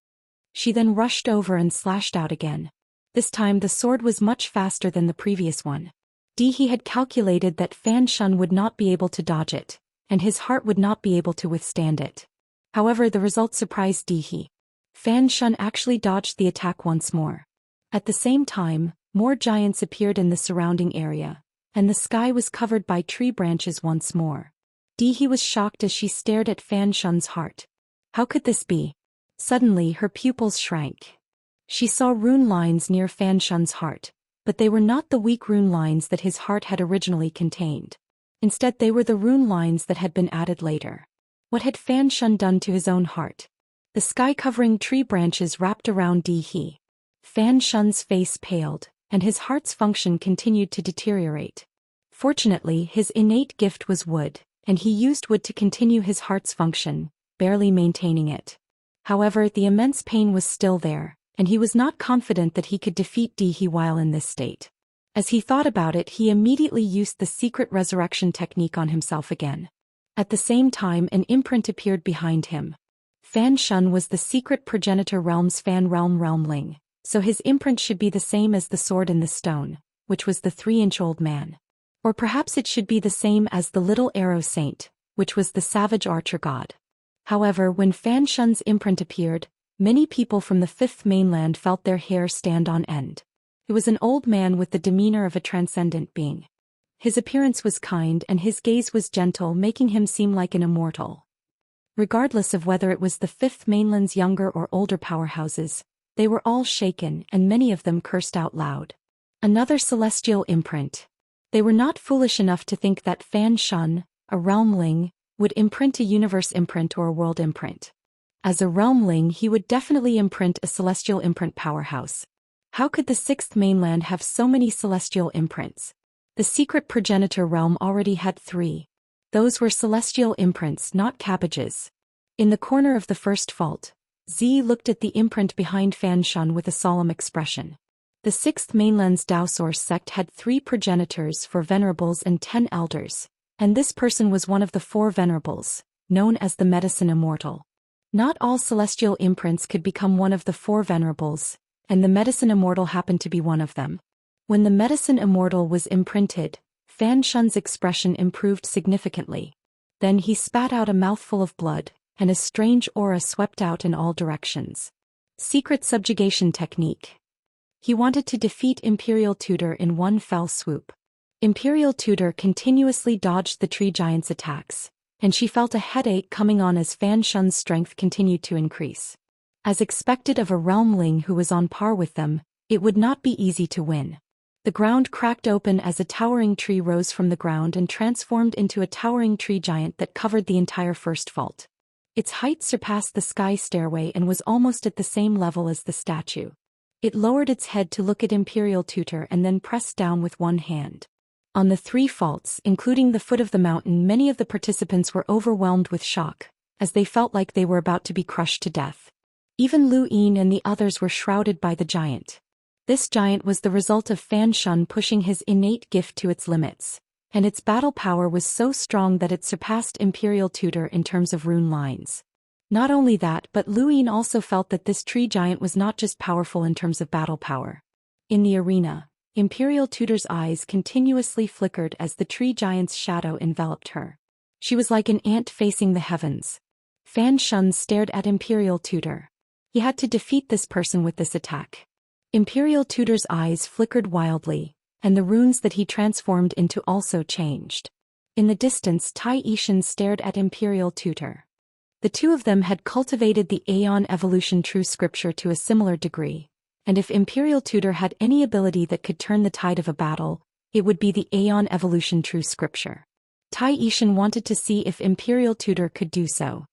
She then rushed over and slashed out again. This time the sword was much faster than the previous one. He had calculated that Fan Shun would not be able to dodge it, and his heart would not be able to withstand it. However, the result surprised He. Fan Shun actually dodged the attack once more. At the same time, more giants appeared in the surrounding area, and the sky was covered by tree branches once more. He was shocked as she stared at Fan Shun's heart. How could this be? Suddenly her pupils shrank. She saw rune lines near Fan Shun's heart, but they were not the weak rune lines that his heart had originally contained. Instead, they were the rune lines that had been added later. What had Fan Shun done to his own heart? The sky-covering tree branches wrapped around He. Fan Shun's face paled, and his heart's function continued to deteriorate. Fortunately, his innate gift was wood, and he used wood to continue his heart's function, barely maintaining it. However, the immense pain was still there, and he was not confident that he could defeat He while in this state. As he thought about it, he immediately used the secret resurrection technique on himself again. At the same time, an imprint appeared behind him. Fan Shun was the secret progenitor realm's Fan Realmling, so his imprint should be the same as the sword in the stone, which was the 3-inch-old man. Or perhaps it should be the same as the little arrow saint, which was the savage archer god. However, when Fan Shun's imprint appeared, many people from the Fifth Mainland felt their hair stand on end. It was an old man with the demeanor of a transcendent being. His appearance was kind and his gaze was gentle, making him seem like an immortal. Regardless of whether it was the Fifth Mainland's younger or older powerhouses, they were all shaken and many of them cursed out loud. Another celestial imprint. They were not foolish enough to think that Fan Shun, a realmling, would imprint a universe imprint or a world imprint. As a realmling, he would definitely imprint a celestial imprint powerhouse. How could the Sixth Mainland have so many celestial imprints? The secret progenitor realm already had 3. Those were celestial imprints, not cabbages. In the corner of the first vault, Z looked at the imprint behind Fan Shun with a solemn expression. The Sixth Mainland's Daoist sect had 3 progenitors, 4 venerables and 10 elders, and this person was one of the 4 venerables, known as the Medicine Immortal. Not all celestial imprints could become one of the 4 venerables, and the Medicine Immortal happened to be one of them. When the Medicine Immortal was imprinted, Fan Shun's expression improved significantly. Then he spat out a mouthful of blood, and a strange aura swept out in all directions. Secret subjugation technique. He wanted to defeat Imperial Tutor in one fell swoop. Imperial Tutor continuously dodged the tree giant's attacks, and she felt a headache coming on as Fan Shun's strength continued to increase. As expected of a realmling who was on par with them, it would not be easy to win. The ground cracked open as a towering tree rose from the ground and transformed into a towering tree giant that covered the entire first vault. Its height surpassed the sky stairway and was almost at the same level as the statue. It lowered its head to look at Imperial Tutor and then pressed down with one hand. On the 3 faults, including the foot of the mountain, many of the participants were overwhelmed with shock, as they felt like they were about to be crushed to death. Even Lu Yin and the others were shrouded by the giant. This giant was the result of Fan Shun pushing his innate gift to its limits, and its battle power was so strong that it surpassed Imperial Tutor in terms of rune lines. Not only that, but Lu Yin also felt that this tree giant was not just powerful in terms of battle power. In the arena, Imperial Tutor's eyes continuously flickered as the tree giant's shadow enveloped her. She was like an ant facing the heavens. Fan Shun stared at Imperial Tutor. He had to defeat this person with this attack. Imperial Tutor's eyes flickered wildly, and the runes that he transformed into also changed. In the distance, Tai Ishan stared at Imperial Tutor. The two of them had cultivated the Aeon Evolution True Scripture to a similar degree, and if Imperial Tutor had any ability that could turn the tide of a battle, it would be the Aeon Evolution True Scripture. Tai Ishan wanted to see if Imperial Tutor could do so.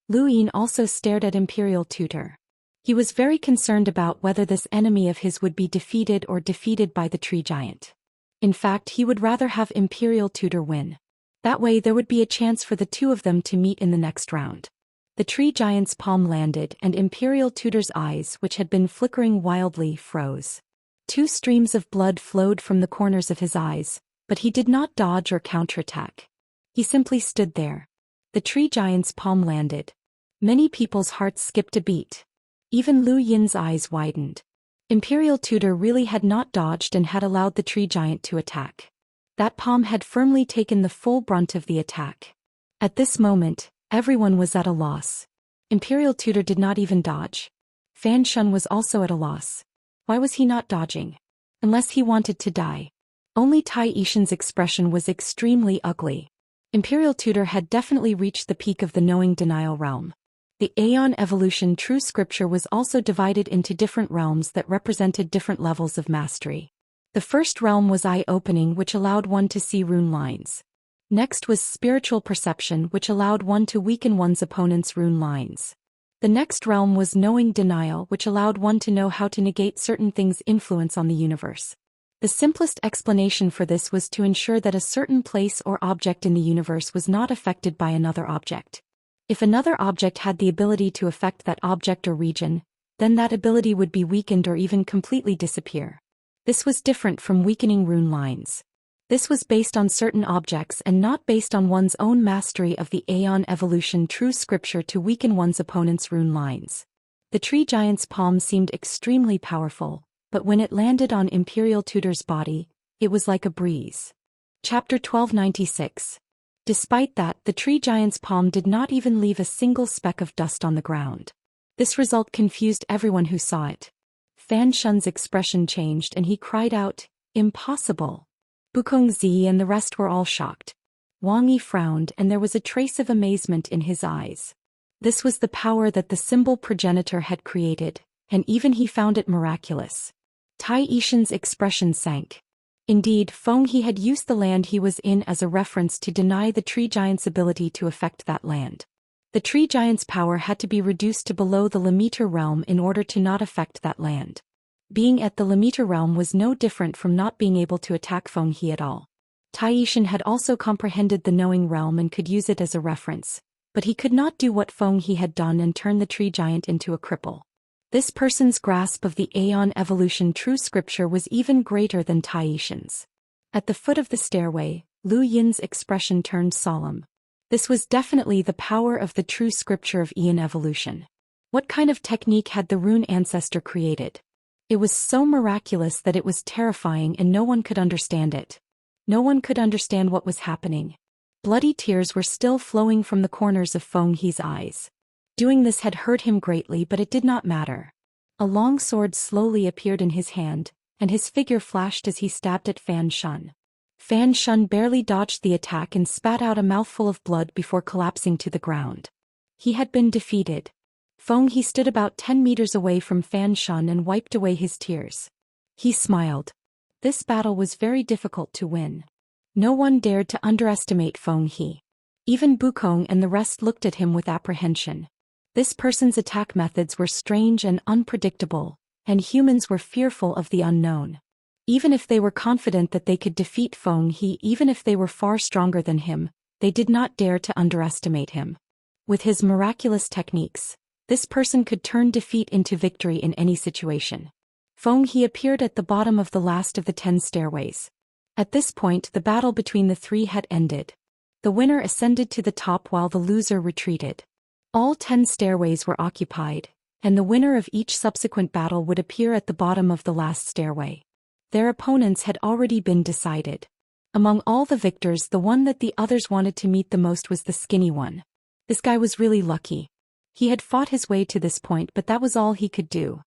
Lu Yin also stared at Imperial Tutor. He was very concerned about whether this enemy of his would be defeated or defeated by the tree giant. In fact, he would rather have Imperial Tutor win. That way there would be a chance for the two of them to meet in the next round. The tree giant's palm landed and Imperial Tutor's eyes, which had been flickering wildly, froze. 2 streams of blood flowed from the corners of his eyes, but he did not dodge or counterattack. He simply stood there. The tree giant's palm landed. Many people's hearts skipped a beat. Even Lu Yin's eyes widened. Imperial Tutor really had not dodged and had allowed the tree giant to attack. That palm had firmly taken the full brunt of the attack. At this moment, everyone was at a loss. Imperial Tutor did not even dodge. Fan Shun was also at a loss. Why was he not dodging? Unless he wanted to die. Only Tai Yishan's expression was extremely ugly. Imperial Tutor had definitely reached the peak of the knowing denial realm. The Aeon Evolution True Scripture was also divided into different realms that represented different levels of mastery. The first realm was eye-opening, which allowed one to see rune lines. Next was spiritual perception, which allowed one to weaken one's opponent's rune lines. The next realm was knowing denial, which allowed one to know how to negate certain things' influence on the universe. The simplest explanation for this was to ensure that a certain place or object in the universe was not affected by another object. If another object had the ability to affect that object or region, then that ability would be weakened or even completely disappear. This was different from weakening rune lines. This was based on certain objects and not based on one's own mastery of the Aeon Evolution True Scripture to weaken one's opponent's rune lines. The tree giant's palm seemed extremely powerful, but when it landed on Imperial Tutor's body, it was like a breeze. Chapter 1296. Despite that, the tree giant's palm did not even leave a single speck of dust on the ground. This result confused everyone who saw it. Fan Shun's expression changed and he cried out, "Impossible!" Bukongzi and the rest were all shocked. Wang Yi frowned and there was a trace of amazement in his eyes. This was the power that the symbol progenitor had created, and even he found it miraculous. Tai Yishan's expression sank. Indeed, Feng He had used the land he was in as a reference to deny the tree giant's ability to affect that land. The tree giant's power had to be reduced to below the Limiter realm in order to not affect that land. Being at the Limiter realm was no different from not being able to attack Feng He at all. Tai Yishan had also comprehended the knowing realm and could use it as a reference, but he could not do what Feng He had done and turn the tree giant into a cripple. This person's grasp of the Aeon Evolution True Scripture was even greater than Tai Yishan's. At the foot of the stairway, Lu Yin's expression turned solemn. This was definitely the power of the true scripture of Aeon Evolution. What kind of technique had the rune ancestor created? It was so miraculous that it was terrifying and no one could understand it. No one could understand what was happening. Bloody tears were still flowing from the corners of Feng He's eyes. Doing this had hurt him greatly, but it did not matter. A long sword slowly appeared in his hand, and his figure flashed as he stabbed at Fan Shun. Fan Shun barely dodged the attack and spat out a mouthful of blood before collapsing to the ground. He had been defeated. Feng He stood about 10 meters away from Fan Shun and wiped away his tears. He smiled. This battle was very difficult to win. No one dared to underestimate Feng He. Even Bukong and the rest looked at him with apprehension. This person's attack methods were strange and unpredictable, and humans were fearful of the unknown. Even if they were confident that they could defeat Feng He, even if they were far stronger than him, they did not dare to underestimate him. With his miraculous techniques, this person could turn defeat into victory in any situation. Feng He appeared at the bottom of the last of the 10 stairways. At this point, the battle between the three had ended. The winner ascended to the top while the loser retreated. All 10 stairways were occupied, and the winner of each subsequent battle would appear at the bottom of the last stairway. Their opponents had already been decided. Among all the victors, the one that the others wanted to meet the most was the skinny one. This guy was really lucky. He had fought his way to this point, but that was all he could do.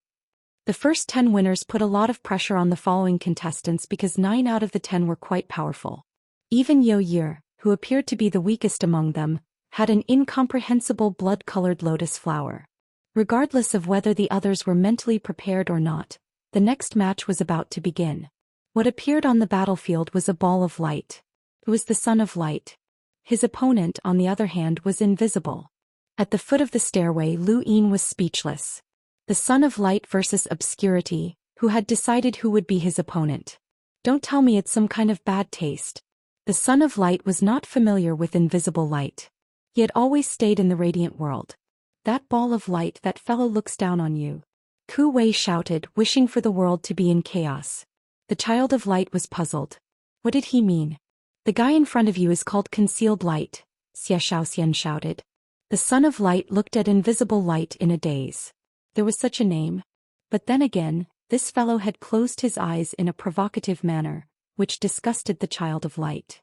The first 10 winners put a lot of pressure on the following contestants because 9 out of the 10 were quite powerful. Even Yo Yer, who appeared to be the weakest among them, had an incomprehensible blood-colored lotus flower. Regardless of whether the others were mentally prepared or not, the next match was about to begin. What appeared on the battlefield was a ball of light. It was the Son of Light. His opponent, on the other hand, was invisible. At the foot of the stairway, Lu Yin was speechless. The Son of Light versus Obscurity, who had decided who would be his opponent. Don't tell me it's some kind of bad taste. The Son of Light was not familiar with invisible light. He had always stayed in the radiant world. That ball of light, that fellow looks down on you. Ku Wei shouted, wishing for the world to be in chaos. The Child of Light was puzzled. What did he mean? The guy in front of you is called Concealed Light, Zhou Xian shouted. The Son of Light looked at Invisible Light in a daze. There was such a name. But then again, this fellow had closed his eyes in a provocative manner, which disgusted the Child of Light.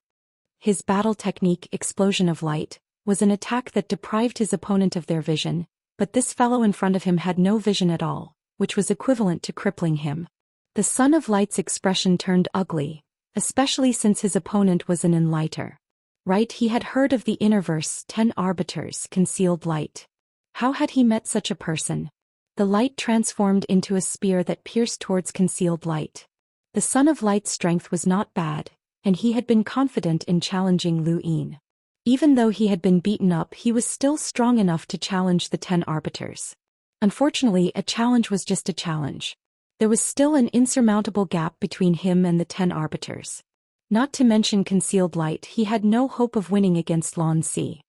His battle technique, Explosion of Light, was an attack that deprived his opponent of their vision, but this fellow in front of him had no vision at all, which was equivalent to crippling him. The Son of Light's expression turned ugly, especially since his opponent was an enlighter. Right, he had heard of the Immerse 10 arbiters, concealed light. How had he met such a person? The light transformed into a spear that pierced towards concealed light. The Son of Light's strength was not bad, and he had been confident in challenging Lu Yin. Even though he had been beaten up, he was still strong enough to challenge the 10 arbiters. Unfortunately, a challenge was just a challenge. There was still an insurmountable gap between him and the 10 arbiters. Not to mention concealed light, he had no hope of winning against Lan Si.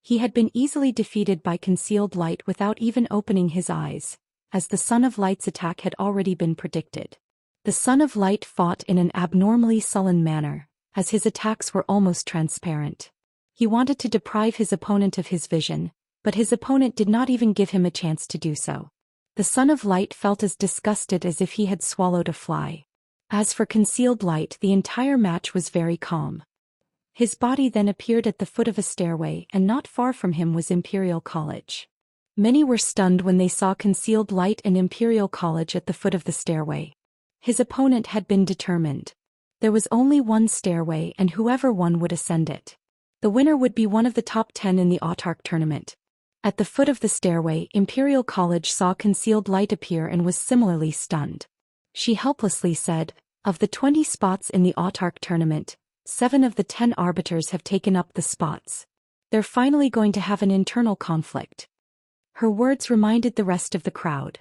He had been easily defeated by concealed light without even opening his eyes, as the Son of Light's attack had already been predicted. The Son of Light fought in an abnormally sullen manner, as his attacks were almost transparent. He wanted to deprive his opponent of his vision, but his opponent did not even give him a chance to do so. The Son of Light felt as disgusted as if he had swallowed a fly. As for concealed light, the entire match was very calm. His body then appeared at the foot of a stairway, and not far from him was Imperial College. Many were stunned when they saw concealed light and Imperial College at the foot of the stairway. His opponent had been determined. There was only one stairway, and whoever won would ascend it. The winner would be one of the top 10 in the Autark tournament. At the foot of the stairway, Imperial College saw concealed light appear and was similarly stunned. She helplessly said, "Of the 20 spots in the Autark tournament, 7 of the 10 arbiters have taken up the spots. They're finally going to have an internal conflict." Her words reminded the rest of the crowd.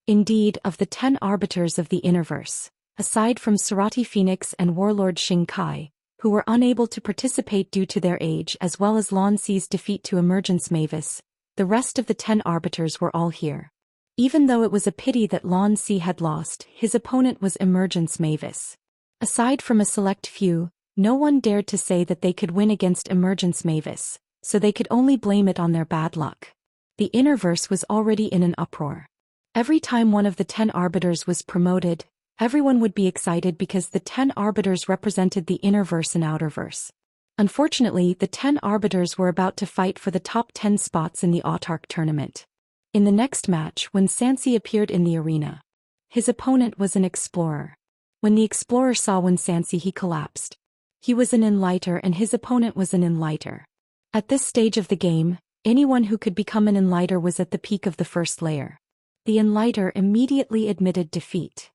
Indeed, of the 10 arbiters of the Innerverse, aside from Sarati Phoenix and Warlord Xing Kai, who were unable to participate due to their age, as well as Lan Si's defeat to Emergence Mavis, the rest of the 10 arbiters were all here. Even though it was a pity that Lan Si had lost, his opponent was Emergence Mavis. Aside from a select few, no one dared to say that they could win against Emergence Mavis, so they could only blame it on their bad luck. The Innerverse was already in an uproar. Every time one of the 10 arbiters was promoted, everyone would be excited because the 10 arbiters represented the Innerverse and Outerverse. Unfortunately, the 10 arbiters were about to fight for the top 10 spots in the Autark tournament. In the next match, when Xianxia appeared in the arena, his opponent was an explorer. When the explorer saw Xianxia, he collapsed. He was an enlighter and his opponent was an enlighter. At this stage of the game, anyone who could become an enlighter was at the peak of the first layer. The enlighter immediately admitted defeat.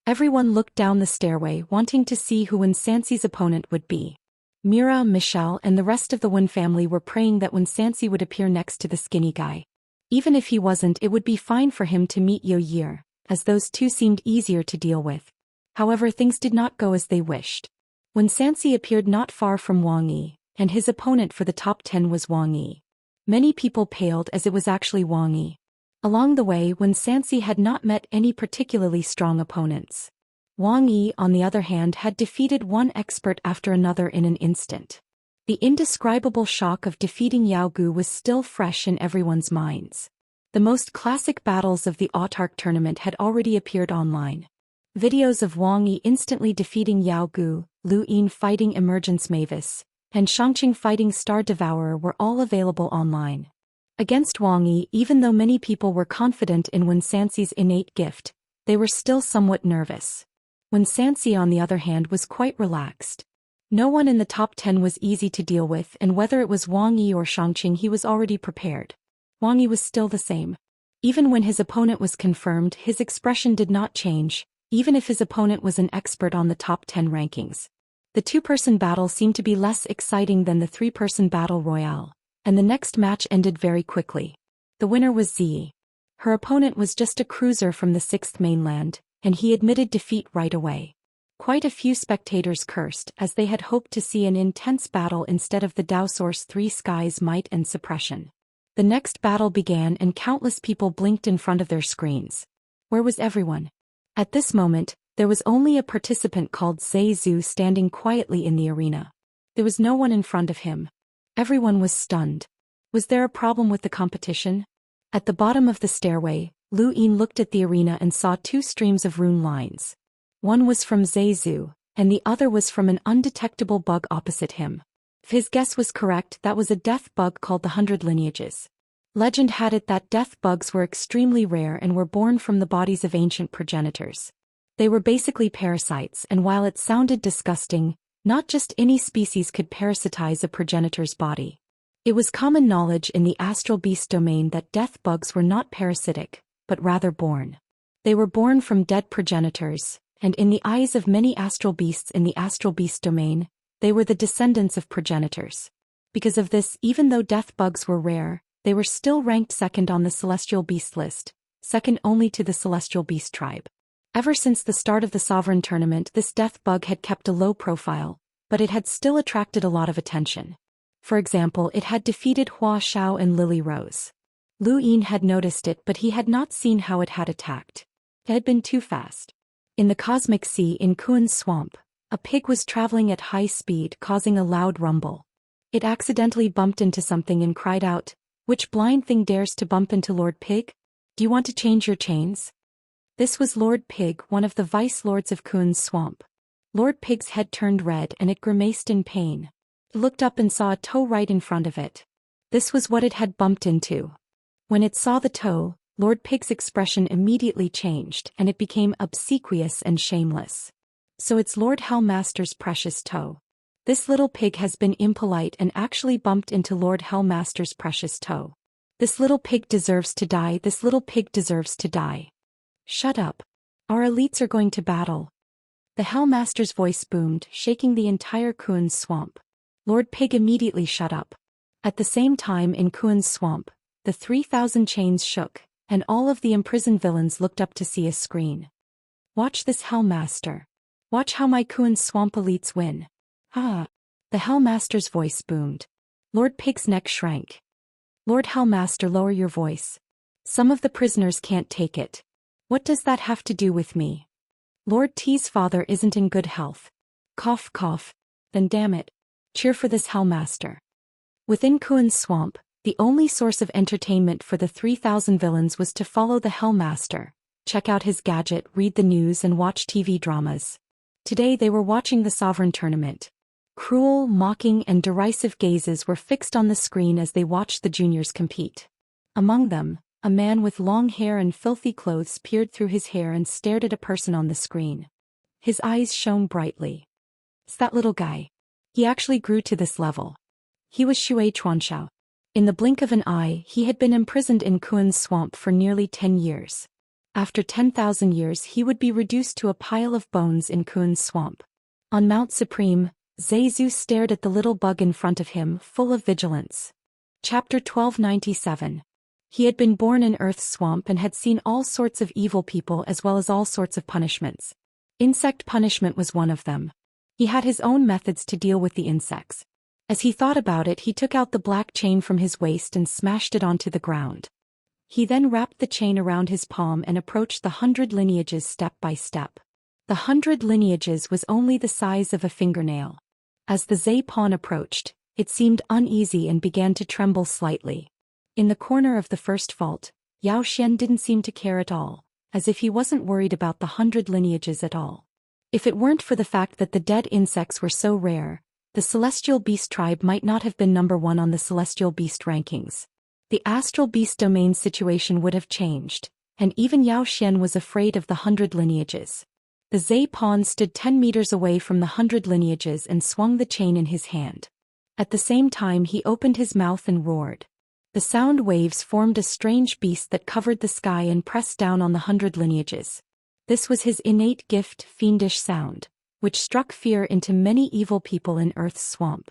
Everyone looked down the stairway, wanting to see who Xianxia's opponent would be. Mira, Michelle, and the rest of the Wen family were praying that Xianxia would appear next to the skinny guy. Even if he wasn't, it would be fine for him to meet Yo Year, as those two seemed easier to deal with. However, things did not go as they wished. Xianxia appeared not far from Wang Yi, and his opponent for the top 10 was Wang Yi. Many people paled as it was actually Wang Yi. Along the way, Xianxia had not met any particularly strong opponents. Wang Yi, on the other hand, had defeated one expert after another in an instant. The indescribable shock of defeating Yao Gu was still fresh in everyone's minds. The most classic battles of the Autark tournament had already appeared online. Videos of Wang Yi instantly defeating Yao Gu, Lu Yin fighting Emergence Mavis, and Xianxia fighting Star Devourer were all available online. Against Wang Yi, even though many people were confident in Xianxia's innate gift, they were still somewhat nervous. Xianxia, on the other hand, was quite relaxed. No one in the top 10 was easy to deal with, and whether it was Wang Yi or Xianxia, he was already prepared. Wang Yi was still the same. Even when his opponent was confirmed, his expression did not change, even if his opponent was an expert on the top 10 rankings. The two-person battle seemed to be less exciting than the three-person battle royale, and the next match ended very quickly. The winner was Zi. Her opponent was just a cruiser from the 6th mainland, and he admitted defeat right away. Quite a few spectators cursed, as they had hoped to see an intense battle instead of the Dao Source 3 Sky's might and suppression. The next battle began and countless people blinked in front of their screens. Where was everyone? At this moment, there was only a participant called Zhe Zhu standing quietly in the arena. There was no one in front of him. Everyone was stunned. Was there a problem with the competition? At the bottom of the stairway, Lu Yin looked at the arena and saw two streams of rune lines. One was from Zhu, and the other was from an undetectable bug opposite him. If his guess was correct, that was a death bug called the 100 Lineages. Legend had it that death bugs were extremely rare and were born from the bodies of ancient progenitors. They were basically parasites, and while it sounded disgusting, not just any species could parasitize a progenitor's body. It was common knowledge in the astral beast domain that death bugs were not parasitic, but rather born. They were born from dead progenitors, and in the eyes of many astral beasts in the astral beast domain, they were the descendants of progenitors. Because of this, even though death bugs were rare, they were still ranked second on the celestial beast list, second only to the celestial beast tribe. Ever since the start of the sovereign tournament, this death bug had kept a low profile, but it had still attracted a lot of attention. For example, it had defeated Hua Xiao and Lily Rose. Lu Yin had noticed it, but he had not seen how it had attacked. It had been too fast. In the cosmic sea in Kuan's swamp, a pig was traveling at high speed, causing a loud rumble. It accidentally bumped into something and cried out, "Which blind thing dares to bump into Lord Pig? Do you want to change your chains?" This was Lord Pig, one of the vice lords of Kuan's swamp. Lord Pig's head turned red and it grimaced in pain. It looked up and saw a toe right in front of it. This was what it had bumped into. When it saw the toe, Lord Pig's expression immediately changed and it became obsequious and shameless. So it's Lord Hellmaster's precious toe. This little pig has been impolite and actually bumped into Lord Hellmaster's precious toe. This little pig deserves to die. This little pig deserves to die. Shut up. Our elites are going to battle. The Hellmaster's voice boomed, shaking the entire Kuan's swamp. Lord Pig immediately shut up. At the same time in Kuan's swamp, the 3,000 chains shook, and all of the imprisoned villains looked up to see a screen. Watch this Hellmaster. Watch how my Kuan's swamp elites win. Ah! The Hellmaster's voice boomed. Lord Pig's neck shrank. Lord Hellmaster, lower your voice. Some of the prisoners can't take it. What does that have to do with me? Lord T's father isn't in good health. Cough cough. Then damn it. Cheer for this Hellmaster. Within Kuan's swamp, the only source of entertainment for the 3,000 villains was to follow the Hellmaster, check out his gadget, read the news and watch TV dramas. Today they were watching the sovereign tournament. Cruel, mocking and derisive gazes were fixed on the screen as they watched the juniors compete. Among them, a man with long hair and filthy clothes peered through his hair and stared at a person on the screen. His eyes shone brightly. It's that little guy. He actually grew to this level. He was Shui Chuanxiao. In the blink of an eye, he had been imprisoned in Kuan's swamp for nearly 10 years. After 10,000 years he would be reduced to a pile of bones in Kuan's swamp. On Mount Supreme, Zhu stared at the little bug in front of him, full of vigilance. Chapter 1297. He had been born in Earth's swamp and had seen all sorts of evil people as well as all sorts of punishments. Insect punishment was one of them. He had his own methods to deal with the insects. As he thought about it, he took out the black chain from his waist and smashed it onto the ground. He then wrapped the chain around his palm and approached the 100 lineages step by step. The 100 lineages was only the size of a fingernail. As the Zhe pawn approached, it seemed uneasy and began to tremble slightly. In the corner of the first vault, Zhou Xian didn't seem to care at all, as if he wasn't worried about the 100 lineages at all. If it weren't for the fact that the dead insects were so rare, the Celestial Beast tribe might not have been number 1 on the Celestial Beast rankings. The Astral Beast domain situation would have changed, and even Zhou Xian was afraid of the 100 lineages. The Zhe pawn stood 10 meters away from the 100 lineages and swung the chain in his hand. At the same time he opened his mouth and roared. The sound waves formed a strange beast that covered the sky and pressed down on the 100 lineages. This was his innate gift, fiendish sound, which struck fear into many evil people in Earth's swamp.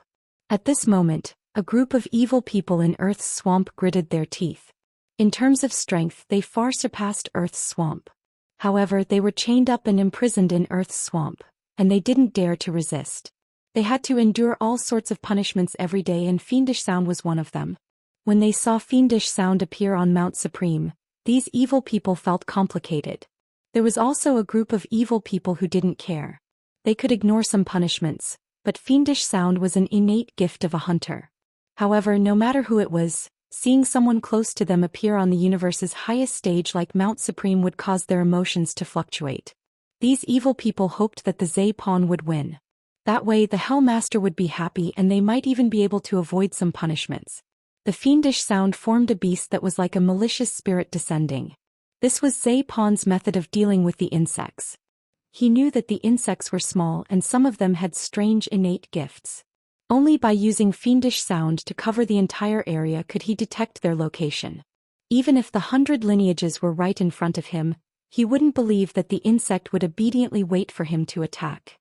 At this moment, a group of evil people in Earth's swamp gritted their teeth. In terms of strength, they far surpassed Earth's swamp. However, they were chained up and imprisoned in Earth's swamp, and they didn't dare to resist. They had to endure all sorts of punishments every day, and fiendish sound was one of them. When they saw fiendish sound appear on Mount Supreme, these evil people felt complicated. There was also a group of evil people who didn't care. They could ignore some punishments, but fiendish sound was an innate gift of a hunter. However, no matter who it was, seeing someone close to them appear on the universe's highest stage like Mount Supreme would cause their emotions to fluctuate. These evil people hoped that the Zai pawn would win. That way the Hell Master would be happy and they might even be able to avoid some punishments. The fiendish sound formed a beast that was like a malicious spirit descending. This was Zai pawn's method of dealing with the insects. He knew that the insects were small and some of them had strange innate gifts. Only by using fiendish sound to cover the entire area could he detect their location. Even if the 100 lineages were right in front of him, he wouldn't believe that the insect would obediently wait for him to attack.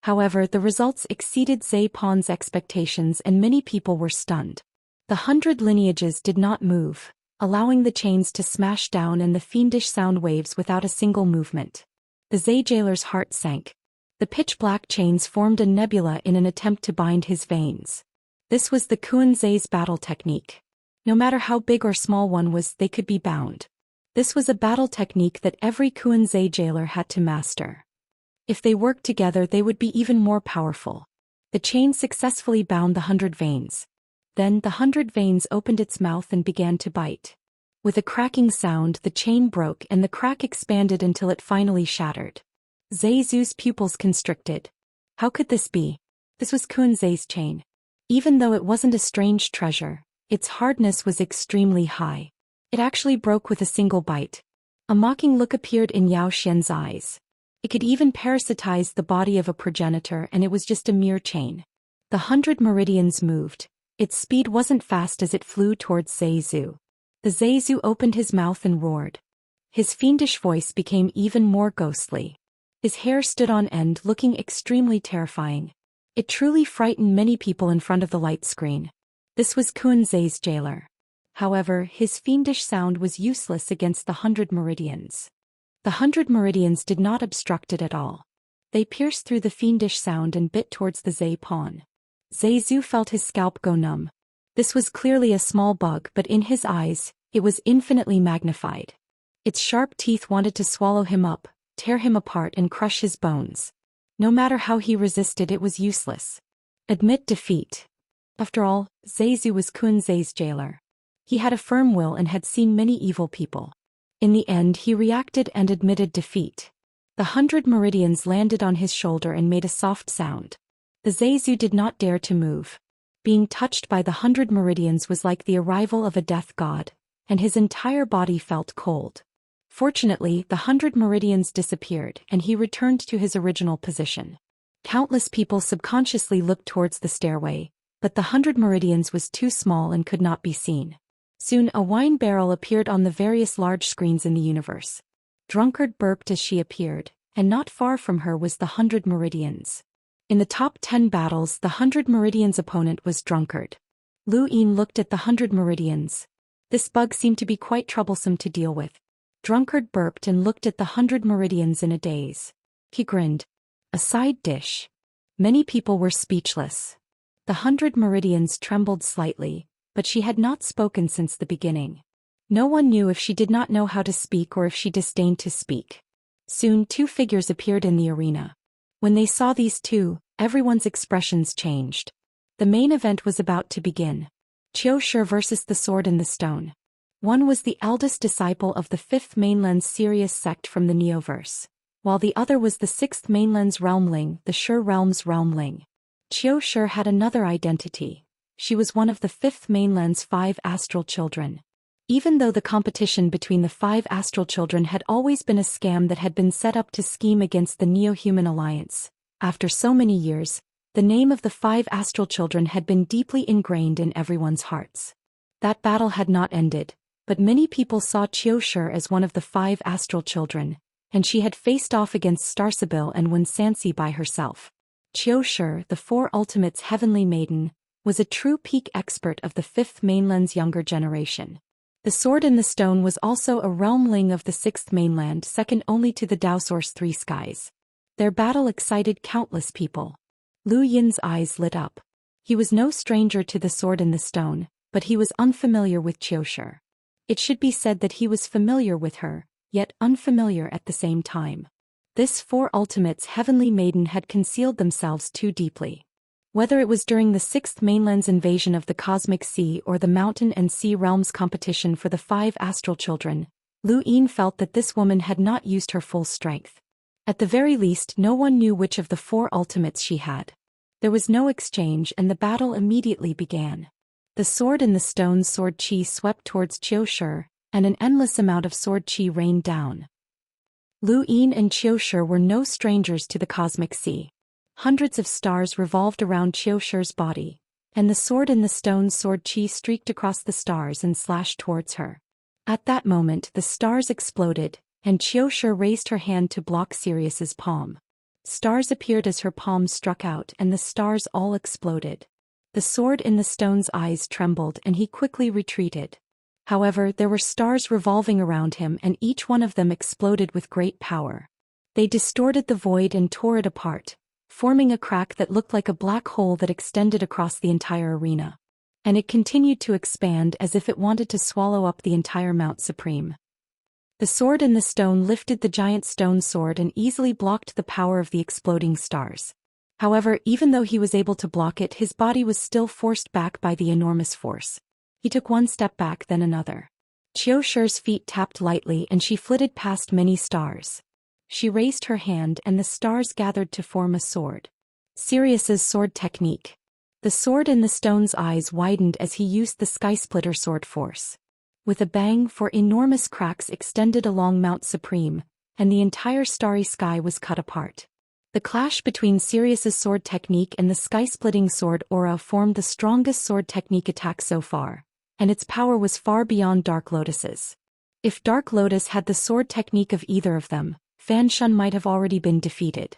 However, the results exceeded Zai pawn's expectations and many people were stunned. The 100 lineages did not move, allowing the chains to smash down and the fiendish sound waves without a single movement. The Zai jailer's heart sank. The pitch-black chains formed a nebula in an attempt to bind his veins. This was the Kuan Zai's battle technique. No matter how big or small one was, they could be bound. This was a battle technique that every Kuan Zai jailer had to master. If they worked together, they would be even more powerful. The chain successfully bound the 100 veins. Then the 100 veins opened its mouth and began to bite. With a cracking sound, the chain broke and the crack expanded until it finally shattered. Zai Zu's pupils constricted. How could this be? This was Kuan Zai's chain. Even though it wasn't a strange treasure, its hardness was extremely high. It actually broke with a single bite. A mocking look appeared in Zhou Xian's eyes. It could even parasitize the body of a progenitor, and it was just a mere chain. The 100 meridians moved. Its speed wasn't fast as it flew towards Zai Zu. The Zai Zu opened his mouth and roared. His fiendish voice became even more ghostly. His hair stood on end, looking extremely terrifying. It truly frightened many people in front of the light screen. This was Kuan Zai's jailer. However, his fiendish sound was useless against the 100 meridians. The 100 meridians did not obstruct it at all. They pierced through the fiendish sound and bit towards the Zai pawn. Zai Zu felt his scalp go numb. This was clearly a small bug, but in his eyes, it was infinitely magnified. Its sharp teeth wanted to swallow him up, tear him apart and crush his bones. No matter how he resisted, it was useless. Admit defeat. After all, Zai Zu was Kuan Zai's jailer. He had a firm will and had seen many evil people. In the end, he reacted and admitted defeat. The 100 meridians landed on his shoulder and made a soft sound. The Zai Zu did not dare to move. Being touched by the 100 meridians was like the arrival of a death god, and his entire body felt cold. Fortunately, the 100 meridians disappeared and he returned to his original position. Countless people subconsciously looked towards the stairway, but the 100 meridians was too small and could not be seen. Soon a wine barrel appeared on the various large screens in the universe. Drunkard burped as she appeared, and not far from her was the 100 meridians. In the top 10 battles, the 100 meridians' opponent was Drunkard. Lu Yin looked at the 100 meridians. This bug seemed to be quite troublesome to deal with. Drunkard burped and looked at the 100 meridians in a daze. He grinned. A side dish. Many people were speechless. The 100 meridians trembled slightly, but she had not spoken since the beginning. No one knew if she did not know how to speak or if she disdained to speak. Soon 2 figures appeared in the arena. When they saw these two, everyone's expressions changed. The main event was about to begin. Xianxia versus the Sword in the Stone. One was the eldest disciple of the 5th mainland's Sirius sect from the Neoverse, while the other was the 6th mainland's Realmling, the Sure Realm's Realmling. Xianxia had another identity. She was one of the 5th mainland's 5 astral children. Even though the competition between the 5 astral children had always been a scam that had been set up to scheme against the Neo-Human Alliance, after so many years, the name of the 5 astral children had been deeply ingrained in everyone's hearts. That battle had not ended, but many people saw Xianxia as one of the 5 astral children, and she had faced off against Starsabil and Xianxia by herself. Xianxia, the 4 Ultimates Heavenly Maiden, was a true peak expert of the 5th mainland's younger generation. The Sword in the Stone was also a realmling of the 6th mainland, second only to the Daoist 3 skies. Their battle excited countless people. Lu Yin's eyes lit up. He was no stranger to the Sword in the Stone, but he was unfamiliar with Xianxia. It should be said that he was familiar with her, yet unfamiliar at the same time. This 4 Ultimates Heavenly Maiden had concealed themselves too deeply. Whether it was during the Sixth Mainland's invasion of the Cosmic Sea or the Mountain and Sea Realms competition for the 5 astral children, Lu Yin felt that this woman had not used her full strength. At the very least, no one knew which of the 4 ultimates she had. There was no exchange and the battle immediately began. The sword in the stone sword chi swept towards Xianxia, and an endless amount of sword chi rained down. Lu Yin and Xianxia were no strangers to the cosmic sea. Hundreds of stars revolved around Xianxia's body, and the sword in the stone sword chi streaked across the stars and slashed towards her. At that moment the stars exploded, and Xianxia raised her hand to block Sirius's palm. Stars appeared as her palm struck out and the stars all exploded. The sword in the stone's eyes trembled and he quickly retreated. However, there were stars revolving around him and each one of them exploded with great power. They distorted the void and tore it apart, forming a crack that looked like a black hole that extended across the entire arena. And it continued to expand as if it wanted to swallow up the entire Mount Supreme. The sword in the stone lifted the giant stone sword and easily blocked the power of the exploding stars. However, even though he was able to block it, his body was still forced back by the enormous force. He took one step back then another. Xianxia's feet tapped lightly and she flitted past many stars. She raised her hand and the stars gathered to form a sword. Sirius's sword technique. The sword in the stone's eyes widened as he used the sky splitter sword force. With a bang, 4 enormous cracks extended along Mount Supreme, and the entire starry sky was cut apart. The clash between Sirius's sword technique and the sky-splitting sword aura formed the strongest sword technique attack so far, and its power was far beyond Dark Lotus's. If Dark Lotus had the sword technique of either of them, Fan Shun might have already been defeated.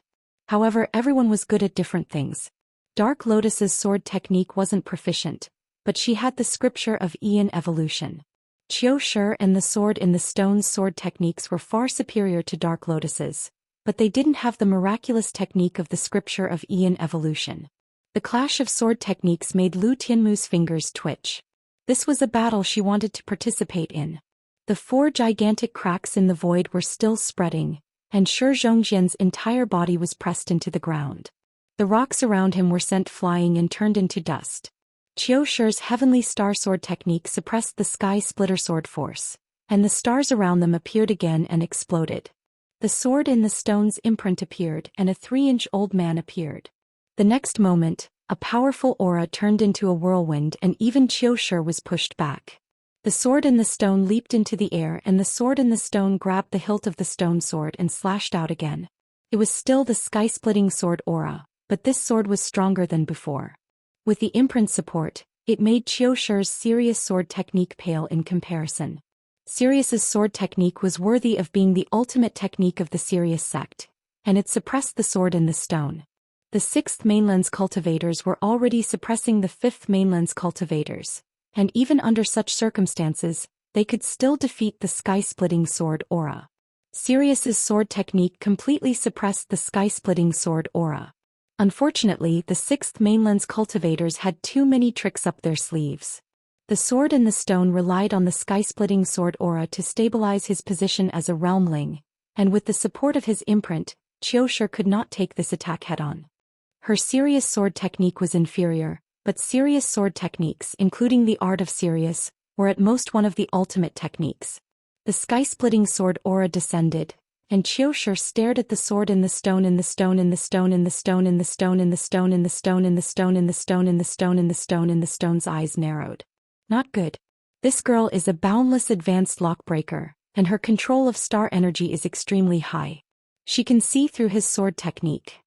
However, everyone was good at different things. Dark Lotus's sword technique wasn't proficient, but she had the scripture of Ian evolution. Xianxia and the sword in the stone's sword techniques were far superior to Dark Lotus's, but they didn't have the miraculous technique of the scripture of Ian evolution. The clash of sword techniques made Lu Tianmu's fingers twitch. This was a battle she wanted to participate in. The 4 gigantic cracks in the void were still spreading, and Zhou Xian's entire body was pressed into the ground. The rocks around him were sent flying and turned into dust. Xianxia's heavenly star sword technique suppressed the sky splitter sword force, and the stars around them appeared again and exploded. The sword in the stone's imprint appeared and a 3-inch old man appeared. The next moment, a powerful aura turned into a whirlwind and even Xianxia was pushed back. The sword in the stone leaped into the air and the sword in the stone grabbed the hilt of the stone sword and slashed out again. It was still the sky-splitting sword aura, but this sword was stronger than before. With the imprint support, it made Xianxia's Sirius sword technique pale in comparison. Sirius's sword technique was worthy of being the ultimate technique of the Sirius sect, and it suppressed the sword in the stone. The 6th Mainland's cultivators were already suppressing the 5th Mainland's cultivators, and even under such circumstances, they could still defeat the sky-splitting sword aura. Sirius's sword technique completely suppressed the sky-splitting sword aura. Unfortunately, the 6th Mainland's cultivators had too many tricks up their sleeves. The sword in the stone relied on the sky-splitting sword aura to stabilize his position as a realmling, and with the support of his imprint, Xianxia could not take this attack head-on. Her Sirius sword technique was inferior, but Sirius sword techniques, including the art of Sirius, were at most one of the ultimate techniques. The sky-splitting sword aura descended, and Xianxia stared at the sword in the stone in the stone in the stone in the stone in the stone in the stone in the stone in the stone in the stone in the stone in the stone in the stone's eyes narrowed. Not good. This girl is a boundless advanced lockbreaker, and her control of star energy is extremely high. She can see through his sword technique.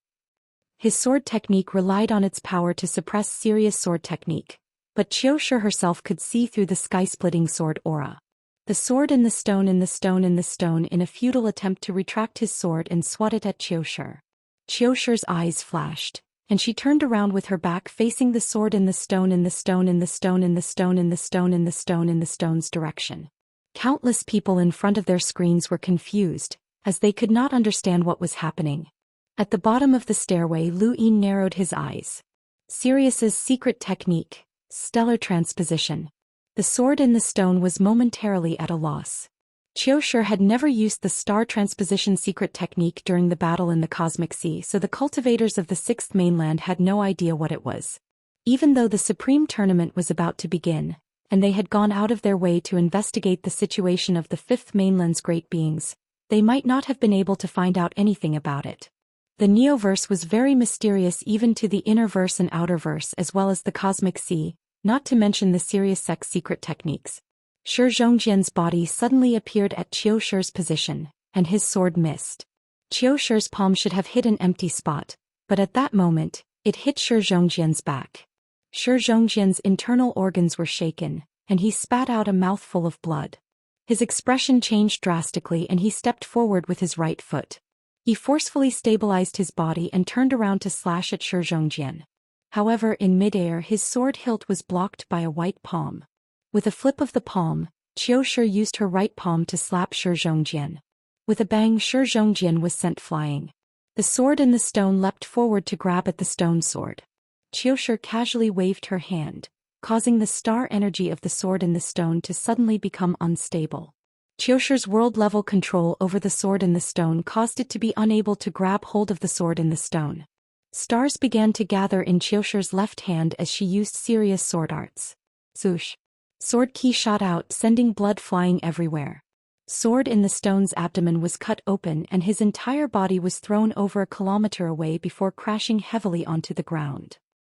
His sword technique relied on its power to suppress Sirius sword technique, but Xianxia herself could see through the sky-splitting sword aura. The sword in the stone in the stone in the stone in a futile attempt to retract his sword and swat it at Xianxia. Xianxia's eyes flashed, and she turned around with her back facing the sword in the stone in the stone in the stone in the stone in the stone in the stone in the stone's direction. Countless people in front of their screens were confused, as they could not understand what was happening. At the bottom of the stairway, Lu Yin narrowed his eyes. Sirius's secret technique, stellar transposition. The sword in the stone was momentarily at a loss. Qiu Shi had never used the star transposition secret technique during the battle in the Cosmic Sea, so the cultivators of the Sixth Mainland had no idea what it was. Even though the Supreme Tournament was about to begin, and they had gone out of their way to investigate the situation of the Fifth Mainland's great beings, they might not have been able to find out anything about it. The Neoverse was very mysterious even to the Innerverse and Outerverse as well as the Cosmic Sea, not to mention the Sirius Sect's secret techniques. Shi Zhongjian's body suddenly appeared at Qiu Shi's position, and his sword missed. Qiu Shi's palm should have hit an empty spot, but at that moment, it hit Shi Zhongjian's back. Shi Zhongjian's internal organs were shaken, and he spat out a mouthful of blood. His expression changed drastically and he stepped forward with his right foot. He forcefully stabilized his body and turned around to slash at Shi Zhongjian. However, in midair his sword hilt was blocked by a white palm. With a flip of the palm, Qiu Shi used her right palm to slap Shi Zhongjian. With a bang, Shi Zhongjian was sent flying. The sword in the stone leapt forward to grab at the stone sword. Qiu Shi casually waved her hand, causing the star energy of the sword in the stone to suddenly become unstable. Qiu Shi's world-level control over the sword in the stone caused it to be unable to grab hold of the sword in the stone. Stars began to gather in Qiu Shi's left hand as she used serious sword arts. Zoosh. Sword key shot out, sending blood flying everywhere. Sword in the stone's abdomen was cut open and his entire body was thrown over a kilometer away before crashing heavily onto the ground.